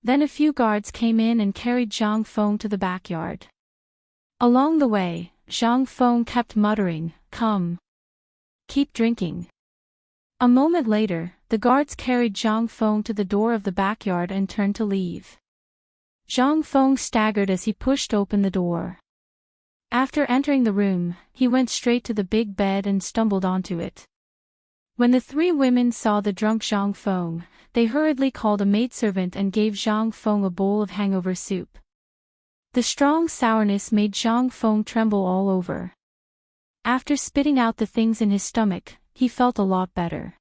Then a few guards came in and carried Zhang Feng to the backyard. Along the way, Zhang Feng kept muttering, "Come. Keep drinking." A moment later, the guards carried Zhang Feng to the door of the backyard and turned to leave. Zhang Feng staggered as he pushed open the door. After entering the room, he went straight to the big bed and stumbled onto it. When the three women saw the drunk Zhang Feng, they hurriedly called a maidservant and gave Zhang Feng a bowl of hangover soup. The strong sourness made Zhang Feng tremble all over. After spitting out the things in his stomach, he felt a lot better.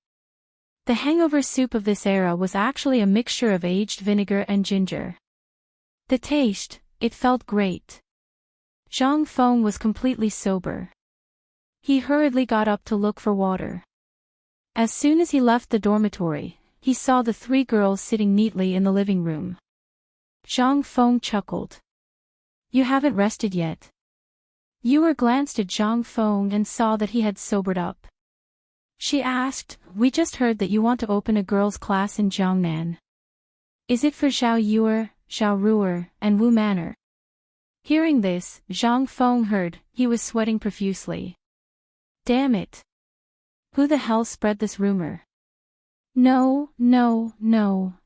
The hangover soup of this era was actually a mixture of aged vinegar and ginger. The taste, it felt great. Zhang Feng was completely sober. He hurriedly got up to look for water. As soon as he left the dormitory, he saw the three girls sitting neatly in the living room. Zhang Feng chuckled. You haven't rested yet. Yue glanced at Zhang Feng and saw that he had sobered up. She asked, we just heard that you want to open a girls' class in Jiangnan. Is it for Zhao Yue, Zhao Ruer, and Wu Manor? Hearing this, Zhang Feng heard, he was sweating profusely. Damn it. Who the hell spread this rumor? No,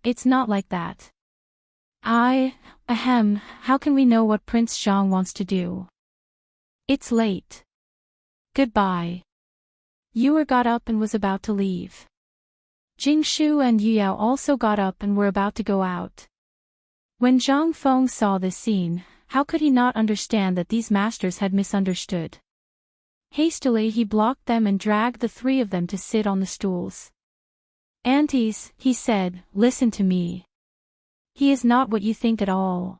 it's not like that. How can we know what Prince Zhang wants to do? It's late. Goodbye. Yue got up and was about to leave. Jingshu and Yuyao also got up and were about to go out. When Zhang Feng saw this scene, how could he not understand that these masters had misunderstood? Hastily he blocked them and dragged the three of them to sit on the stools. Aunties, he said, listen to me. He is not what you think at all.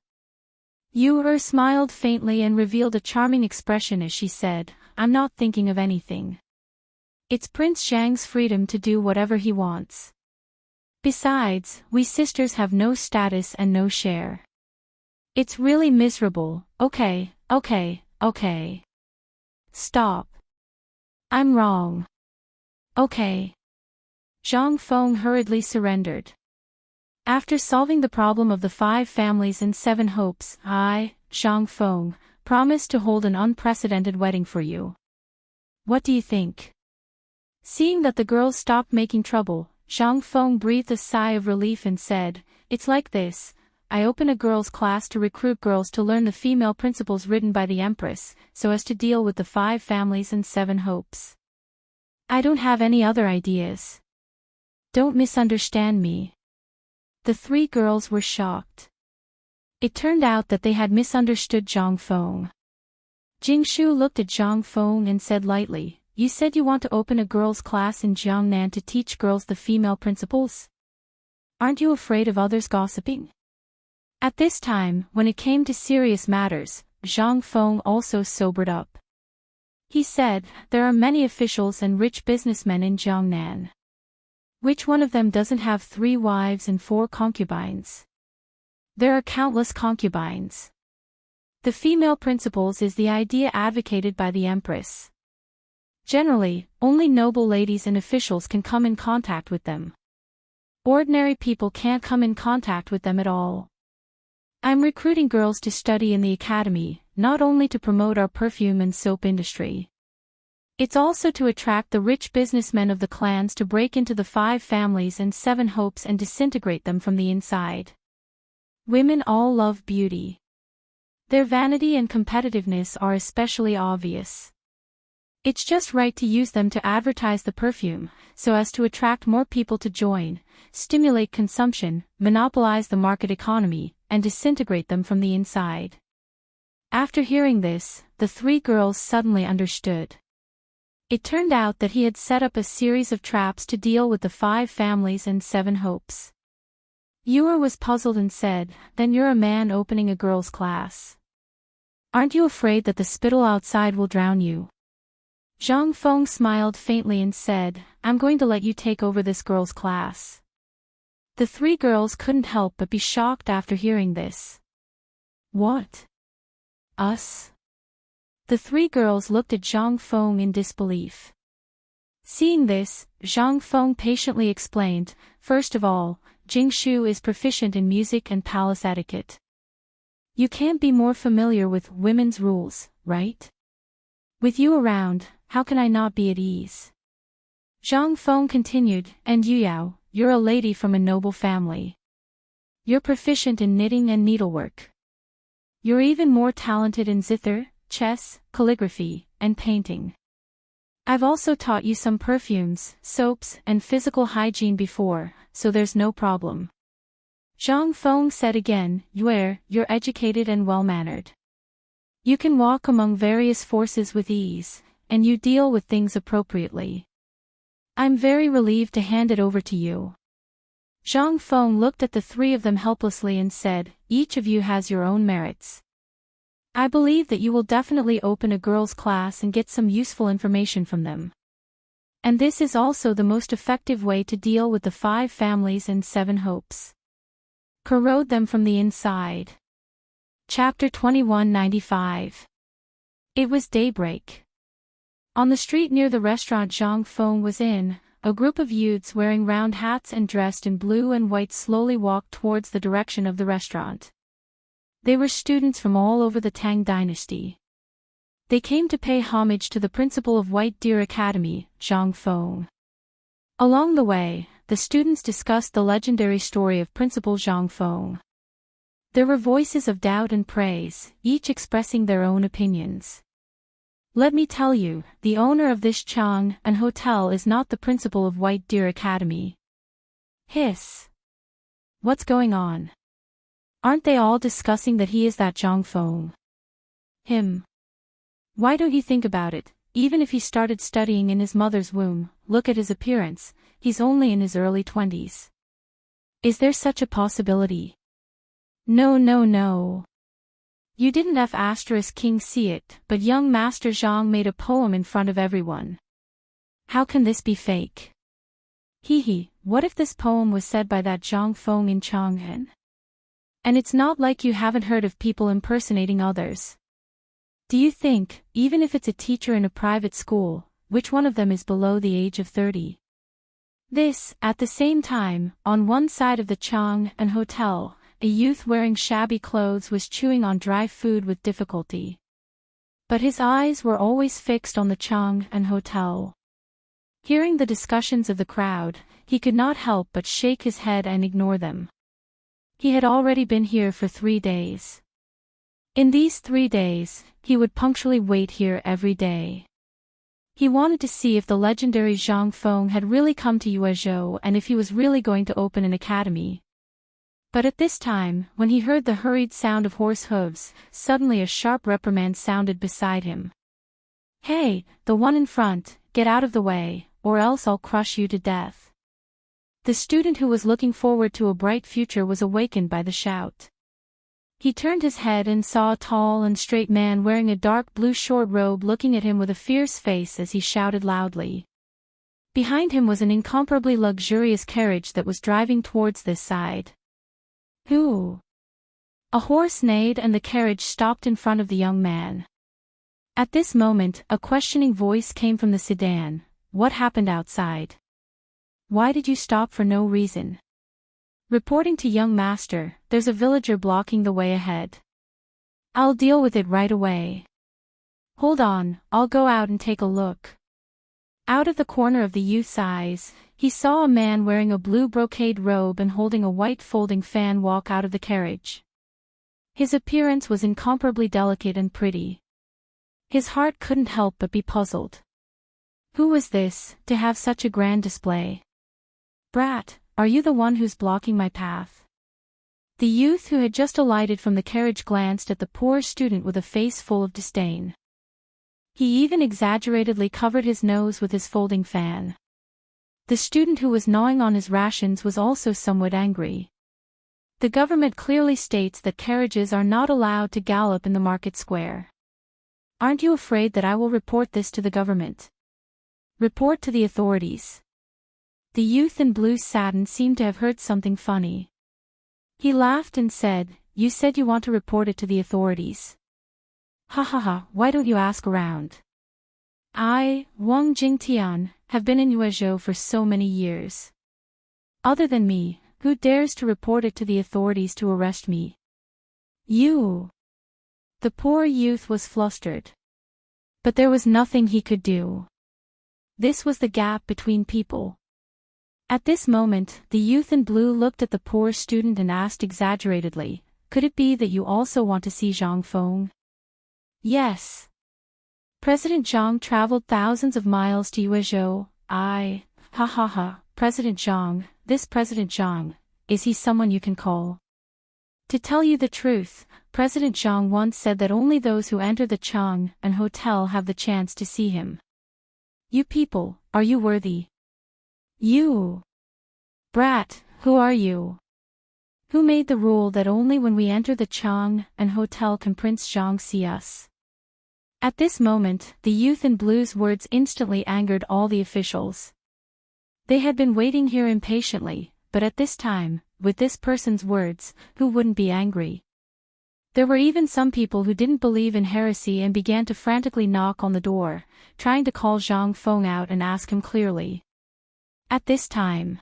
Yue smiled faintly and revealed a charming expression as she said, I'm not thinking of anything. It's Prince Zhang's freedom to do whatever he wants. Besides, we sisters have no status and no share. It's really miserable. Okay. Stop. I'm wrong. Okay. Zhang Feng hurriedly surrendered. After solving the problem of the 5 families and 7 hopes, I, Zhang Feng, promise to hold an unprecedented wedding for you. What do you think? Seeing that the girls stopped making trouble, Zhang Feng breathed a sigh of relief and said, it's like this. I open a girls' class to recruit girls to learn the female principles written by the Empress, so as to deal with the 5 families and 7 hopes. I don't have any other ideas. Don't misunderstand me. The 3 girls were shocked. It turned out that they had misunderstood Zhang Feng. Jingshu looked at Zhang Feng and said lightly, you said you want to open a girls' class in Jiangnan to teach girls the female principles? Aren't you afraid of others gossiping? At this time, when it came to serious matters, Zhang Feng also sobered up. He said, there are many officials and rich businessmen in Jiangnan. Which one of them doesn't have 3 wives and 4 concubines? There are countless concubines. The female principles is the idea advocated by the Empress. Generally, only noble ladies and officials can come in contact with them. Ordinary people can't come in contact with them at all. I'm recruiting girls to study in the academy, not only to promote our perfume and soap industry. It's also to attract the rich businessmen of the clans to break into the 5 families and 7 hopes and disintegrate them from the inside. Women all love beauty. Their vanity and competitiveness are especially obvious. It's just right to use them to advertise the perfume, so as to attract more people to join, stimulate consumption, monopolize the market economy, and disintegrate them from the inside. After hearing this, the 3 girls suddenly understood. It turned out that he had set up a series of traps to deal with the 5 families and 7 hopes. Yue was puzzled and said, then you're a man opening a girls' class. Aren't you afraid that the spittle outside will drown you? Zhang Feng smiled faintly and said, I'm going to let you take over this girls' class. The 3 girls couldn't help but be shocked after hearing this. What? Us? The 3 girls looked at Zhang Feng in disbelief. Seeing this, Zhang Feng patiently explained, first of all, Jingshu is proficient in music and palace etiquette. You can't be more familiar with women's rules, right? With you around, how can I not be at ease? Zhang Feng continued, and Yuyao, you're a lady from a noble family. You're proficient in knitting and needlework. You're even more talented in zither, chess, calligraphy, and painting. I've also taught you some perfumes, soaps, and physical hygiene before, so there's no problem. Zhang Feng said again, you're educated and well-mannered. You can walk among various forces with ease, and you deal with things appropriately. I'm very relieved to hand it over to you. Zhang Feng looked at the three of them helplessly and said, each of you has your own merits. I believe that you will definitely open a girls' class and get some useful information from them. And this is also the most effective way to deal with the 5 families and 7 hopes. Corrode them from the inside. Chapter 2195. It was daybreak. On the street near the restaurant Zhang Feng was in, a group of youths wearing round hats and dressed in blue and white slowly walked towards the direction of the restaurant. They were students from all over the Tang Dynasty. They came to pay homage to the principal of White Deer Academy, Zhang Feng. Along the way, the students discussed the legendary story of Principal Zhang Feng. There were voices of doubt and praise, each expressing their own opinions. Let me tell you, the owner of this Chang and hotel is not the principal of White Deer Academy. Hiss. What's going on? Aren't they all discussing that he is that Zhang Feng? Him. Why don't you think about it? Even if he started studying in his mother's womb, look at his appearance, he's only in his early 20s. Is there such a possibility? No. You didn't have King see it, but young Master Zhang made a poem in front of everyone. How can this be fake? What if this poem was said by that Zhang Feng in Chang'an? And it's not like you haven't heard of people impersonating others. Do you think, even if it's a teacher in a private school, which one of them is below the age of 30? At the same time, on one side of the Chang and hotel, a youth wearing shabby clothes was chewing on dry food with difficulty. But his eyes were always fixed on the Chang and hotel. Hearing the discussions of the crowd, he could not help but shake his head and ignore them. He had already been here for 3 days. In these 3 days, he would punctually wait here every day. He wanted to see if the legendary Zhang Feng had really come to Yuezhou and if he was really going to open an academy. But at this time, when he heard the hurried sound of horse hooves, suddenly a sharp reprimand sounded beside him. Hey, the one in front, get out of the way, or else I'll crush you to death. The student who was looking forward to a bright future was awakened by the shout. He turned his head and saw a tall and straight man wearing a dark blue short robe looking at him with a fierce face as he shouted loudly. Behind him was an incomparably luxurious carriage that was driving towards this side. Who? A horse neighed and the carriage stopped in front of the young man. At this moment, a questioning voice came from the sedan. What happened outside? Why did you stop for no reason? Reporting to young master, there's a villager blocking the way ahead. I'll deal with it right away. Hold on, I'll go out and take a look. Out of the corner of the youth's eyes, he saw a man wearing a blue brocade robe and holding a white folding fan walk out of the carriage. His appearance was incomparably delicate and pretty. His heart couldn't help but be puzzled. Who was this, to have such a grand display? Brat, are you the one who's blocking my path? The youth who had just alighted from the carriage glanced at the poor student with a face full of disdain. He even exaggeratedly covered his nose with his folding fan. The student who was gnawing on his rations was also somewhat angry. The government clearly states that carriages are not allowed to gallop in the market square. Aren't you afraid that I will report this to the government? Report to the authorities. The youth in blue satin seemed to have heard something funny. He laughed and said, You said you want to report it to the authorities. Why don't you ask around? I, Wang Jingtian, have been in Yuezhou for so many years. Other than me, who dares to report it to the authorities to arrest me? You. The poor youth was flustered. But there was nothing he could do. This was the gap between people. At this moment, the youth in blue looked at the poor student and asked exaggeratedly, Could it be that you also want to see Zhang Feng? Yes. President Zhang traveled thousands of miles to Yuezhou. President Zhang, this President Zhang, is he someone you can call? To tell you the truth, President Zhang once said that only those who enter the Chang and hotel have the chance to see him. You people, are you worthy? You! Brat, who are you? Who made the rule that only when we enter the Chang and hotel can Prince Zhang see us? At this moment, the youth in blue's words instantly angered all the officials. They had been waiting here impatiently, but at this time, with this person's words, who wouldn't be angry? There were even some people who didn't believe in heresy and began to frantically knock on the door, trying to call Zhang Feng out and ask him clearly. At this time,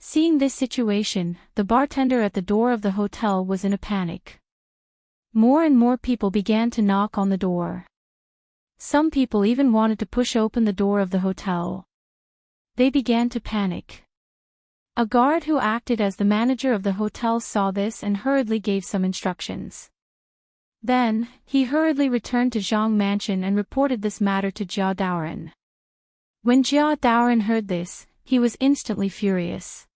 seeing this situation, the bartender at the door of the hotel was in a panic. More and more people began to knock on the door. Some people even wanted to push open the door of the hotel. They began to panic. A guard who acted as the manager of the hotel saw this and hurriedly gave some instructions. Then, he hurriedly returned to Zhang Mansion and reported this matter to Jia Daoren. When Jia Daoren heard this, he was instantly furious.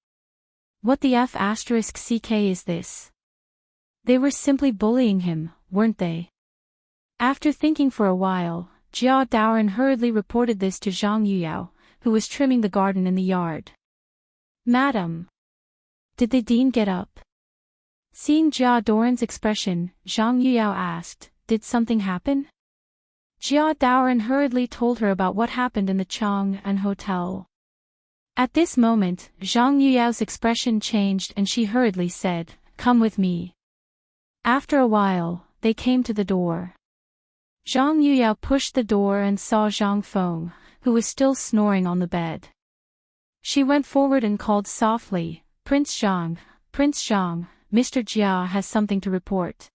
What the F***ck is this? They were simply bullying him, weren't they? After thinking for a while, Jia Daoren hurriedly reported this to Zhang Yuyao, who was trimming the garden in the yard. Madam! Did the dean get up? Seeing Jia Daoren's expression, Zhang Yuyao asked, did something happen? Jia Daoren hurriedly told her about what happened in the Chang'an Hotel. At this moment, Zhang Yuyao's expression changed and she hurriedly said, come with me. After a while, they came to the door. Zhang Yuyao pushed the door and saw Zhang Feng, who was still snoring on the bed. She went forward and called softly, Prince Zhang, Mr. Jia has something to report.